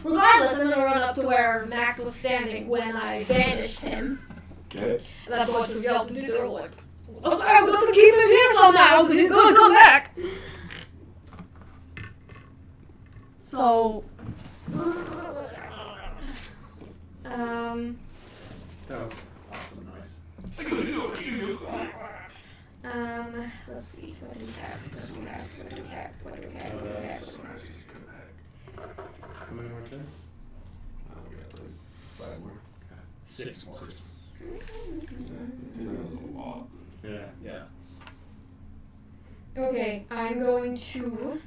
Regardless, I'm gonna run up to where Max was standing when I banished him. Okay. And that's what we all do. They're like, okay, I'm going to keep him here somehow because he's going to come back. So, That was awesome noise. let's see. What do we have? What do we have? What do we have? What do we have? How many more turns? We got like 5 more. 6 more. 6. That was a lot. Yeah. Yeah. Okay, I'm going to.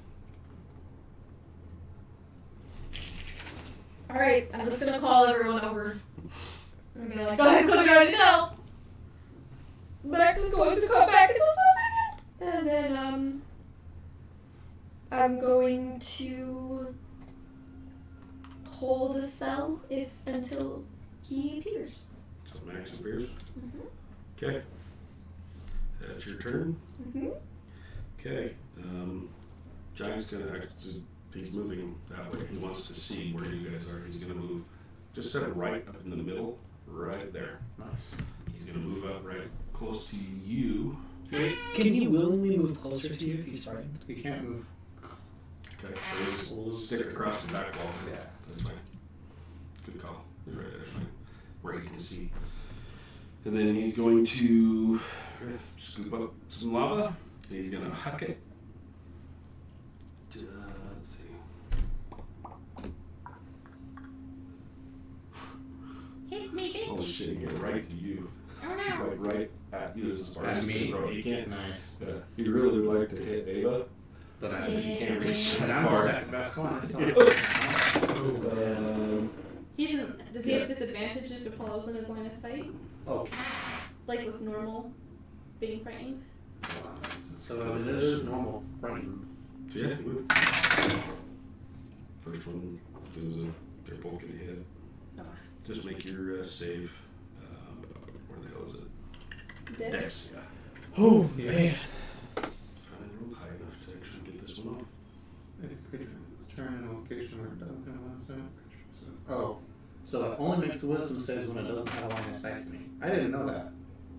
Alright, I'm just gonna call everyone over. I'm gonna be like, guys, come ready now! Max is going to come back in just 1 second! And then, I'm going to hold a spell until he appears. So Max appears. Okay. That's your turn. Okay. Giant's gonna he's moving that way. He wants to see where you guys are. He's gonna move just set it right up in the middle, right there. Nice. He's gonna move up right close to you. Can he willingly move closer to you if he's frightened? You can't move. Okay. So just stick across the back wall. Yeah. That's fine. Good call. He's right there, fine. Where he can see. And then he's going to scoop up some lava. He's gonna huck it. Let's see. Holy shit, he get right to you. Right at you as far as At he me? can throw it. You can't. Nice. He'd really like to hit Ava, But but he can't reach But that I'm the far. second best one. I still He doesn't. Does he have disadvantage if it falls in his line of sight? Oh. Like with normal being frightened? So it is normal frightened. So yeah, he would. First one gives they're both gonna hit. Oh. Just make your save. Where the hell is it? Dex? Yeah. Oh, man. Trying to roll high enough to actually get this one off. It's turn in a location where it doesn't have line of sight. Oh. So it only makes the wisdom saves when it doesn't have a line of sight to me. I didn't know that.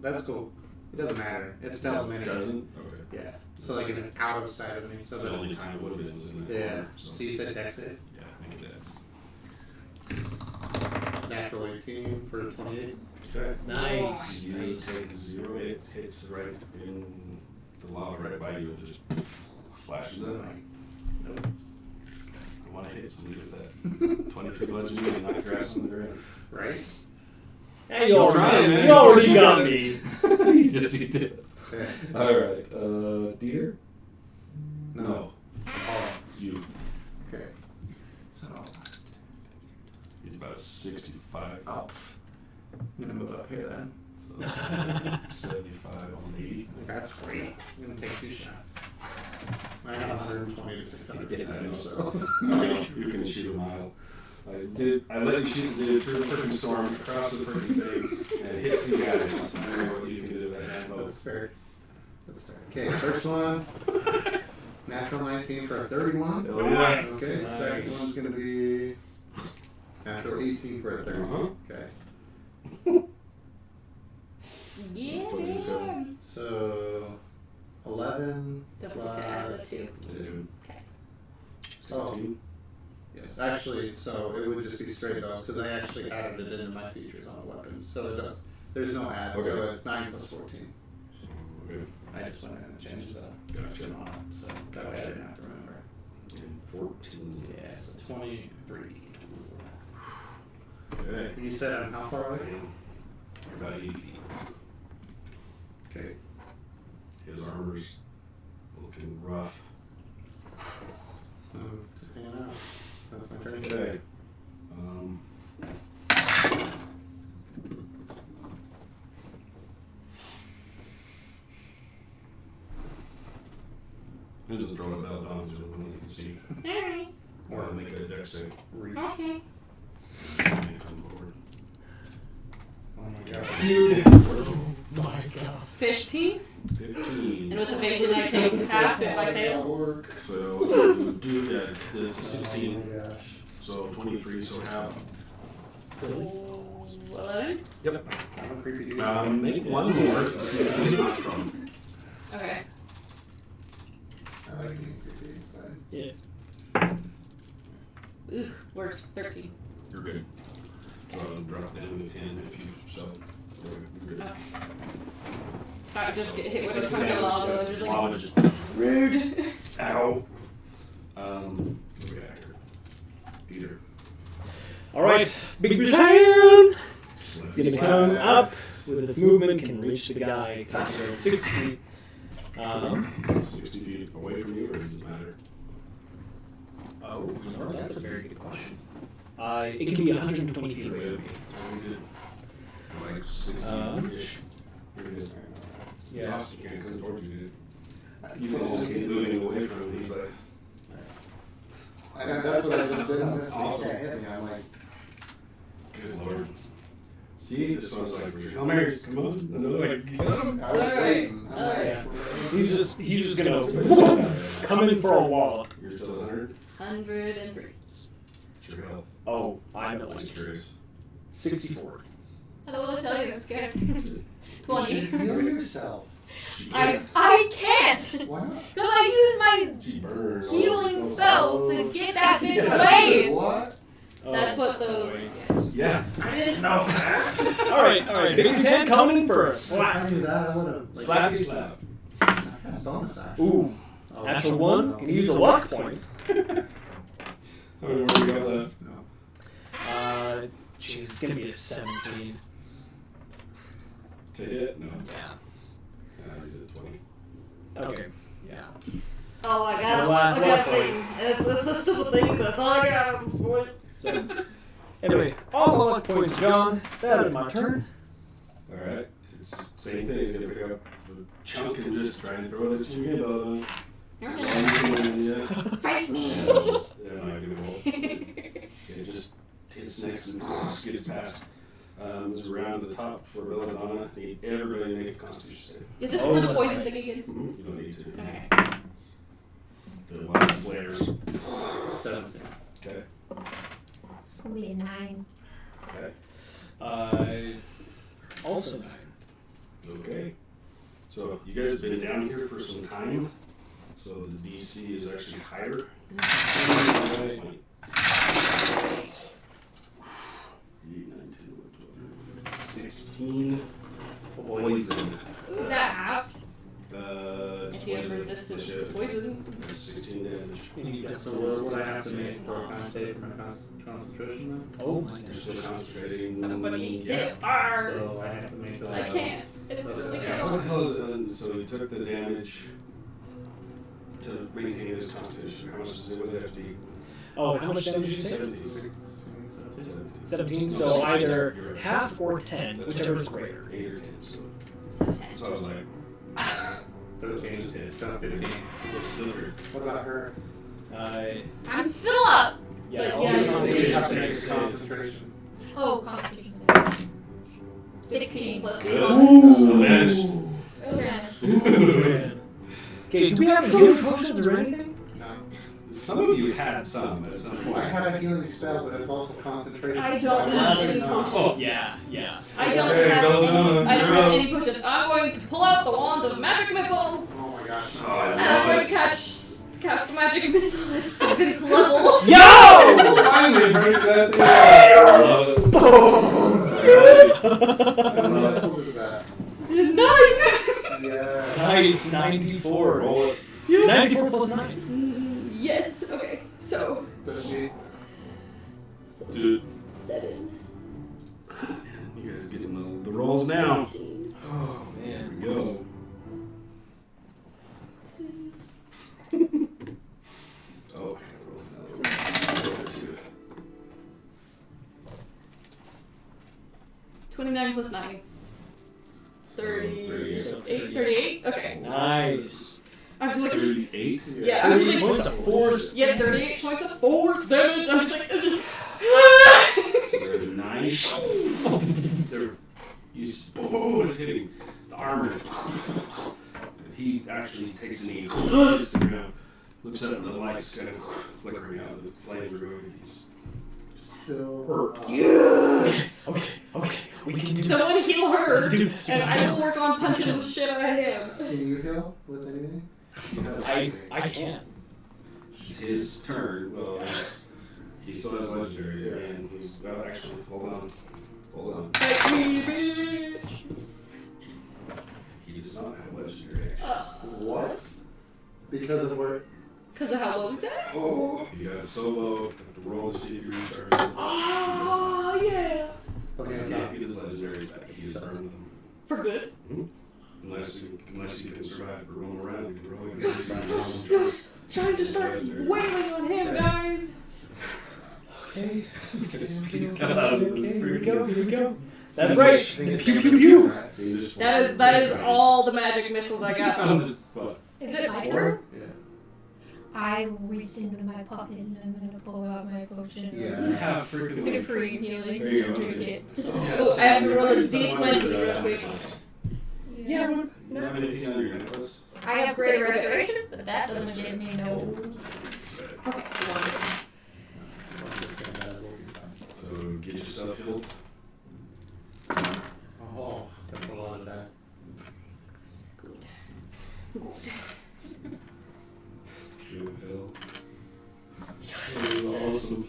That's cool. It doesn't matter. It's failed many times. Doesn't? Okay. Yeah. So like if it's out of sight of me, so The that only time it would have been was in that yeah. corner, So you said dex save? Yeah, make it dex. Natural 18 for 28. Okay. Nice. You Nice. take 0. It hits right in the lava right by you and just flashes out. Nope. I want to hit somebody with that 23 bludgeoning and knock your ass on the ground. Right? Hey, you already got me. Yes, he did. Okay. Alright, Deer? No. Oh, you. Okay. So He's about 65. oh, I'm gonna move up here then. So 75 on 80. That's great. I'm gonna take 2 shots. I have 120 to 600 I know. so. You can shoot a mile. I let you shoot the dude through the freaking storm, across the freaking thing, and hit 2 guys. I don't know what you can do with that hand bow. That's fair. That's fair. Okay, first one. Natural 19 for a 31. Oh, yeah. Okay, Nice. second one's gonna be natural 18 for a 30. Uh-huh. Okay. Yeah. So 11 Don't forget to add the plus 2. Dude. Okay. 16. yes, actually, so it would just be straight those because I actually added it into my features on the weapons, so it does. There's no add, so Okay. it's 9 plus 14. Okay. I just went in and changed the Gotcha. option on it, so that way I didn't have to remember. And 14. Yeah, so 23. Okay. And you said I'm how far away? About 80 feet. Okay. His armor's looking rough. Just hanging out. That's my turn. Okay. He doesn't throw a belt on, just when you can see. Alright. Or make a dex save. Reach. Okay. And come forward. Oh my god. Oh my god. 15. 15. And with evasion, I take half if I fail. So you do that to Oh 16. my gosh. So 23. So half. Well, then. I'm a creepy dude. Make one more. To see if you get strong. Okay. I like being creepy. It's fine. Yeah. Ugh, worse. 13. You're good. Drop down to 10 if you so. You're good. I just get hit with a ton of lava. And just Lava like, just rude. ow. What do we got here? Peter. All right, Big Britannia. It's Let's gonna come up with its movement, can reach the guy 60 feet. 60 feet away from you, or does it matter? Oh, you know, that's a very good question. It can be 120 feet away from me. Like 60-ish. You're good. Yeah. You can't come towards you, dude. You can just keep moving away from him. He's like, I know, that's what I just did. This Awesome. can't hit me. I'm like, good lord. See, this one's like, Hail Marys, come on. And they're like, get him. I was Alright. waiting. I'm Alright. like, He's just gonna come in for a wall. You're still 100? 103. What's your health? Oh, I'm at Just like curious. 64. I don't want to tell you, I'm scared. you 20. should heal yourself. I can't! Why not? Because I use She burns. my healing spells to get that bitch away! What? That's what those. Yeah. I didn't No. All right. Big Britannia coming in for a If slap. I knew that, I would have. Slappy slap. Bonus action. Ooh, Oh, natural one. Can use a luck point. How many more do we got left? Jeez, it's gonna be a 17. To hit? No. Yeah. He's at 20. Okay. Yeah. Oh, I So got last I got a luck thing. It's a stupid thing, but that's all I got at this point. So, anyway, all the luck points are gone. That is my turn. Alright. It's same thing. He's gonna pick up a chunk and just try and throw it at you again, Bella. Yeah. Fight me! Yeah, no, give it a roll. It just hits next and skids past. There's a round at the top for Belladonna. Need everybody to make a constitution save. Is this Oh, still the that's poison right. thing again? You don't need to. Okay. The wild flares. 17. Okay. It's gonna be a 9. Okay. Also 9. Okay. So you guys have been down here for some time. So the DC is actually higher. 16 poison. Is that half? If you have resistance to poison. That's 16 damage. So what would I have to make for a con save from concentration then? Oh my You're gosh. still concentrating. Somebody Yeah. hit R. So I have to make that. I can't. I Yeah, can't. what the hell is it? And so you took the damage to maintain this constitution. How much does it have to be? Oh, how much damage did you say? 17. 17. So either half or 10, whichever is greater. 8 or 10. So, So 10. so I was like, 13, Just hit. 15. it's still here. What about her? I'm still up! Yeah, But also yeah, So you have to concentration make a save. concentration. Oh, constitution. 16 plus Good. 1. So vanished. Okay. Okay, do we have healing potions or anything? No. Some of you had some at some Well, I point. have a healing spell, but it's also concentration. I so don't I'd have rather any not. potions. Yeah. I don't Okay, have go any. on. I don't You're have up. any potions. I'm going to pull out the wand of magic missiles. Oh my gosh. Oh, I And I'm love going to it. cast a magic missile at 7th level. Yo! Finally break that thing. I love it. I don't know what is that. 9! Yeah. Nice, 94. Roll it. 94 plus 9. Yes. Okay. So Does she? Dude, 7. you guys getting the rolls now. 18. Oh, There man. we go. Oh, roll it too. 29 plus 9. 38. 38? Okay. Nice. I was like, 38. yeah, I was 38 like, points of force. yeah, 38 points of force damage. I was like, So nice. Oh, it's hitting the armor. He actually takes a knee, hits the ground, looks up, and the lights kind of flickering out, the flames are going. He's still up. Yes. Okay. We can do Someone this. heal her, We can do this. and I will work on punching the shit out of him. Can you heal with anything? You have I can. It's his turn. Well, he still has legendary, and he's well. Actually, hold on. Fight me, bitch! He does not have legendary. What? Because of where? Because of how low he's at? Oh, you got solo. Have to roll to see if you recharge. Oh, yeah! Okay, Yeah, stop. he does legendary back. He's earned them. For good? Unless you can survive for one more round, you can roll. Yes! Time to start wailing on him, guys! Okay. Okay, Here we go. That's right. Pew pew pew. That is all the magic missiles I got. Is it my turn? Yeah. I reached into my pocket and I'm gonna pull out my potion. Yeah. Supreme healing. There you go. Drink it. Oh, I have to roll a d20 real quick. Yeah. You have anything on your necklace? I have greater restoration, but that doesn't give me no. Okay, So get yourself healed. Oh, that's a lot of that. Good hell. Awesome.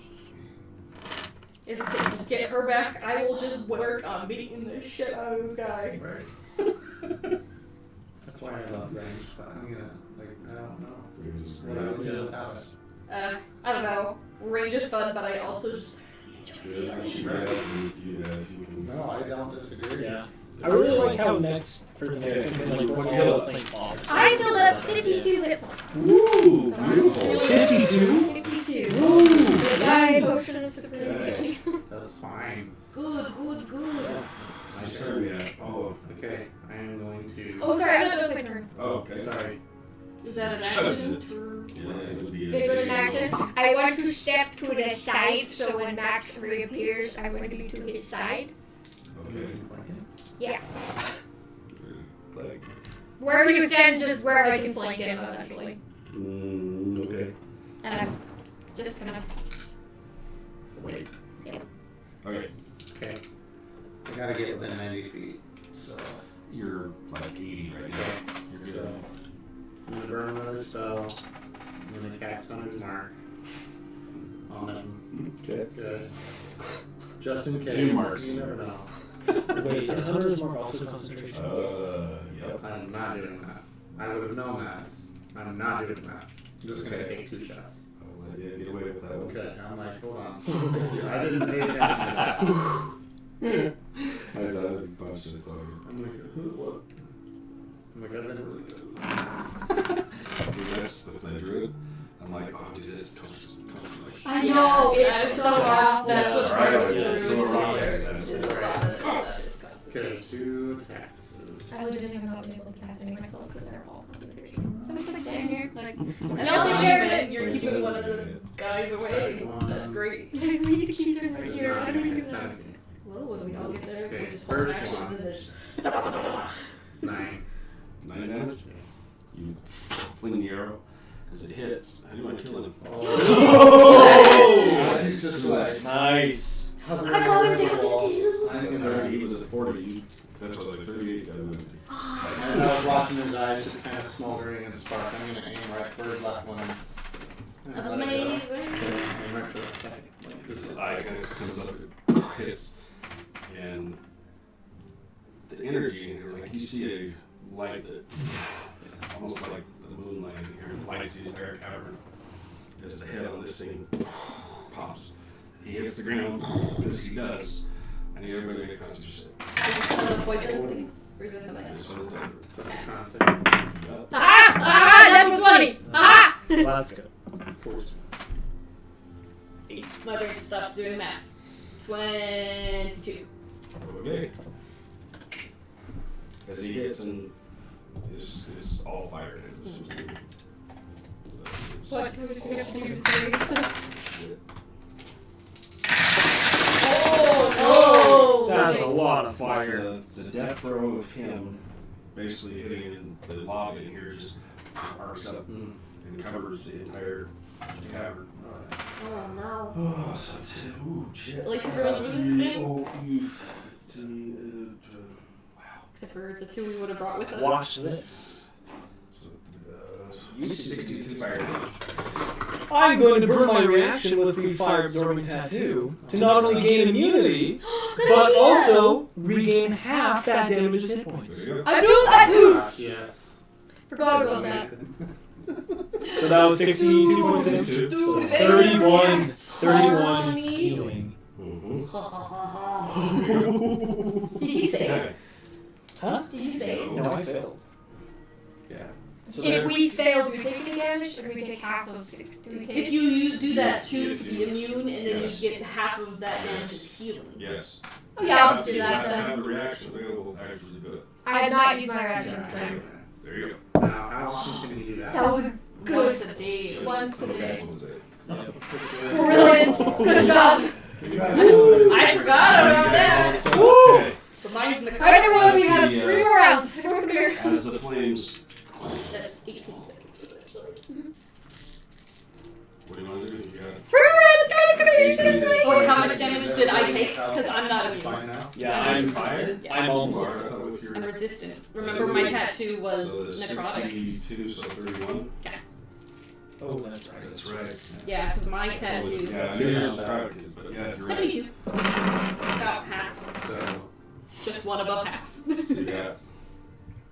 If I say just get her back, I will just work on beating the shit out of this guy. Right. That's why I love range, but I'm gonna, I don't know what I would do without it. I don't know. Range is fun, but I also just. Good. I should try it if you can. No, I don't disagree. Yeah. I really like how for the next game, like when you're playing boss. I filled up 52 hit points. Woo! So I'm Beautiful. still 52? 52. Woo! With my potion of supreme Okay. healing. That's fine. Good. My turn, yeah. Oh, Okay, I am going to. Oh, sorry, I'm not done with my turn. okay. Sorry. Is that an Does action? it? Yeah, it would be Big was an action. I want to step to the side, so when Max reappears, I want to be to his side. Okay. Yeah. Like. Wherever you stand, just where I can flank him eventually. Okay. And I'm just gonna wait. Yep. Okay. Okay. I gotta get within 90 feet, so. You're like 80 right now. You're So, good. I'm gonna burn another spell. I'm gonna cast Hunter's Mark on him. Okay. Good. Just in case. Few marks. You never know. Wait, is Hunter's Mark also concentration? Yep. I'm not doing that. I would have known that. I'm not doing that. I'm just gonna take 2 shots. I'll let you get away with that one. Okay, I'm like, hold on. I didn't pay attention to that. I've done it a bunch of times. I'm like, who, what? I'm like, I've been really good. Dude, that's with the druid. I'm like, oh, dude, this comes like. I know, Yeah, it's so off. That's Yeah, what's right, hard with yeah, the it's druids. so wrong. Is a lot of this stuff is Okay, concentration. 2 attacks. I literally have not been able to cast any of my spells because they're all concentration. So I'm just like standing here, like, And I also don't here, care. you're keeping one of the guys away. That's great. We need to keep him right There's here. How do we do it's that? 17. Well, when we all get there, Okay, we just first action one. into this. 9. 9 damage. You fling the arrow. As it hits, I do want to kill him. Oh! He's just like, Nice. hovering I got him over the down to wall. 2. I'm He gonna. was at 40. That was like 38. Got moved. And I was watching his eyes just kind of smoldering and spark. I'm gonna aim right for his left one. And let it go. Amazing. Aim right for that second. Like, His eye kind of comes up, it hits, and the energy in here, like you see a light that almost like the moonlight in here, lights the entire cavern. As the head on this thing pops, he hits the ground because he does. I need everybody to make a concentration. Is this another poison thing? Or is this something This else? one's different. That's the concept. Yup. Ah! Ah! That's 20! Ah! Well, that's good. My brain just stopped doing math. 22. Okay. As he hits, and it's all fire. What? What did we have to do? Sorry. Oh! That's a lot of fire. The death throw of him basically hitting in the lava in here just arcs up, and and covers the entire cavern. Oh no. Oh, so ooh, shit. At least everyone's resistant. Wow. Except for the two we would have brought with us. Watch this. So 62 fire damage. I'm going to burn my reaction with the fire absorbing tattoo to not only gain immunity, but also regain half that damage's hit points. There you go. I'm doing that too! Gosh, yes. Forgot about that. So that was 62 points of damage. Two. Dude, 31 Harmony. healing. Mhm. Ha ha ha ha. Did you say it? Okay. Huh? Did you say it? No, I failed. Yeah. So If there, we fail, do we take any damage, or do we take half of 6? Do we take If you do that, choose to be immune, and then Yes. you get half of that damage as healing. Yes. Oh, yeah, I'll You do have that to then. have the reaction available to actually do it. I had not used my reaction this time. There you go. Now, how often can you do that? That was a Once good. a day. Once a day. Once a day. Brilliant. Good job. I forgot about that. Okay. But mine's in the Alright, everyone, we Let's have see, 3 more rounds. Come here. As the flames, That's 18 seconds essentially. what do you want to do? You got 3 more rounds, guys. Come here. Come here. Wait, how much damage did I take? Because I'm not It's fine immune. now. yeah, I'm I'm resistant. Yeah. I'm you almost. are, I thought with your I'm resistant. Remember, my tattoo was so the necrotic. 62, so 31. Oh, that's right. That's right. Yeah, because my tattoo Yeah, I was knew you were necrotic, but yeah, you're right. 72. About half. So, Just one above half. So you got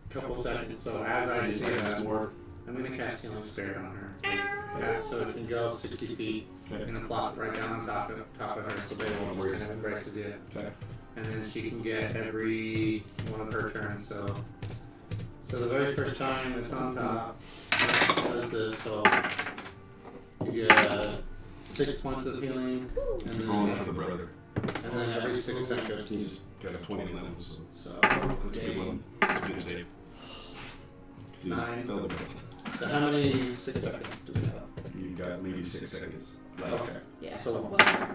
couple seconds. So as I I say that's that, more. I'm going to cast Healing Spirit on her. Yeah, so it can go 60 feet. Okay. I'm going to plop right down on top of her so they won't work and embraces it. Okay. And then she can get every one of her turns. So the very first time it's on top, it does this. So you get 6 points of healing, and Keep rolling for then, the brother. and then every 6 seconds. He's got a 20 levels. So, Let's do one. It's gonna save. 'Cause he's 9. filled it. so how many 6 seconds do we have? You got maybe 6 seconds left. Okay, Yeah, So- so 5.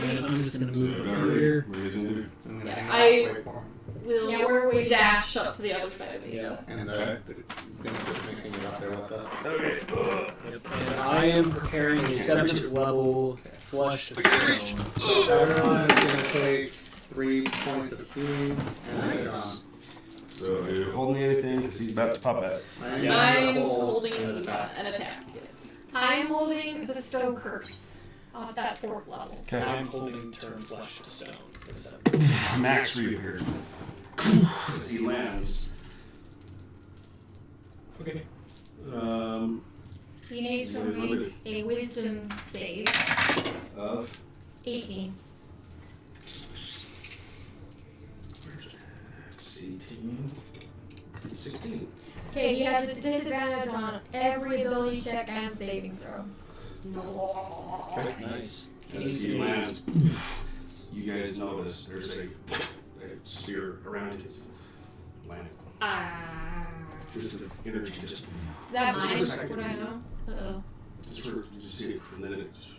Man, I'm just gonna So move you over got here. Where he's gonna do? I'm gonna Yeah, hang out, I- wait for him. we'll Yeah, we're way dash up to the other side of it. Yeah. And Okay. the thing's just making it up there with us. Okay. And I am preparing a 7th level flush of stone. Everyone is gonna take 3 points of healing, and then it's Nice. gone. So are you holding anything? Because he's about to pop out. I'm Yeah. gonna I'm hold holding an attack. an attack, yes. I'm holding the Stone Curse on that 4th level. And I'm holding turn flush of stone. The 7th. Max Reed here. As he lands. Okay. He needs to make a Wisdom save. Of 18. where's Max? 18. 16. Okay, he has a disadvantage on every ability check and saving throw. Okay. Nice. As he lands, you guys notice there's a sphere around his landing. Just the energy just Is that Just mine? for a second. Would I know? Uh-oh. just for you just see it and then it just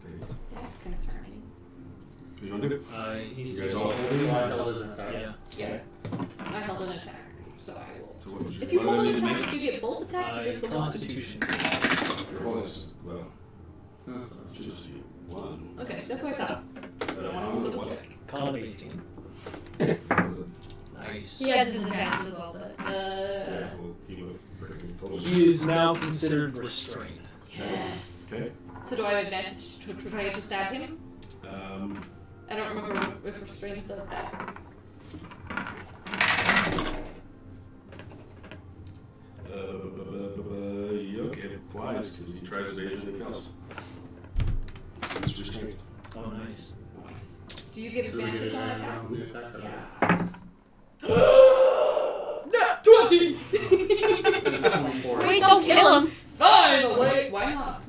fades. That's concerning. You want to do it? He needs You to guys go. all hold So it? I held an attack. Yeah. Yeah. I held an attack, so I will. So what was your If you what hold do an I need to attack, make? you get both attacks or just the one? Constitution. Your roll is well, That's it should just be one. Okay, that's what I thought. But I want to double check. Con of 18. Nice. He has disadvantage as well, but. Yeah, well, he would have freaking told me. He is now considered restrained. Yes. Okay. So do I have advantage to try to stab him? I don't remember if restraint does that. Okay, it flies because he tries evasion and he fails. It's restrained. Oh, nice. Nice. Do you get So we get advantage on advantage attacks? on the attack. Yeah. Nat 20! It's 24. Wait, don't kill him! Finally! Why not?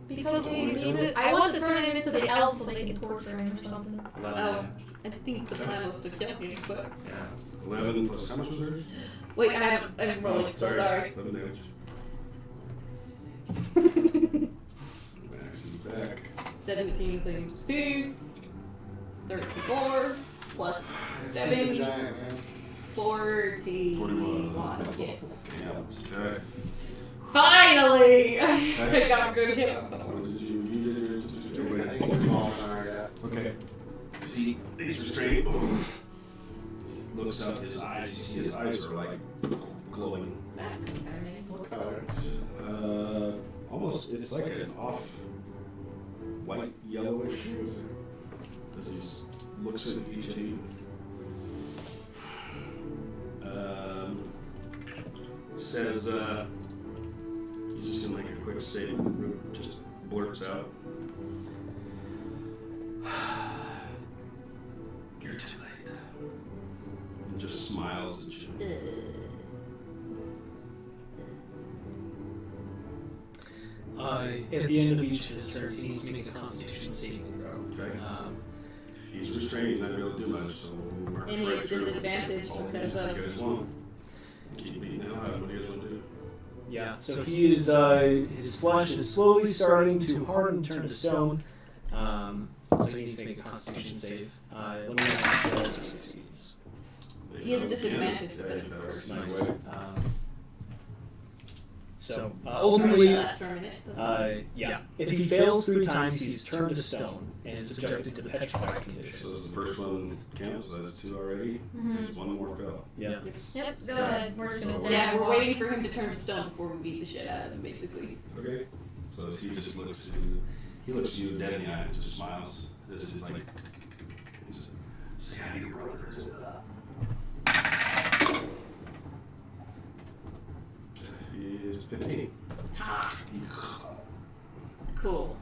Because we need to. I want to turn him into the elves so they can torture him or something. 11 Oh. damage. I think the plan was to kill him, but... Yeah. 11 plus how much was theirs? Wait, I'm rolling still, sorry. 11 damage. Max is back. 17 times 2. 34 plus It's 7. a giant, man. 41. Yes. Yeah. Okay. Finally! I got a good hit on someone. What did you do? I think it's all in our Okay. See, he's restrained. Looks up, his eyes, you see his eyes are like glowing. That's concerning. What color. Almost, it's like an off white yellowish. As he looks at each of you. Says, he's just gonna make a quick statement, just blurts out. You're too late. And just smiles at you. At the end of each of his turns, he needs to make a Constitution saving throw. Okay. He's restrained, he's not gonna be able to do much, so Mark's And right he's through. disadvantaged All because you of. guys want. Keep beating him out. What do you guys want to do? Yeah, so he is, his flesh is slowly starting to harden, turn to stone. So he needs to make a Constitution save. Let me know if he fails or succeeds. He has a disadvantage Yeah, because he of fails. first. Nice. Way. So Probably ultimately, lasts for a minute. yeah, if he fails 3 times, he's turned to stone and is subjected to the petrified condition. So the first one counts, so that's 2 already. There's one more fail. Yeah. Yep, go ahead. We're just gonna say Yeah, we're waiting for him to turn to stone before we beat the shit out of him, basically. Okay. So he just looks you dead in the eye and just smiles. This is like, he's say hi to your brother. He is 15. Cool.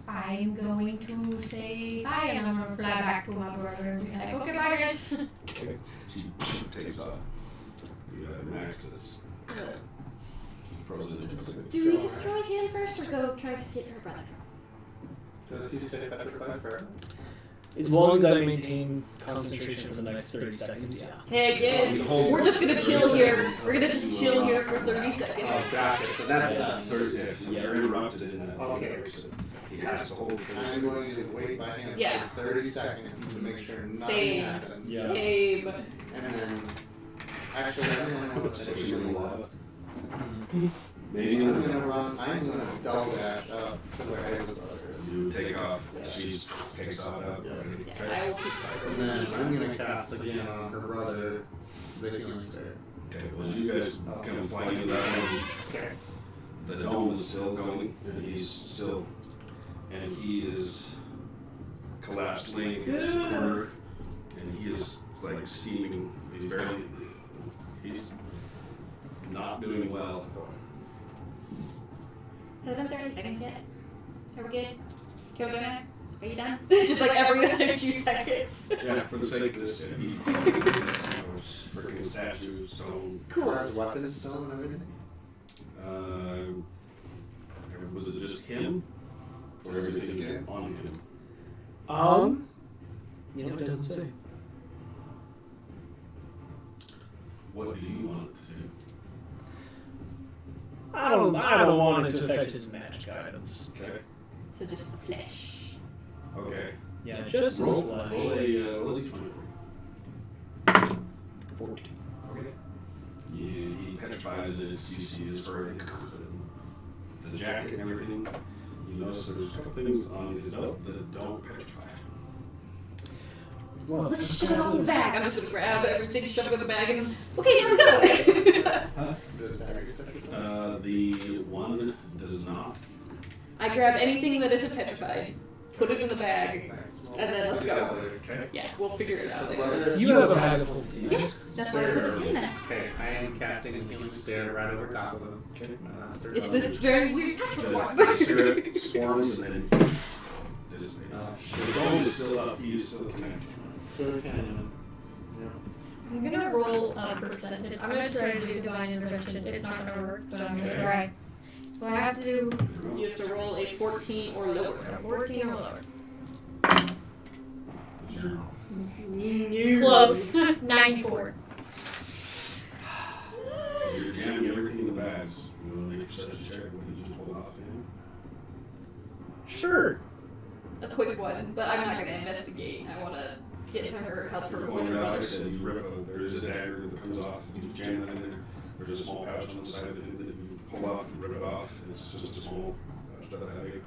I'm going to say hi and I'm gonna fly back to my brother and be like, okay, bye guys. Okay. She takes off. You have Max that's frozen. Do we destroy him first or go try to get her brother? Does he stay petrified forever? As long as I maintain concentration for the next 30 seconds, yeah. Heck yes. We're just gonna chill here. We're gonna just chill here for 30 seconds. Oh, gotcha. So that's done. Thursday. You're interrupted in that. Okay. He has to hold I'm going to wait by him Yeah. for 30 seconds to make sure nothing Same. happens. Yeah. Same. And then, actually, I don't know what to do. Maybe I'm gonna double dash up to where Ava's brother is. you take off. She takes off out. Yeah, I will keep And then I'm gonna cast again on her brother, the healing spirit. Okay, well, as you guys come flying into that one, the dome is still going, and he's still, and he is collapsed, laying in his corner, and he is like steaming. He's not doing well. Has it been 30 seconds yet? Are we good? Kill go now? Are you done? Just like every few seconds. Yeah, for the sake of this, he is freaking statue, stone. Cool. Are his weapons stone and everything? Was it just him? Or everything Just him? on him? It doesn't say. What do you want it to do? I don't want it to affect his magic items. Okay. So just the flesh. Okay. Yeah, just his Roll flesh. a d20 for 14. Okay. He petrifies it. You see his fur, the jacket and everything. You notice there's a couple things on his belt that don't petrify. Well, Let's shove it all in the bag. I'm just gonna grab everything, shove it in the bag, and okay, here we go. Does dagger touch it? The one does not. I grab anything that isn't petrified, put it in the bag, Nice. and then let's go. Okay. Yeah, we'll figure it out So later. brother, you have a bag of holding. Yes, that's why I put it in there. Okay, I am casting a healing spirit right over top of him. Okay. It's this very weird patch of The spirit swarms and then just, Oh, the dome is still up. He's still connected. Sure can. Yeah. I'm gonna roll a percentage. I'm gonna try to do divine intervention. It's not gonna work, but I'm gonna try. So I have to do You have to roll a 14 or lower. 14 or lower. You're Close. 94. jamming everything in the bags. You want to make a perception check? What did you just pull off him? Sure. A quick one, but I'm not gonna investigate. I wanna get to her, help her When with you're her out, like I brother. said, you rip a, there's a dagger that comes off, you jam it in there. There's a small pouch on the side of it that you pull off and rip it off. It's just a small pouch that big.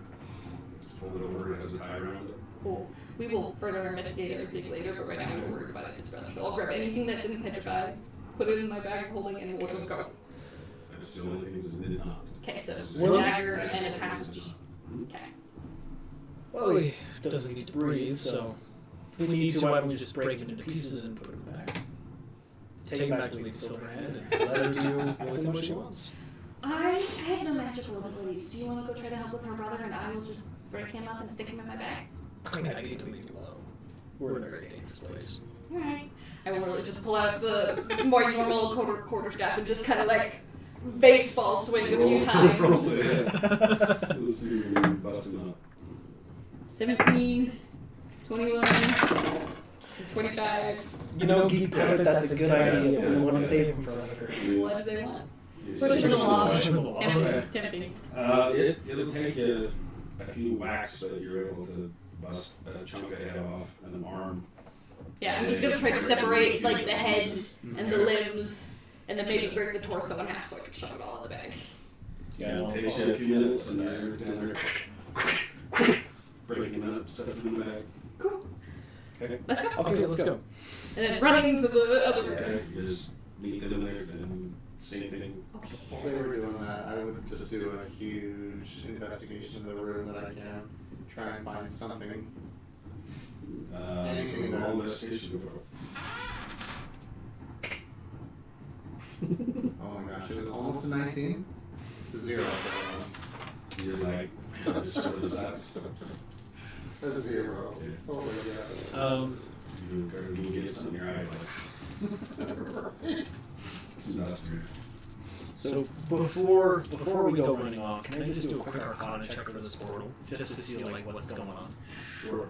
Fold it over, it has a tie around it. Cool. We will further investigate everything later, but right now we're worried about his brother. So I'll grab anything that didn't petrify, put it in my bag of holding, and we'll just go. That's the only thing that did not. Okay, so Well- the dagger and a pouch. Okay. Well, he doesn't need to breathe, so if we need to, why don't we just break him into pieces and put him back? Take him back to Lady Silverhand and let her do with him what she wants. I have no magical abilities. Do you want to go try to help with her brother, and I will just break him up and stick him in my bag? I mean, I need to leave you alone. We're in a very dangerous place. Alright. I will really just pull out the more normal quarterstaff and just kind of like baseball swing a few times. Let's see when you bust him up. 17, 21, 25. You know, Geek Rabbit, that's a good idea, but we want to save him for later. What do they want? Yes. Push him along. Push him along. Tempting. It'll take you a few whacks, but you're able to bust a chunk of head off and an arm. Yeah, I'm just gonna try to separate like the head and the limbs, and then maybe break the torso in half so I can shove it all in the bag. Yeah, It takes you a few minutes, and you're down there breaking up, stuffing in the bag. Cool. Okay. Let's go. Okay, let's go. And then running to the other room. Okay. You just meet them there, and same thing. While they were doing that, I would just do a huge investigation of the room that I can. Try and find something. Anything that- All investigation before. Oh my gosh, it was almost a 19. It's a 0. You're like, this sort of sucks. That's a 0. Yeah. Oh my god. You get something in your eye, like, it's duster. So before we go running off, can I just do a quick Arcana check for this portal, just to see like what's going on? Sure.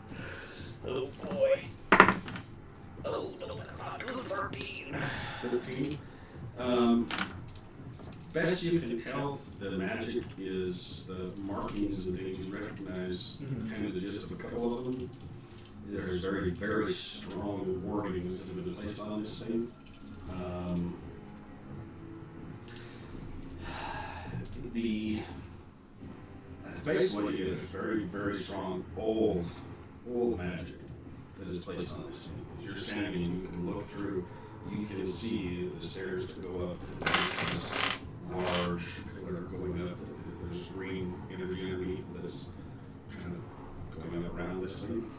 Oh boy. Oh no, that's not good for me. 13. Best you can tell, the magic is the markings and things you recognize, kind of the gist of a couple of them. There's very, very strong warnings that have been placed on this thing. That's basically what you get is very, very strong, old magic that is placed on this thing. As you're standing and you can look through, you can see the stairs that go up. There's this large pillar going up. There's green energy underneath that's kind of going up around this thing.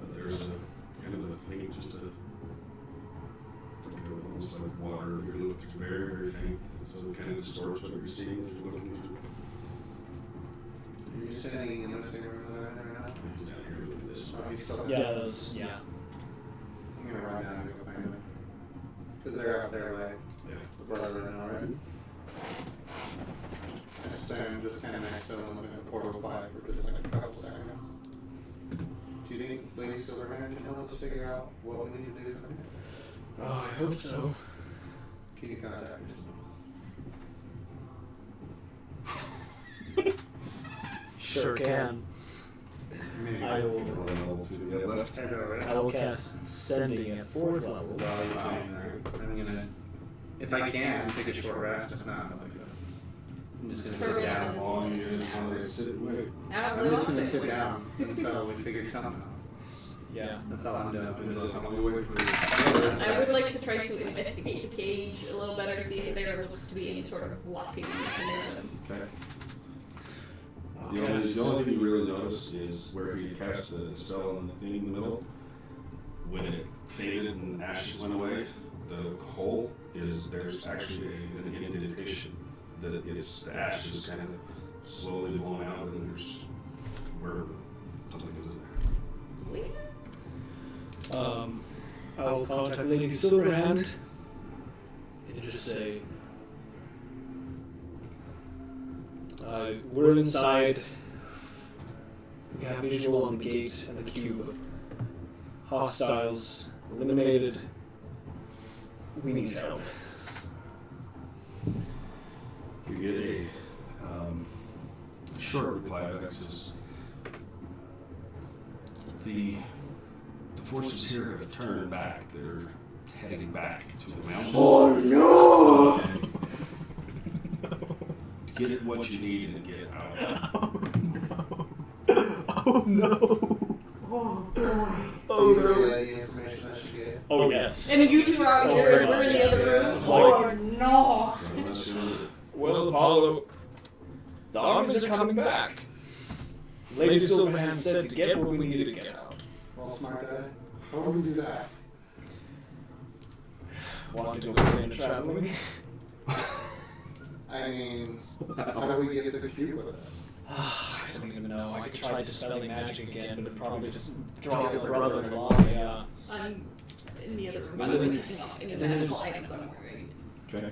But there's a kind of a thing just to think of almost like water. You're looking through very, very faint. So it kind of distorts what you're seeing as you're looking through. You're standing in the same room that I'm in right now? He's down here looking at this. Oh, he's still Yeah, that's, yeah. I'm gonna run down and go find them. Because they're out there by Yeah. the brother and all, right? I stand just kind of next to them looking at portal by for just like a couple seconds. Do you think Lady Silverhand can help us figure out what we need to do from here? Oh, I hope so. Can you contact her? Sure can. Maybe. I will. Level 2 to the left. I will cast Sending at 4th level. While he's staying there, I'm gonna, if I can, take a short rest. If not, I'm just gonna sit down. All you guys want to sit and wait. I don't I'm really just want gonna to sit down until we figure something out. Yeah. That's all I'm doing. I'm gonna wait for the I would like to try to investigate the cage a little better, see if there looks to be any sort of locking mechanism. Okay. The only thing you really notice is where he cast the spell on the thing in the middle. When it faded and ashes went away, the hole is there's actually an indentation that it's the ash is kind of slowly blown out, and there's where something is in there. I will contact Lady Silverhand and just say, we're inside. We have visual on the gate and the cube. Hostiles eliminated. We need help. You get a short reply back that says the forces here have turned back. They're heading back to the mountain. Oh no! Get what you need and get out. Oh no! Oh, the information I should get. Oh yes. And you two are out Oh, here. very We're much. in the other room. Like- Oh no! So unless you Well, Apollo, the armies are coming back. Lady Silverhand said to get what we needed to get out. Well, smart guy. How do we do that? Want to do a plan of traveling? I mean, how do we get the cube with it? I don't even know. I could try dispelling magic again, but it'd probably just draw the brother in lie. I'm in the other room. By the way, taking off any magical items I'm wearing. okay.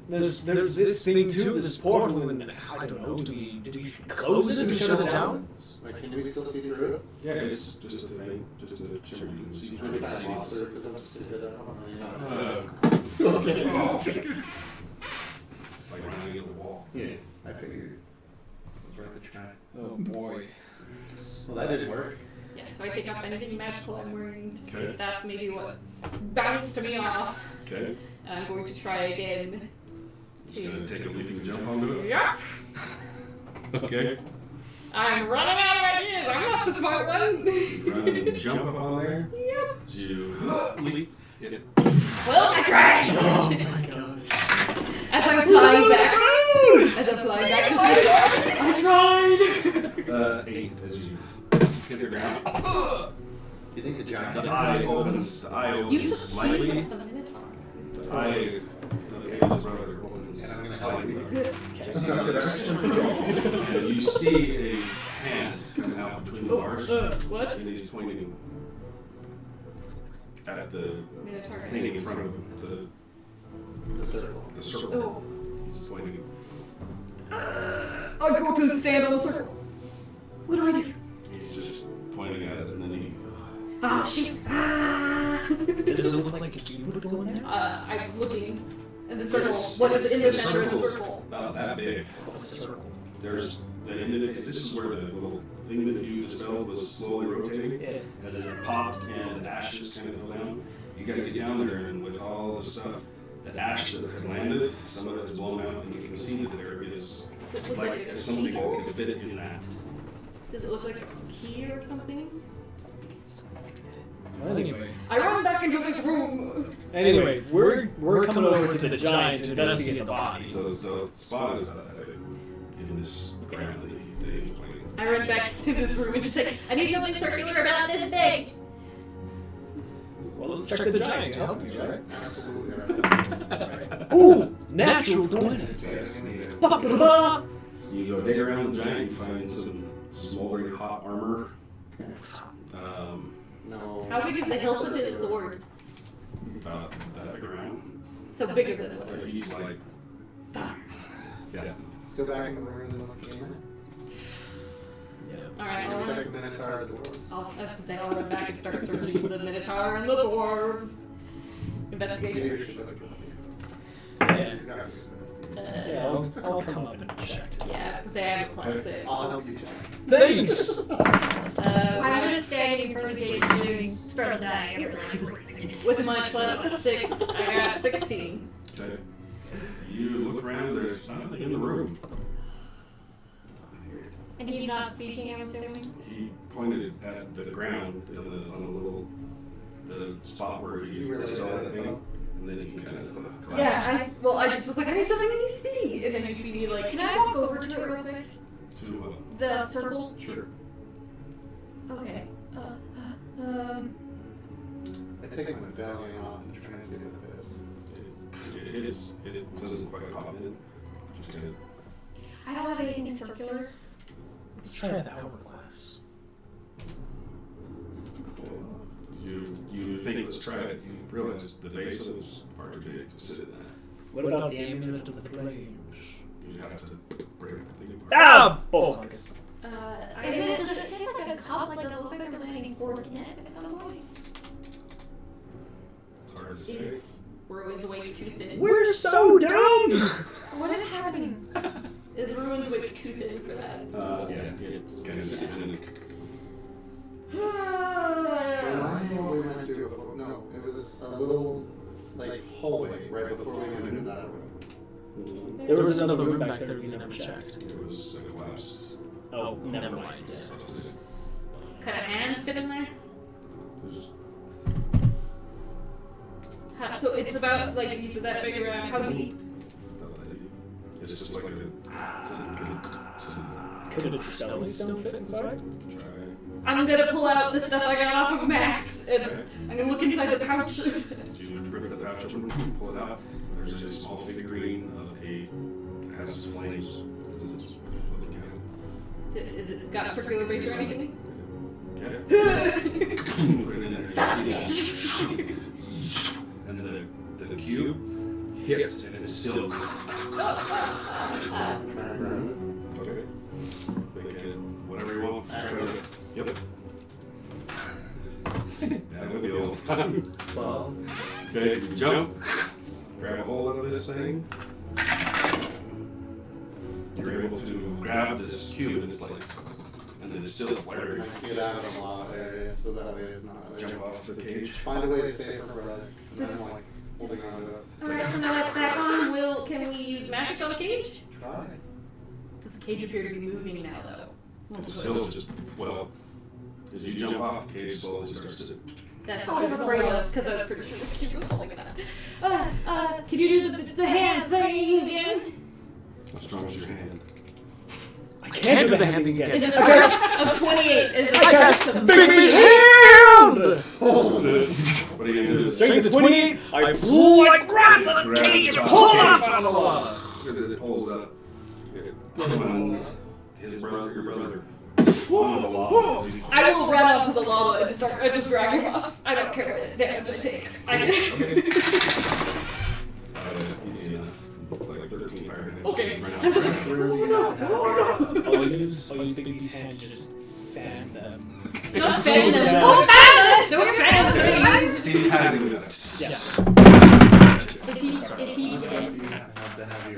There's this thing too, this portal, and I don't know. Do we close it? Do we shut it down? Like, can we still see through it? Yeah, it's just a thing, just a shimmer. You can see Can we through try it. a monster? Because I'm stupid. I don't know. Okay. Like running into the wall. Yeah, I figured. It was worth a try. Oh boy. Well, that didn't work. Yeah, so I take off anything magical I'm wearing to see Okay. if that's maybe what bounced me off. Okay. And I'm going to try again. Just gonna take a leaping jump onto it. Yeah. Okay. I'm running out of ideas. I'm not the smart one. Run and jump up on there. Yep. So you leap. Hit it. Well, I tried. Oh my gosh. As I'm flying back. As I'm flying back to I tried. 8 as you hit the ground. Do you think the giant The eye opens. The eye You opens took slightly. the Minotaur. The eye of the Aegis brother opens And I'm gonna help slightly. you. And you see a hand come out between the bars. What? And he's pointing at the Minotaur. thing in front of him. The circle. The circle. Oh. He's pointing. I'll go to stand on the circle. What do I do? He's just pointing at it, and then he. Oh, shit. Does it look like a cube would go in there? I'm looking in the circle. What is in the center of the circle? About that big. What's a circle? There's this is where the little thing that you dispelled was slowly rotating. Yeah. As it popped and ashes kind of fell down. You guys get down there, and with all the stuff, the ash that had landed, some of it's blown out, and you can see that there is Does it look like a something key? that could fit in that. Does it look like a key or something? Well, anyway. I run back into this room. Anyway, we're coming over to the giant to investigate the body. The spot is in this ground that he was pointing. I run back to this room and just say, I need something circular about this big. Well, let's check the giant to help you, right? Absolutely. Ooh, natural 20. Yes. Ba-ba-ba. You go dig around the giant, you find some smoldering hot armor. No. How big is the hilt of his sword? About that big around. So bigger than Like what he's like, yeah. Let's go back in the room and look again. Yeah. Alright, I'll Check run. the Minotaur of the doors. I was gonna say, I'll run back and start searching the Minotaur and the dwarves. Investigation. Peter should look Yeah. He's got to Yeah, I'll come up and check. Yeah, I was gonna say I have a plus 6. I'll help you check. Thanks! I'm just standing for the gate doing for the day. With my plus 6, I got 16. Okay. You look around, there's nothing in the room. And he's not speaking, I'm assuming. He pointed at the ground on the little spot where you saw that thing, and then he kind of collapsed. Yeah, I just was like, I need something to see. And then you see me like, Can I walk over to it real quick? To The circle? sure. Okay. I take my medallion off and try and see if it fits. It doesn't quite pop in. Just kind of. I don't have anything circular. Let's try the hourglass. You think let's try it. You realize the base of it's far too big to sit in that. What about the amulet of the plains? You have to break the thing apart. Ah! Bollocks. Does it shape like a cup? Like, does it look like there's anything poured in it at some point? It's hard to say. is Ruins way too thin? We're so dumb! What is happening? Is Ruins way too thin for that? Yeah, it kind of sits in. Remind me what we went to before. No, it was a little like hallway right before we went into that room. There was another room back there we never checked. It was collapsed. Oh, never mind. Could a hand fit in there? There's So it's about, like, if you said that big around, how deep? It's just like a. Could a spelling stone fit inside? I'm gonna pull out the stuff I got off of Max, and I'm gonna look inside the pouch. You rip the pouch open, pull it out. There's a small figurine of a. Has flames. Is it got a circular face or anything? Yeah. Put it in there. And the cube hits and it's still. Okay. Make it whatever you want. Yep. Yeah, with the old time. 12. Okay, jump. Grab a hold of this thing. You're able to grab this cube and it's like. And then it's still flaring. Get out of the lava area so that way it's not. Jump off the cage. Find a way to save her brother. And I'm like holding on to it. Alright, so now that's back on. Can we use magic on the cage? Try. Does the cage appear to be moving now, though? Still just, well, as you jump off the cage, slowly starts to. That's what I was afraid of, because I was pretty sure the cube was holding that. Could you do the hand thing again? How strong is your hand? I can't do the hand thing again. Is it a stretch of 28? Is it a stretch of Big hand! What are you gonna do? Strength of 28, I pull, I grab the cage and pull it off on the wall. It pulls up. On his brother, your brother. On the lava. I will run out to the lava and start. I just drag him off. I don't care what damage I take. Easy enough. Like 13 fire damage. Okay. Run out. I'm just. I'll use Bigby's hand to just fan them. Not fan them. Oh, fan us! Don't fan us, please! See, how do we do that? Yeah. Is he dead?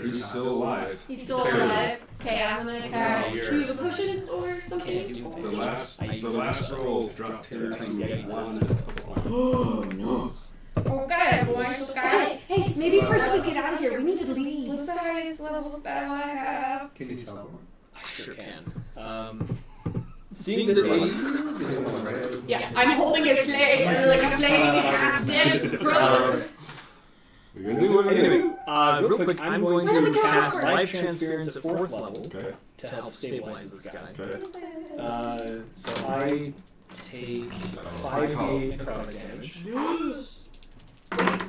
He's still alive. He's still alive. Okay, I'm gonna cast. Do you have a potion or something? Can't do The last roll dropped him to 1. Oh no. Okay, everyone. Guys, Hey, maybe first we get out of here. We need to leave. what's the highest level spell I have? Can you teleport? I sure can. Seeing that Yeah, I'm holding a flame, like a flame half-dead brother. We're gonna do it Anyway, real quick, I'm going to cast Life Transference at 4th level Okay. to help stabilize this guy. Okay. So I take 5d necrotic damage.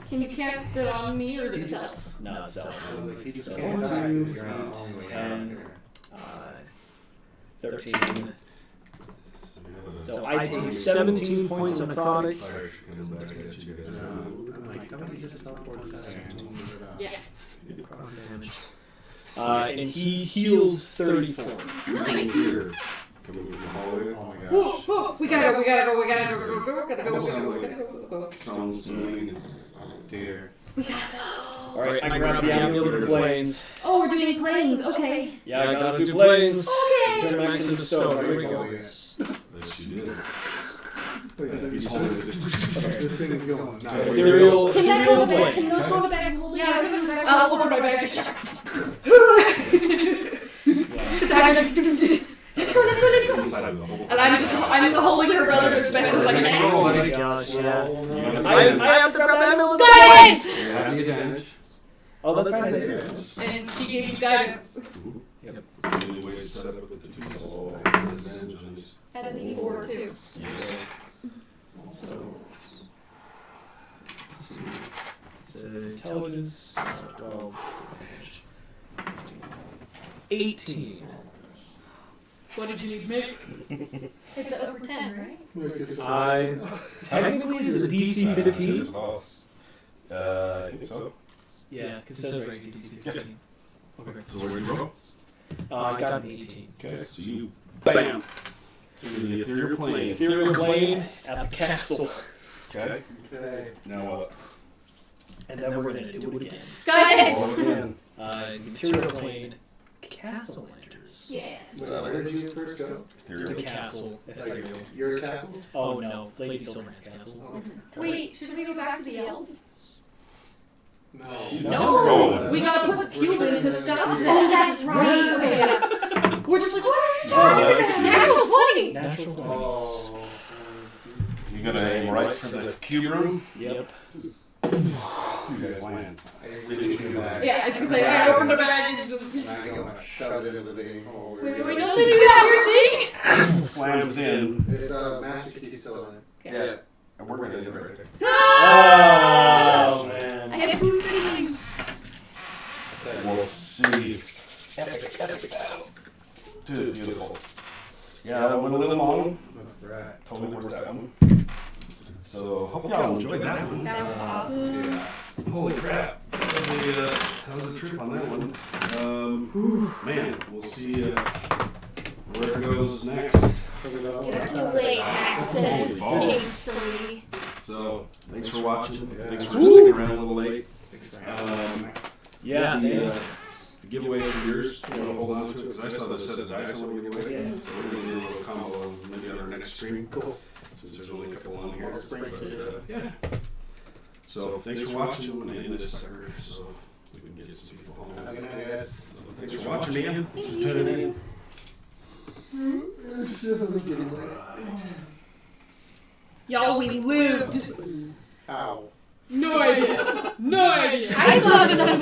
Can you cast it on me or is it self? Not self. I was like, he just So can't 1, die 2, 'cause you're not all the way 10, down here. 13. So I take 17 points of necrotic. Fire comes back at you guys. I'm like, don't you just teleport us out? Yeah. Damage. And he heals 34. Nice. Here. Coming from the hallway. Oh my gosh. We gotta go. Stones swinging. Dear. Alright, I grab the amulet of the planes. Oh, we're doing planes. Okay. Yeah, I gotta do planes. Okay. Turn Max into stone. Here we go. Yes, you did. He's holding this thing is going. Ethereal Can that go in the bag? plane. Can those go in the bag and hold it? Yeah, I'll open my bag. Just shut Let's go, let's go, let's go. Inside of the hole. And I'm holding her brother as best as I Oh can. my gosh, yeah. I I have to grab the amulet. Guidance! have the advantage. Oh, that's right. And she gave you guidance. The only way to set up with the 2 cells advantage on these. And a D4 too. Yes. So, let's see. It's intelligence. 12. 18. What did you make? It's over 10, right? Technically, it's a DC 15. I think so. Yeah, because it says right here DC 15. Okay. So where do you go? I got an 18. Okay. So you bam through the ethereal plane. Ethereal plane at the castle. Okay. Now what? And then we're gonna do it again. Guidance! Roll again. Material plane, castle lantern. years. Yes. Where did you first go? To the castle. Ethereal. Your castle? Oh no, Lady Silverman's castle. Wait, should we go back to the elves? No. No! We gotta put the fuel in to stop that. Oh, that's right. Okay, yeah. We're just like, what are you talking about? Natural 20! Natural 20. Oh. You gotta aim right for the cube room. Yep. You guys land. I really do that. Yeah, I was gonna say, I opened the bag and just. And I'm gonna shove it into the game hole. Wait, we don't do that, your thing! Slams in. Master key's still in it. Yeah. And we're gonna end it right there. Oh man. I had 2 things. We'll see. Epic battle. Dude, beautiful. Yeah, that went a little long. That's right. Totally worth that one. So, hope y'all enjoyed that one. That was awesome. Yeah. Holy crap. That was a trip on that one. Man, we'll see where it goes next. You have to wait access balls. story. So, thanks for watching. Thanks for sticking around a little late. Yeah. The giveaway of yours, you want to hold on to it? Because I saw the set of dice I want to give away. So we're going to do a little combo maybe on our next stream. Cool. Since there's only a couple on here. But, yeah. So, thanks for watching. I'm going to end this sucker so we can get some people home. Have a good night, guys. So, thanks for watching, man. Thanks for tuning in. Y'all, we lived. Ow. No idea. No idea. I saw the 7